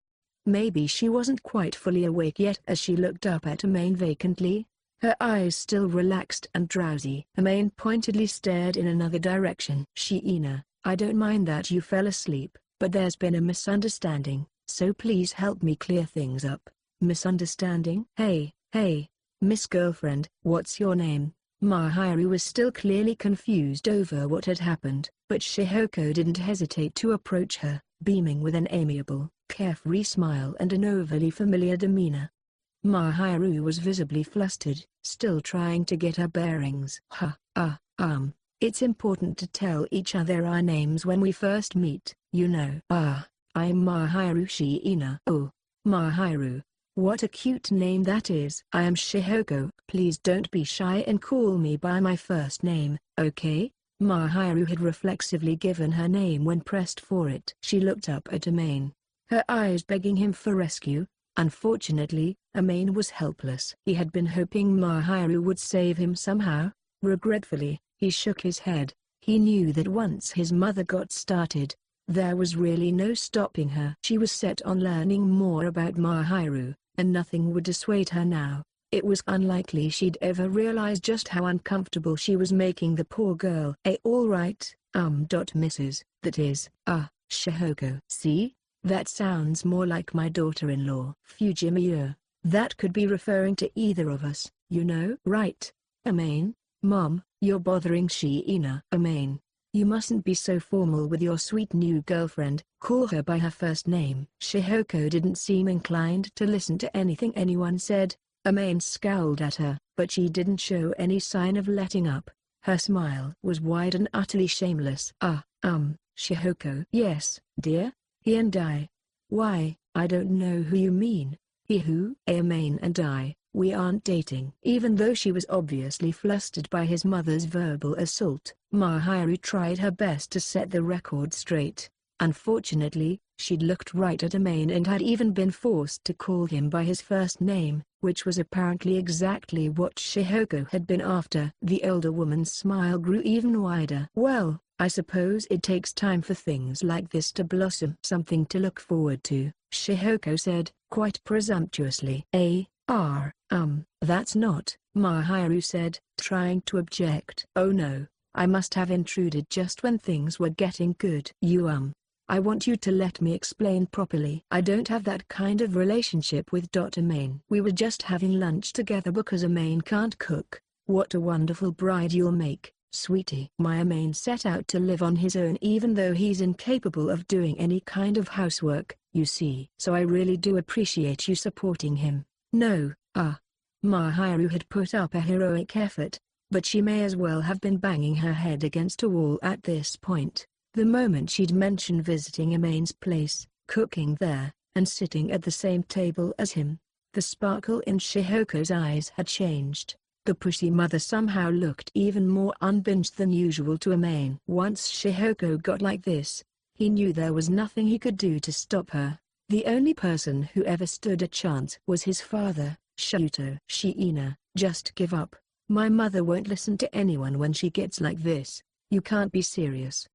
Maybe she wasn't quite fully awake yet as she looked up at Amane vacantly. Her eyes still relaxed and drowsy. Amane pointedly stared in another direction. Shiina, I don't mind that you fell asleep, but there's been a misunderstanding, so please help me clear things up. Misunderstanding? Hey, Miss Girlfriend, what's your name? Mahiru was still clearly confused over what had happened, but Shihoko didn't hesitate to approach her, beaming with an amiable, carefree smile and an overly familiar demeanor. Mahiru was visibly flustered, still trying to get her bearings. It's important to tell each other our names when we first meet, you know. I'm Mahiru Shiina. Oh, Mahiru. What a cute name that is. I am Shihoko. Please don't be shy and call me by my first name, okay? Mahiru had reflexively given her name when pressed for it. She looked up at Amane, her eyes begging him for rescue. Unfortunately, Amane was helpless. He had been hoping Mahiru would save him somehow. Regretfully, he shook his head. He knew that once his mother got started, there was really no stopping her. She was set on learning more about Mahiru, and nothing would dissuade her now. It was unlikely she'd ever realize just how uncomfortable she was making the poor girl. All right, Mrs. That is, Shihoko. See? That sounds more like my daughter-in-law. Fujimiya. That could be referring to either of us, you know. Right, Amane? Mom, you're bothering Shiina. Amane, you mustn't be so formal with your sweet new girlfriend. Call her by her first name. Shihoko didn't seem inclined to listen to anything anyone said. Amane scowled at her, but she didn't show any sign of letting up. Her smile was wide and utterly shameless. Shihoko. Yes, dear? He and I. Why, I don't know who you mean. He who? Amane and I, we aren't dating. Even though she was obviously flustered by his mother's verbal assault, Mahiru tried her best to set the record straight. Unfortunately, she'd looked right at Amane and had even been forced to call him by his first name, which was apparently exactly what Shihoko had been after. The older woman's smile grew even wider. Well, I suppose it takes time for things like this to blossom. Something to look forward to, Shihoko said, quite presumptuously. That's not, Mahiru said, trying to object. Oh no, I must have intruded just when things were getting good. I want you to let me explain properly. I don't have that kind of relationship with Amane. We were just having lunch together because Amane can't cook. What a wonderful bride you'll make, Sweetie, my Amane set out to live on his own even though he's incapable of doing any kind of housework, you see. So I really do appreciate you supporting him. No, Mahiru had put up a heroic effort, but she may as well have been banging her head against a wall at this point. The moment she'd mentioned visiting Amane's place, cooking there, and sitting at the same table as him, the sparkle in Shihoko's eyes had changed. The pushy mother somehow looked even more unbinged than usual to Amane. Once Shihoko got like this, he knew there was nothing he could do to stop her. The only person who ever stood a chance was his father, Shuto. Shiina, just give up. My mother won't listen to anyone when she gets like this. You can't be serious.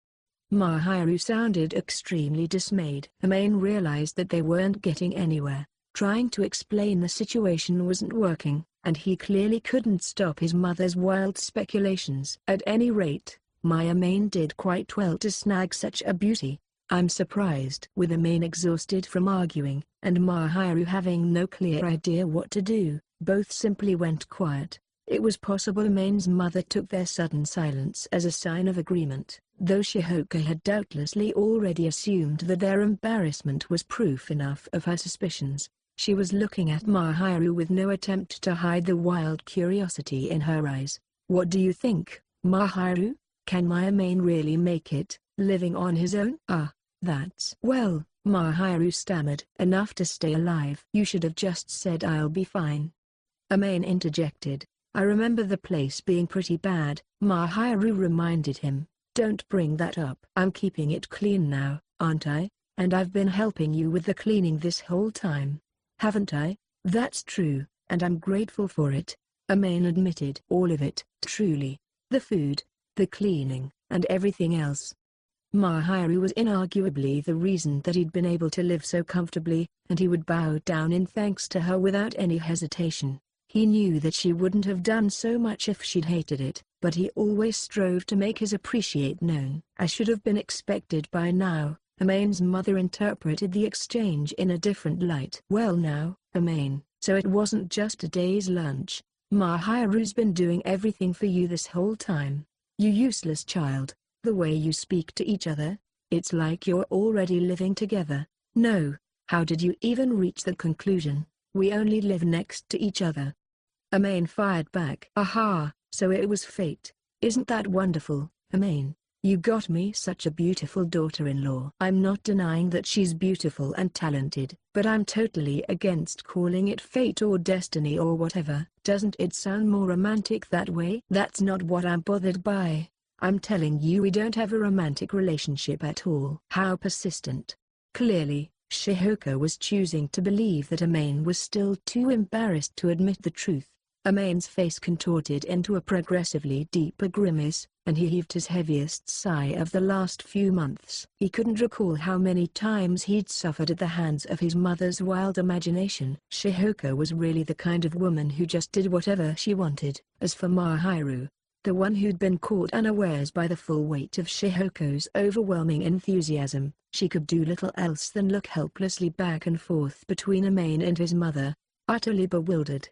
Mahiru sounded extremely dismayed. Amane realized that they weren't getting anywhere. Trying to explain the situation wasn't working, and he clearly couldn't stop his mother's wild speculations. At any rate, my Amane did quite well to snag such a beauty. I'm surprised. With Amane exhausted from arguing, and Mahiru having no clear idea what to do, both simply went quiet. It was possible Amane's mother took their sudden silence as a sign of agreement, though Shihoko had doubtlessly already assumed that their embarrassment was proof enough of her suspicions. She was looking at Mahiru with no attempt to hide the wild curiosity in her eyes. What do you think, Mahiru? Can my Amane really make it, living on his own? That's well, Mahiru stammered. Enough to stay alive. You should have just said I'll be fine. Amane interjected. I remember the place being pretty bad, Mahiru reminded him. Don't bring that up. I'm keeping it clean now, aren't I? And I've been helping you with the cleaning this whole time. Haven't I? That's true, and I'm grateful for it, Amane admitted. All of it, truly. The food, the cleaning, and everything else. Mahiru was inarguably the reason that he'd been able to live so comfortably, and he would bow down in thanks to her without any hesitation. He knew that she wouldn't have done so much if she'd hated it, but he always strove to make his appreciation known. As should have been expected by now, Amane's mother interpreted the exchange in a different light. Well now, Amane, so it wasn't just a day's lunch. Mahiru's been doing everything for you this whole time. You useless child, the way you speak to each other, it's like you're already living together. No, how did you even reach that conclusion? We only live next to each other. Amane fired back. Aha, so it was fate. Isn't that wonderful, Amane? You got me such a beautiful daughter-in-law. I'm not denying that she's beautiful and talented, but I'm totally against calling it fate or destiny or whatever. Doesn't it sound more romantic that way? That's not what I'm bothered by. I'm telling you we don't have a romantic relationship at all. How persistent. Clearly, Shihoko was choosing to believe that Amane was still too embarrassed to admit the truth. Amane's face contorted into a progressively deeper grimace, and he heaved his heaviest sigh of the last few months. He couldn't recall how many times he'd suffered at the hands of his mother's wild imagination. Shihoko was really the kind of woman who just did whatever she wanted. As for Mahiru, the one who'd been caught unawares by the full weight of Shihoko's overwhelming enthusiasm, she could do little else than look helplessly back and forth between Amane and his mother, utterly bewildered.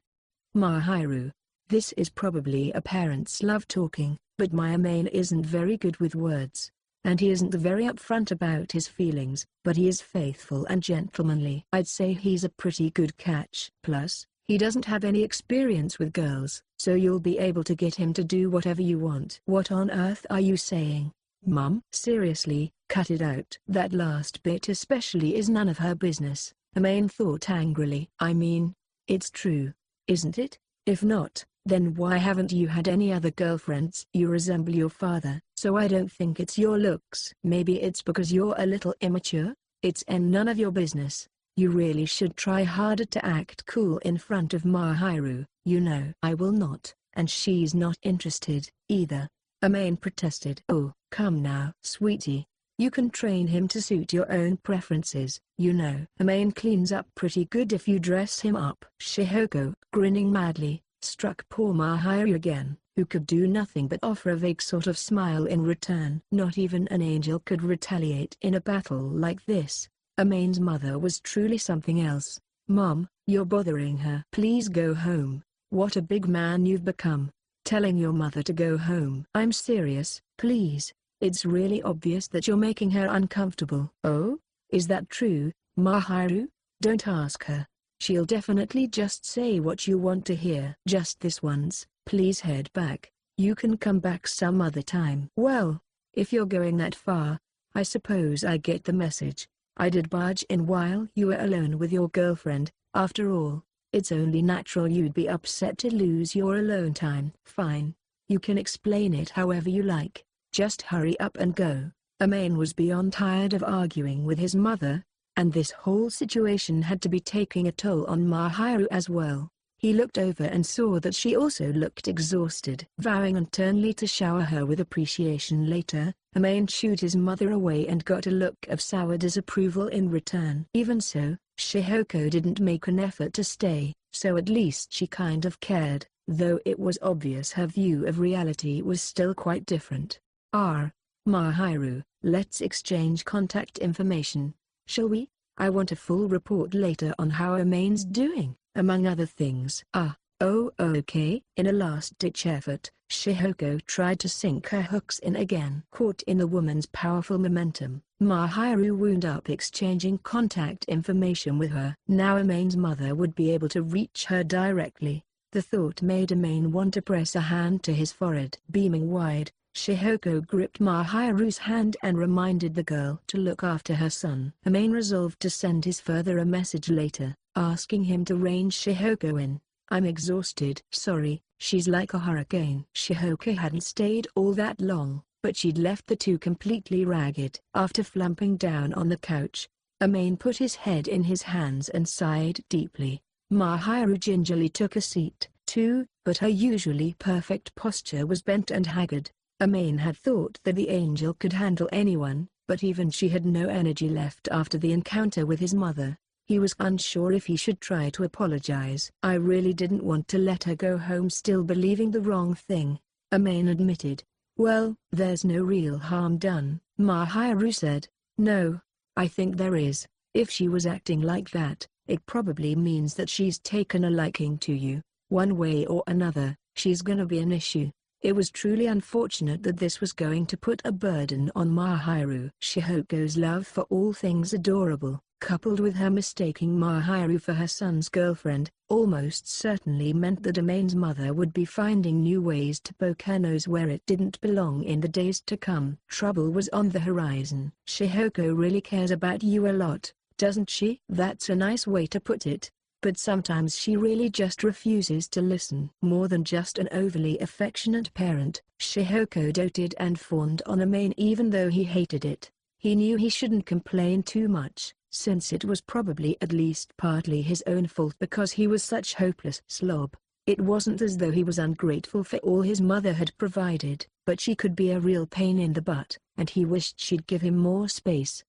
Mahiru, this is probably a parent's love talking, but my Amane isn't very good with words. And he isn't very upfront about his feelings, but he is faithful and gentlemanly. I'd say he's a pretty good catch. Plus, he doesn't have any experience with girls, so you'll be able to get him to do whatever you want. What on earth are you saying, Mum? Seriously, cut it out. That last bit especially is none of her business, Amane thought angrily. I mean, it's true, isn't it? If not, then why haven't you had any other girlfriends? You resemble your father, so I don't think it's your looks. Maybe it's because you're a little immature? It's none of your business. You really should try harder to act cool in front of Mahiru. You know I will not, and she's not interested, either. Amane protested. Oh, come now, sweetie. You can train him to suit your own preferences, you know. Amane cleans up pretty good if you dress him up. Shihoko, grinning madly, struck poor Mahiru again, who could do nothing but offer a vague sort of smile in return. Not even an angel could retaliate in a battle like this. Amane's mother was truly something else. Mom, you're bothering her. Please go home. What a big man you've become. telling your mother to go home. I'm serious, please. It's really obvious that you're making her uncomfortable. Oh? Is that true, Mahiru? Don't ask her. She'll definitely just say what you want to hear. Just this once, please head back. You can come back some other time. Well, if you're going that far, I suppose I get the message. I did barge in while you were alone with your girlfriend. After all, it's only natural you'd be upset to lose your alone time. Fine. You can explain it however you like. Just hurry up and go. Amane was beyond tired of arguing with his mother, and this whole situation had to be taking a toll on Mahiru as well. He looked over and saw that she also looked exhausted. Vowing internally to shower her with appreciation later, Amane shooed his mother away and got a look of sour disapproval in return. Even so, Shihoko didn't make an effort to stay, so at least she kind of cared, though it was obvious her view of reality was still quite different. Mahiru, let's exchange contact information, shall we? I want a full report later on how Amane's doing, among other things. Oh okay. In a last-ditch effort, Shihoko tried to sink her hooks in again. Caught in the woman's powerful momentum, Mahiru wound up exchanging contact information with her. Now Amane's mother would be able to reach her directly. The thought made Amane want to press a hand to his forehead. Beaming wide, Shihoko gripped Mahiru's hand and reminded the girl to look after her son. Amane resolved to send his father a message later, asking him to rein Shihoko in. I'm exhausted. Sorry, she's like a hurricane. Shihoko hadn't stayed all that long, but she'd left the two completely ragged. After flumping down on the couch, Amane put his head in his hands and sighed deeply. Mahiru gingerly took a seat, too, but her usually perfect posture was bent and haggard. Amane had thought that the angel could handle anyone, but even she had no energy left after the encounter with his mother. He was unsure if he should try to apologize. I really didn't want to let her go home still believing the wrong thing, Amane admitted. Well, there's no real harm done, Mahiru said. No, I think there is. If she was acting like that, it probably means that she's taken a liking to you. One way or another, she's gonna be an issue. It was truly unfortunate that this was going to put a burden on Mahiru. Shihoko's love for all things adorable, coupled with her mistaking Mahiru for her son's girlfriend, almost certainly meant that Amane's mother would be finding new ways to poke her nose where it didn't belong in the days to come. Trouble was on the horizon. Shihoko really cares about you a lot, doesn't she? That's a nice way to put it. But sometimes she really just refuses to listen. More than just an overly affectionate parent, Shihoko doted and fawned on Amane even though he hated it. He knew he shouldn't complain too much, since it was probably at least partly his own fault because he was such hopeless slob. It wasn't as though he was ungrateful for all his mother had provided, but she could be a real pain in the butt, and he wished she'd give him more space.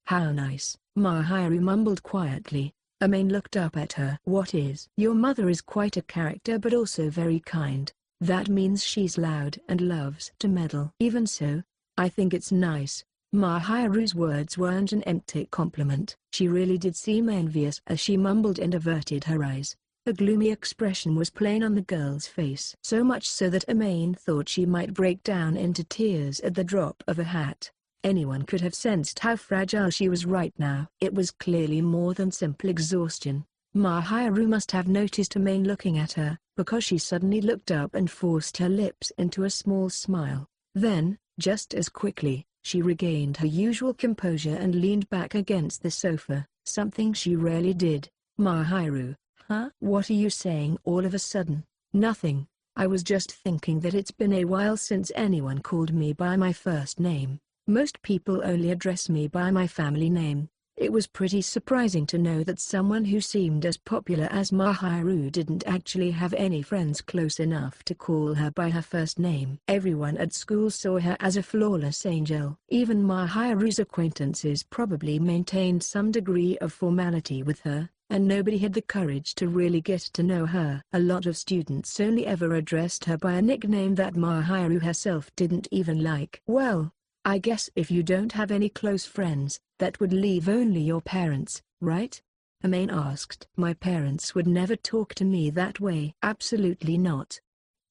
How nice, Mahiru mumbled quietly. Amane looked up at her. What is? Your mother is quite a character but also very kind. That means she's loud and loves to meddle. Even so, I think it's nice. Mahiru's words weren't an empty compliment. She really did seem envious as she mumbled and averted her eyes. A gloomy expression was plain on the girl's face. So much so that Amane thought she might break down into tears at the drop of a hat. Anyone could have sensed how fragile she was right now. It was clearly more than simple exhaustion. Mahiru must have noticed Amane looking at her, because she suddenly looked up and forced her lips into a small smile. Then, just as quickly, she regained her usual composure and leaned back against the sofa, something she rarely did. Mahiru, huh? What are you saying all of a sudden? Nothing. I was just thinking that it's been a while since anyone called me by my first name. Most people only address me by my family name. It was pretty surprising to know that someone who seemed as popular as Mahiru didn't actually have any friends close enough to call her by her first name. Everyone at school saw her as a flawless angel. Even Mahiru's acquaintances probably maintained some degree of formality with her, and nobody had the courage to really get to know her. A lot of students only ever addressed her by a nickname that Mahiru herself didn't even like. Well, I guess if you don't have any close friends, that would leave only your parents, right? Amane asked. My parents would never talk to me that way. Absolutely not.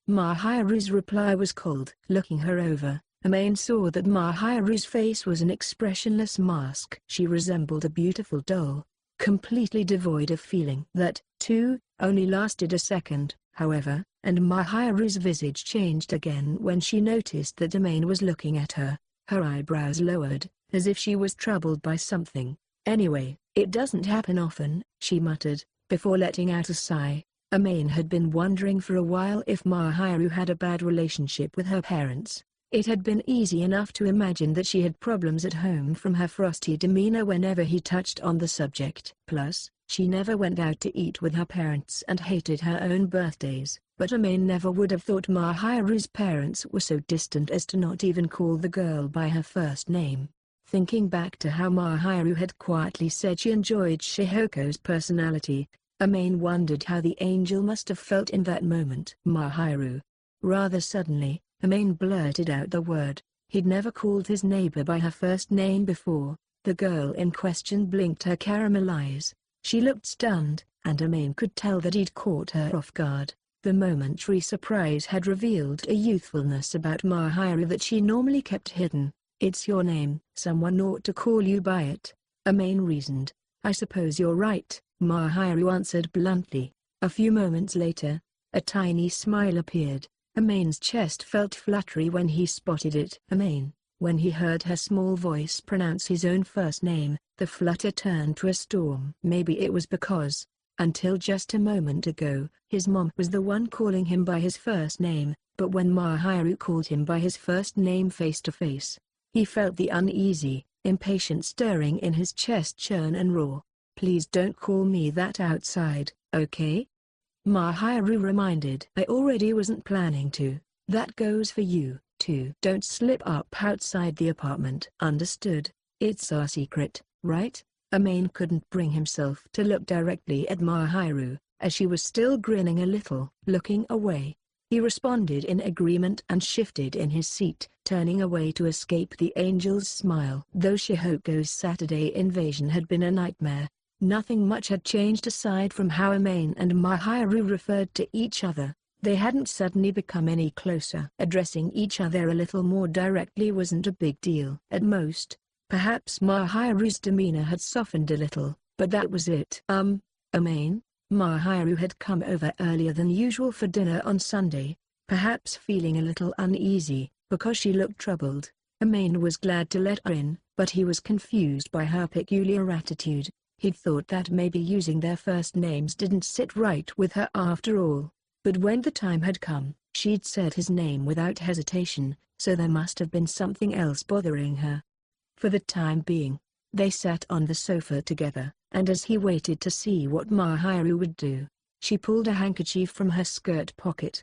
Mahiru's reply was cold. Looking her over, Amane saw that Mahiru's face was an expressionless mask. She resembled a beautiful doll, completely devoid of feeling. That, too, only lasted a second, however, and Mahiru's visage changed again when she noticed that Amane was looking at her. Her eyebrows lowered, as if she was troubled by something. "Anyway, it doesn't happen often," she muttered, before letting out a sigh. Amane had been wondering for a while if Mahiru had a bad relationship with her parents. It had been easy enough to imagine that she had problems at home from her frosty demeanor whenever he touched on the subject. Plus, she never went out to eat with her parents and hated her own birthdays. But Amane never would have thought Mahiru's parents were so distant as to not even call the girl by her first name. Thinking back to how Mahiru had quietly said she enjoyed Shihoko's personality, Amane wondered how the angel must have felt in that moment. Mahiru. Rather suddenly, Amane blurted out the word. He'd never called his neighbor by her first name before. The girl in question blinked her caramel eyes. She looked stunned, and Amane could tell that he'd caught her off guard. The momentary surprise had revealed a youthfulness about Mahiru that she normally kept hidden. "It's your name. Someone ought to call you by it," Amane reasoned. "I suppose you're right," Mahiru answered bluntly. A few moments later, a tiny smile appeared. Amane's chest felt fluttery when he spotted it. Amane, when he heard her small voice pronounce his own first name, the flutter turned to a storm. Maybe it was because, until just a moment ago, his mom was the one calling him by his first name, but when Mahiru called him by his first name face to face, he felt the uneasy, impatient stirring in his chest churn and roar. "Please don't call me that outside, okay?" Mahiru reminded. "I already wasn't planning to." "That goes for you, too. Don't slip up outside the apartment." "Understood. It's our secret, right?" Amane couldn't bring himself to look directly at Mahiru, as she was still grinning a little. Looking away, he responded in agreement and shifted in his seat, turning away to escape the angel's smile. Though Shihoko's Saturday invasion had been a nightmare, nothing much had changed aside from how Amane and Mahiru referred to each other. They hadn't suddenly become any closer. Addressing each other a little more directly wasn't a big deal. At most, perhaps Mahiru's demeanor had softened a little, but that was it. Amane? Mahiru had come over earlier than usual for dinner on Sunday, perhaps feeling a little uneasy, because she looked troubled. Amane was glad to let her in, but he was confused by her peculiar attitude. He'd thought that maybe using their first names didn't sit right with her after all. But when the time had come, she'd said his name without hesitation, so there must have been something else bothering her. For the time being, they sat on the sofa together, and as he waited to see what Mahiru would do, she pulled a handkerchief from her skirt pocket.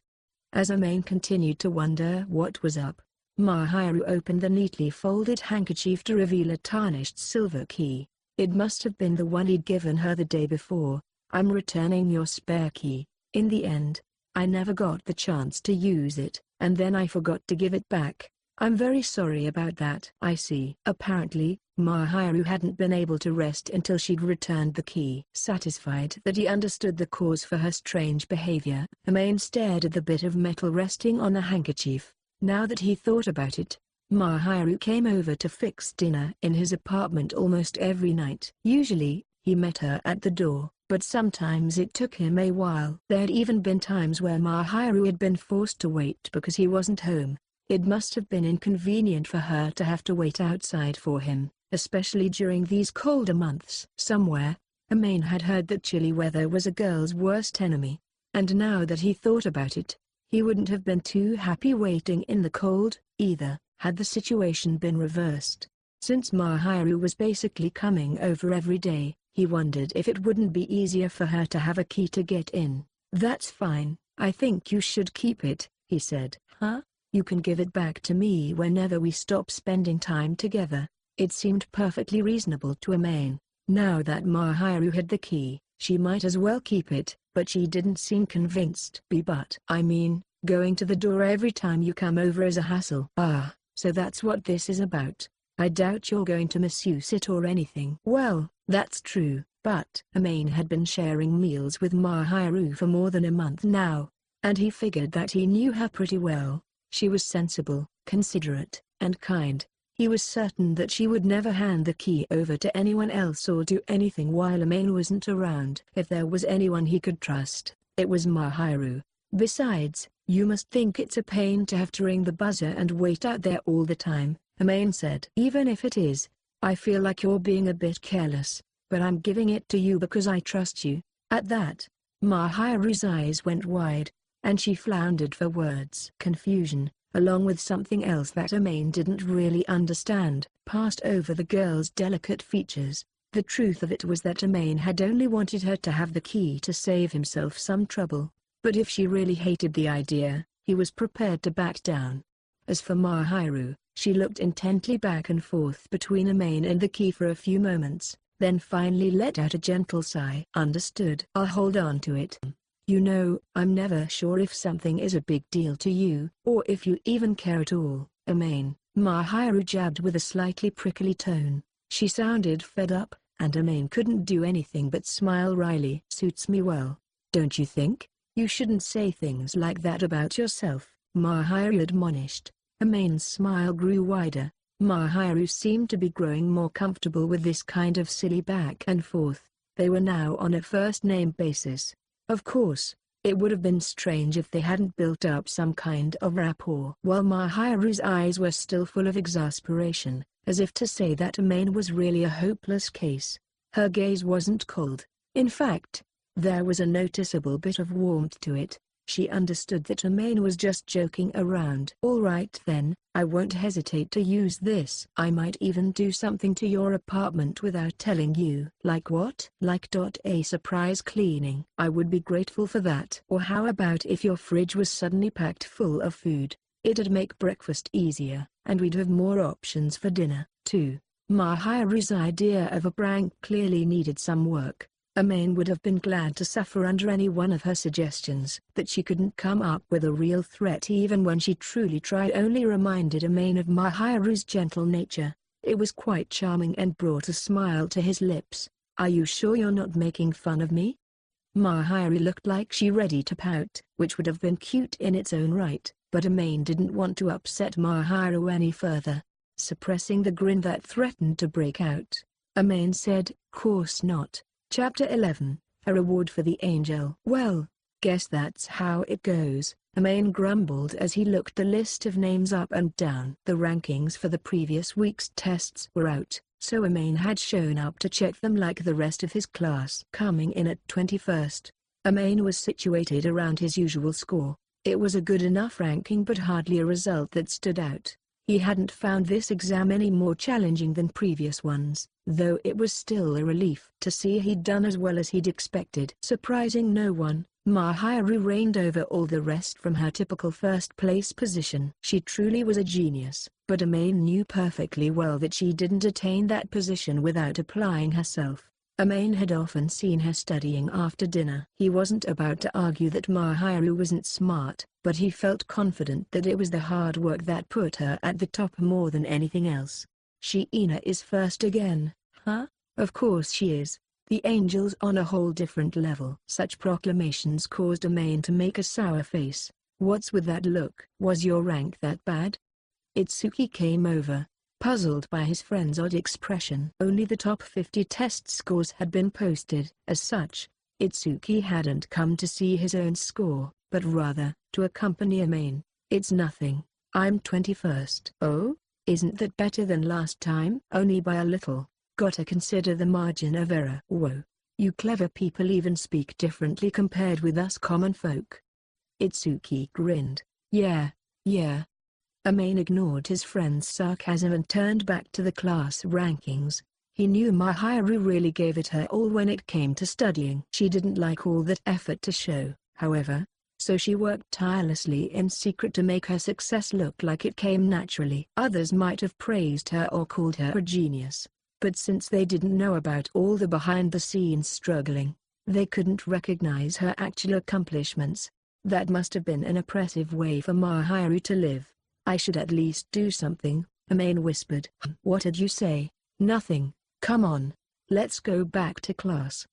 As Amane continued to wonder what was up, Mahiru opened the neatly folded handkerchief to reveal a tarnished silver key. It must have been the one he'd given her the day before. "I'm returning your spare key. In the end, I never got the chance to use it, and then I forgot to give it back. I'm very sorry about that." "I see." Apparently, Mahiru hadn't been able to rest until she'd returned the key. Satisfied that he understood the cause for her strange behavior, Amane stared at the bit of metal resting on the handkerchief. Now that he thought about it, Mahiru came over to fix dinner in his apartment almost every night. Usually, he met her at the door, but sometimes it took him a while. There'd even been times where Mahiru had been forced to wait because he wasn't home. It must have been inconvenient for her to have to wait outside for him, especially during these colder months. Somewhere, Amane had heard that chilly weather was a girl's worst enemy, and now that he thought about it, he wouldn't have been too happy waiting in the cold, either, had the situation been reversed. Since Mahiru was basically coming over every day, he wondered if it wouldn't be easier for her to have a key to get in. "That's fine. I think you should keep it," he said. "Huh? You can give it back to me whenever we stop spending time together." It seemed perfectly reasonable to Amane. Now that Mahiru had the key, she might as well keep it, but she didn't seem convinced. "But I mean, going to the door every time you come over is a hassle." "Ah, so that's what this is about. I doubt you're going to misuse it or anything." "Well, that's true, but..." Amane had been sharing meals with Mahiru for more than a month now. and he figured that he knew her pretty well. She was sensible, considerate, and kind. He was certain that she would never hand the key over to anyone else or do anything while Amane wasn't around. If there was anyone he could trust, it was Mahiru. Besides, you must think it's a pain to have to ring the buzzer and wait out there all the time, Amane said. Even if it is, I feel like you're being a bit careless, but I'm giving it to you because I trust you. At that, Mahiru's eyes went wide, and she floundered for words. Confusion, along with something else that Amane didn't really understand, passed over the girl's delicate features. The truth of it was that Amane had only wanted her to have the key to save himself some trouble, but if she really hated the idea, he was prepared to back down. As for Mahiru, she looked intently back and forth between Amane and the key for a few moments, then finally let out a gentle sigh. Understood. I'll hold on to it. You know, I'm never sure if something is a big deal to you, or if you even care at all, Amane. Mahiru jabbed with a slightly prickly tone. She sounded fed up, and Amane couldn't do anything but smile wryly. Suits me well. Don't you think? You shouldn't say things like that about yourself, Mahiru admonished. Amane's smile grew wider. Mahiru seemed to be growing more comfortable with this kind of silly back and forth. They were now on a first-name basis. Of course, it would have been strange if they hadn't built up some kind of rapport. While Mahiru's eyes were still full of exasperation, as if to say that Amane was really a hopeless case, her gaze wasn't cold. In fact, there was a noticeable bit of warmth to it. She understood that Amane was just joking around. All right then, I won't hesitate to use this. I might even do something to your apartment without telling you. Like what? Like a surprise cleaning. I would be grateful for that. Or how about if your fridge was suddenly packed full of food? It'd make breakfast easier, and we'd have more options for dinner, too. Mahiru's idea of a prank clearly needed some work. Amane would have been glad to suffer under any one of her suggestions. That she couldn't come up with a real threat even when she truly tried only reminded Amane of Mahiru's gentle nature. It was quite charming and brought a smile to his lips. Are you sure you're not making fun of me? Mahiru looked like she ready to pout, which would have been cute in its own right, but Amane didn't want to upset Mahiru any further. Suppressing the grin that threatened to break out, Amane said, "Course not." Chapter 11, A Reward for the Angel. Well, guess that's how it goes, Amane grumbled as he looked the list of names up and down. The rankings for the previous week's tests were out, so Amane had shown up to check them like the rest of his class. Coming in at 21st, Amane was situated around his usual score. It was a good enough ranking but hardly a result that stood out. He hadn't found this exam any more challenging than previous ones, though it was still a relief to see he'd done as well as he'd expected. Surprising no one, Mahiru reigned over all the rest from her typical first-place position. She truly was a genius, but Amane knew perfectly well that she didn't attain that position without applying herself. Amane had often seen her studying after dinner. He wasn't about to argue that Mahiru wasn't smart, but he felt confident that it was the hard work that put her at the top more than anything else. Sheena is first again, huh? Of course she is. The angel's on a whole different level. Such proclamations caused Amane to make a sour face. What's with that look? Was your rank that bad? Itsuki came over, puzzled by his friend's odd expression. Only the top 50 test scores had been posted. As such, Itsuki hadn't come to see his own score, but rather, to accompany Amane. It's nothing. I'm 21st. Oh? Isn't that better than last time? Only by a little. Gotta consider the margin of error. Whoa. You clever people even speak differently compared with us common folk. Itsuki grinned. Yeah. Amane ignored his friend's sarcasm and turned back to the class rankings. He knew Mahiru really gave it her all when it came to studying. She didn't like all that effort to show, however, so she worked tirelessly in secret to make her success look like it came naturally. Others might have praised her or called her a genius, but since they didn't know about all the behind-the-scenes struggling, they couldn't recognize her actual accomplishments. That must have been an oppressive way for Mahiru to live. I should at least do something, Amane whispered. What did you say? Nothing. Come on. Let's go back to class.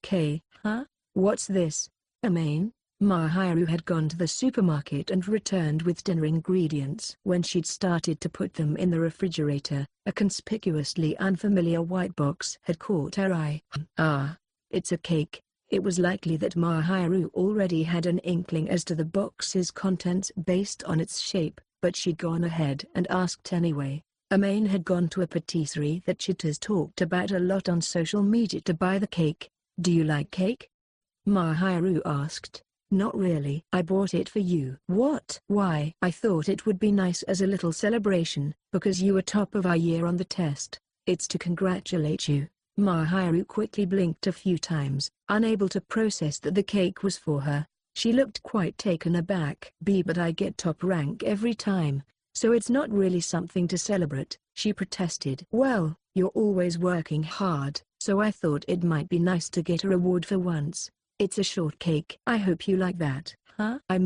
Huh? What's this? Amane? Mahiru had gone to the supermarket and returned with dinner ingredients. When she'd started to put them in the refrigerator, a conspicuously unfamiliar white box had caught her eye. Ah, it's a cake. It was likely that Mahiru already had an inkling as to the box's contents based on its shape, but she'd gone ahead and asked anyway. Amane had gone to a patisserie that Cheetahs talked about a lot on social media to buy the cake. "Do you like cake?" Mahiru asked. "Not really. I bought it for you." "What?" "Why? I thought it would be nice as a little celebration, because you were top of our year on the test. It's to congratulate you." Mahiru quickly blinked a few times, unable to process that the cake was for her. She looked quite taken aback. But I get top rank every time, so it's not really something to celebrate," she protested. "Well, you're always working hard, so I thought it might be nice to get a reward for once. It's a short cake." "I hope you like that." "Huh? I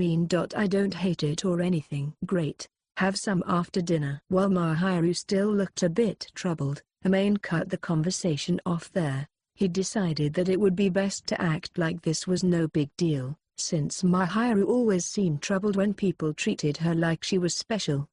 don't hate it or anything." "Great. Have some after dinner." While Mahiru still looked a bit troubled, Amane cut the conversation off there. He decided that it would be best to act like this was no big deal, since Mahiru always seemed troubled when people treated her like she was special.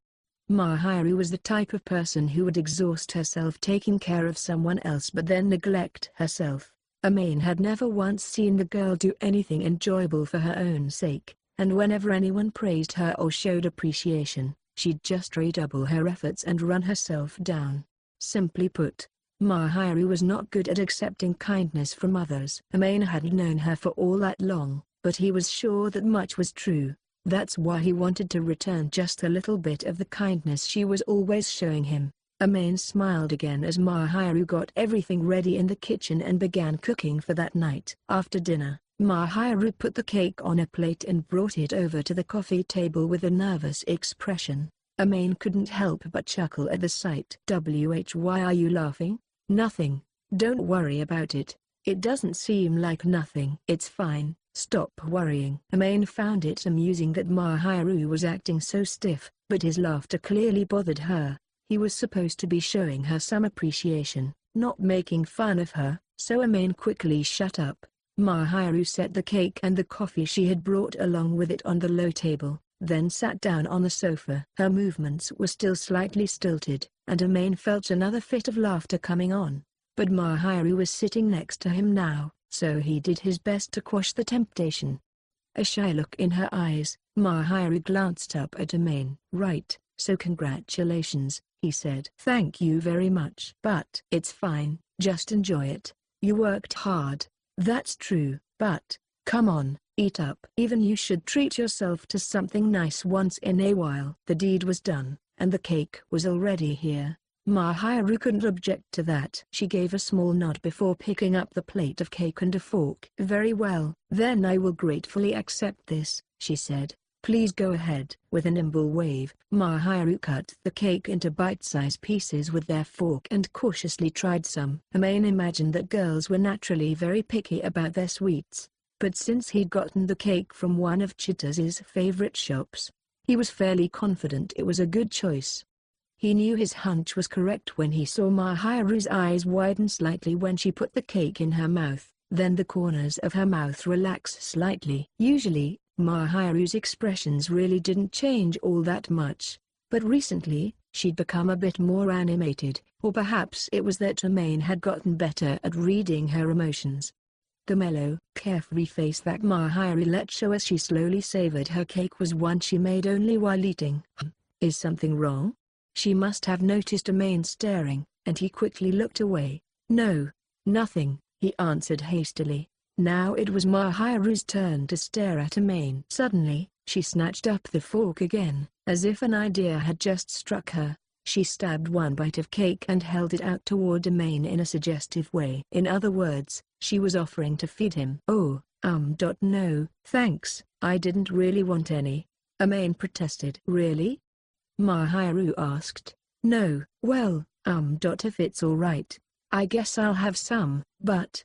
Mahiru was the type of person who would exhaust herself taking care of someone else but then neglect herself. Amane had never once seen the girl do anything enjoyable for her own sake, and whenever anyone praised her or showed appreciation, she'd just redouble her efforts and run herself down. Simply put, Mahiru was not good at accepting kindness from others. Amane hadn't known her for all that long, but he was sure that much was true. That's why he wanted to return just a little bit of the kindness she was always showing him. Amane smiled again as Mahiru got everything ready in the kitchen and began cooking for that night. After dinner, Mahiru put the cake on a plate and brought it over to the coffee table with a nervous expression. Amane couldn't help but chuckle at the sight. "Why are you laughing?" "Nothing. Don't worry about it. It doesn't seem like nothing." "It's fine. Stop worrying." Amane found it amusing that Mahiru was acting so stiff, but his laughter clearly bothered her. He was supposed to be showing her some appreciation, not making fun of her, so Amane quickly shut up. Mahiru set the cake and the coffee she had brought along with it on the low table, then sat down on the sofa. Her movements were still slightly stilted, and Amane felt another fit of laughter coming on. But Mahiru was sitting next to him now, so he did his best to quash the temptation. A shy look in her eyes, Mahiru glanced up at Amane. "Right, so congratulations," he said. "Thank you very much. But it's fine, just enjoy it. You worked hard." "That's true, but, come on, eat up." "Even you should treat yourself to something nice once in a while." The deed was done, and the cake was already here. Mahiru couldn't object to that. She gave a small nod before picking up the plate of cake and a fork. "Very well, then I will gratefully accept this," she said. "Please go ahead." With a nimble wave, Mahiru cut the cake into bite-sized pieces with their fork and cautiously tried some. Amane imagined that girls were naturally very picky about their sweets, but since he'd gotten the cake from one of Cheetah's favorite shops, he was fairly confident it was a good choice. He knew his hunch was correct when he saw Mahiru's eyes widen slightly when she put the cake in her mouth, then the corners of her mouth relax slightly. Usually, Mahiru's expressions really didn't change all that much, but recently, she'd become a bit more animated, or perhaps it was that Amane had gotten better at reading her emotions. The mellow, carefree face that Mahiru let show as she slowly savored her cake was one she made only while eating. Is something wrong? She must have noticed Amane staring, and he quickly looked away. "No, nothing," he answered hastily. Now it was Mahiru's turn to stare at Amane. Suddenly, she snatched up the fork again, as if an idea had just struck her. She stabbed one bite of cake and held it out toward Amane in a suggestive way. In other words, she was offering to feed him. "Oh, no, thanks, I didn't really want any," Amane protested. "Really?" Mahiru asked. "No, well, if it's alright, I guess I'll have some, but,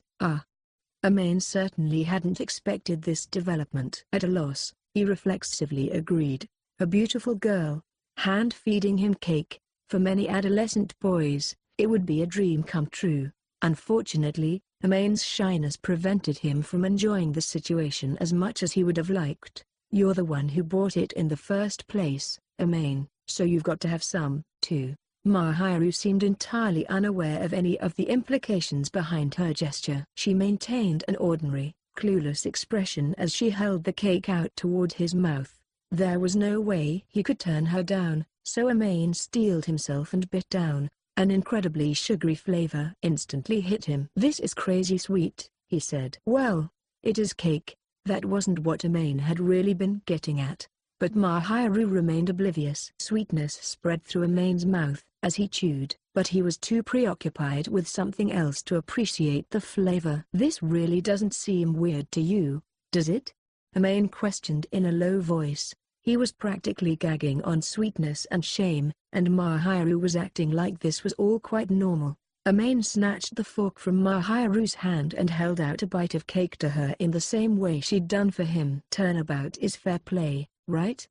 Amane certainly hadn't expected this development. At a loss, he reflexively agreed. A beautiful girl, hand-feeding him cake. For many adolescent boys, it would be a dream come true. Unfortunately, Amane's shyness prevented him from enjoying the situation as much as he would have liked. "You're the one who bought it in the first place, Amane, so you've got to have some, too." Mahiru seemed entirely unaware of any of the implications behind her gesture. She maintained an ordinary, clueless expression as she held the cake out toward his mouth. There was no way he could turn her down, so Amane steeled himself and bit down. An incredibly sugary flavor instantly hit him. "This is crazy sweet," he said. "Well, it is cake." That wasn't what Amane had really been getting at. But Mahiru remained oblivious. Sweetness spread through Amane's mouth as he chewed, but he was too preoccupied with something else to appreciate the flavor. "This really doesn't seem weird to you, does it?" Amane questioned in a low voice. He was practically gagging on sweetness and shame, and Mahiru was acting like this was all quite normal. Amane snatched the fork from Mahiru's hand and held out a bite of cake to her in the same way she'd done for him. "Turnabout is fair play, right?"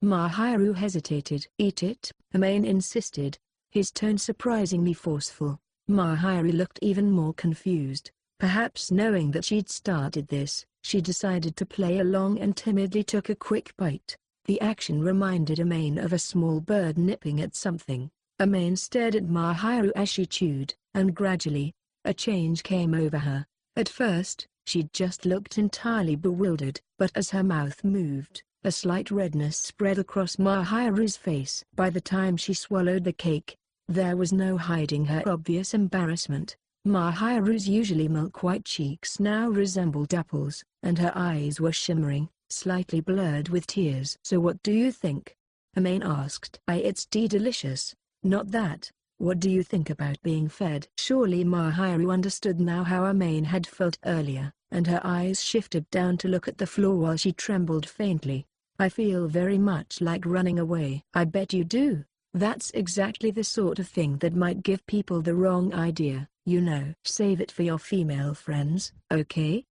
Mahiru hesitated. "Eat it," Amane insisted, his tone surprisingly forceful. Mahiru looked even more confused. Perhaps knowing that she'd started this, she decided to play along and timidly took a quick bite. The action reminded Amane of a small bird nipping at something. Amane stared at Mahiru as she chewed, and gradually, a change came over her. At first, she just looked entirely bewildered, but as her mouth moved, a slight redness spread across Mahiru's face. By the time she swallowed the cake, there was no hiding her obvious embarrassment. Mahiru's usually milk-white cheeks now resembled apples, and her eyes were shimmering, slightly blurred with tears. "So what do you think?" Amane asked. "It's delicious, not that. What do you think about being fed?" Surely Mahiru understood now how Amane had felt earlier, and her eyes shifted down to look at the floor while she trembled faintly. "I feel very much like running away." "I bet you do. That's exactly the sort of thing that might give people the wrong idea, you know." "Save it for your female friends, okay?"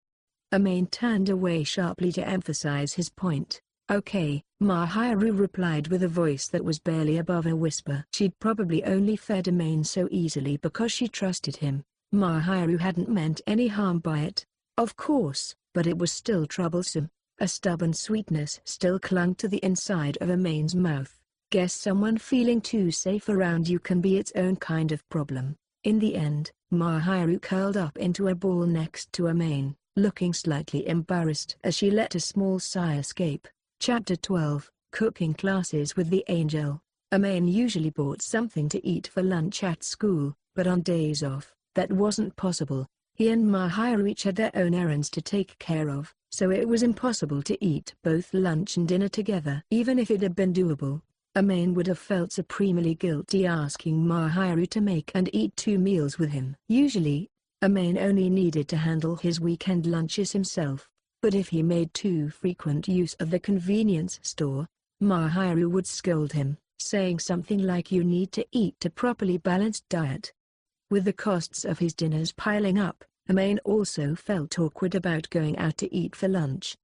Amane turned away sharply to emphasize his point. "Okay," Mahiru replied with a voice that was barely above a whisper. She'd probably only fed Amane so easily because she trusted him. Mahiru hadn't meant any harm by it, of course, but it was still troublesome. A stubborn sweetness still clung to the inside of Amane's mouth. Guess someone feeling too safe around you can be its own kind of problem. In the end, Mahiru curled up into a ball next to Amane, looking slightly embarrassed as she let a small sigh escape. Chapter 12, Cooking Classes with the Angel. Amane usually bought something to eat for lunch at school, but on days off, that wasn't possible. He and Mahiru each had their own errands to take care of, so it was impossible to eat both lunch and dinner together. Even if it had been doable, Amane would have felt supremely guilty asking Mahiru to make and eat 2 meals with him. Usually, Amane only needed to handle his weekend lunches himself, but if he made too frequent use of the convenience store, Mahiru would scold him, saying something like "you need to eat a properly balanced diet." With the costs of his dinners piling up, Amane also felt awkward about going out to eat for lunch.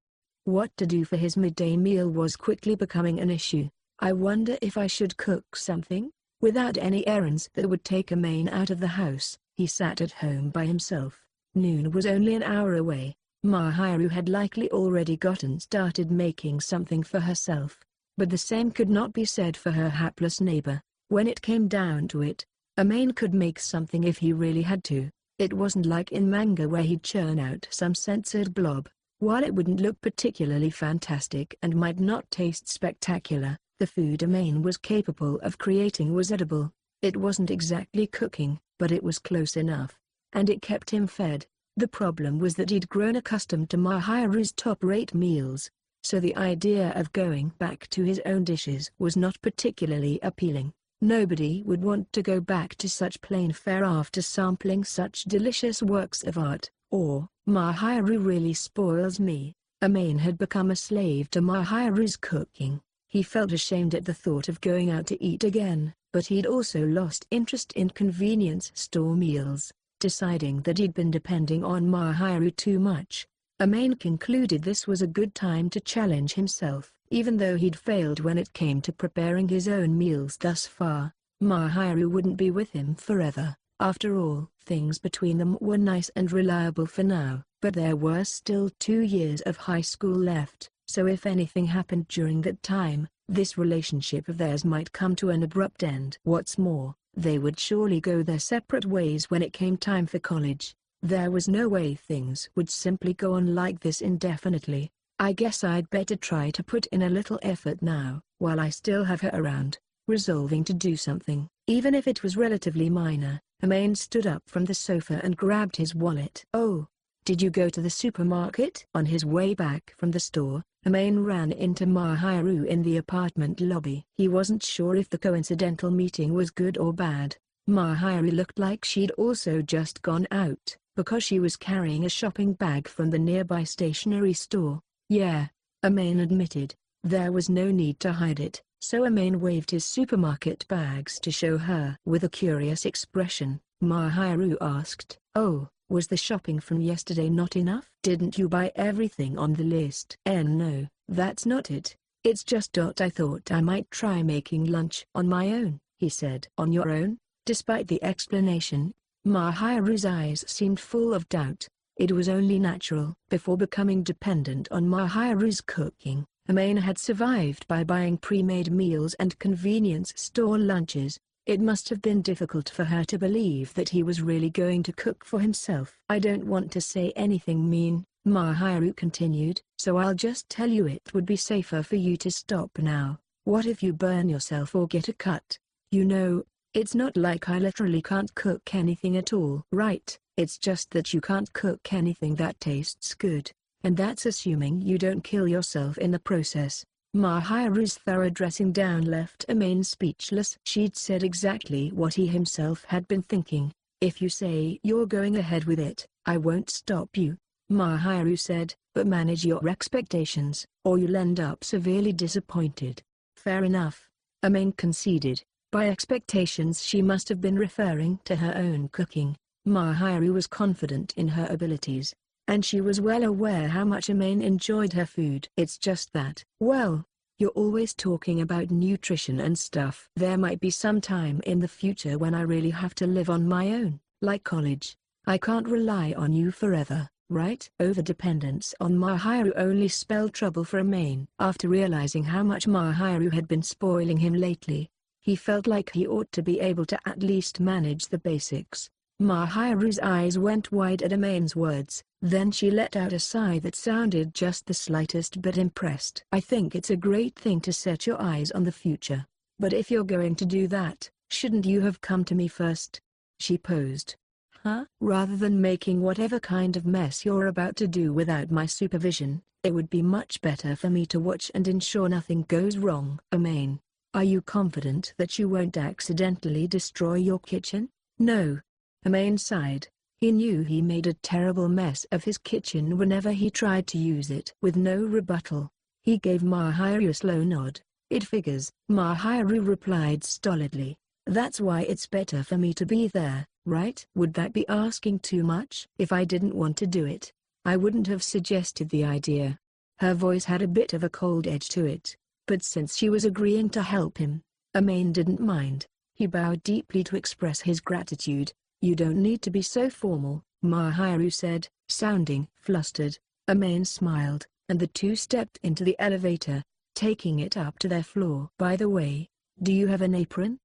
What to do for his midday meal was quickly becoming an issue. "I wonder if I should cook something?" Without any errands that would take Amane out of the house, he sat at home by himself. Noon was only an hour away. Mahiru had likely already gotten started making something for herself, but the same could not be said for her hapless neighbor. When it came down to it, Amane could make something if he really had to. It wasn't like in manga where he'd churn out some censored blob. While it wouldn't look particularly fantastic and might not taste spectacular, the food Amane was capable of creating was edible. It wasn't exactly cooking, but it was close enough, and it kept him fed. The problem was that he'd grown accustomed to Mahiru's top-rate meals, so the idea of going back to his own dishes was not particularly appealing. Nobody would want to go back to such plain fare after sampling such delicious works of art, or, "Mahiru really spoils me." Amane had become a slave to Mahiru's cooking. He felt ashamed at the thought of going out to eat again, but he'd also lost interest in convenience store meals, deciding that he'd been depending on Mahiru too much. Amane concluded this was a good time to challenge himself. Even though he'd failed when it came to preparing his own meals thus far, Mahiru wouldn't be with him forever. After all, things between them were nice and reliable for now, but there were still 2 years of high school left, so if anything happened during that time, this relationship of theirs might come to an abrupt end. What's more, they would surely go their separate ways when it came time for college. There was no way things would simply go on like this indefinitely. I guess I'd better try to put in a little effort now, while I still have her around. Resolving to do something, even if it was relatively minor, Amane stood up from the sofa and grabbed his wallet. "Oh, did you go to the supermarket?" On his way back from the store, Amane ran into Mahiru in the apartment lobby. He wasn't sure if the coincidental meeting was good or bad. Mahiru looked like she'd also just gone out, because she was carrying a shopping bag from the nearby stationery store. "Yeah," Amane admitted. There was no need to hide it, so Amane waved his supermarket bags to show her. With a curious expression, Mahiru asked, "Oh, was the shopping from yesterday not enough? Didn't you buy everything on the list?" No, that's not it. It's just I thought I might try making lunch on my own," he said. "On your own?" Despite the explanation, Mahiru's eyes seemed full of doubt. It was only natural. Before becoming dependent on Mahiru's cooking, Amane had survived by buying pre-made meals and convenience store lunches. It must have been difficult for her to believe that he was really going to cook for himself. "I don't want to say anything mean," Mahiru continued, "so I'll just tell you it would be safer for you to stop now. What if you burn yourself or get a cut? You know, it's not like I literally can't cook anything at all. Right? It's just that you can't cook anything that tastes good, and that's assuming you don't kill yourself in the process." Mahiru's thorough dressing down left Amane speechless. She'd said exactly what he himself had been thinking. "If you say you're going ahead with it, I won't stop you," Mahiru said, "but manage your expectations, or you'll end up severely disappointed." "Fair enough," Amane conceded. By expectations she must have been referring to her own cooking. Mahiru was confident in her abilities, and she was well aware how much Amane enjoyed her food. "It's just that, well, you're always talking about nutrition and stuff. There might be some time in the future when I really have to live on my own, like college. I can't rely on you forever, right?" Overdependence on Mahiru only spelled trouble for Amane. After realizing how much Mahiru had been spoiling him lately, he felt like he ought to be able to at least manage the basics. Mahiru's eyes went wide at Amane's words, then she let out a sigh that sounded just the slightest bit impressed. "I think it's a great thing to set your eyes on the future. But if you're going to do that, shouldn't you have come to me first?" she posed. "Huh? Rather than making whatever kind of mess you're about to do without my supervision, it would be much better for me to watch and ensure nothing goes wrong." "Amane, are you confident that you won't accidentally destroy your kitchen?" "No." Amane sighed. He knew he made a terrible mess of his kitchen whenever he tried to use it. With no rebuttal, he gave Mahiru a slow nod. "It figures," Mahiru replied stolidly. "That's why it's better for me to be there, right?" "Would that be asking too much?" "If I didn't want to do it, I wouldn't have suggested the idea." Her voice had a bit of a cold edge to it, but since she was agreeing to help him, Amane didn't mind. He bowed deeply to express his gratitude. "You don't need to be so formal," Mahiru said, sounding flustered. Amane smiled, and the two stepped into the elevator, taking it up to their floor. "By the way, do you have an apron?"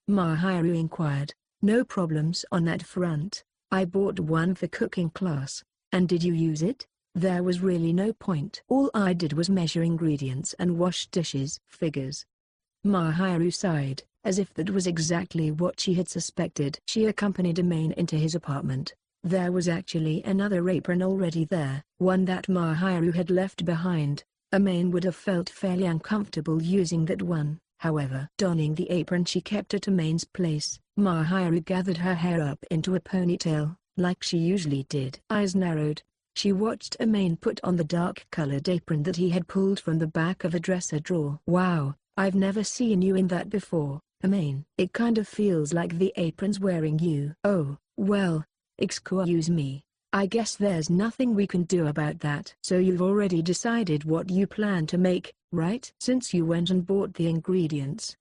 Mahiru inquired. "No problems on that front. I bought one for cooking class." "And did you use it?" "There was really no point. All I did was measure ingredients and wash dishes." "Figures." Mahiru sighed, as if that was exactly what she had suspected. She accompanied Amane into his apartment. There was actually another apron already there, one that Mahiru had left behind. Amane would have felt fairly uncomfortable using that one, however. Donning the apron she kept at Amane's place, Mahiru gathered her hair up into a ponytail, like she usually did. Eyes narrowed, she watched Amane put on the dark-colored apron that he had pulled from the back of a dresser drawer. "Wow, I've never seen you in that before, Amane. It kind of feels like the apron's wearing you." "Oh, well, excuse me. I guess there's nothing we can do about that." "So you've already decided what you plan to make, right? Since you went and bought the ingredients."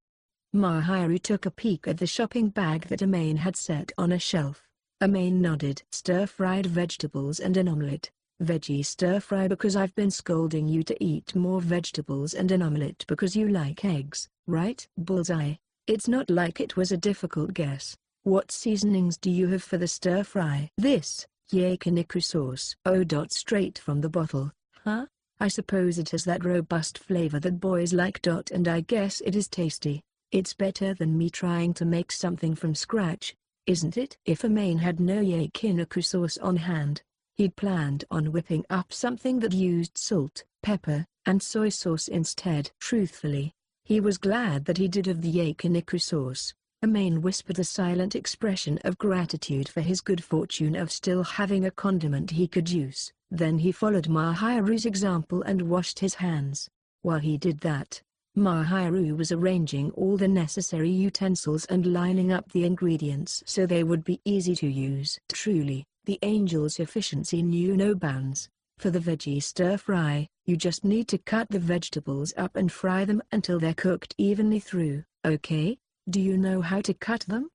Mahiru took a peek at the shopping bag that Amane had set on a shelf. Amane nodded. Stir-fried vegetables and an omelette. Veggie stir-fry because I've been scolding you to eat more vegetables, and an omelette because you like eggs, right? Bullseye. It's not like it was a difficult guess. What seasonings do you have for the stir-fry? This, yakiniku sauce. Oh. Straight from the bottle, huh? I suppose it has that robust flavor that boys like. And I guess it is tasty. It's better than me trying to make something from scratch, isn't it? If Amane had no yakiniku sauce on hand, he'd planned on whipping up something that used salt, pepper, and soy sauce instead. Truthfully, he was glad that he did have the yakiniku sauce. Amane whispered a silent expression of gratitude for his good fortune of still having a condiment he could use. Then he followed Mahiru's example and washed his hands. While he did that, Mahiru was arranging all the necessary utensils and lining up the ingredients so they would be easy to use. Truly, the angel's efficiency knew no bounds. For the veggie stir-fry, you just need to cut the vegetables up and fry them until they're cooked evenly through. Okay, do you know how to cut them?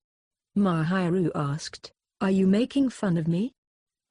Mahiru asked. Are you making fun of me?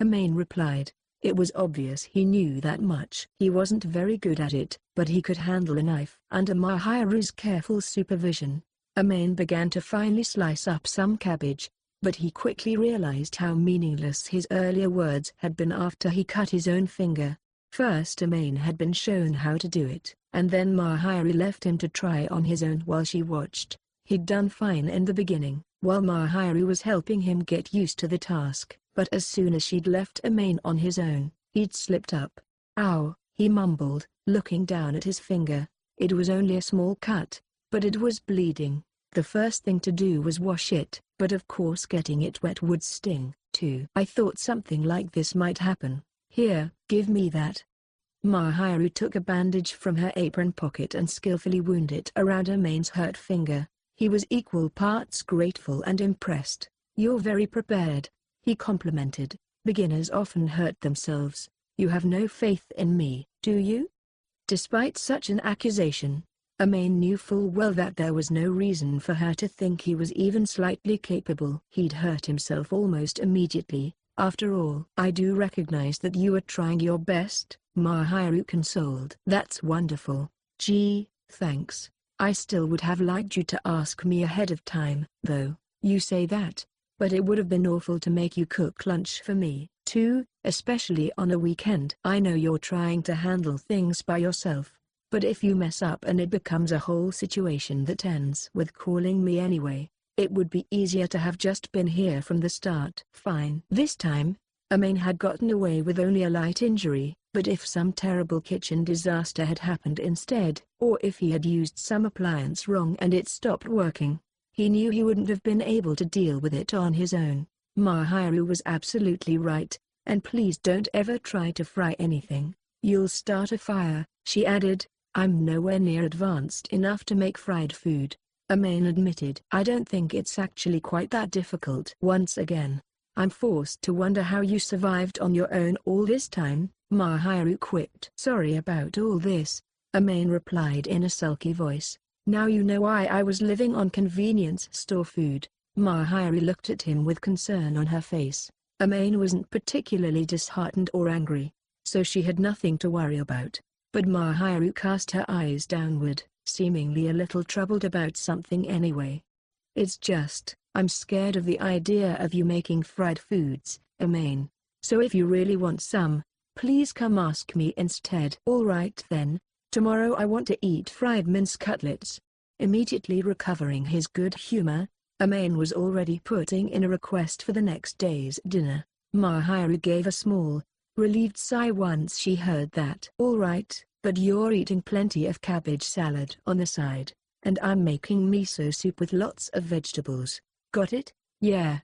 Amane replied. It was obvious he knew that much. He wasn't very good at it, but he could handle a knife. Under Mahiru's careful supervision, Amane began to finely slice up some cabbage, but he quickly realized how meaningless his earlier words had been after he cut his own finger. First Amane had been shown how to do it, and then Mahiru left him to try on his own while she watched. He'd done fine in the beginning, while Mahiru was helping him get used to the task, but as soon as she'd left Amane on his own, he'd slipped up. Ow, he mumbled, looking down at his finger. It was only a small cut, but it was bleeding. The first thing to do was wash it, but of course getting it wet would sting, too. I thought something like this might happen. Here, give me that. Mahiru took a bandage from her apron pocket and skillfully wound it around Amane's hurt finger. He was equal parts grateful and impressed. You're very prepared, he complimented. Beginners often hurt themselves. You have no faith in me, do you? Despite such an accusation, Amane knew full well that there was no reason for her to think he was even slightly capable. He'd hurt himself almost immediately, after all. I do recognize that you are trying your best, Mahiru consoled. That's wonderful. Gee, thanks. I still would have liked you to ask me ahead of time, though. You say that, but it would have been awful to make you cook lunch for me, too, especially on a weekend. I know you're trying to handle things by yourself, but if you mess up and it becomes a whole situation that ends with calling me anyway, it would be easier to have just been here from the start. Fine. This time, Amane had gotten away with only a light injury, but if some terrible kitchen disaster had happened instead, or if he had used some appliance wrong and it stopped working, he knew he wouldn't have been able to deal with it on his own. Mahiru was absolutely right, and please don't ever try to fry anything. You'll start a fire, she added. I'm nowhere near advanced enough to make fried food, Amane admitted. I don't think it's actually quite that difficult. Once again, I'm forced to wonder how you survived on your own all this time, Mahiru quipped. Sorry about all this, Amane replied in a sulky voice. Now you know why I was living on convenience store food. Mahiru looked at him with concern on her face. Amane wasn't particularly disheartened or angry, so she had nothing to worry about. But Mahiru cast her eyes downward, seemingly a little troubled about something anyway. It's just, I'm scared of the idea of you making fried foods, Amane. So if you really want some, please come ask me instead. All right then, tomorrow I want to eat fried mince cutlets. Immediately recovering his good humor, Amane was already putting in a request for the next day's dinner. Mahiru gave a small, relieved sigh once she heard that. All right, but you're eating plenty of cabbage salad on the side, and I'm making miso soup with lots of vegetables. Got it? Yeah.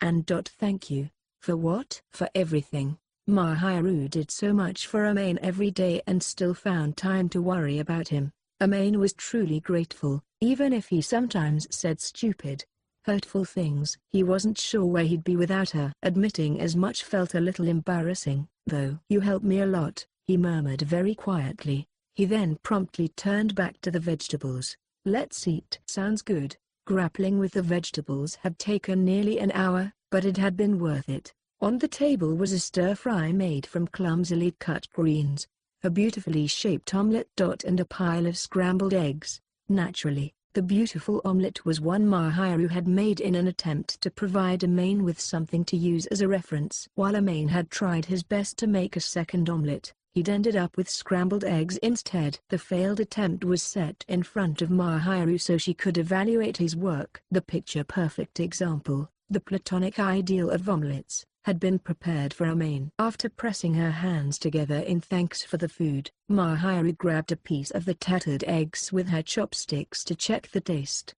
And thank you. For what? For everything. Mahiru did so much for Amane every day and still found time to worry about him. Amane was truly grateful, even if he sometimes said stupid, hurtful things. He wasn't sure where he'd be without her. Admitting as much felt a little embarrassing, though. You help me a lot, he murmured very quietly. He then promptly turned back to the vegetables. Let's eat. Sounds good. Grappling with the vegetables had taken nearly an hour, but it had been worth it. On the table was a stir-fry made from clumsily cut greens, a beautifully shaped omelette and a pile of scrambled eggs. Naturally, the beautiful omelette was one Mahiru had made in an attempt to provide Amane with something to use as a reference. While Amane had tried his best to make a second omelette, he'd ended up with scrambled eggs instead. The failed attempt was set in front of Mahiru so she could evaluate his work. The picture-perfect example, the platonic ideal of omelettes, had been prepared for Amane. After pressing her hands together in thanks for the food, Mahiru grabbed a piece of the tattered eggs with her chopsticks to check the taste.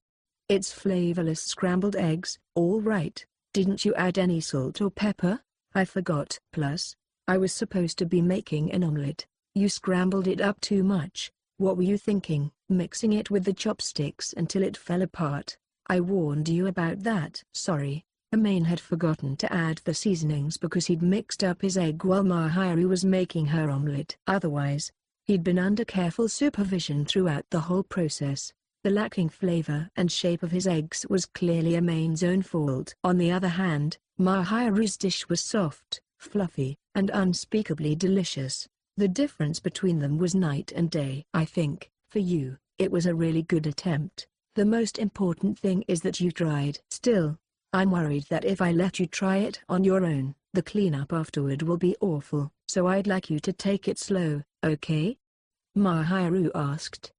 It's flavorless scrambled eggs, all right. Didn't you add any salt or pepper? I forgot. Plus, I was supposed to be making an omelette. You scrambled it up too much. What were you thinking? Mixing it with the chopsticks until it fell apart. I warned you about that. Sorry. Amane had forgotten to add the seasonings because he'd mixed up his egg while Mahiru was making her omelette. Otherwise, he'd been under careful supervision throughout the whole process. The lacking flavor and shape of his eggs was clearly Amane's own fault. On the other hand, Mahiru's dish was soft, fluffy, and unspeakably delicious. The difference between them was night and day. I think, for you, it was a really good attempt. The most important thing is that you tried. Still, I'm worried that if I let you try it on your own, the cleanup afterward will be awful. So I'd like you to take it slow, okay? Mahiru asked.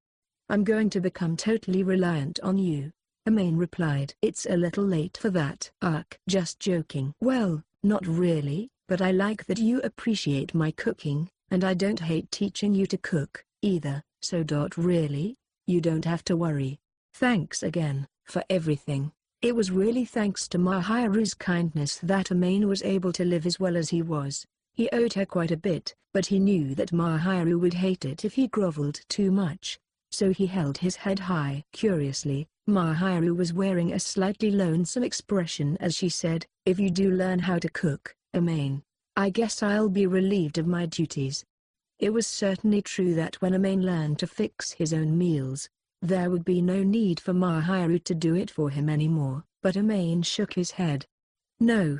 I'm going to become totally reliant on you, Amane replied. It's a little late for that. Ugh. Just joking. Well, not really, but I like that you appreciate my cooking, and I don't hate teaching you to cook, either, so really, you don't have to worry. Thanks again, for everything. It was really thanks to Mahiru's kindness that Amane was able to live as well as he was. He owed her quite a bit, but he knew that Mahiru would hate it if he groveled too much. So he held his head high. Curiously, Mahiru was wearing a slightly lonesome expression as she said, if you do learn how to cook, Amane, I guess I'll be relieved of my duties. It was certainly true that when Amane learned to fix his own meals, there would be no need for Mahiru to do it for him anymore. But Amane shook his head. No,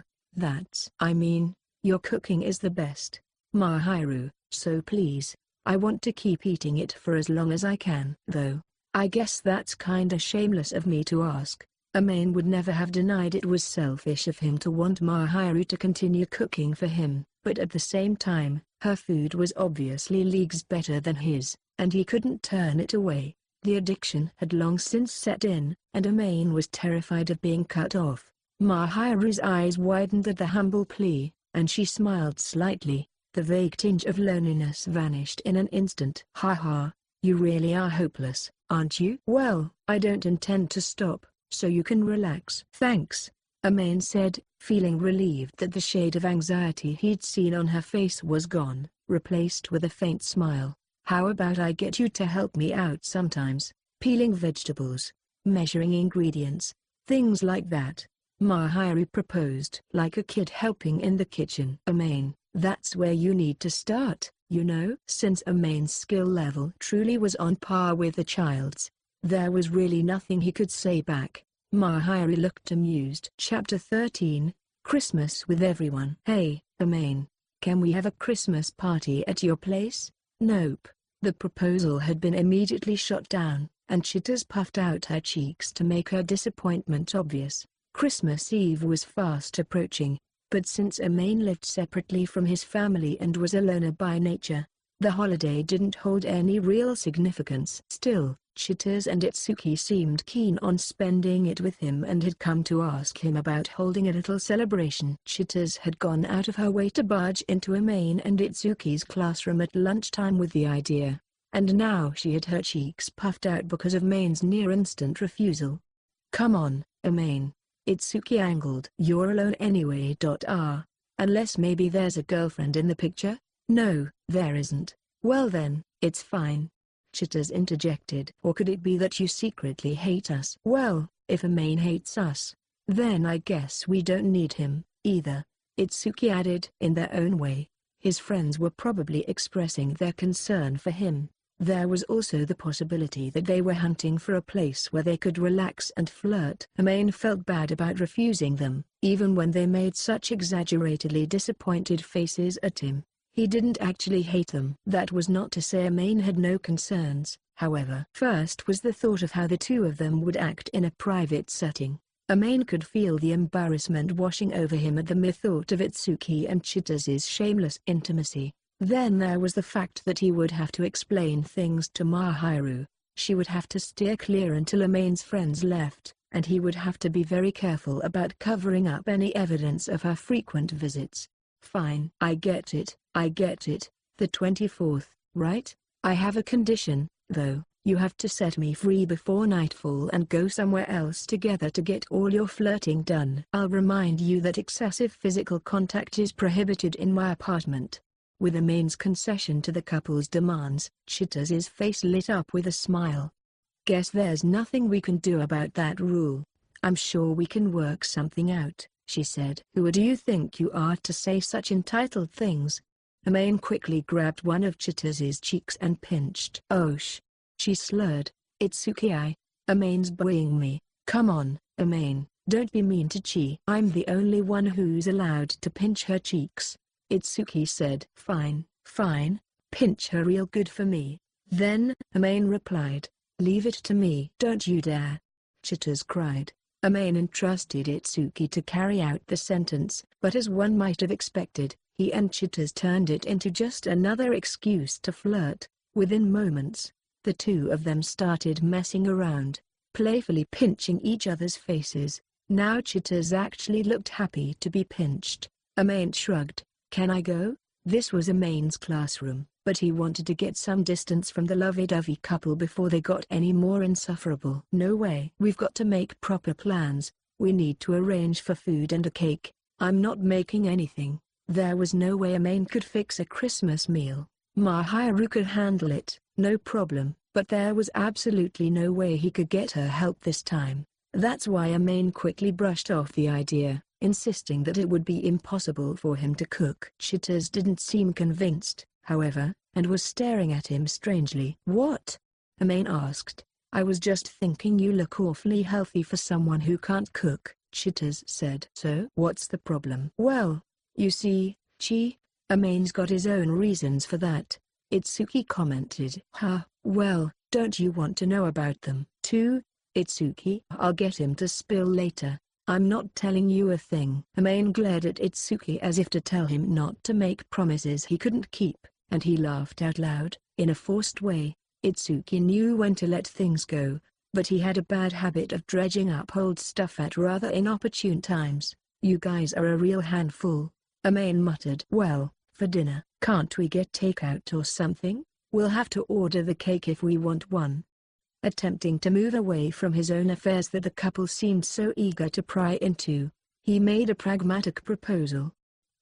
I mean, your cooking is the best, Mahiru, so please, I want to keep eating it for as long as I can. Though, I guess that's kinda shameless of me to ask. Amane would never have denied it was selfish of him to want Mahiru to continue cooking for him, but at the same time, her food was obviously leagues better than his, and he couldn't turn it away. The addiction had long since set in, and Amane was terrified of being cut off. Mahiru's eyes widened at the humble plea, and she smiled slightly. The vague tinge of loneliness vanished in an instant. Ha, you really are hopeless, aren't you? Well, I don't intend to stop, so you can relax. Thanks, Amane said, feeling relieved that the shade of anxiety he'd seen on her face was gone, replaced with a faint smile. How about I get you to help me out sometimes, peeling vegetables, measuring ingredients, things like that, Mahiru proposed. Like a kid helping in the kitchen. Amane, that's where you need to start, you know. Since Amane's skill level truly was on par with the child's, there was really nothing he could say back. Mahiru looked amused. Chapter 13, Christmas with Everyone. Hey, Amane, can we have a Christmas party at your place? Nope. The proposal had been immediately shot down, and Chitters puffed out her cheeks to make her disappointment obvious. Christmas Eve was fast approaching, but since Amane lived separately from his family and was a loner by nature, the holiday didn't hold any real significance. Still, Chitters and Itsuki seemed keen on spending it with him and had come to ask him about holding a little celebration. Chitters had gone out of her way to barge into Amane and Itsuki's classroom at lunchtime with the idea, and now she had her cheeks puffed out because of Maine's near-instant refusal. Come on, Amane, Itsuki angled. You're alone anyway. Unless maybe there's a girlfriend in the picture? No, there isn't. Well then, it's fine, Chitters interjected. Or could it be that you secretly hate us? Well, if Amane hates us, then I guess we don't need him, either, Itsuki added. In their own way, his friends were probably expressing their concern for him. There was also the possibility that they were hunting for a place where they could relax and flirt. Amane felt bad about refusing them, even when they made such exaggeratedly disappointed faces at him. He didn't actually hate them. That was not to say Amane had no concerns, however. First was the thought of how the two of them would act in a private setting. Amane could feel the embarrassment washing over him at the mere thought of Itsuki and Chitaz's shameless intimacy. Then there was the fact that he would have to explain things to Mahiru. She would have to steer clear until Amane's friends left, and he would have to be very careful about covering up any evidence of her frequent visits. Fine. I get it. The 24th, right? I have a condition, though. You have to set me free before nightfall and go somewhere else together to get all your flirting done. I'll remind you that excessive physical contact is prohibited in my apartment. With Amane's concession to the couple's demands, Chitaz's face lit up with a smile. Guess there's nothing we can do about that rule. I'm sure we can work something out, she said. Who do you think you are to say such entitled things? Amane quickly grabbed one of Chitaz's cheeks and pinched. Oh she slurred. Itsuki, Amane's bullying me. Come on, Amane, don't be mean to Chi. I'm the only one who's allowed to pinch her cheeks, Itsuki said. Fine, pinch her real good for me. Then, Amane replied, leave it to me. Don't you dare. Chitaz cried. Amane entrusted Itsuki to carry out the sentence, but as one might have expected, he and Chitaz turned it into just another excuse to flirt. Within moments, the two of them started messing around, playfully pinching each other's faces. Now Chitaz actually looked happy to be pinched. Amane shrugged. Can I go? This was Amane's classroom, but he wanted to get some distance from the lovey-dovey couple before they got any more insufferable. No way. We've got to make proper plans. We need to arrange for food and a cake. I'm not making anything. There was no way Amane could fix a Christmas meal. Mahiru could handle it, no problem, but there was absolutely no way he could get her help this time. That's why Amane quickly brushed off the idea, insisting that it would be impossible for him to cook. Chitaz didn't seem convinced, however, and was staring at him strangely. What? Amane asked. I was just thinking you look awfully healthy for someone who can't cook, Chitaz said. So? What's the problem? Well, you see, Chi, Amane's got his own reasons for that, Itsuki commented. Well, don't you want to know about them, too, Itsuki? I'll get him to spill later. I'm not telling you a thing. Amane glared at Itsuki as if to tell him not to make promises he couldn't keep, and he laughed out loud, in a forced way. Itsuki knew when to let things go, but he had a bad habit of dredging up old stuff at rather inopportune times. You guys are a real handful, Amane muttered. Well, for dinner, can't we get takeout or something? We'll have to order the cake if we want one. Attempting to move away from his own affairs that the couple seemed so eager to pry into, he made a pragmatic proposal.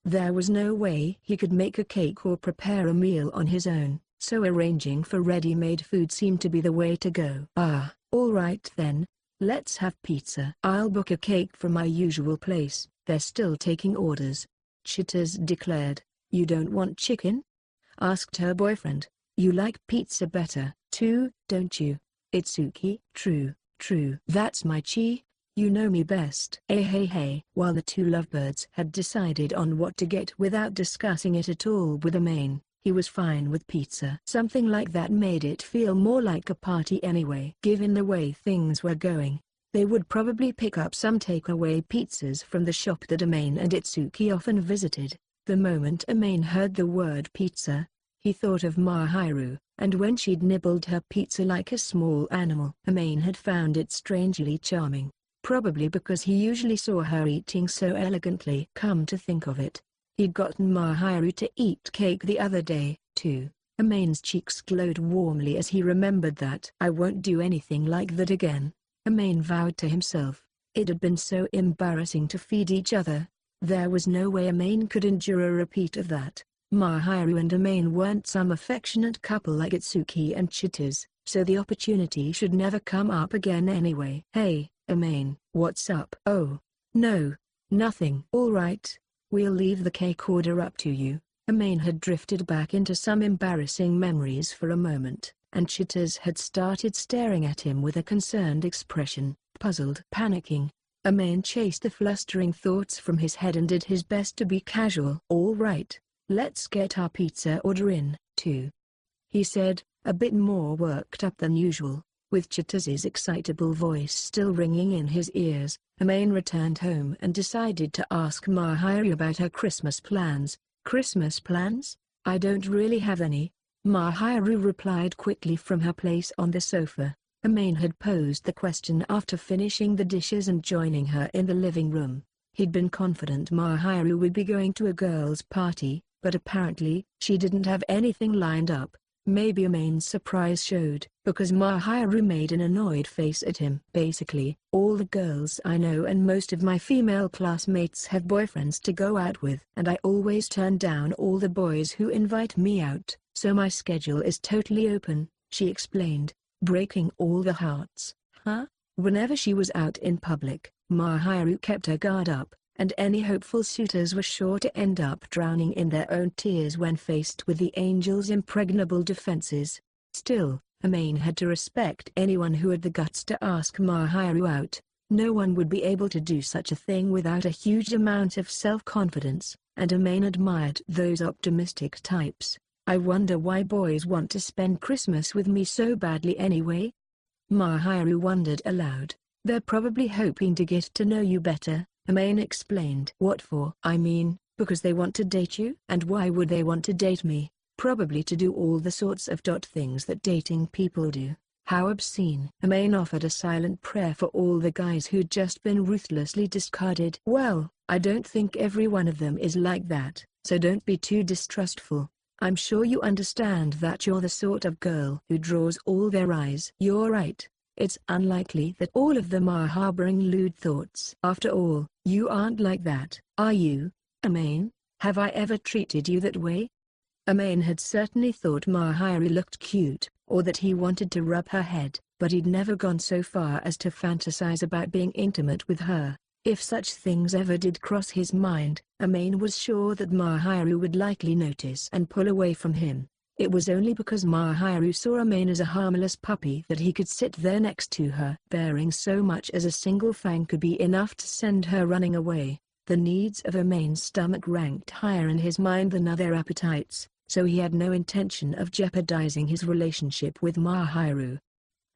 There was no way he could make a cake or prepare a meal on his own, so arranging for ready-made food seemed to be the way to go. All right then, let's have pizza. I'll book a cake from my usual place. They're still taking orders, Chitaz declared. You don't want chicken? Asked her boyfriend. You like pizza better, too, don't you, Itsuki? True. That's my Chi. You know me best. Hey. While the two lovebirds had decided on what to get without discussing it at all with Amane, he was fine with pizza. Something like that made it feel more like a party anyway. Given the way things were going, they would probably pick up some takeaway pizzas from the shop that Amane and Itsuki often visited. The moment Amane heard the word pizza, he thought of Mahiru, and when she'd nibbled her pizza like a small animal. Amane had found it strangely charming, probably because he usually saw her eating so elegantly. Come to think of it, he'd gotten Mahiru to eat cake the other day, too. Amane's cheeks glowed warmly as he remembered that. I won't do anything like that again, Amane vowed to himself. It had been so embarrassing to feed each other. There was no way Amane could endure a repeat of that. Mahiru and Amane weren't some affectionate couple like Itsuki and Chitaz, so the opportunity should never come up again anyway. Hey, Amane, what's up? Oh, no, nothing. All right, we'll leave the cake order up to you. Amane had drifted back into some embarrassing memories for a moment, and Chitters had started staring at him with a concerned expression, puzzled. Panicking, Amane chased the flustering thoughts from his head and did his best to be casual. "All right, let's get our pizza order in, too," he said, a bit more worked up than usual. With Chitters' excitable voice still ringing in his ears, Amane returned home and decided to ask Mahiru about her Christmas plans. "Christmas plans? I don't really have any," Mahiru replied quickly from her place on the sofa. Amane had posed the question after finishing the dishes and joining her in the living room. He'd been confident Mahiru would be going to a girls' party, but apparently, she didn't have anything lined up. Maybe Amane's surprise showed, because Mahiru made an annoyed face at him. "Basically, all the girls I know and most of my female classmates have boyfriends to go out with, and I always turn down all the boys who invite me out, so my schedule is totally open," she explained, breaking all the hearts. Huh? Whenever she was out in public, Mahiru kept her guard up, and any hopeful suitors were sure to end up drowning in their own tears when faced with the angel's impregnable defenses. Still, Amane had to respect anyone who had the guts to ask Mahiru out. No one would be able to do such a thing without a huge amount of self-confidence, and Amane admired those optimistic types. "I wonder why boys want to spend Christmas with me so badly anyway?" Mahiru wondered aloud. "They're probably hoping to get to know you better," Amane explained. "What for?" "I mean, because they want to date you." "And why would they want to date me?" "Probably to do all the sorts of things that dating people do." "How obscene." Amane offered a silent prayer for all the guys who'd just been ruthlessly discarded. "Well, I don't think every one of them is like that, so don't be too distrustful. I'm sure you understand that you're the sort of girl who draws all their eyes." "You're right. It's unlikely that all of them are harboring lewd thoughts. After all, you aren't like that, are you, Amane? Have I ever treated you that way?" Amane had certainly thought Mahiru looked cute, or that he wanted to rub her head, but he'd never gone so far as to fantasize about being intimate with her. If such things ever did cross his mind, Amane was sure that Mahiru would likely notice and pull away from him. It was only because Mahiru saw Amane as a harmless puppy that he could sit there next to her. Bearing so much as a single fang could be enough to send her running away. The needs of Amane's stomach ranked higher in his mind than other appetites, so he had no intention of jeopardizing his relationship with Mahiru.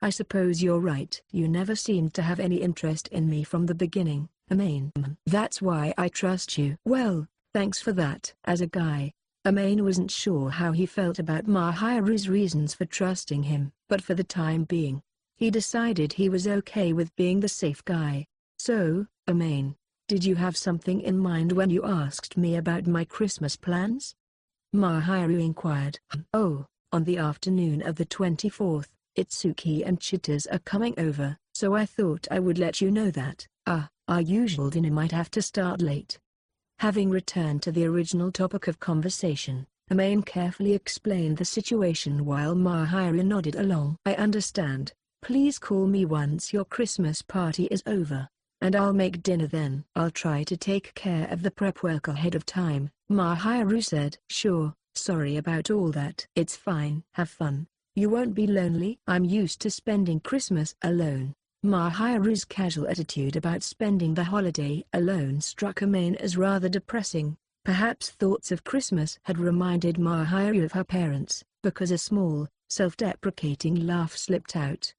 "I suppose you're right. You never seemed to have any interest in me from the beginning, Amane. That's why I trust you." "Well, thanks for that." As a guy, Amane wasn't sure how he felt about Mahiru's reasons for trusting him, but for the time being, he decided he was okay with being the safe guy. "So, Amane, did you have something in mind when you asked me about my Christmas plans?" Mahiru inquired. "Oh, on the afternoon of the 24th, Itsuki and Chitters are coming over, so I thought I would let you know that. Our usual dinner might have to start late." Having returned to the original topic of conversation, Amane carefully explained the situation while Mahiru nodded along. "I understand. Please call me once your Christmas party is over, and I'll make dinner then." "I'll try to take care of the prep work ahead of time," Mahiru said. "Sure, sorry about all that." "It's fine. Have fun. You won't be lonely." "I'm used to spending Christmas alone." Mahiru's casual attitude about spending the holiday alone struck Amane as rather depressing. Perhaps thoughts of Christmas had reminded Mahiru of her parents, because a small, self-deprecating laugh slipped out.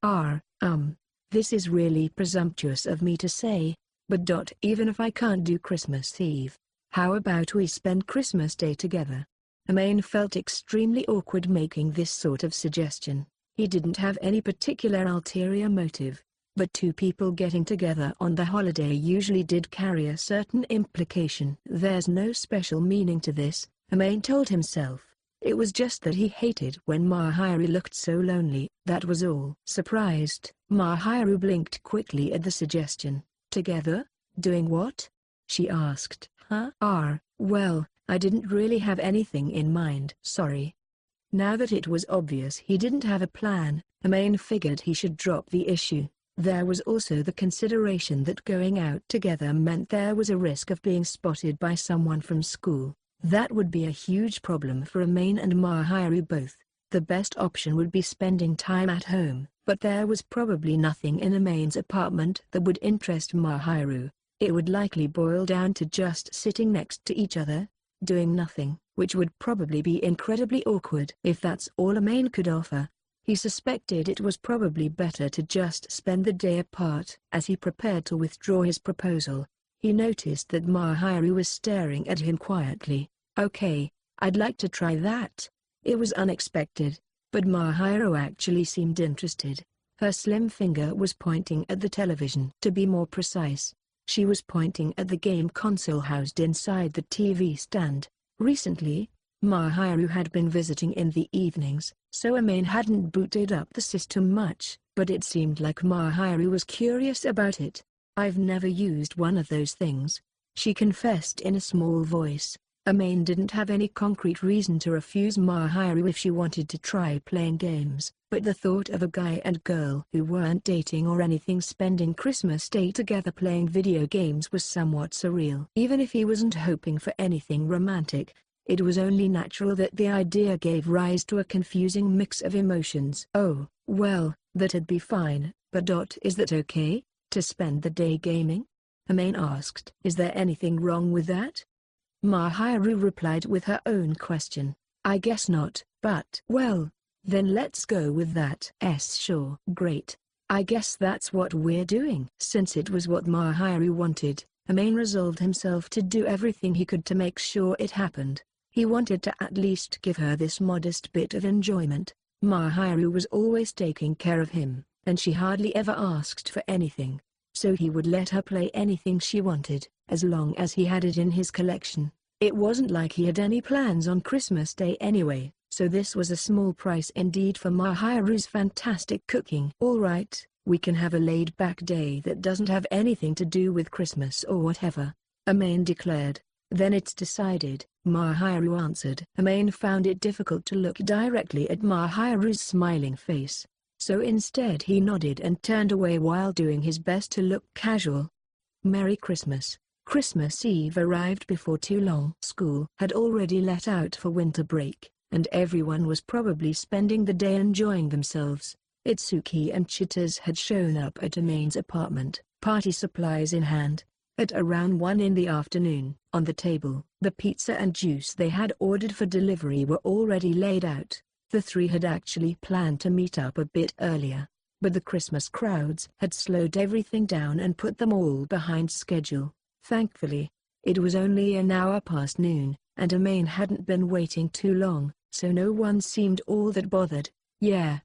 This is really presumptuous of me to say, but even if I can't do Christmas Eve, how about we spend Christmas Day together?" Amane felt extremely awkward making this sort of suggestion. He didn't have any particular ulterior motive, but two people getting together on the holiday usually did carry a certain implication. "There's no special meaning to this," Amane told himself. It was just that he hated when Mahiru looked so lonely, that was all. Surprised, Mahiru blinked quickly at the suggestion. "Together? Doing what?" she asked. Well, I didn't really have anything in mind." "Sorry." Now that it was obvious he didn't have a plan, Amane figured he should drop the issue. There was also the consideration that going out together meant there was a risk of being spotted by someone from school. That would be a huge problem for Amane and Mahiru both. The best option would be spending time at home, but there was probably nothing in Amane's apartment that would interest Mahiru. It would likely boil down to just sitting next to each other, doing nothing, which would probably be incredibly awkward. If that's all Amane could offer, he suspected it was probably better to just spend the day apart. As he prepared to withdraw his proposal, he noticed that Mahiru was staring at him quietly. "Okay, I'd like to try that." It was unexpected, but Mahiru actually seemed interested. Her slim finger was pointing at the television. To be more precise, she was pointing at the game console housed inside the TV stand. Recently, Mahiru had been visiting in the evenings, so Amane hadn't booted up the system much, but it seemed like Mahiru was curious about it. "I've never used one of those things," she confessed in a small voice. Amane didn't have any concrete reason to refuse Mahiru if she wanted to try playing games, but the thought of a guy and girl who weren't dating or anything spending Christmas Day together playing video games was somewhat surreal. Even if he wasn't hoping for anything romantic, it was only natural that the idea gave rise to a confusing mix of emotions. "Oh, well, that'd be fine, but is that okay, to spend the day gaming?" Amane asked. "Is there anything wrong with that?" Mahiru replied with her own question. "I guess not, but well, then let's go with that." Sure. "Great. I guess that's what we're doing." Since it was what Mahiru wanted, Amane resolved himself to do everything he could to make sure it happened. He wanted to at least give her this modest bit of enjoyment. Mahiru was always taking care of him, and she hardly ever asked for anything, so he would let her play anything she wanted, as long as he had it in his collection. It wasn't like he had any plans on Christmas Day anyway, so this was a small price indeed for Mahiru's fantastic cooking. "All right, we can have a laid-back day that doesn't have anything to do with Christmas or whatever," Amane declared. "Then it's decided," Mahiru answered. Amane found it difficult to look directly at Mahiru's smiling face, so instead he nodded and turned away while doing his best to look casual. Merry Christmas. Christmas Eve arrived before too long. School had already let out for winter break, and everyone was probably spending the day enjoying themselves. Itsuki and Chitters had shown up at Amane's apartment, party supplies in hand. At around 1 in the afternoon, on the table, the pizza and juice they had ordered for delivery were already laid out. The three had actually planned to meet up a bit earlier, but the Christmas crowds had slowed everything down and put them all behind schedule. Thankfully, it was only an hour past noon, and Amane hadn't been waiting too long, so no one seemed all that bothered. Yeah,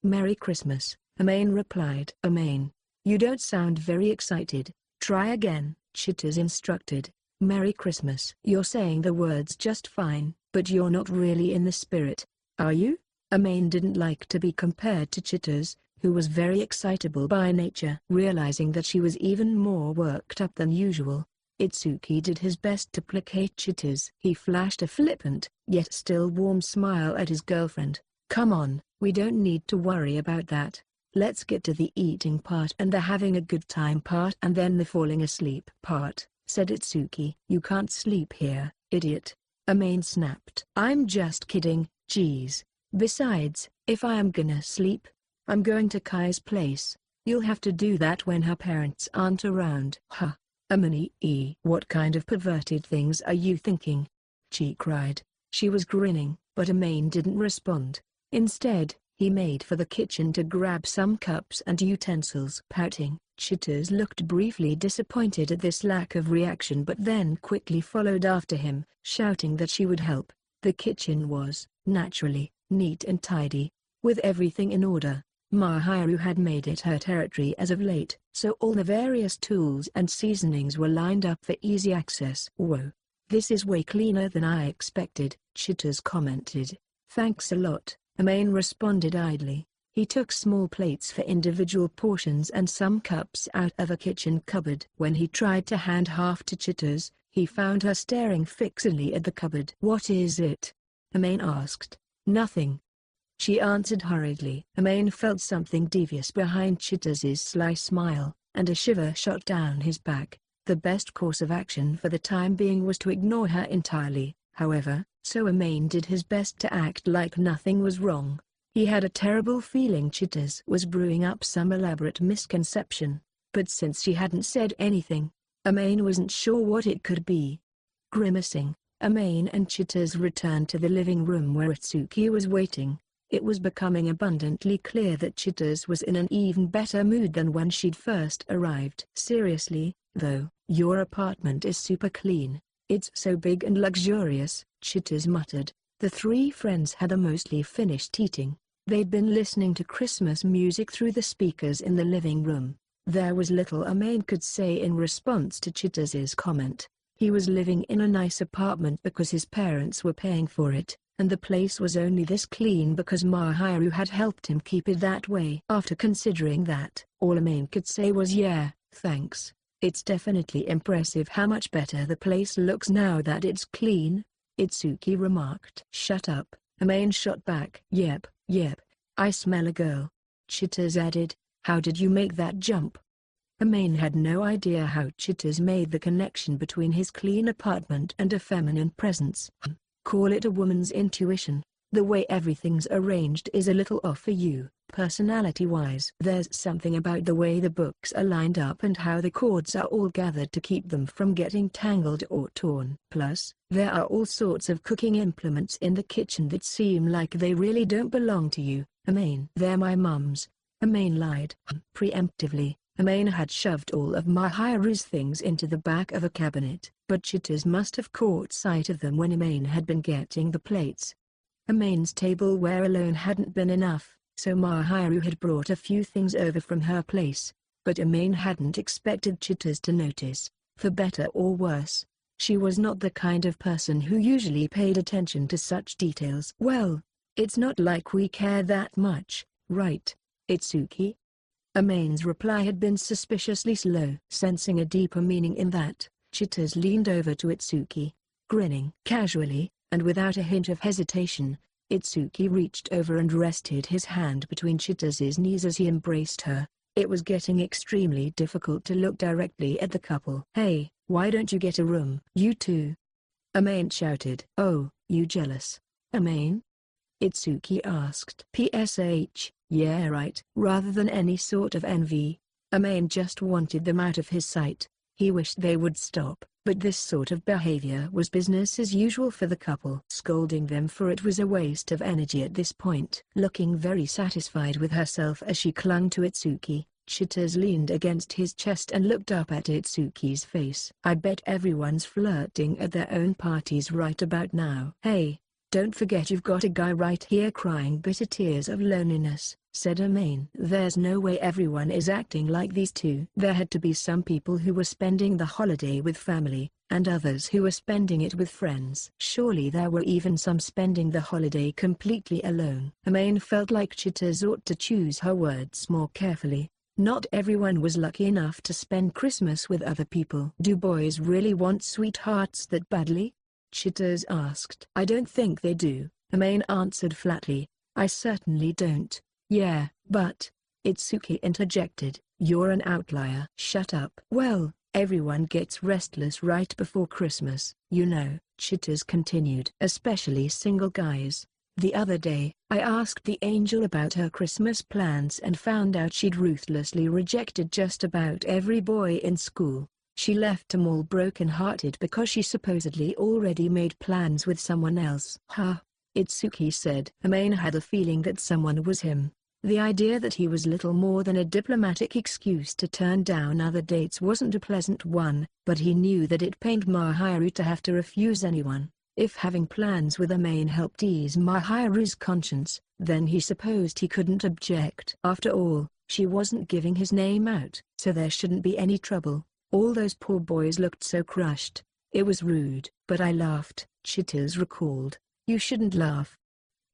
Merry Christmas," Amane replied. "Amane, you don't sound very excited. Try again," Chitters instructed. "Merry Christmas." "You're saying the words just fine, but you're not really in the spirit, are you?" Amane didn't like to be compared to Chitters, who was very excitable by nature. Realizing that she was even more worked up than usual, Itsuki did his best to placate Chitters. He flashed a flippant, yet still warm smile at his girlfriend. "Come on, we don't need to worry about that. Let's get to the eating part and the having a good time part and then the falling asleep part," said Itsuki. "You can't sleep here, idiot," Amane snapped. "I'm just kidding, geez. Besides, if I am gonna sleep, I'm going to Kai's place. You'll have to do that when her parents aren't around." "Huh, Amane, what kind of perverted things are you thinking?" Chi cried. She was grinning, but Amane didn't respond. Instead, he made for the kitchen to grab some cups and utensils. Pouting, Chitters looked briefly disappointed at this lack of reaction but then quickly followed after him, shouting that she would help. The kitchen was, naturally, neat and tidy, with everything in order. Mahiru had made it her territory as of late, so all the various tools and seasonings were lined up for easy access. "Whoa, this is way cleaner than I expected," Chitters commented. "Thanks a lot," Amane responded idly. He took small plates for individual portions and some cups out of a kitchen cupboard. When he tried to hand half to Chitters, he found her staring fixedly at the cupboard. "What is it?" Amane asked. "Nothing," she answered hurriedly. Amane felt something devious behind Chitters' sly smile, and a shiver shot down his back. The best course of action for the time being was to ignore her entirely. However, So Amane did his best to act like nothing was wrong. He had a terrible feeling Chitters was brewing up some elaborate misconception, but since she hadn't said anything, Amane wasn't sure what it could be. Grimacing, Amane and Chitters returned to the living room where Itsuki was waiting. It was becoming abundantly clear that Chitters was in an even better mood than when she'd first arrived. Seriously, though, your apartment is super clean. It's so big and luxurious, Chitters muttered. The three friends had mostly finished eating. They'd been listening to Christmas music through the speakers in the living room. There was little Amane could say in response to Chitters's comment. He was living in a nice apartment because his parents were paying for it, and the place was only this clean because Mahiru had helped him keep it that way. After considering that, all Amane could say was yeah, thanks. It's definitely impressive how much better the place looks now that it's clean, Itsuki remarked. Shut up, Amane shot back. Yep, I smell a girl. Chitters added, how did you make that jump? Amane had no idea how Chitters made the connection between his clean apartment and a feminine presence. Call it a woman's intuition. The way everything's arranged is a little off for you, personality-wise. There's something about the way the books are lined up and how the cords are all gathered to keep them from getting tangled or torn. Plus, there are all sorts of cooking implements in the kitchen that seem like they really don't belong to you, Amane. They're my mum's. Amane lied. Preemptively, Amane had shoved all of Mahiru's things into the back of a cabinet, but Chitters must have caught sight of them when Amane had been getting the plates. Amane's tableware alone hadn't been enough, so Mahiru had brought a few things over from her place, but Amane hadn't expected Chitters to notice. For better or worse, she was not the kind of person who usually paid attention to such details. Well, it's not like we care that much, right, Itsuki? Amane's reply had been suspiciously slow. Sensing a deeper meaning in that, Chitters leaned over to Itsuki, grinning casually, and without a hint of hesitation, Itsuki reached over and rested his hand between Chitters's knees as he embraced her. It was getting extremely difficult to look directly at the couple. Hey, why don't you get a room? You too? Amane shouted. Oh, you jealous, Amane? Itsuki asked. PSH, yeah right. Rather than any sort of envy, Amane just wanted them out of his sight. He wished they would stop, but this sort of behavior was business as usual for the couple. Scolding them for it was a waste of energy at this point. Looking very satisfied with herself as she clung to Itsuki, Chitters leaned against his chest and looked up at Itsuki's face. I bet everyone's flirting at their own parties right about now. Hey, don't forget you've got a guy right here crying bitter tears of loneliness, said Amane. There's no way everyone is acting like these two. There had to be some people who were spending the holiday with family, and others who were spending it with friends. Surely there were even some spending the holiday completely alone. Amane felt like Chitters ought to choose her words more carefully. Not everyone was lucky enough to spend Christmas with other people. Do boys really want sweethearts that badly? Chitters asked. I don't think they do, Amane answered flatly. I certainly don't. Yeah, but, Itsuki interjected, you're an outlier. Shut up. Well, everyone gets restless right before Christmas, you know, Chitters continued. Especially single guys. The other day, I asked the angel about her Christmas plans and found out she'd ruthlessly rejected just about every boy in school. She left them all broken-hearted because she supposedly already made plans with someone else. Ha, Itsuki said. Amane had a feeling that someone was him. The idea that he was little more than a diplomatic excuse to turn down other dates wasn't a pleasant one, but he knew that it pained Mahiru to have to refuse anyone. If having plans with Amane helped ease Mahiru's conscience, then he supposed he couldn't object. After all, she wasn't giving his name out, so there shouldn't be any trouble. All those poor boys looked so crushed. It was rude. But I laughed, Chitters recalled. You shouldn't laugh.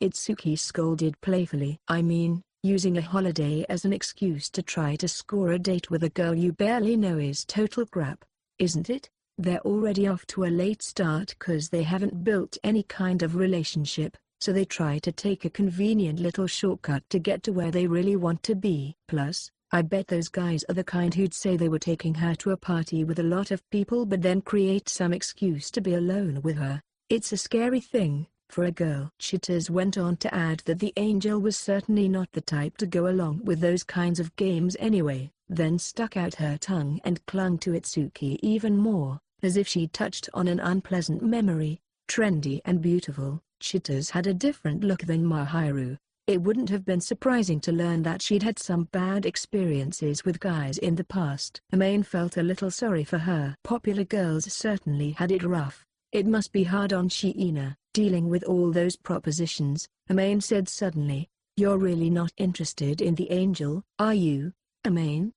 Itsuki scolded playfully. I mean, using a holiday as an excuse to try to score a date with a girl you barely know is total crap, isn't it? They're already off to a late start cause they haven't built any kind of relationship, so they try to take a convenient little shortcut to get to where they really want to be. Plus, I bet those guys are the kind who'd say they were taking her to a party with a lot of people but then create some excuse to be alone with her. It's a scary thing, for a girl. Chitters went on to add that the angel was certainly not the type to go along with those kinds of games anyway, then stuck out her tongue and clung to Itsuki even more, as if she touched on an unpleasant memory. Trendy and beautiful, Chitters had a different look than Mahiru. It wouldn't have been surprising to learn that she'd had some bad experiences with guys in the past. Amane felt a little sorry for her. Popular girls certainly had it rough. It must be hard on Shiina, dealing with all those propositions. Amane said suddenly, "You're really not interested in the angel, are you, Amane?"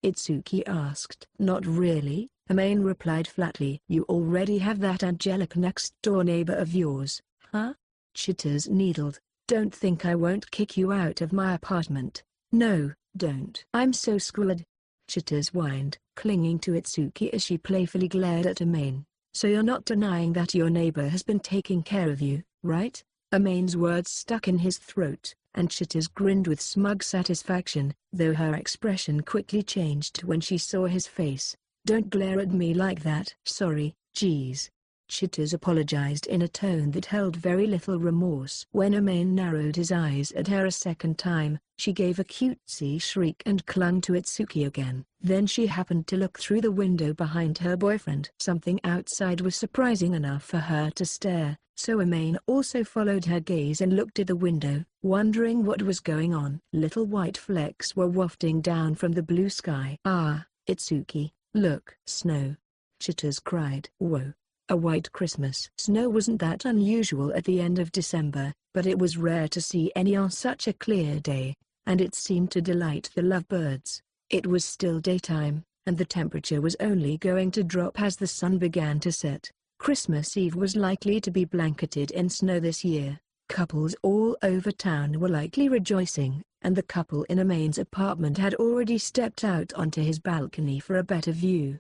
Itsuki asked. "Not really," Amane replied flatly. "You already have that angelic next-door neighbor of yours, huh?" Chitters needled. "Don't think I won't kick you out of my apartment. No, don't. I'm so scared." Chitters whined, clinging to Itsuki as she playfully glared at Amane. "So you're not denying that your neighbor has been taking care of you, right?" Amane's words stuck in his throat, and Chitters grinned with smug satisfaction, though her expression quickly changed when she saw his face. "Don't glare at me like that." "Sorry, geez." Chitters apologized in a tone that held very little remorse. When Amane narrowed his eyes at her a second time, she gave a cutesy shriek and clung to Itsuki again. Then she happened to look through the window behind her boyfriend. Something outside was surprising enough for her to stare, so Amane also followed her gaze and looked at the window, wondering what was going on. Little white flecks were wafting down from the blue sky. "Ah, Itsuki, look!" "Snow!" Chitters cried. "Whoa! A white Christmas." Snow wasn't that unusual at the end of December, but it was rare to see any on such a clear day, and it seemed to delight the lovebirds. It was still daytime, and the temperature was only going to drop as the sun began to set. Christmas Eve was likely to be blanketed in snow this year. Couples all over town were likely rejoicing, and the couple in Amane's apartment had already stepped out onto his balcony for a better view.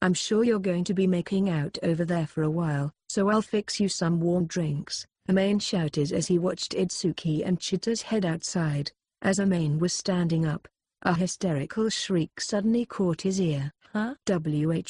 "I'm sure you're going to be making out over there for a while, so I'll fix you some warm drinks," Amane shouted as he watched Itsuki and Chitters head outside. As Amane was standing up, a hysterical shriek suddenly caught his ear. "Huh?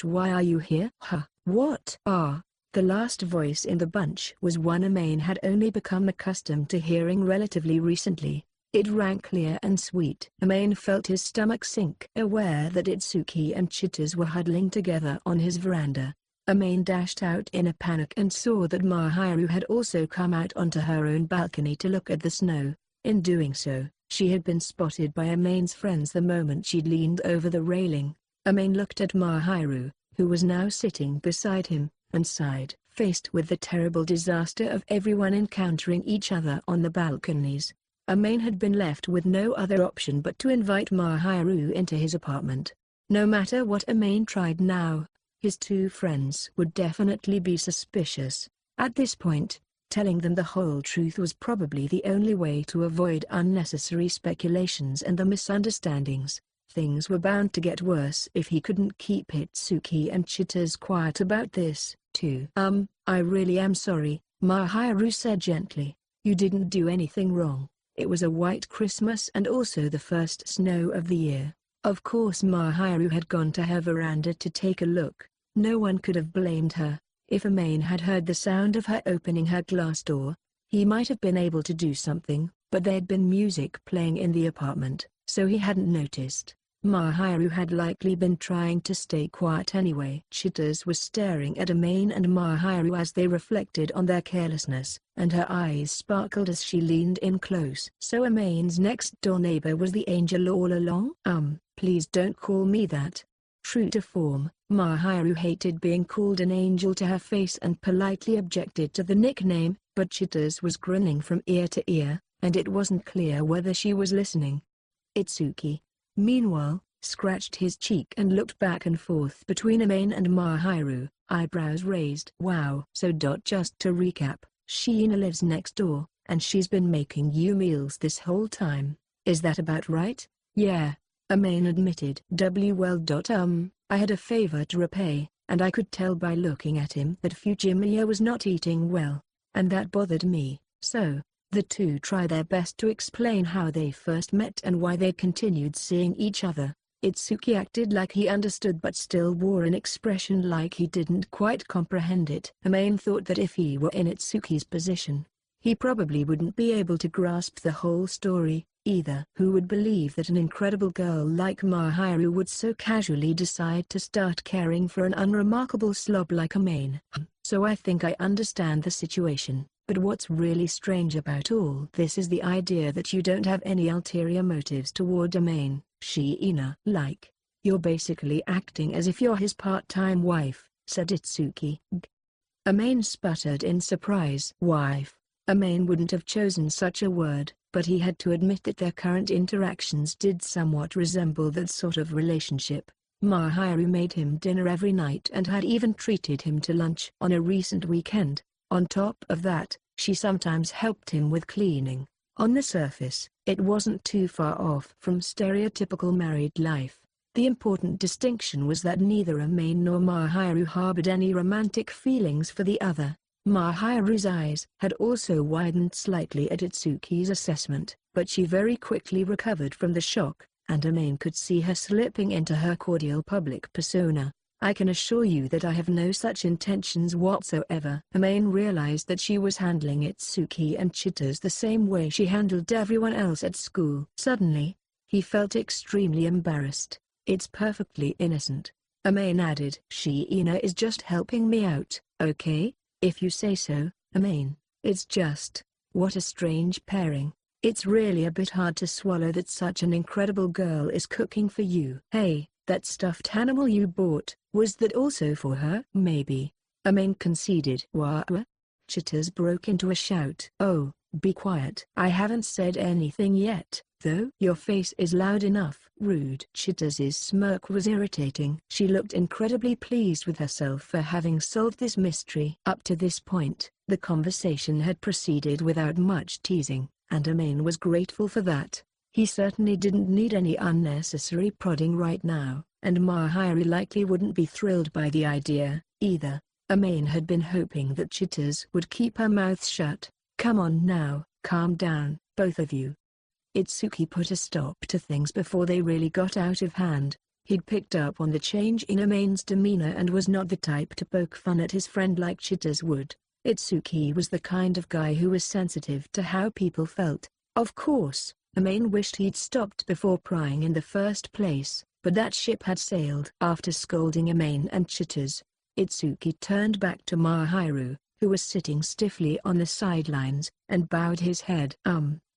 Why are you here? Huh? What?" The last voice in the bunch was one Amane had only become accustomed to hearing relatively recently. It rang clear and sweet. Amane felt his stomach sink, aware that Itsuki and Chitters were huddling together on his veranda. Amane dashed out in a panic and saw that Mahiru had also come out onto her own balcony to look at the snow. In doing so, she had been spotted by Amane's friends the moment she'd leaned over the railing. Amane looked at Mahiru, who was now sitting beside him, and sighed. Faced with the terrible disaster of everyone encountering each other on the balconies, Amane had been left with no other option but to invite Mahiru into his apartment. No matter what Amane tried now, his two friends would definitely be suspicious. At this point, telling them the whole truth was probably the only way to avoid unnecessary speculations and the misunderstandings. Things were bound to get worse if he couldn't keep Itsuki and Chitters quiet about this, too. I really am sorry," Mahiru said gently. "You didn't do anything wrong. It was a white Christmas and also the first snow of the year." Of course Mahiru had gone to her veranda to take a look. No one could have blamed her. If Amane had heard the sound of her opening her glass door, he might have been able to do something, but there'd been music playing in the apartment, so he hadn't noticed. Mahiru had likely been trying to stay quiet anyway. Chitters was staring at Amane and Mahiru as they reflected on their carelessness, and her eyes sparkled as she leaned in close. "So Amane's next-door neighbor was the angel all along?" Please don't call me that." True to form, Mahiru hated being called an angel to her face and politely objected to the nickname, but Chitters was grinning from ear to ear, and it wasn't clear whether she was listening. Itsuki, meanwhile, scratched his cheek and looked back and forth between Amane and Mahiru, eyebrows raised. "Wow." "So just to recap, Shiina lives next door, and she's been making you meals this whole time. Is that about right?" "Yeah," Amane admitted. I had a favor to repay, and I could tell by looking at him that Fujimiya was not eating well, and that bothered me, so." The two try their best to explain how they first met and why they continued seeing each other. Itsuki acted like he understood but still wore an expression like he didn't quite comprehend it. Amane thought that if he were in Itsuki's position, he probably wouldn't be able to grasp the whole story, either. Who would believe that an incredible girl like Mahiru would so casually decide to start caring for an unremarkable slob like Amane? So I think I understand the situation, but what's really strange about all this is the idea that you don't have any ulterior motives toward Amane, Shiina. Like, you're basically acting as if you're his part-time wife, said Itsuki. Amane sputtered in surprise. Wife? Amane wouldn't have chosen such a word, but he had to admit that their current interactions did somewhat resemble that sort of relationship. Mahiru made him dinner every night and had even treated him to lunch on a recent weekend. On top of that, she sometimes helped him with cleaning. On the surface, it wasn't too far off from stereotypical married life. The important distinction was that neither Amane nor Mahiru harbored any romantic feelings for the other. Mahiru's eyes had also widened slightly at Itsuki's assessment, but she very quickly recovered from the shock, and Amane could see her slipping into her cordial public persona. I can assure you that I have no such intentions whatsoever. Amane realized that she was handling Itsuki and Chitters the same way she handled everyone else at school. Suddenly, he felt extremely embarrassed. It's perfectly innocent. Amane added. Shiina is just helping me out, okay? If you say so, Amane. It's just, what a strange pairing. It's really a bit hard to swallow that such an incredible girl is cooking for you. Hey, that stuffed animal you bought, was that also for her? Maybe. Amane conceded. What? Chitters broke into a shout. Oh, be quiet. I haven't said anything yet, though. Your face is loud enough. Rude. Chitters' smirk was irritating. She looked incredibly pleased with herself for having solved this mystery. Up to this point, the conversation had proceeded without much teasing, and Amane was grateful for that. He certainly didn't need any unnecessary prodding right now, and Mahiru likely wouldn't be thrilled by the idea, either. Amane had been hoping that Chitters would keep her mouth shut. Come on now, calm down, both of you. Itsuki put a stop to things before they really got out of hand. He'd picked up on the change in Amane's demeanor and was not the type to poke fun at his friend like Chitters would. Itsuki was the kind of guy who was sensitive to how people felt. Of course, Amane wished he'd stopped before prying in the first place, but that ship had sailed. After scolding Amane and Chitters, Itsuki turned back to Mahiru, who was sitting stiffly on the sidelines, and bowed his head.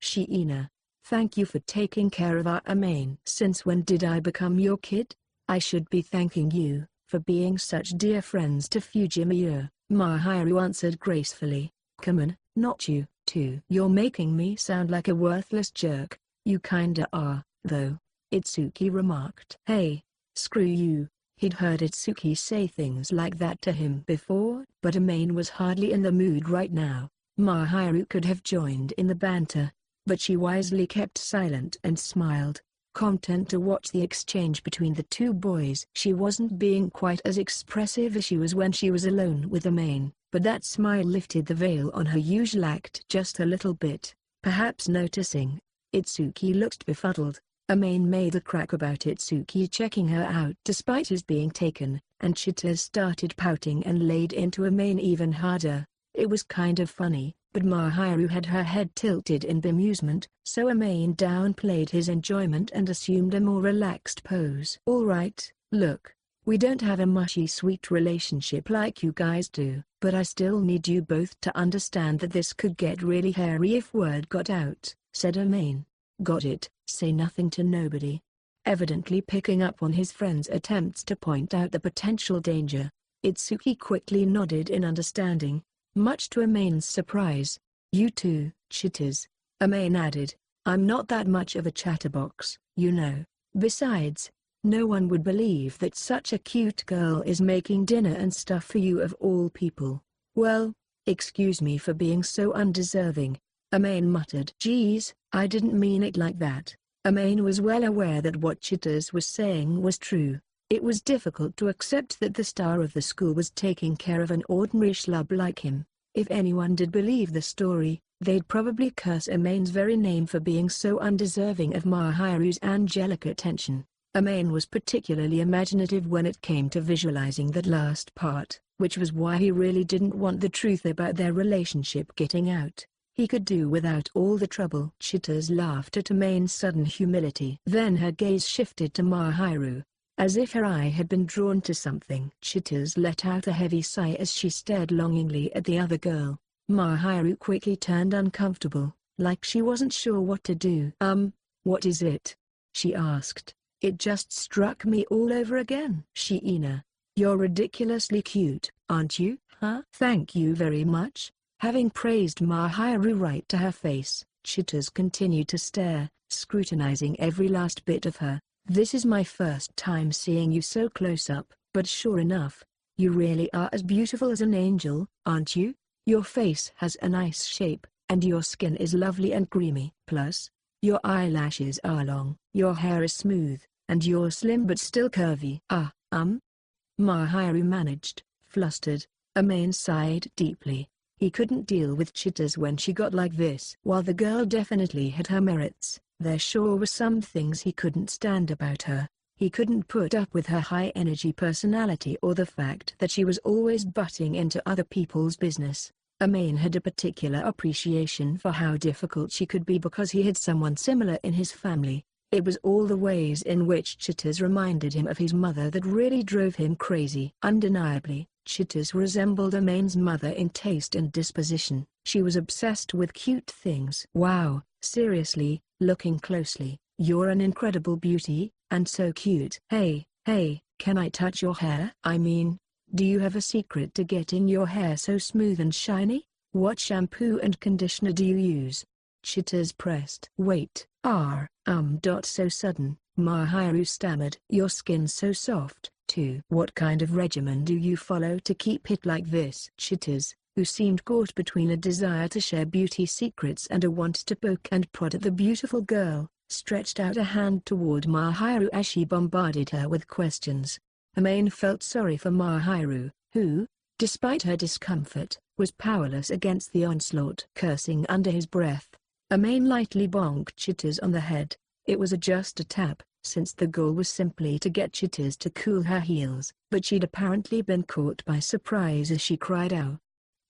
Shiina, thank you for taking care of our Amane. Since when did I become your kid? I should be thanking you, for being such dear friends to Fujimiya, Mahiru answered gracefully. Come on, not you, too. You're making me sound like a worthless jerk. You kinda are, though, Itsuki remarked. Hey, screw you. He'd heard Itsuki say things like that to him before, but Amane was hardly in the mood right now. Mahiru could have joined in the banter, but she wisely kept silent and smiled, content to watch the exchange between the two boys. She wasn't being quite as expressive as she was when she was alone with Amane, but that smile lifted the veil on her usual act just a little bit. Perhaps noticing, Itsuki looked befuddled. Amane made a crack about Itsuki checking her out despite his being taken, and Chitters started pouting and laid into Amane even harder. It was kind of funny, but Mahiru had her head tilted in bemusement, so Amane downplayed his enjoyment and assumed a more relaxed pose. Alright, look, we don't have a mushy sweet relationship like you guys do, but I still need you both to understand that this could get really hairy if word got out, said Amane. Got it, say nothing to nobody. Evidently picking up on his friend's attempts to point out the potential danger, Itsuki quickly nodded in understanding, much to Amane's surprise. You too, Chitters, Amane added. I'm not that much of a chatterbox, you know. Besides, no one would believe that such a cute girl is making dinner and stuff for you of all people. Well, excuse me for being so undeserving, Amane muttered. Geez, I didn't mean it like that. Amane was well aware that what Chitters was saying was true. It was difficult to accept that the star of the school was taking care of an ordinary schlub like him. If anyone did believe the story, they'd probably curse Amane's very name for being so undeserving of Mahiru's angelic attention. Amane was particularly imaginative when it came to visualizing that last part, which was why he really didn't want the truth about their relationship getting out. He could do without all the trouble. Chitter's laughed at Amane's sudden humility. Then her gaze shifted to Mahiru. As if her eye had been drawn to something. Chitters let out a heavy sigh as she stared longingly at the other girl. Mahiru quickly turned uncomfortable, like she wasn't sure what to do. What is it?" she asked. "It just struck me all over again." "Shiina, you're ridiculously cute, aren't you?" "Huh? Thank you very much." Having praised Mahiru right to her face, Chitters continued to stare, scrutinizing every last bit of her. "This is my first time seeing you so close up, but sure enough, you really are as beautiful as an angel, aren't you? Your face has a nice shape, and your skin is lovely and creamy. Plus, your eyelashes are long, your hair is smooth, and you're slim but still curvy." Mahiru managed, flustered. Amane sighed deeply. He couldn't deal with Chitters when she got like this. While the girl definitely had her merits, there sure were some things he couldn't stand about her. He couldn't put up with her high-energy personality or the fact that she was always butting into other people's business. Amane had a particular appreciation for how difficult she could be because he had someone similar in his family. It was all the ways in which Chitters reminded him of his mother that really drove him crazy. Undeniably, Chitters resembled Amane's mother in taste and disposition. She was obsessed with cute things. "Wow, seriously, looking closely, you're an incredible beauty, and so cute." Hey, can I touch your hair?" "I mean, do you have a secret to getting your hair so smooth and shiny? What shampoo and conditioner do you use?" Chitters pressed. "Wait, so sudden," Mahiru stammered. "Your skin's so soft, too. What kind of regimen do you follow to keep it like this?" Chitters, who seemed caught between a desire to share beauty secrets and a want to poke and prod at the beautiful girl, stretched out a hand toward Mahiru as she bombarded her with questions. Amane felt sorry for Mahiru, who, despite her discomfort, was powerless against the onslaught. Cursing under his breath, Amane lightly bonked Chitters on the head. It was just a tap, since the goal was simply to get Chitters to cool her heels, but she'd apparently been caught by surprise as she cried out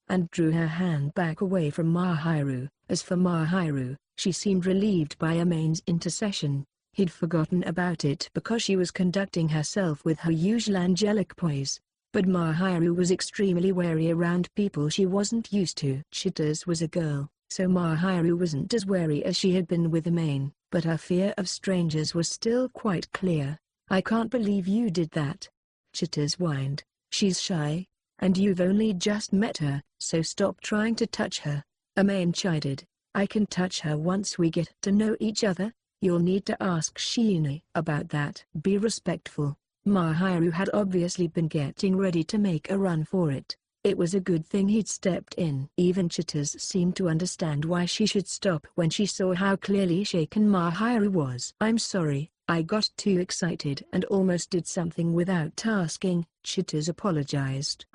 and drew her hand back away from Mahiru. As for Mahiru, she seemed relieved by Amane's intercession. He'd forgotten about it because she was conducting herself with her usual angelic poise. But Mahiru was extremely wary around people she wasn't used to. Chitters was a girl, so Mahiru wasn't as wary as she had been with Amane, but her fear of strangers was still quite clear. "I can't believe you did that," Chitters whined. "She's shy, and you've only just met her, so stop trying to touch her." Amane chided. "I can touch her once we get to know each other. You'll need to ask Shiina about that." "Be respectful." Mahiru had obviously been getting ready to make a run for it. It was a good thing he'd stepped in. Even Chitters seemed to understand why she should stop when she saw how clearly shaken Mahiru was. "I'm sorry, I got too excited and almost did something without asking," Chitters apologized.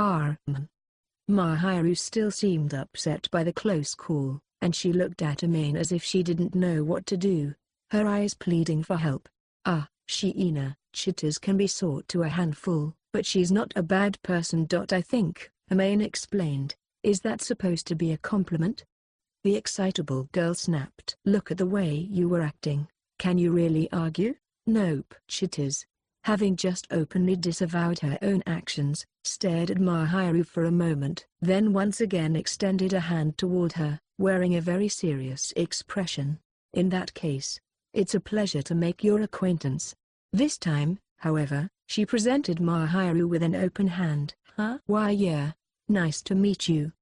Mahiru still seemed upset by the close call, and she looked at Amane as if she didn't know what to do, her eyes pleading for help. Shiina, Chitters can be sought to a handful, but she's not a bad person. I think," Amane explained. "Is that supposed to be a compliment?" The excitable girl snapped. "Look at the way you were acting. Can you really argue?" "Nope." Chitters, having just openly disavowed her own actions, stared at Mahiru for a moment, then once again extended a hand toward her, wearing a very serious expression. "In that case, it's a pleasure to make your acquaintance." This time, however, she presented Mahiru with an open hand. "Why yeah, nice to meet you."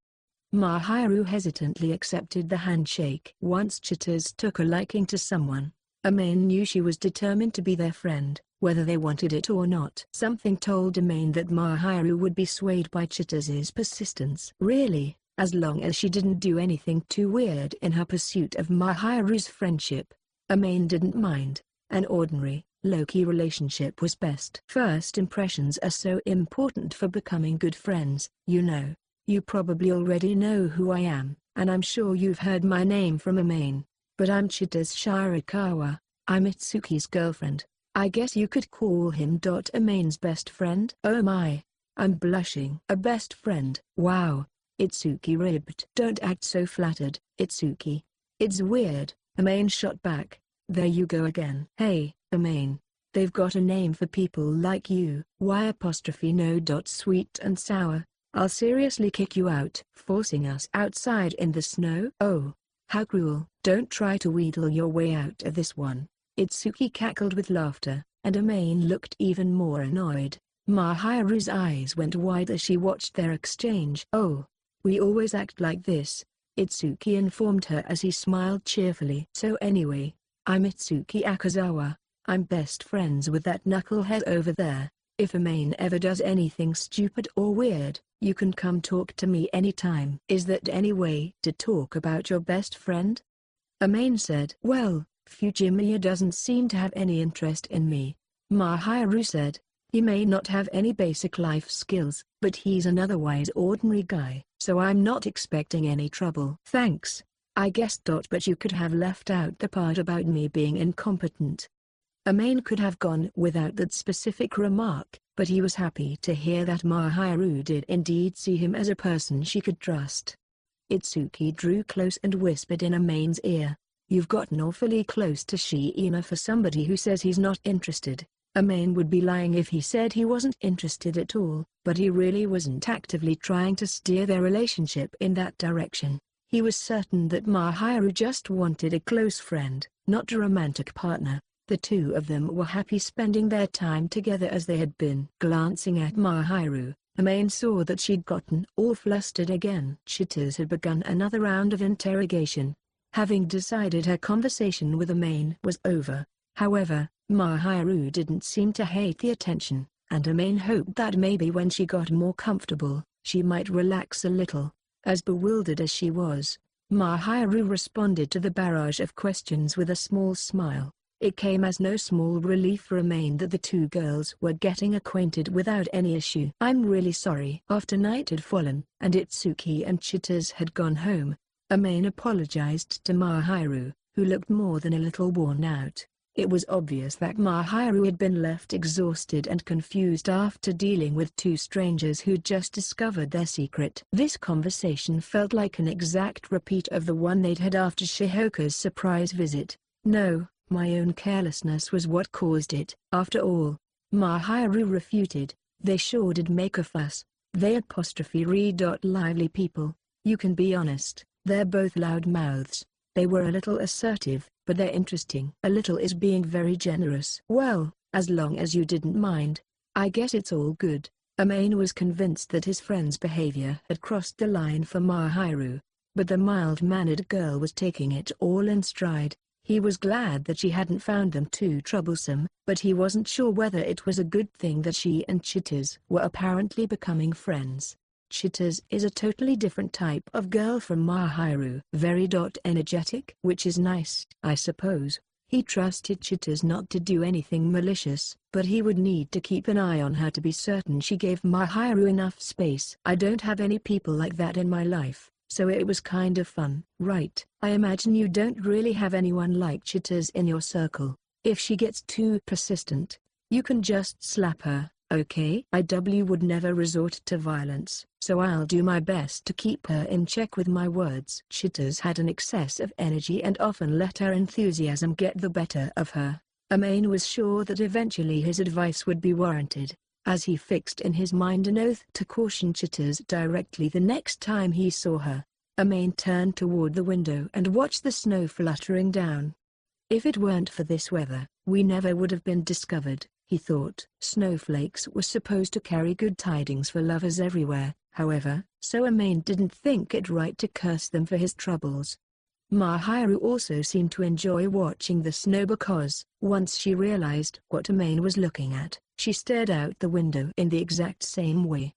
Mahiru hesitantly accepted the handshake. Once Chitters took a liking to someone, Amane knew she was determined to be their friend, whether they wanted it or not. Something told Amane that Mahiru would be swayed by Chitters's persistence. Really, as long as she didn't do anything too weird in her pursuit of Mahiru's friendship, Amane didn't mind. An ordinary, low-key relationship was best. First impressions are so important for becoming good friends. You probably already know who I am, and I'm sure you've heard my name from Amane, but I'm Chitters Shirakawa. I'm Itsuki's girlfriend. I guess you could call him Amane's best friend. Oh my. I'm blushing. A best friend. Wow. Itsuki ribbed. Don't act so flattered, Itsuki. It's weird, Amane shot back. There you go again. Hey, Amane. They've got a name for people like you. Why apostrophe no. Sweet and sour. I'll seriously kick you out. Forcing us outside in the snow? Oh. How cruel. Don't try to wheedle your way out of this one. Itsuki cackled with laughter, and Amane looked even more annoyed. Mahiru's eyes went wide as she watched their exchange. Oh. We always act like this, Itsuki informed her as he smiled cheerfully. So anyway, I'm Itsuki Akazawa. I'm best friends with that knucklehead over there. If Amane ever does anything stupid or weird, you can come talk to me anytime. Is that any way to talk about your best friend? Amane said. Well, Fujimiya doesn't seem to have any interest in me. Mahiru said. He may not have any basic life skills, but he's an otherwise ordinary guy, so I'm not expecting any trouble. Thanks. I guess. But you could have left out the part about me being incompetent. Amane could have gone without that specific remark, but he was happy to hear that Mahiru did indeed see him as a person she could trust. Itsuki drew close and whispered in Amane's ear. You've gotten awfully close to Shiina for somebody who says he's not interested. Amane would be lying if he said he wasn't interested at all, but he really wasn't actively trying to steer their relationship in that direction. He was certain that Mahiru just wanted a close friend, not a romantic partner. The two of them were happy spending their time together as they had been. Glancing at Mahiru, Amane saw that she'd gotten all flustered again. Chitters had begun another round of interrogation. Having decided her conversation with Amane was over, however, Mahiru didn't seem to hate the attention, and Amane hoped that maybe when she got more comfortable, she might relax a little. As bewildered as she was, Mahiru responded to the barrage of questions with a small smile. It came as no small relief for Amane that the two girls were getting acquainted without any issue. I'm really sorry. After night had fallen, and Itsuki and Chitters had gone home, Amane apologized to Mahiru, who looked more than a little worn out. It was obvious that Mahiru had been left exhausted and confused after dealing with two strangers who'd just discovered their secret. This conversation felt like an exact repeat of the one they'd had after Shihoka's surprise visit. No, my own carelessness was what caused it. After all, Mahiru refuted, they sure did make a fuss. They apostrophe lively people. You can be honest, they're both loud mouths. They were a little assertive, but they're interesting. A little is being very generous. Well, as long as you didn't mind, I guess it's all good. Amane was convinced that his friend's behavior had crossed the line for Mahiru, but the mild-mannered girl was taking it all in stride. He was glad that she hadn't found them too troublesome, but he wasn't sure whether it was a good thing that she and Chitters were apparently becoming friends. Chitters is a totally different type of girl from Mahiru. Very energetic, which is nice, I suppose. He trusted Chitters not to do anything malicious, but he would need to keep an eye on her to be certain she gave Mahiru enough space. I don't have any people like that in my life, so it was kind of fun. Right, I imagine you don't really have anyone like Chitters in your circle. If she gets too persistent, you can just slap her. Okay? IW would never resort to violence, so I'll do my best to keep her in check with my words. Chitters had an excess of energy and often let her enthusiasm get the better of her. Amane was sure that eventually his advice would be warranted, as he fixed in his mind an oath to caution Chitters directly the next time he saw her. Amane turned toward the window and watched the snow fluttering down. If it weren't for this weather, we never would have been discovered, he thought. Snowflakes were supposed to carry good tidings for lovers everywhere, however, so Amane didn't think it right to curse them for his troubles. Mahiru also seemed to enjoy watching the snow because, once she realized what Amane was looking at, she stared out the window in the exact same way.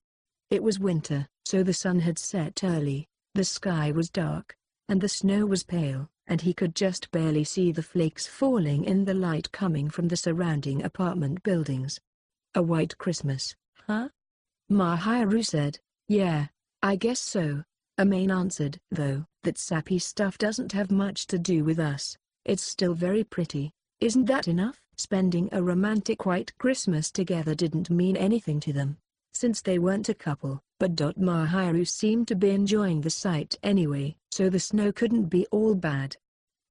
It was winter, so the sun had set early, the sky was dark, and the snow was pale, and he could just barely see the flakes falling in the light coming from the surrounding apartment buildings. A white Christmas, huh? Mahiru said. Yeah, I guess so, Amane answered. Though, that sappy stuff doesn't have much to do with us. It's still very pretty. Isn't that enough? Spending a romantic white Christmas together didn't mean anything to them, since they weren't a couple. But Mahiru seemed to be enjoying the sight anyway, so the snow couldn't be all bad.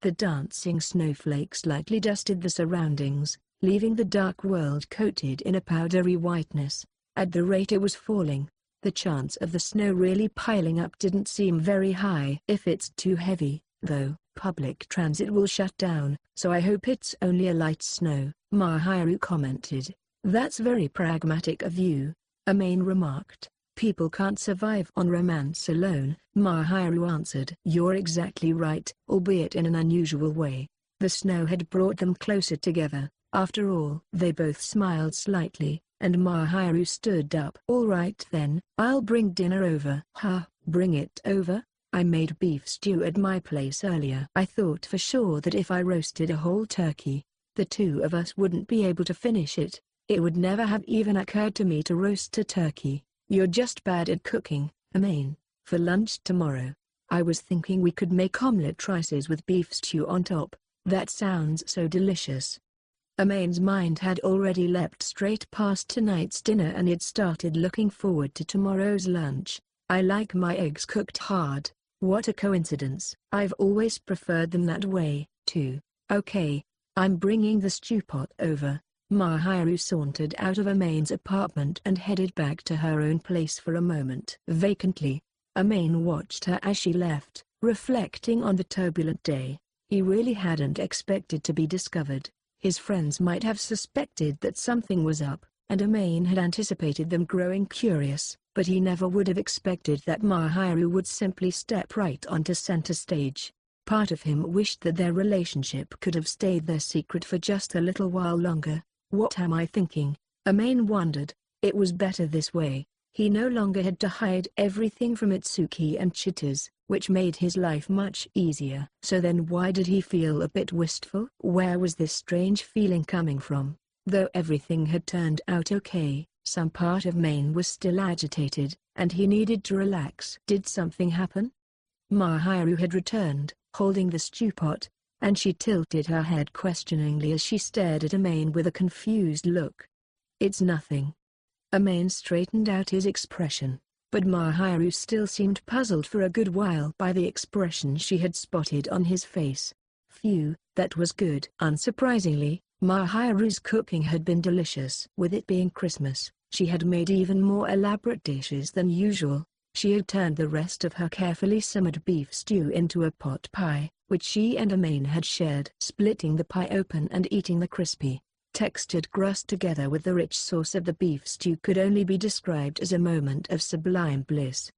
The dancing snowflakes lightly dusted the surroundings, leaving the dark world coated in a powdery whiteness. At the rate it was falling, the chance of the snow really piling up didn't seem very high. If it's too heavy, though, public transit will shut down, so I hope it's only a light snow, Mahiru commented. That's very pragmatic of you, Amane remarked. People can't survive on romance alone, Mahiru answered. You're exactly right, albeit in an unusual way. The snow had brought them closer together, after all. They both smiled slightly, and Mahiru stood up. All right then, I'll bring dinner over. Ha, bring it over? I made beef stew at my place earlier. I thought for sure that if I roasted a whole turkey, the two of us wouldn't be able to finish it. It would never have even occurred to me to roast a turkey. You're just bad at cooking, Amane. For lunch tomorrow, I was thinking we could make omelette rices with beef stew on top. That sounds so delicious. Amane's mind had already leapt straight past tonight's dinner and it started looking forward to tomorrow's lunch. I like my eggs cooked hard. What a coincidence. I've always preferred them that way, too. Okay, I'm bringing the stew pot over. Mahiru sauntered out of Amane's apartment and headed back to her own place for a moment. Vacantly, Amane watched her as she left, reflecting on the turbulent day. He really hadn't expected to be discovered. His friends might have suspected that something was up, and Amane had anticipated them growing curious, but he never would have expected that Mahiru would simply step right onto center stage. Part of him wished that their relationship could have stayed their secret for just a little while longer. What am I thinking? Amane wondered. It was better this way. He no longer had to hide everything from Itsuki and Chittas, which made his life much easier. So then why did he feel a bit wistful? Where was this strange feeling coming from? Though everything had turned out okay, some part of Maine was still agitated, and he needed to relax. Did something happen? Mahiru had returned, holding the stew pot, and she tilted her head questioningly as she stared at Amane with a confused look. It's nothing. Amane straightened out his expression, but Mahiru still seemed puzzled for a good while by the expression she had spotted on his face. Phew, that was good. Unsurprisingly, Mahiru's cooking had been delicious. With it being Christmas, she had made even more elaborate dishes than usual. She had turned the rest of her carefully simmered beef stew into a pot pie, which she and Amane had shared. Splitting the pie open and eating the crispy, textured crust together with the rich sauce of the beef stew could only be described as a moment of sublime bliss.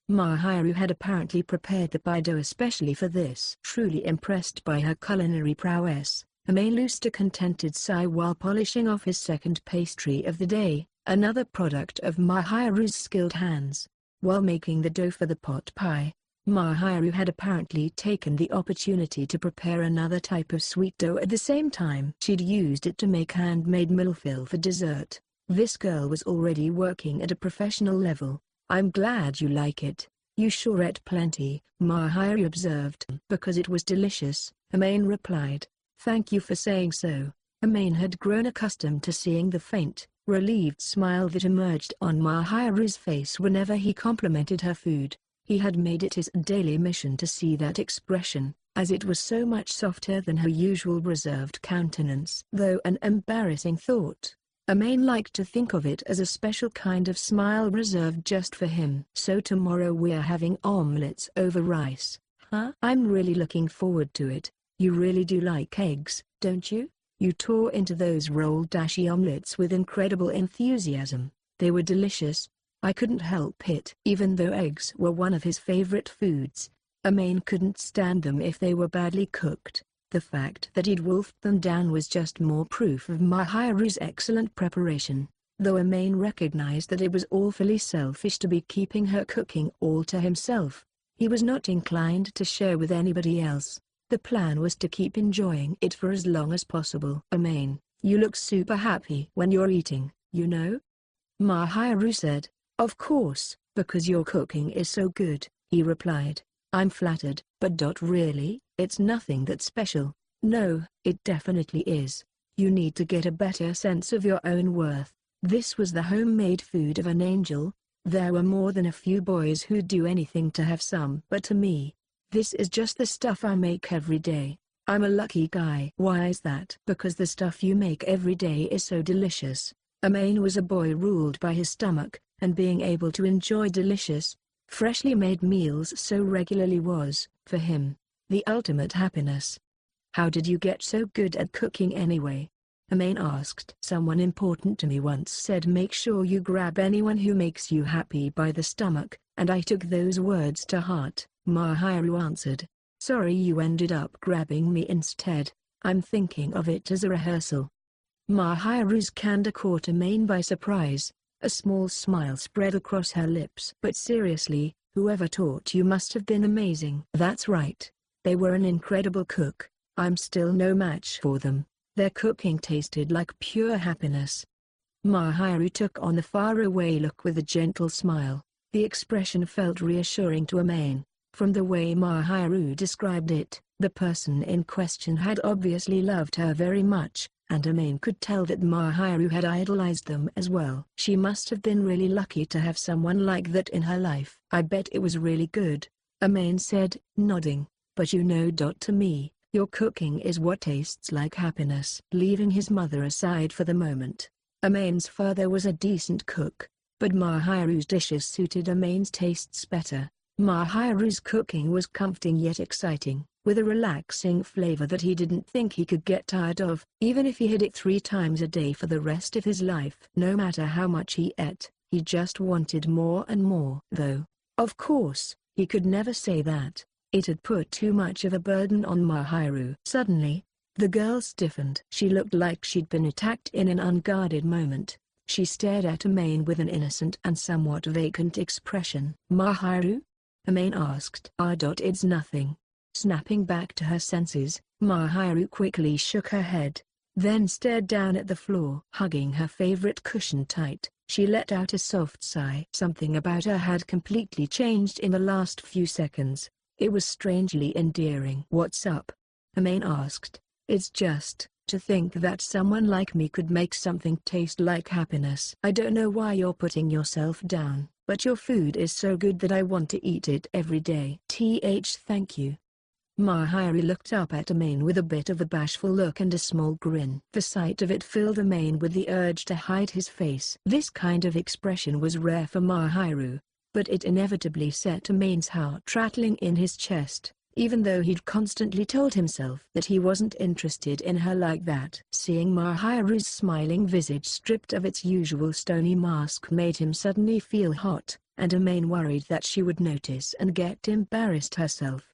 Mahiru had apparently prepared the pie dough especially for this. Truly impressed by her culinary prowess, Amane loosed a contented sigh while polishing off his second pastry of the day, another product of Mahiru's skilled hands. While making the dough for the pot pie, Mahiru had apparently taken the opportunity to prepare another type of sweet dough at the same time. She'd used it to make handmade millefil for dessert. This girl was already working at a professional level. I'm glad you like it. You sure ate plenty, Mahiru observed. Because it was delicious, Amane replied. Thank you for saying so. Amane had grown accustomed to seeing the faint, relieved smile that emerged on Mahiru's face whenever he complimented her food. He had made it his daily mission to see that expression, as it was so much softer than her usual reserved countenance. Though an embarrassing thought, Amane liked to think of it as a special kind of smile reserved just for him. So tomorrow we're having omelets over rice, huh? I'm really looking forward to it. You really do like eggs, don't you? You tore into those rolled dashi omelets with incredible enthusiasm. They were delicious. I couldn't help it. Even though eggs were one of his favorite foods, Amane couldn't stand them if they were badly cooked. The fact that he'd wolfed them down was just more proof of Mahiru's excellent preparation. Though Amane recognized that it was awfully selfish to be keeping her cooking all to himself, he was not inclined to share with anybody else. The plan was to keep enjoying it for as long as possible. Amane, you look super happy when you're eating, you know? Mahiru said. Of course, because your cooking is so good, he replied. I'm flattered, but really, it's nothing that special. No, it definitely is. You need to get a better sense of your own worth. This was the homemade food of an angel. There were more than a few boys who'd do anything to have some. But to me, this is just the stuff I make every day. I'm a lucky guy. Why is that? Because the stuff you make every day is so delicious. Amane was a boy ruled by his stomach, and being able to enjoy delicious, freshly made meals so regularly was, for him, the ultimate happiness. How did you get so good at cooking anyway? Amane asked. Someone important to me once said make sure you grab anyone who makes you happy by the stomach, and I took those words to heart, Mahiru answered. Sorry you ended up grabbing me instead. I'm thinking of it as a rehearsal. Mahiru's candor caught Amane by surprise. A small smile spread across her lips. But seriously, whoever taught you must have been amazing. That's right. They were an incredible cook. I'm still no match for them. Their cooking tasted like pure happiness. Mahiru took on the faraway look with a gentle smile. The expression felt reassuring to Amane. From the way Mahiru described it, the person in question had obviously loved her very much, and Amane could tell that Mahiru had idolized them as well. She must have been really lucky to have someone like that in her life. I bet it was really good, Amane said, nodding. But you know, to me, your cooking is what tastes like happiness. Leaving his mother aside for the moment, Amane's father was a decent cook, but Mahiru's dishes suited Amane's tastes better. Mahiru's cooking was comforting yet exciting, with a relaxing flavor that he didn't think he could get tired of, even if he had it 3 times a day for the rest of his life. No matter how much he ate, he just wanted more and more. Though, of course, he could never say that. It had put too much of a burden on Mahiru. Suddenly, the girl stiffened. She looked like she'd been attacked in an unguarded moment. She stared at Amane with an innocent and somewhat vacant expression. Mahiru? Amane asked. It's nothing. Snapping back to her senses, Mahiru quickly shook her head, then stared down at the floor. Hugging her favorite cushion tight, she let out a soft sigh. Something about her had completely changed in the last few seconds. It was strangely endearing. What's up? Amane asked. It's just, to think that someone like me could make something taste like happiness. I don't know why you're putting yourself down, but your food is so good that I want to eat it every day. Thank you. Mahiru looked up at Amane with a bit of a bashful look and a small grin. The sight of it filled Amane with the urge to hide his face. This kind of expression was rare for Mahiru, but it inevitably set Amane's heart rattling in his chest, even though he'd constantly told himself that he wasn't interested in her like that. Seeing Mahiru's smiling visage stripped of its usual stony mask made him suddenly feel hot, and Amane worried that she would notice and get embarrassed herself.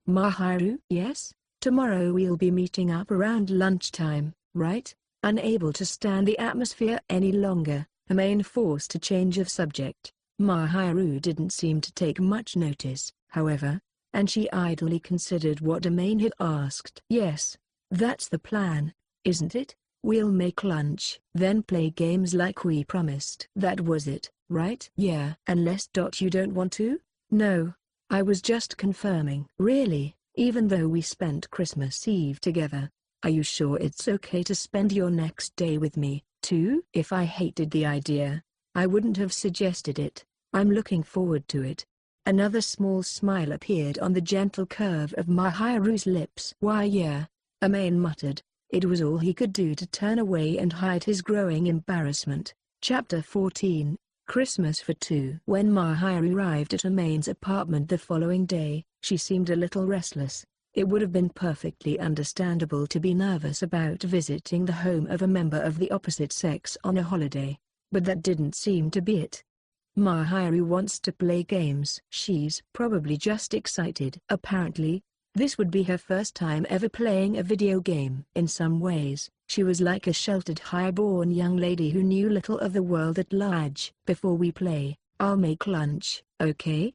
Mahiru? Yes? Tomorrow we'll be meeting up around lunchtime, right? Unable to stand the atmosphere any longer, Amane forced a change of subject. Mahiru didn't seem to take much notice, however, and she idly considered what Amane had asked. Yes, that's the plan, isn't it? We'll make lunch, then play games like we promised. That was it, right? Yeah. Unless you don't want to? No. I was just confirming. Really, even though we spent Christmas Eve together, are you sure it's okay to spend your next day with me, too? If I hated the idea, I wouldn't have suggested it. I'm looking forward to it. Another small smile appeared on the gentle curve of Mahiru's lips. Why yeah, Amane muttered. It was all he could do to turn away and hide his growing embarrassment. Chapter 14. Christmas for Two. When Mahiru arrived at Amane's apartment the following day, she seemed a little restless. It would have been perfectly understandable to be nervous about visiting the home of a member of the opposite sex on a holiday, but that didn't seem to be it. Mahiru wants to play games. She's probably just excited. Apparently, this would be her first time ever playing a video game. In some ways, she was like a sheltered high-born young lady who knew little of the world at large. Before we play, I'll make lunch, okay?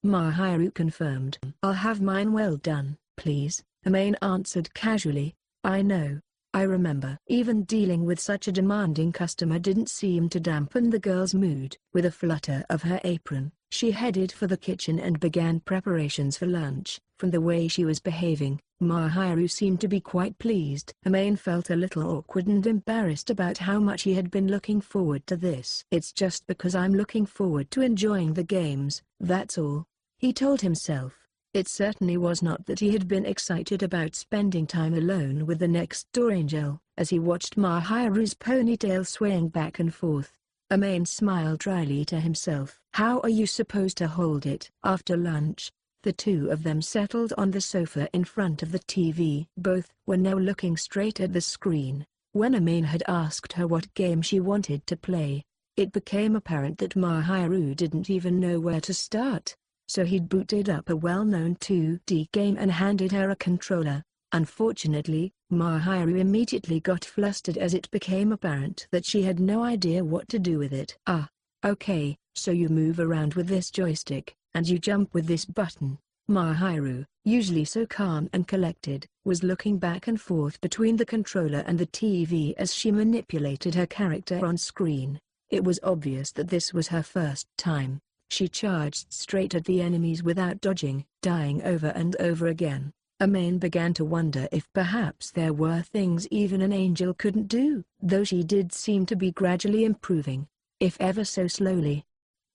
Mahiru confirmed. I'll have mine well done, please, Amane answered casually. I know. I remember. Even dealing with such a demanding customer didn't seem to dampen the girl's mood. With a flutter of her apron, she headed for the kitchen and began preparations for lunch. From the way she was behaving, Mahiru seemed to be quite pleased. Amane felt a little awkward and embarrassed about how much he had been looking forward to this. It's just because I'm looking forward to enjoying the games, that's all, he told himself. It certainly was not that he had been excited about spending time alone with the next-door angel. As he watched Mahiru's ponytail swaying back and forth, Amane smiled dryly to himself. How are you supposed to hold it? After lunch, the two of them settled on the sofa in front of the TV. Both were now looking straight at the screen. When Amane had asked her what game she wanted to play, it became apparent that Mahiru didn't even know where to start. So he'd booted up a well-known 2D game and handed her a controller. Unfortunately, Mahiru immediately got flustered as it became apparent that she had no idea what to do with it. Ah, okay, so you move around with this joystick, and you jump with this button. Mahiru, usually so calm and collected, was looking back and forth between the controller and the TV as she manipulated her character on screen. It was obvious that this was her first time. She charged straight at the enemies without dodging, dying over and over again. Amane began to wonder if perhaps there were things even an angel couldn't do, though she did seem to be gradually improving, if ever so slowly.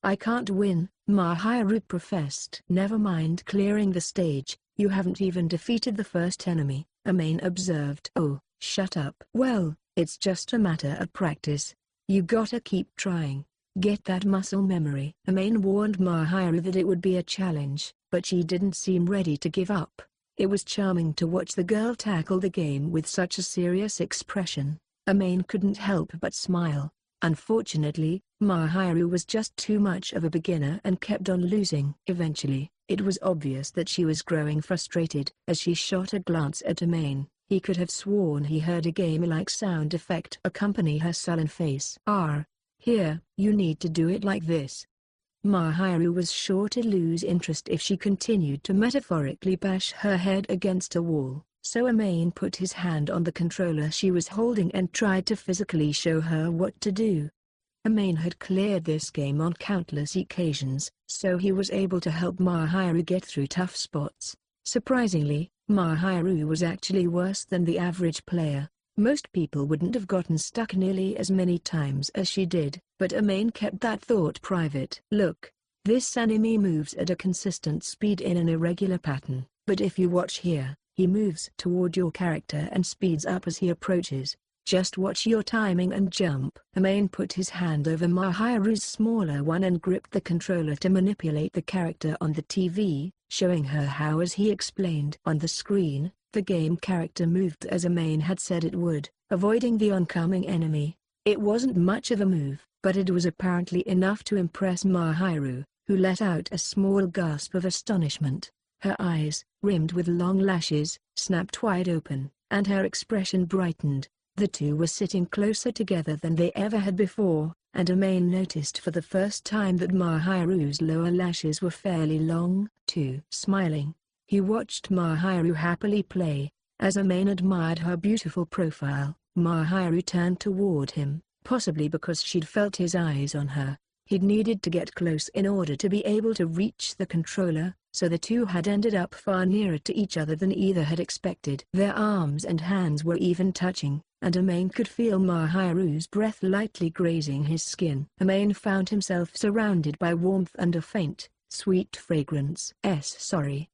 I can't win, Mahiru professed. Never mind clearing the stage, you haven't even defeated the first enemy, Amane observed. Oh, shut up. Well, it's just a matter of practice. You gotta keep trying. Get that muscle memory. Amane warned Mahiru that it would be a challenge, but she didn't seem ready to give up. It was charming to watch the girl tackle the game with such a serious expression. Amane couldn't help but smile. Unfortunately, Mahiru was just too much of a beginner and kept on losing. Eventually, it was obvious that she was growing frustrated. As she shot a glance at Amane, he could have sworn he heard a game-like sound effect accompany her sullen face. Here, you need to do it like this. Mahiru was sure to lose interest if she continued to metaphorically bash her head against a wall, so Amane put his hand on the controller she was holding and tried to physically show her what to do. Amane had cleared this game on countless occasions, so he was able to help Mahiru get through tough spots. Surprisingly, Mahiru was actually worse than the average player. Most people wouldn't have gotten stuck nearly as many times as she did, but Amane kept that thought private. Look, this enemy moves at a consistent speed in an irregular pattern, but if you watch here, he moves toward your character and speeds up as he approaches. Just watch your timing and jump. Amane put his hand over Mahiru's smaller one and gripped the controller to manipulate the character on the TV, showing her how. As he explained on the screen, the game character moved as Amane had said it would, avoiding the oncoming enemy. It wasn't much of a move, but it was apparently enough to impress Mahiru, who let out a small gasp of astonishment. Her eyes, rimmed with long lashes, snapped wide open, and her expression brightened. The two were sitting closer together than they ever had before, and Amane noticed for the first time that Mahiru's lower lashes were fairly long, too. Smiling, he watched Mahiru happily play. As Amane admired her beautiful profile, Mahiru turned toward him, possibly because she'd felt his eyes on her. He'd needed to get close in order to be able to reach the controller, so the two had ended up far nearer to each other than either had expected. Their arms and hands were even touching, and Amane could feel Mahiru's breath lightly grazing his skin. Amane found himself surrounded by warmth and a faint, sweet fragrance. Sorry.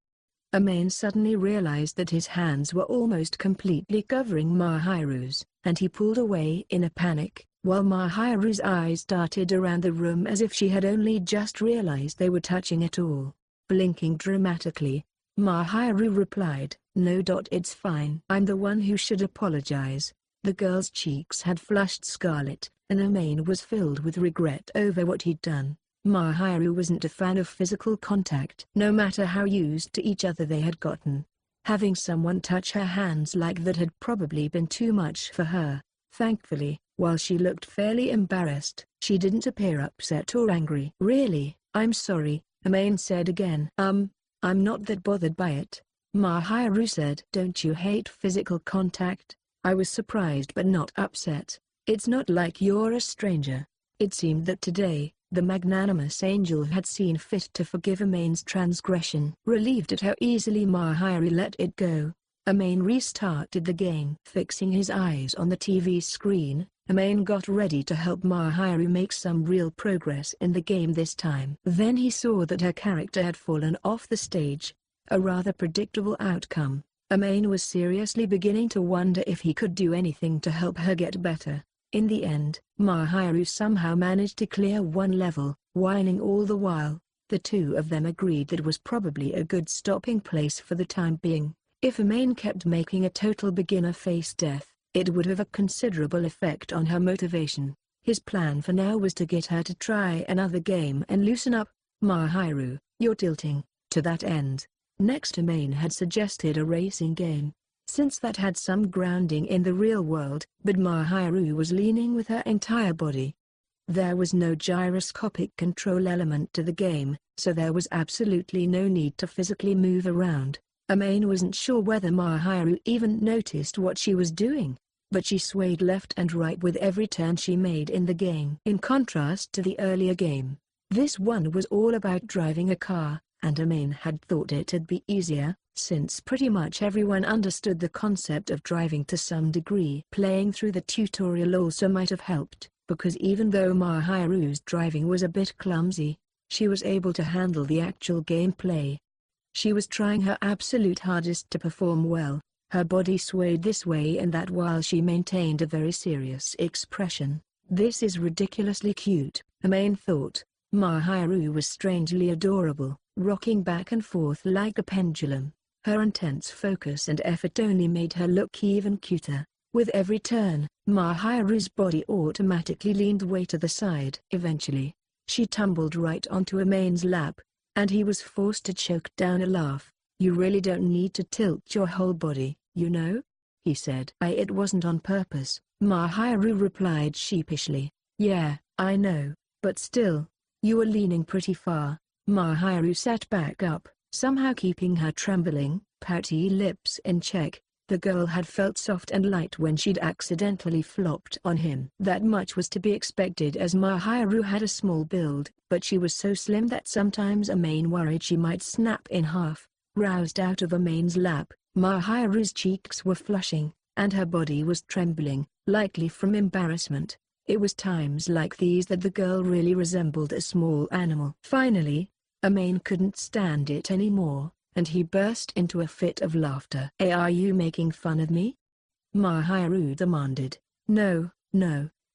Amane suddenly realized that his hands were almost completely covering Mahiru's, and he pulled away in a panic, while Mahiru's eyes darted around the room as if she had only just realized they were touching at all. Blinking dramatically, Mahiru replied, "No. It's fine. I'm the one who should apologize." The girl's cheeks had flushed scarlet, and Amane was filled with regret over what he'd done. Mahiru wasn't a fan of physical contact. No matter how used to each other they had gotten, having someone touch her hands like that had probably been too much for her. Thankfully, while she looked fairly embarrassed, she didn't appear upset or angry. "Really, I'm sorry," Amane said again. I'm not that bothered by it," Mahiru said. "Don't you hate physical contact?" I was surprised but not upset. It's not like you're a stranger. It seemed that today, the magnanimous angel had seen fit to forgive Amane's transgression. Relieved at how easily Mahiru let it go, Amane restarted the game. Fixing his eyes on the TV screen, Amane got ready to help Mahiru make some real progress in the game this time. Then he saw that her character had fallen off the stage, a rather predictable outcome. Amane was seriously beginning to wonder if he could do anything to help her get better. In the end, Mahiru somehow managed to clear one level, whining all the while. The two of them agreed that it was probably a good stopping place for the time being. If Amane kept making a total beginner face death, it would have a considerable effect on her motivation. His plan for now was to get her to try another game and loosen up. Mahiru, you're tilting. To that end, next Amane had suggested a racing game, since that had some grounding in the real world, but Mahiru was leaning with her entire body. There was no gyroscopic control element to the game, so there was absolutely no need to physically move around. Amane wasn't sure whether Mahiru even noticed what she was doing, but she swayed left and right with every turn she made in the game. In contrast to the earlier game, this one was all about driving a car, and Amane had thought it'd be easier, since pretty much everyone understood the concept of driving to some degree. Playing through the tutorial also might have helped, because even though Mahiru's driving was a bit clumsy, she was able to handle the actual gameplay. She was trying her absolute hardest to perform well. Her body swayed this way and that while she maintained a very serious expression. This is ridiculously cute, Amane thought. Mahiru was strangely adorable, rocking back and forth like a pendulum. Her intense focus and effort only made her look even cuter. With every turn, Mahiru's body automatically leaned way to the side. Eventually, she tumbled right onto Amane's lap, and he was forced to choke down a laugh. "You really don't need to tilt your whole body, you know?" he said. It wasn't on purpose," Mahiru replied sheepishly. "Yeah, I know, but still, you were leaning pretty far." Mahiru sat back up, somehow keeping her trembling, pouty lips in check. The girl had felt soft and light when she'd accidentally flopped on him. That much was to be expected as Mahiru had a small build, but she was so slim that sometimes Amane worried she might snap in half. Roused out of Amane's lap, Mahiru's cheeks were flushing, and her body was trembling, likely from embarrassment. It was times like these that the girl really resembled a small animal. Finally, Amane couldn't stand it anymore, and he burst into a fit of laughter. "Are you making fun of me?" Mahiru demanded. No,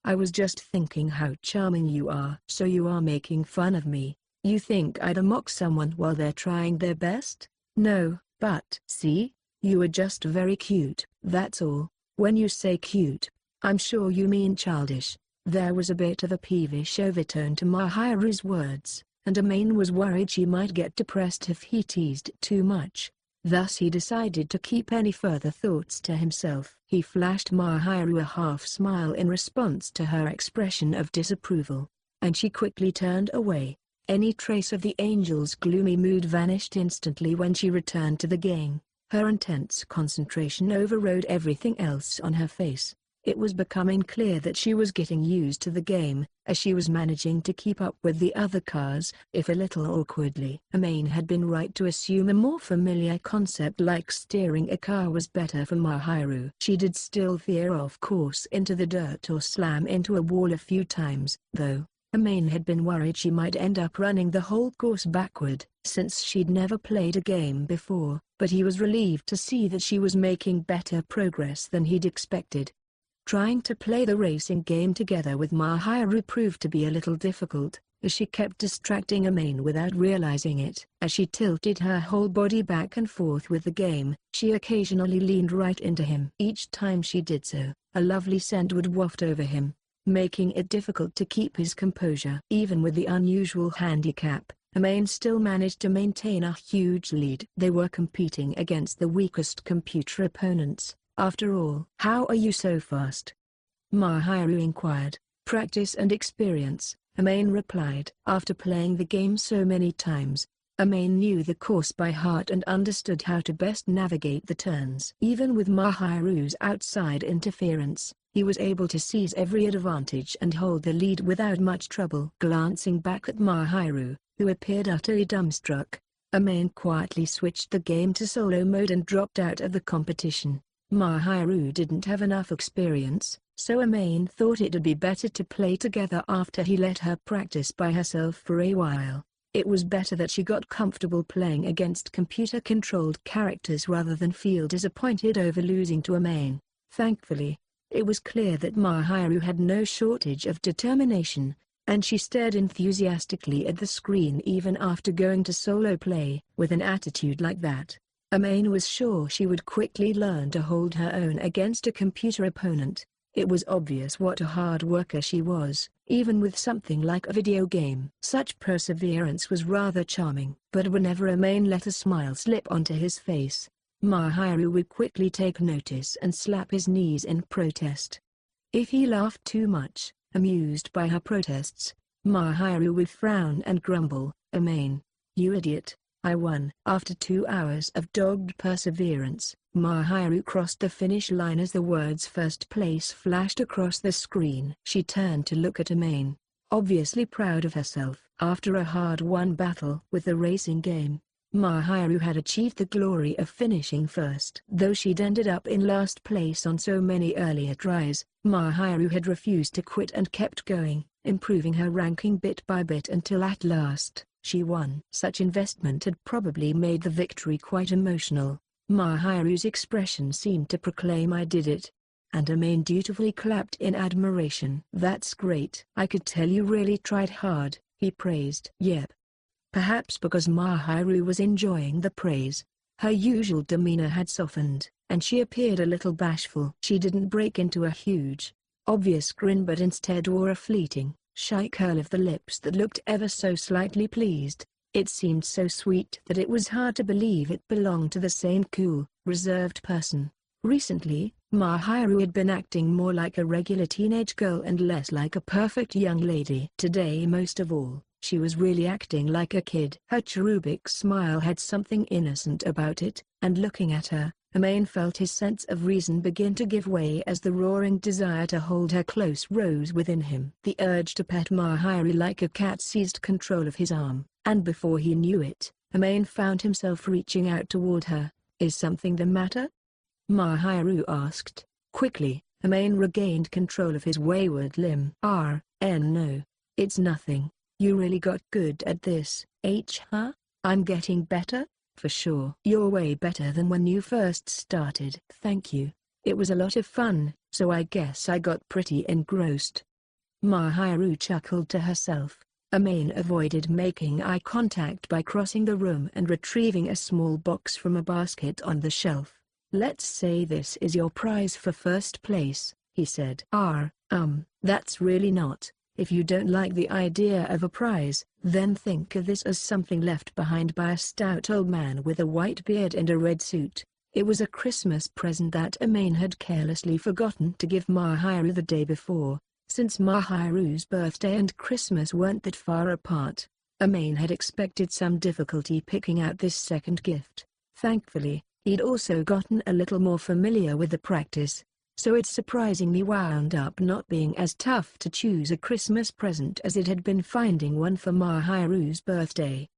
I was just thinking how charming you are." "So you are making fun of me? You think I'd mock someone while they're trying their best?" "No, but see, you are just very cute, that's all." "When you say cute, I'm sure you mean childish." There was a bit of a peevish overtone to Mahiru's words, and Amane was worried she might get depressed if he teased too much. Thus he decided to keep any further thoughts to himself. He flashed Mahiru a half-smile in response to her expression of disapproval, and she quickly turned away. Any trace of the angel's gloomy mood vanished instantly when she returned to the game. Her intense concentration overrode everything else on her face. It was becoming clear that she was getting used to the game, as she was managing to keep up with the other cars, if a little awkwardly. Amane had been right to assume a more familiar concept like steering a car was better for Mahiru. She did still veer off course into the dirt or slam into a wall a few times, though. Amane had been worried she might end up running the whole course backward, since she'd never played a game before, but he was relieved to see that she was making better progress than he'd expected. Trying to play the racing game together with Mahiru proved to be a little difficult, as she kept distracting Amane without realizing it. As she tilted her whole body back and forth with the game, she occasionally leaned right into him. Each time she did so, a lovely scent would waft over him, making it difficult to keep his composure. Even with the unusual handicap, Amane still managed to maintain a huge lead. They were competing against the weakest computer opponents, after all. "How are you so fast?" Mahiru inquired. "Practice and experience," Amane replied. After playing the game so many times, Amane knew the course by heart and understood how to best navigate the turns. Even with Mahiru's outside interference, he was able to seize every advantage and hold the lead without much trouble. Glancing back at Mahiru, who appeared utterly dumbstruck, Amane quietly switched the game to solo mode and dropped out of the competition. Mahiru didn't have enough experience, so Amane thought it'd be better to play together after he let her practice by herself for a while. It was better that she got comfortable playing against computer-controlled characters rather than feel disappointed over losing to Amane. Thankfully, it was clear that Mahiru had no shortage of determination, and she stared enthusiastically at the screen even after going to solo play. With an attitude like that, Amane was sure she would quickly learn to hold her own against a computer opponent. It was obvious what a hard worker she was, even with something like a video game. Such perseverance was rather charming. But whenever Amane let a smile slip onto his face, Mahiru would quickly take notice and slap his knees in protest. If he laughed too much, amused by her protests, Mahiru would frown and grumble, "Amane, you idiot, I won." After 2 hours of dogged perseverance, Mahiru crossed the finish line as the words "first place" flashed across the screen. She turned to look at Amane, obviously proud of herself. After a hard-won battle with the racing game, Mahiru had achieved the glory of finishing first. Though she'd ended up in last place on so many earlier tries, Mahiru had refused to quit and kept going, improving her ranking bit by bit until at last, she won. Such investment had probably made the victory quite emotional. Mahiru's expression seemed to proclaim, "I did it." And Amane dutifully clapped in admiration. "That's great. I could tell you really tried hard," he praised. "Yep." Perhaps because Mahiru was enjoying the praise, her usual demeanor had softened, and she appeared a little bashful. She didn't break into a huge, obvious grin but instead wore a fleeting, shy curl of the lips that looked ever so slightly pleased. It seemed so sweet that it was hard to believe it belonged to the same cool, reserved person. Recently, Mahiru had been acting more like a regular teenage girl and less like a perfect young lady. Today most of all, she was really acting like a kid. Her cherubic smile had something innocent about it, and looking at her, Amane felt his sense of reason begin to give way as the roaring desire to hold her close rose within him. The urge to pet Mahiru like a cat seized control of his arm, and before he knew it, Amane found himself reaching out toward her. "Is something the matter?" Mahiru asked. Quickly, Amane regained control of his wayward limb. No. It's nothing. You really got good at this, huh? I'm getting better? For sure. You're way better than when you first started. Thank you. It was a lot of fun, so I guess I got pretty engrossed. Mahiru chuckled to herself. Amane avoided making eye contact by crossing the room and retrieving a small box from a basket on the shelf. "Let's say this is your prize for first place," he said. That's really not. If you don't like the idea of a prize, then think of this as something left behind by a stout old man with a white beard and a red suit." It was a Christmas present that Amane had carelessly forgotten to give Mahiru the day before. Since Mahiru's birthday and Christmas weren't that far apart, Amane had expected some difficulty picking out this second gift. Thankfully, he'd also gotten a little more familiar with the practice, so it surprisingly wound up not being as tough to choose a Christmas present as it had been finding one for Mahiru's birthday.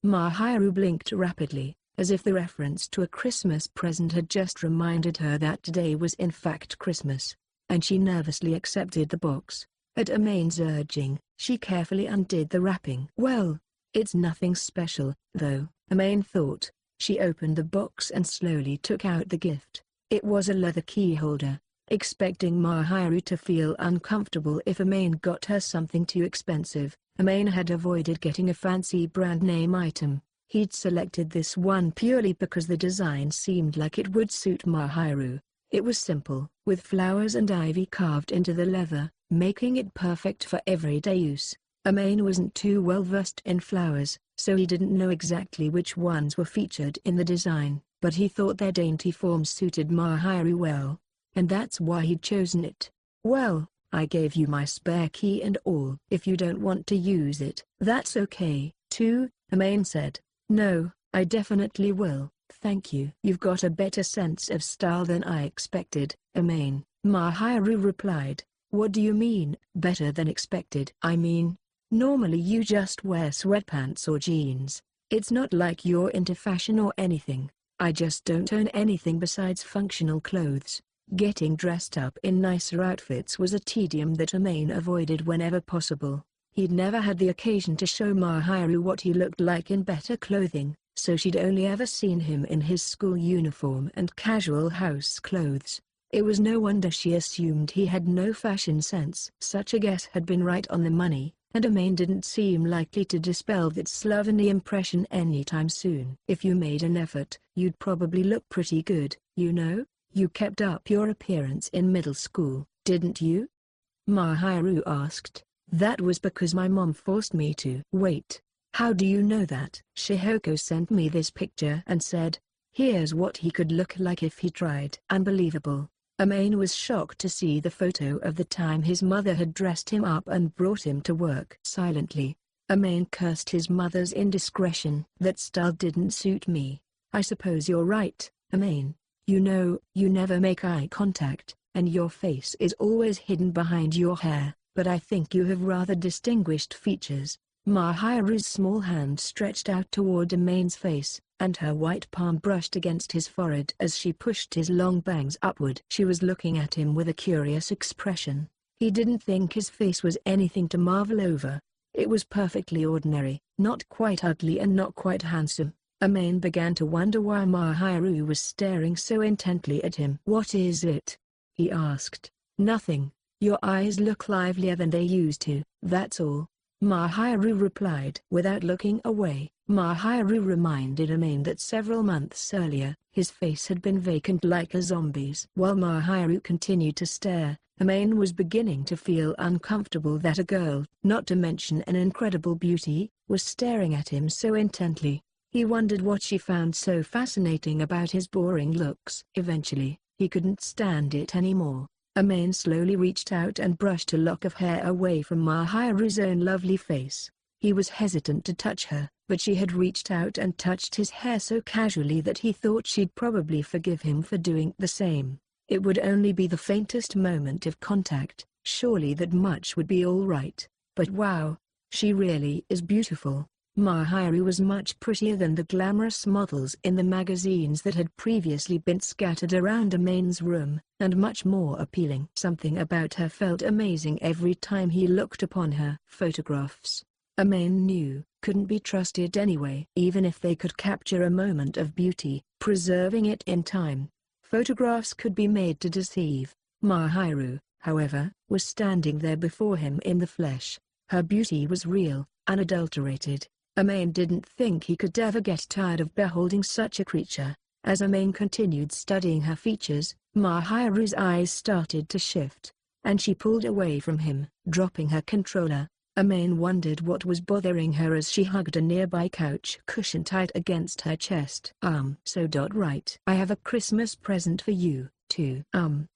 Mahiru blinked rapidly, as if the reference to a Christmas present had just reminded her that today was in fact Christmas, and she nervously accepted the box. At Amane's urging, she carefully undid the wrapping. "Well, it's nothing special, though," Amane thought. She opened the box and slowly took out the gift. It was a leather key holder. Expecting Mahiru to feel uncomfortable if Amane got her something too expensive, Amane had avoided getting a fancy brand name item. He'd selected this one purely because the design seemed like it would suit Mahiru. It was simple, with flowers and ivy carved into the leather, making it perfect for everyday use. Amane wasn't too well versed in flowers, so he didn't know exactly which ones were featured in the design, but he thought their dainty form suited Mahiru well, and that's why he'd chosen it. "Well, I gave you my spare key and all. If you don't want to use it, that's okay, too," Amane said. No, I definitely will, thank you. You've got a better sense of style than I expected, Amane, Mahiru replied. What do you mean, better than expected? I mean, normally you just wear sweatpants or jeans. It's not like you're into fashion or anything. I just don't own anything besides functional clothes. Getting dressed up in nicer outfits was a tedium that Amane avoided whenever possible. He'd never had the occasion to show Mahiru what he looked like in better clothing, so she'd only ever seen him in his school uniform and casual house clothes. It was no wonder she assumed he had no fashion sense. Such a guess had been right on the money, and Amane didn't seem likely to dispel that slovenly impression anytime soon. If you made an effort, you'd probably look pretty good, you know? You kept up your appearance in middle school, didn't you? Mahiru asked. That was because my mom forced me to. Wait, how do you know that? Shihoko sent me this picture and said, here's what he could look like if he tried. Unbelievable. Amane was shocked to see the photo of the time his mother had dressed him up and brought him to work. Silently, Amane cursed his mother's indiscretion. That style didn't suit me. I suppose you're right, Amane. You know, you never make eye contact, and your face is always hidden behind your hair, but I think you have rather distinguished features. Mahiru's small hand stretched out toward Amane's face, and her white palm brushed against his forehead as she pushed his long bangs upward. She was looking at him with a curious expression. He didn't think his face was anything to marvel over. It was perfectly ordinary, not quite ugly and not quite handsome. Amane began to wonder why Mahiru was staring so intently at him. What is it? He asked. Nothing. Your eyes look livelier than they used to, that's all. Mahiru replied. Without looking away, Mahiru reminded Amane that several months earlier, his face had been vacant like a zombie's. While Mahiru continued to stare, Amane was beginning to feel uncomfortable that a girl, not to mention an incredible beauty, was staring at him so intently. He wondered what she found so fascinating about his boring looks. Eventually, he couldn't stand it anymore. Amane slowly reached out and brushed a lock of hair away from Mahiru's own lovely face. He was hesitant to touch her, but she had reached out and touched his hair so casually that he thought she'd probably forgive him for doing the same. It would only be the faintest moment of contact, surely that much would be all right. But wow, she really is beautiful. Mahiru was much prettier than the glamorous models in the magazines that had previously been scattered around Amane's room, and much more appealing. Something about her felt amazing every time he looked upon her. Photographs, Amane knew, couldn't be trusted anyway. Even if they could capture a moment of beauty, preserving it in time, photographs could be made to deceive. Mahiru, however, was standing there before him in the flesh. Her beauty was real, unadulterated. Amane didn't think he could ever get tired of beholding such a creature. As Amane continued studying her features, Mahiru's eyes started to shift, and she pulled away from him. Dropping her controller, Amane wondered what was bothering her as she hugged a nearby couch cushion tight against her chest. Right. I have a Christmas present for you, too.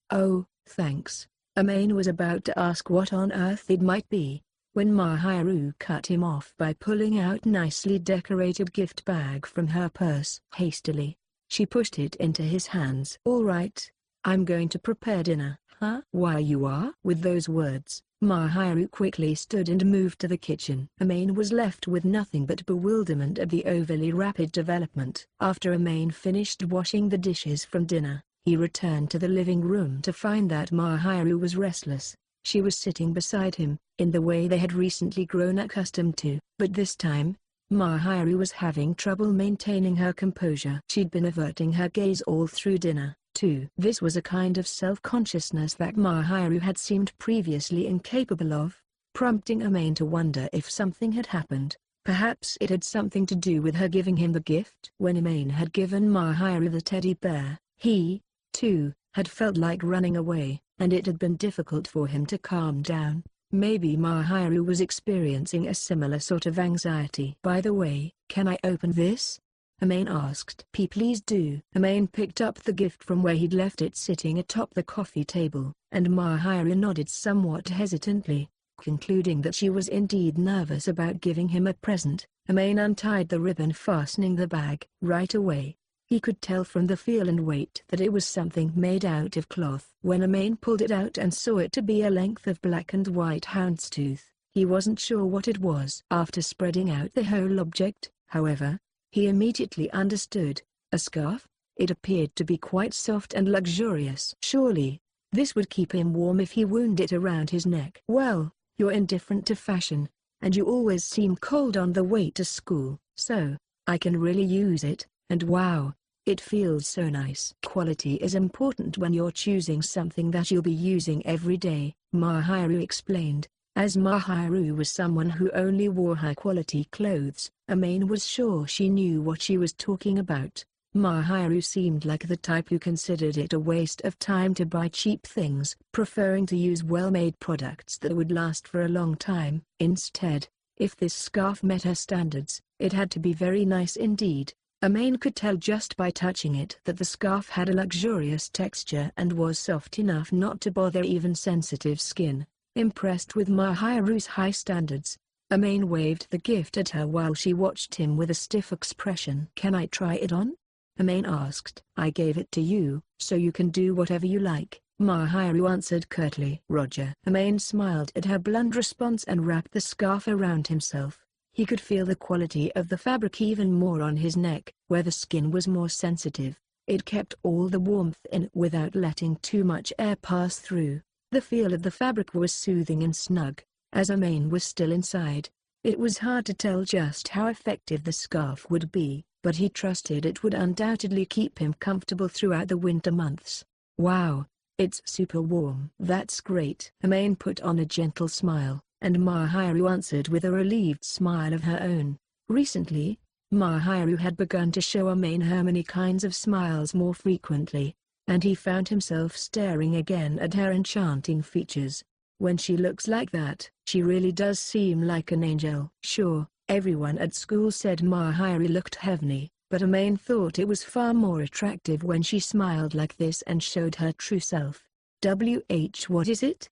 Oh, thanks. Amane was about to ask what on earth it might be, when Mahiru cut him off by pulling out nicely decorated gift bag from her purse. Hastily, she pushed it into his hands. All right, I'm going to prepare dinner. Huh? Why you are? With those words, Mahiru quickly stood and moved to the kitchen. Amane was left with nothing but bewilderment at the overly rapid development. After Amane finished washing the dishes from dinner, he returned to the living room to find that Mahiru was restless. She was sitting beside him, in the way they had recently grown accustomed to, but this time, Mahiru was having trouble maintaining her composure. She'd been averting her gaze all through dinner, too. This was a kind of self-consciousness that Mahiru had seemed previously incapable of, prompting Amane to wonder if something had happened. Perhaps it had something to do with her giving him the gift. When Amane had given Mahiru the teddy bear, he, too, had felt like running away, and it had been difficult for him to calm down. Maybe Mahiru was experiencing a similar sort of anxiety. By the way, can I open this? Amane asked. Please do. Amane picked up the gift from where he'd left it sitting atop the coffee table, and Mahiru nodded somewhat hesitantly. Concluding that she was indeed nervous about giving him a present, Amane untied the ribbon fastening the bag. Right away, he could tell from the feel and weight that it was something made out of cloth. When Amane pulled it out and saw it to be a length of black and white houndstooth, he wasn't sure what it was. After spreading out the whole object, however, he immediately understood: a scarf. It appeared to be quite soft and luxurious. Surely, this would keep him warm if he wound it around his neck. Well, you're indifferent to fashion, and you always seem cold on the way to school, so I can really use it, and wow, it feels so nice. Quality is important when you're choosing something that you'll be using every day, Mahiru explained. As Mahiru was someone who only wore high-quality clothes, Amane was sure she knew what she was talking about. Mahiru seemed like the type who considered it a waste of time to buy cheap things, preferring to use well-made products that would last for a long time. Instead, if this scarf met her standards, it had to be very nice indeed. Amane could tell just by touching it that the scarf had a luxurious texture and was soft enough not to bother even sensitive skin. Impressed with Mahiru's high standards, Amane waved the gift at her while she watched him with a stiff expression. "Can I try it on?" Amane asked. "I gave it to you, so you can do whatever you like," Mahiru answered curtly. "Roger." Amane smiled at her blunt response and wrapped the scarf around himself. He could feel the quality of the fabric even more on his neck, where the skin was more sensitive. It kept all the warmth in without letting too much air pass through. The feel of the fabric was soothing and snug. As Amane was still inside, it was hard to tell just how effective the scarf would be, but he trusted it would undoubtedly keep him comfortable throughout the winter months. "Wow, it's super warm." "That's great." Amane put on a gentle smile, and Mahiru answered with a relieved smile of her own. Recently, Mahiru had begun to show Amane her many kinds of smiles more frequently, and he found himself staring again at her enchanting features. When she looks like that, she really does seem like an angel. Sure, everyone at school said Mahiru looked heavenly, but Amane thought it was far more attractive when she smiled like this and showed her true self. What is it?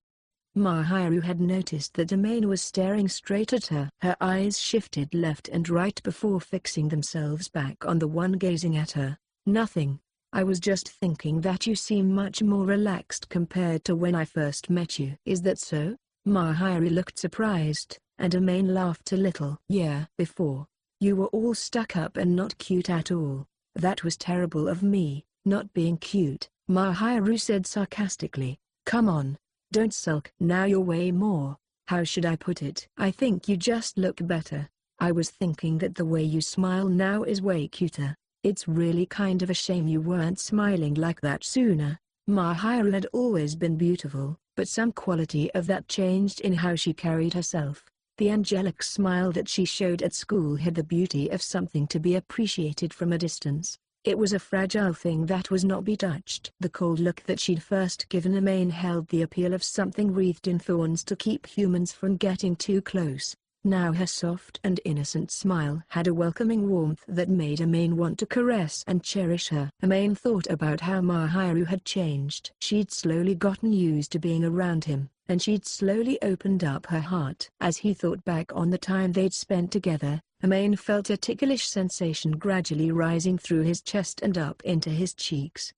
Mahiru had noticed that Amane was staring straight at her. Her eyes shifted left and right before fixing themselves back on the one gazing at her. "Nothing. I was just thinking that you seem much more relaxed compared to when I first met you." "Is that so?" Mahiru looked surprised, and Amane laughed a little. "Yeah. Before, you were all stuck up and not cute at all. That was terrible of me, not being cute," Mahiru said sarcastically. "Come on, don't sulk. Now you're way more, how should I put it? I think you just look better. I was thinking that the way you smile now is way cuter. It's really kind of a shame you weren't smiling like that sooner." Mahiru had always been beautiful, but some quality of that changed in how she carried herself. The angelic smile that she showed at school had the beauty of something to be appreciated from a distance. It was a fragile thing that was not be touched. The cold look that she'd first given Amane held the appeal of something wreathed in thorns to keep humans from getting too close. Now her soft and innocent smile had a welcoming warmth that made Amane want to caress and cherish her. Amane thought about how Mahiru had changed. She'd slowly gotten used to being around him, and she'd slowly opened up her heart. As he thought back on the time they'd spent together, Amane felt a ticklish sensation gradually rising through his chest and up into his cheeks.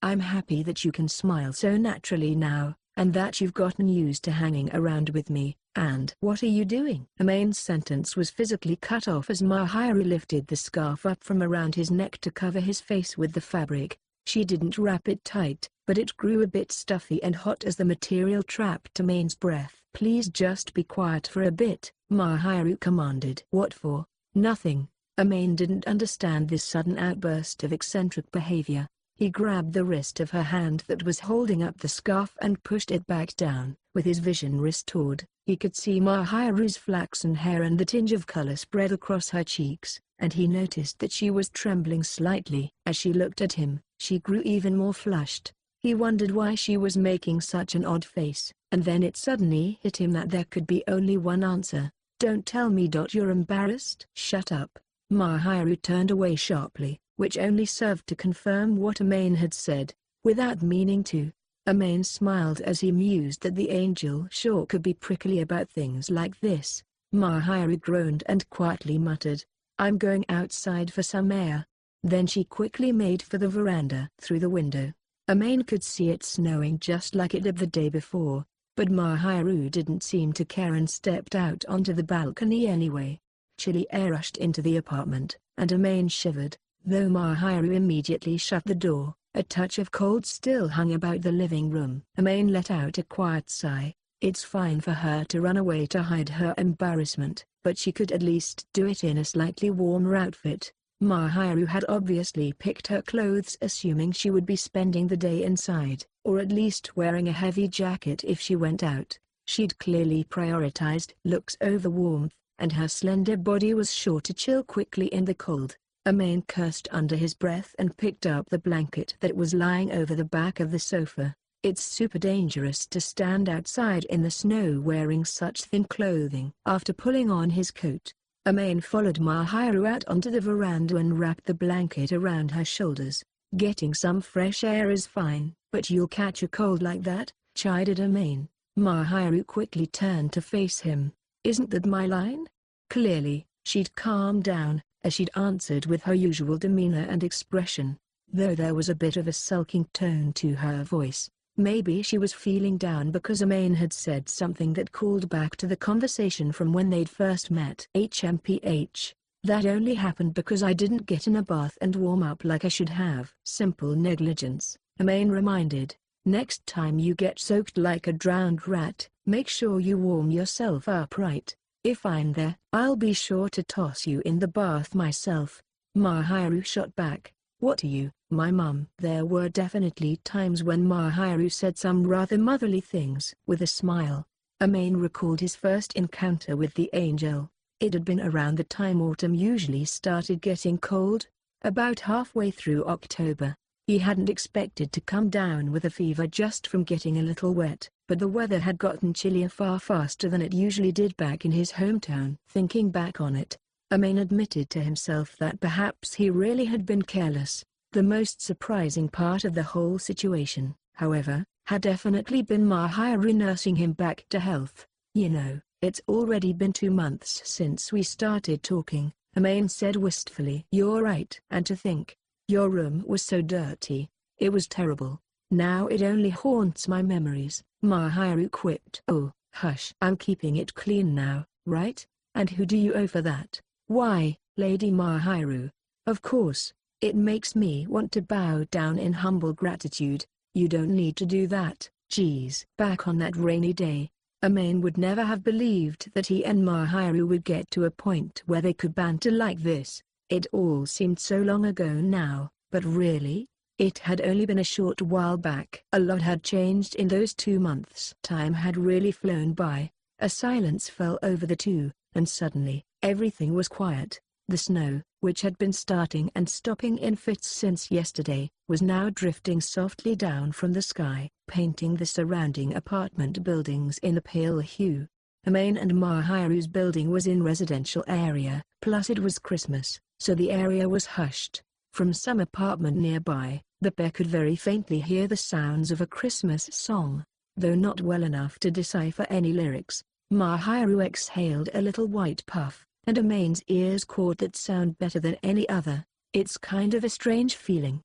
"I'm happy that you can smile so naturally now, and that you've gotten used to hanging around with me. And what are you doing?" Amane's sentence was physically cut off as Mahiru lifted the scarf up from around his neck to cover his face with the fabric. She didn't wrap it tight, but it grew a bit stuffy and hot as the material trapped Amane's breath. "Please just be quiet for a bit," Mahiru commanded. "What for?" "Nothing." Amane didn't understand this sudden outburst of eccentric behavior. He grabbed the wrist of her hand that was holding up the scarf and pushed it back down. With his vision restored, he could see Mahiru's flaxen hair and the tinge of color spread across her cheeks, and he noticed that she was trembling slightly. As she looked at him, she grew even more flushed. He wondered why she was making such an odd face, and then it suddenly hit him that there could be only one answer. "Don't tell me you're embarrassed." "Shut up." Mahiru turned away sharply, which only served to confirm what Amane had said. Without meaning to, Amane smiled as he mused that the angel sure could be prickly about things like this. Mahiru groaned and quietly muttered, "I'm going outside for some air." Then she quickly made for the veranda through the window. Amane could see it snowing just like it did the day before, but Mahiru didn't seem to care and stepped out onto the balcony anyway. Chilly air rushed into the apartment, and Amane shivered, though Mahiru immediately shut the door. A touch of cold still hung about the living room. Amane let out a quiet sigh. It's fine for her to run away to hide her embarrassment, but she could at least do it in a slightly warmer outfit. Mahiru had obviously picked her clothes assuming she would be spending the day inside, or at least wearing a heavy jacket if she went out. She'd clearly prioritized looks over warmth, and her slender body was sure to chill quickly in the cold. Amane cursed under his breath and picked up the blanket that was lying over the back of the sofa. It's super dangerous to stand outside in the snow wearing such thin clothing. After pulling on his coat, Amane followed Mahiru out onto the veranda and wrapped the blanket around her shoulders. "Getting some fresh air is fine, but you'll catch a cold like that," chided Amane. Mahiru quickly turned to face him. "Isn't that my line?" Clearly, she'd calmed down, as she'd answered with her usual demeanor and expression, though there was a bit of a sulking tone to her voice. Maybe she was feeling down because Amane had said something that called back to the conversation from when they'd first met. HMPH. "That only happened because I didn't get in a bath and warm up like I should have." "Simple negligence," Amane reminded. "Next time you get soaked like a drowned rat, make sure you warm yourself up right. If I'm there, I'll be sure to toss you in the bath myself." Mahiru shot back, "What are you, my mum?" There were definitely times when Mahiru said some rather motherly things. With a smile, Amane recalled his first encounter with the angel. It had been around the time autumn usually started getting cold, about halfway through October. He hadn't expected to come down with a fever just from getting a little wet, but the weather had gotten chillier far faster than it usually did back in his hometown. Thinking back on it, Amane admitted to himself that perhaps he really had been careless. The most surprising part of the whole situation, however, had definitely been Mahiru nursing him back to health. "You know, it's already been 2 months since we started talking," Amane said wistfully. "You're right. And to think, your room was so dirty. It was terrible. Now it only haunts my memories," Mahiru quipped. "Oh, hush. I'm keeping it clean now, right? And who do you owe for that?" "Why, Lady Mahiru. Of course. It makes me want to bow down in humble gratitude." "You don't need to do that." "Geez." Back on that rainy day, Amane would never have believed that he and Mahiru would get to a point where they could banter like this. It all seemed so long ago now, but really, it had only been a short while back. A lot had changed in those 2 months. Time had really flown by. A silence fell over the two, and suddenly, everything was quiet. The snow, which had been starting and stopping in fits since yesterday, was now drifting softly down from the sky, painting the surrounding apartment buildings in a pale hue. Amane and Mahiru's building was in residential area, plus it was Christmas, so the area was hushed. From some apartment nearby, the pair could very faintly hear the sounds of a Christmas song, though not well enough to decipher any lyrics. Mahiru exhaled a little white puff, and Amane's ears caught that sound better than any other. "It's kind of a strange feeling."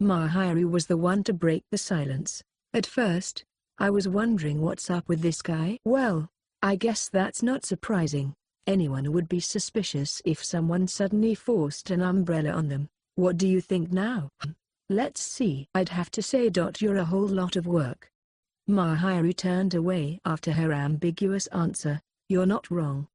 Mahiru was the one to break the silence. "At first, I was wondering what's up with this guy." "Well, I guess that's not surprising. Anyone would be suspicious if someone suddenly forced an umbrella on them. What do you think now?" "Let's see. I'd have to say you're a whole lot of work." Mahiru turned away after her ambiguous answer. "You're not wrong."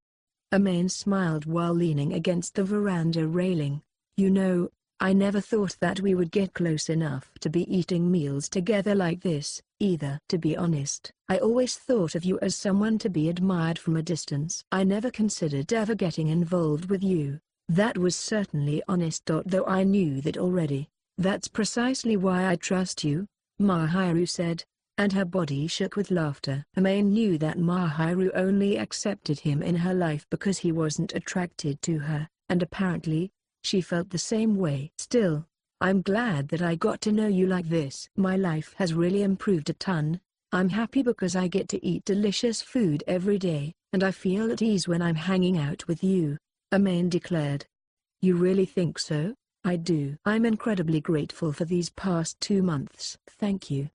Amane smiled while leaning against the veranda railing. "You know, I never thought that we would get close enough to be eating meals together like this, either. To be honest, I always thought of you as someone to be admired from a distance. I never considered ever getting involved with you." That was certainly honest. Though I knew that already. "That's precisely why I trust you," Mahiru said, and her body shook with laughter. Amane knew that Mahiru only accepted him in her life because he wasn't attracted to her, and apparently, she felt the same way. Still, I'm glad that I got to know you like this. My life has really improved a ton. I'm happy because I get to eat delicious food every day, and I feel at ease when I'm hanging out with you," Amane declared. "You really think so?" "I do. I'm incredibly grateful for these past 2 months." "Thank you."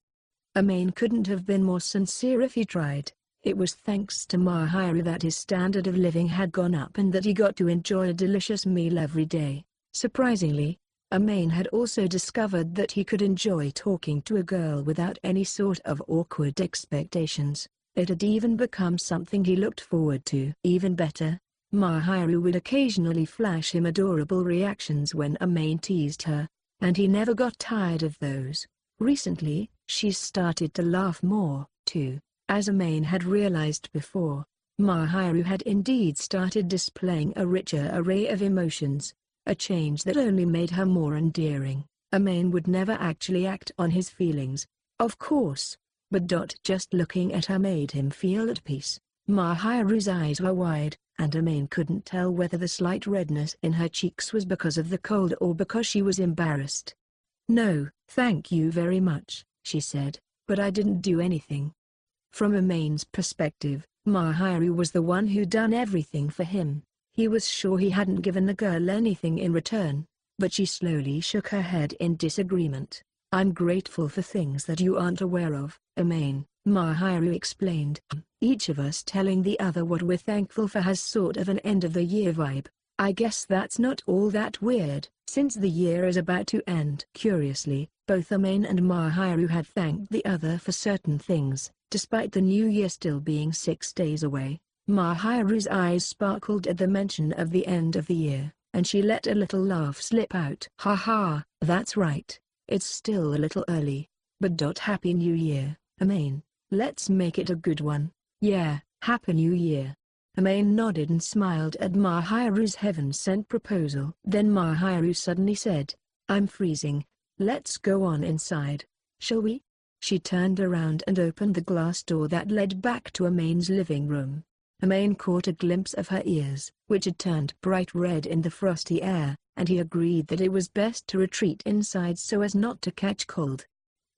Amane couldn't have been more sincere if he tried. It was thanks to Mahiru that his standard of living had gone up and that he got to enjoy a delicious meal every day. Surprisingly, Amane had also discovered that he could enjoy talking to a girl without any sort of awkward expectations. It had even become something he looked forward to. Even better, Mahiru would occasionally flash him adorable reactions when Amane teased her, and he never got tired of those. Recently, she started to laugh more, too. As Amane had realized before, Mahiru had indeed started displaying a richer array of emotions, a change that only made her more endearing. Amane would never actually act on his feelings, of course, but just looking at her made him feel at peace. Mahiru's eyes were wide, and Amane couldn't tell whether the slight redness in her cheeks was because of the cold or because she was embarrassed. "No, thank you very much," she said, "but I didn't do anything." From Amane's perspective, Mahiru was the one who'd done everything for him. He was sure he hadn't given the girl anything in return, but she slowly shook her head in disagreement. "I'm grateful for things that you aren't aware of, Amane," Mahiru explained. "Each of us telling the other what we're thankful for has sort of an end-of-the-year vibe. I guess that's not all that weird, since the year is about to end." Curiously, both Amane and Mahiru had thanked the other for certain things, despite the new year still being 6 days away. Mahiru's eyes sparkled at the mention of the end of the year, and she let a little laugh slip out. "Haha, that's right. It's still a little early. But Happy New Year, Amane. Let's make it a good one." "Yeah, Happy New Year." Amane nodded and smiled at Mahiru's heaven-sent proposal. Then Mahiru suddenly said, "I'm freezing. Let's go on inside, shall we?" She turned around and opened the glass door that led back to Amane's living room. Amane caught a glimpse of her ears, which had turned bright red in the frosty air, and he agreed that it was best to retreat inside so as not to catch cold.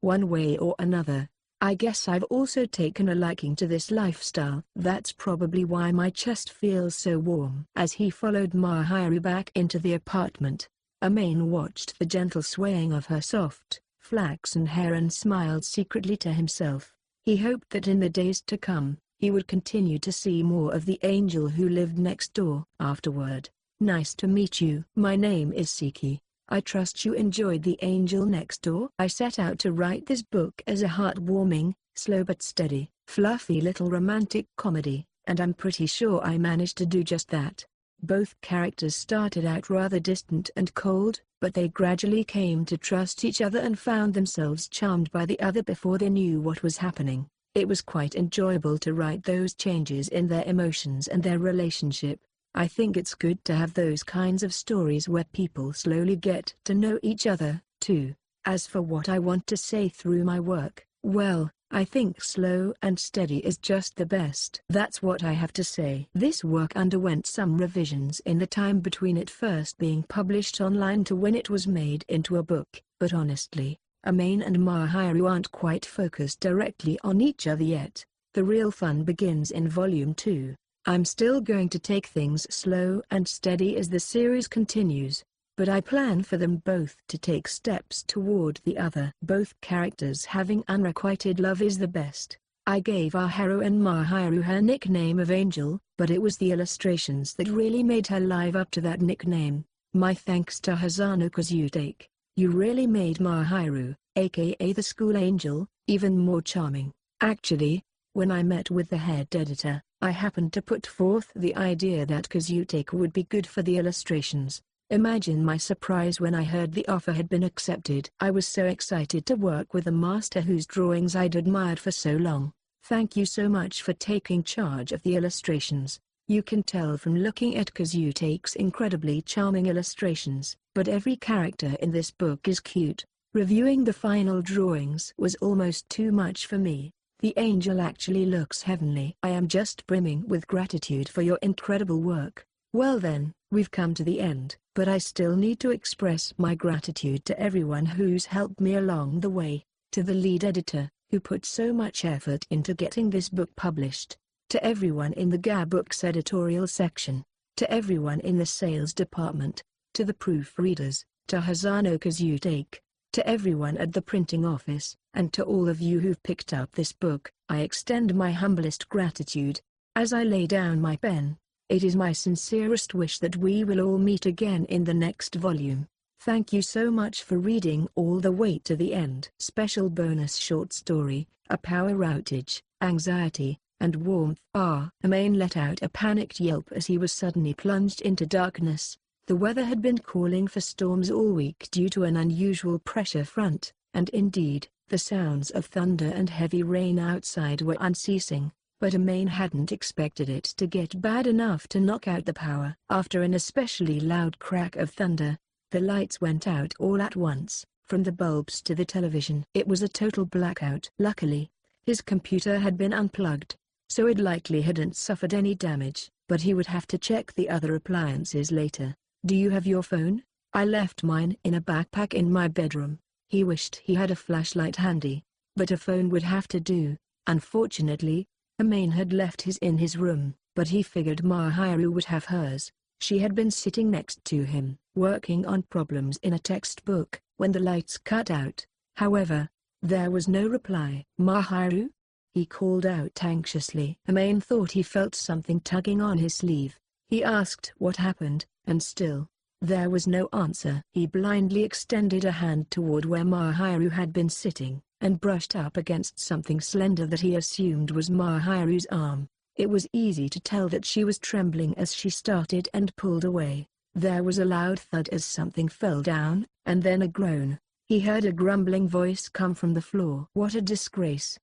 "One way or another, I guess I've also taken a liking to this lifestyle. That's probably why my chest feels so warm." As he followed Mahiru back into the apartment, Amane watched the gentle swaying of her soft, flaxen hair and smiled secretly to himself. He hoped that in the days to come, he would continue to see more of the angel who lived next door. Afterward, "Nice to meet you. My name is Siki. I trust you enjoyed The Angel Next Door." "I set out to write this book as a heartwarming, slow but steady, fluffy little romantic comedy, and I'm pretty sure I managed to do just that." Both characters started out rather distant and cold, but they gradually came to trust each other and found themselves charmed by the other before they knew what was happening. It was quite enjoyable to write those changes in their emotions and their relationship. I think it's good to have those kinds of stories where people slowly get to know each other, too. As for what I want to say through my work, well, I think slow and steady is just the best. That's what I have to say. This work underwent some revisions in the time between it first being published online to when it was made into a book, but honestly, Amane and Mahiru aren't quite focused directly on each other yet. The real fun begins in Volume 2. I'm still going to take things slow and steady as the series continues, but I plan for them both to take steps toward the other. Both characters having unrequited love is the best. I gave our heroine Mahiru her nickname of Angel, but it was the illustrations that really made her live up to that nickname. My thanks to Hazano Kazutake. You really made Mahiru, aka the school angel, even more charming. Actually, when I met with the head editor, I happened to put forth the idea that Kazutake would be good for the illustrations. Imagine my surprise when I heard the offer had been accepted. I was so excited to work with a master whose drawings I'd admired for so long. Thank you so much for taking charge of the illustrations. You can tell from looking at Kazutake's incredibly charming illustrations, but every character in this book is cute. Reviewing the final drawings was almost too much for me. The angel actually looks heavenly. I am just brimming with gratitude for your incredible work. Well then, we've come to the end, but I still need to express my gratitude to everyone who's helped me along the way, to the lead editor, who put so much effort into getting this book published, to everyone in the GA Books editorial section, to everyone in the sales department, to the proofreaders, to Hazano Kazutake, to everyone at the printing office, and to all of you who've picked up this book. I extend my humblest gratitude. As I lay down my pen, it is my sincerest wish that we will all meet again in the next volume. Thank you so much for reading all the way to the end. Special bonus short story, A Power Outage, Anxiety, and Warmth. Amane let out a panicked yelp as he was suddenly plunged into darkness. The weather had been calling for storms all week due to an unusual pressure front, and indeed, the sounds of thunder and heavy rain outside were unceasing. But Amane hadn't expected it to get bad enough to knock out the power. After an especially loud crack of thunder, the lights went out all at once, from the bulbs to the television. It was a total blackout. Luckily, his computer had been unplugged, so it likely hadn't suffered any damage, but he would have to check the other appliances later. Do you have your phone? I left mine in a backpack in my bedroom. He wished he had a flashlight handy, but a phone would have to do. Unfortunately, Amane had left his in his room, but he figured Mahiru would have hers. She had been sitting next to him, working on problems in a textbook, when the lights cut out. However, there was no reply. Mahiru? He called out anxiously. Amane thought he felt something tugging on his sleeve. He asked what happened, and still, there was no answer. He blindly extended a hand toward where Mahiru had been sitting, and brushed up against something slender that he assumed was Mahiru's arm. It was easy to tell that she was trembling as she started and pulled away. There was a loud thud as something fell down, and then a groan. He heard a grumbling voice come from the floor. What a disgrace.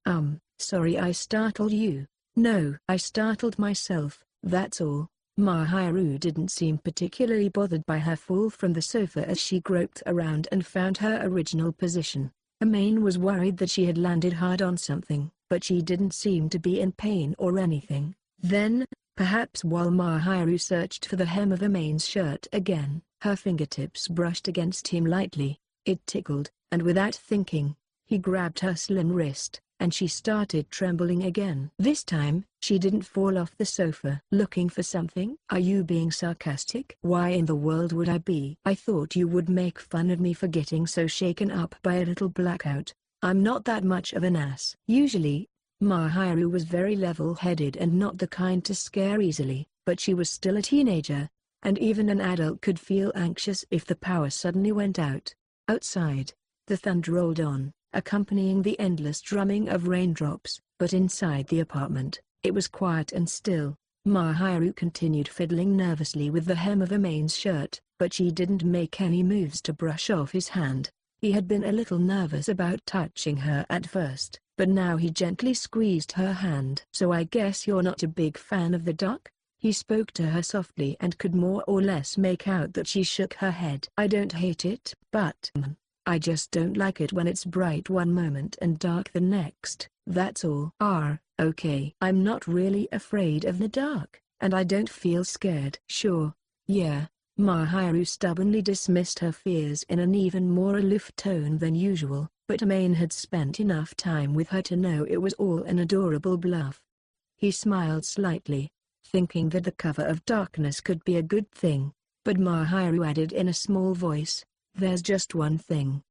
Sorry I startled you. No, I startled myself, that's all. Mahiru didn't seem particularly bothered by her fall from the sofa as she groped around and found her original position. Amane was worried that she had landed hard on something, but she didn't seem to be in pain or anything. Then, perhaps while Mahiru searched for the hem of Amane's shirt again, her fingertips brushed against him lightly. It tickled, and without thinking, he grabbed her slim wrist, and she started trembling again. This time, she didn't fall off the sofa. Looking for something? Are you being sarcastic? Why in the world would I be? I thought you would make fun of me for getting so shaken up by a little blackout. I'm not that much of an ass. Usually, Mahiru was very level-headed and not the kind to scare easily, but she was still a teenager, and even an adult could feel anxious if the power suddenly went out. Outside, the thunder rolled on, accompanying the endless drumming of raindrops, but inside the apartment, it was quiet and still. Mahiru continued fiddling nervously with the hem of Amane's shirt, but she didn't make any moves to brush off his hand. He had been a little nervous about touching her at first, but now he gently squeezed her hand. So I guess you're not a big fan of the dark? He spoke to her softly and could more or less make out that she shook her head. I don't hate it, but I just don't like it when it's bright one moment and dark the next, that's all. Okay. I'm not really afraid of the dark, and I don't feel scared. Sure. Yeah. Mahiru stubbornly dismissed her fears in an even more aloof tone than usual, but Amane had spent enough time with her to know it was all an adorable bluff. He smiled slightly, thinking that the cover of darkness could be a good thing, but Mahiru added in a small voice, "There's just one thing."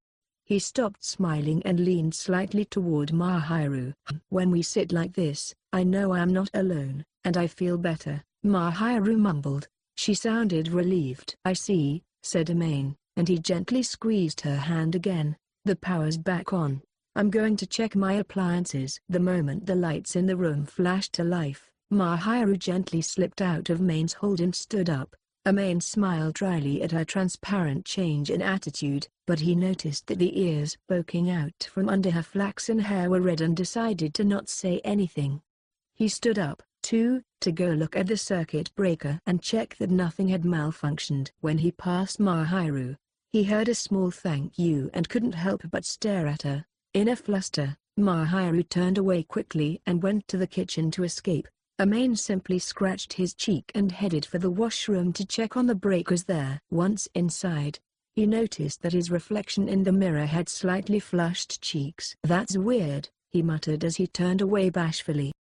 He stopped smiling and leaned slightly toward Mahiru. "When we sit like this, I know I'm not alone, and I feel better," Mahiru mumbled. She sounded relieved. "I see," said Amane, and he gently squeezed her hand again. "The power's back on. I'm going to check my appliances." The moment the lights in the room flashed to life, Mahiru gently slipped out of Amane's hold and stood up. Amane smiled dryly at her transparent change in attitude, but he noticed that the ears poking out from under her flaxen hair were red and decided to not say anything. He stood up, too, to go look at the circuit breaker and check that nothing had malfunctioned. When he passed Mahiru, he heard a small thank you and couldn't help but stare at her. In a fluster, Mahiru turned away quickly and went to the kitchen to escape. Amane simply scratched his cheek and headed for the washroom to check on the breakers there. Once inside, he noticed that his reflection in the mirror had slightly flushed cheeks. "That's weird," he muttered as he turned away bashfully.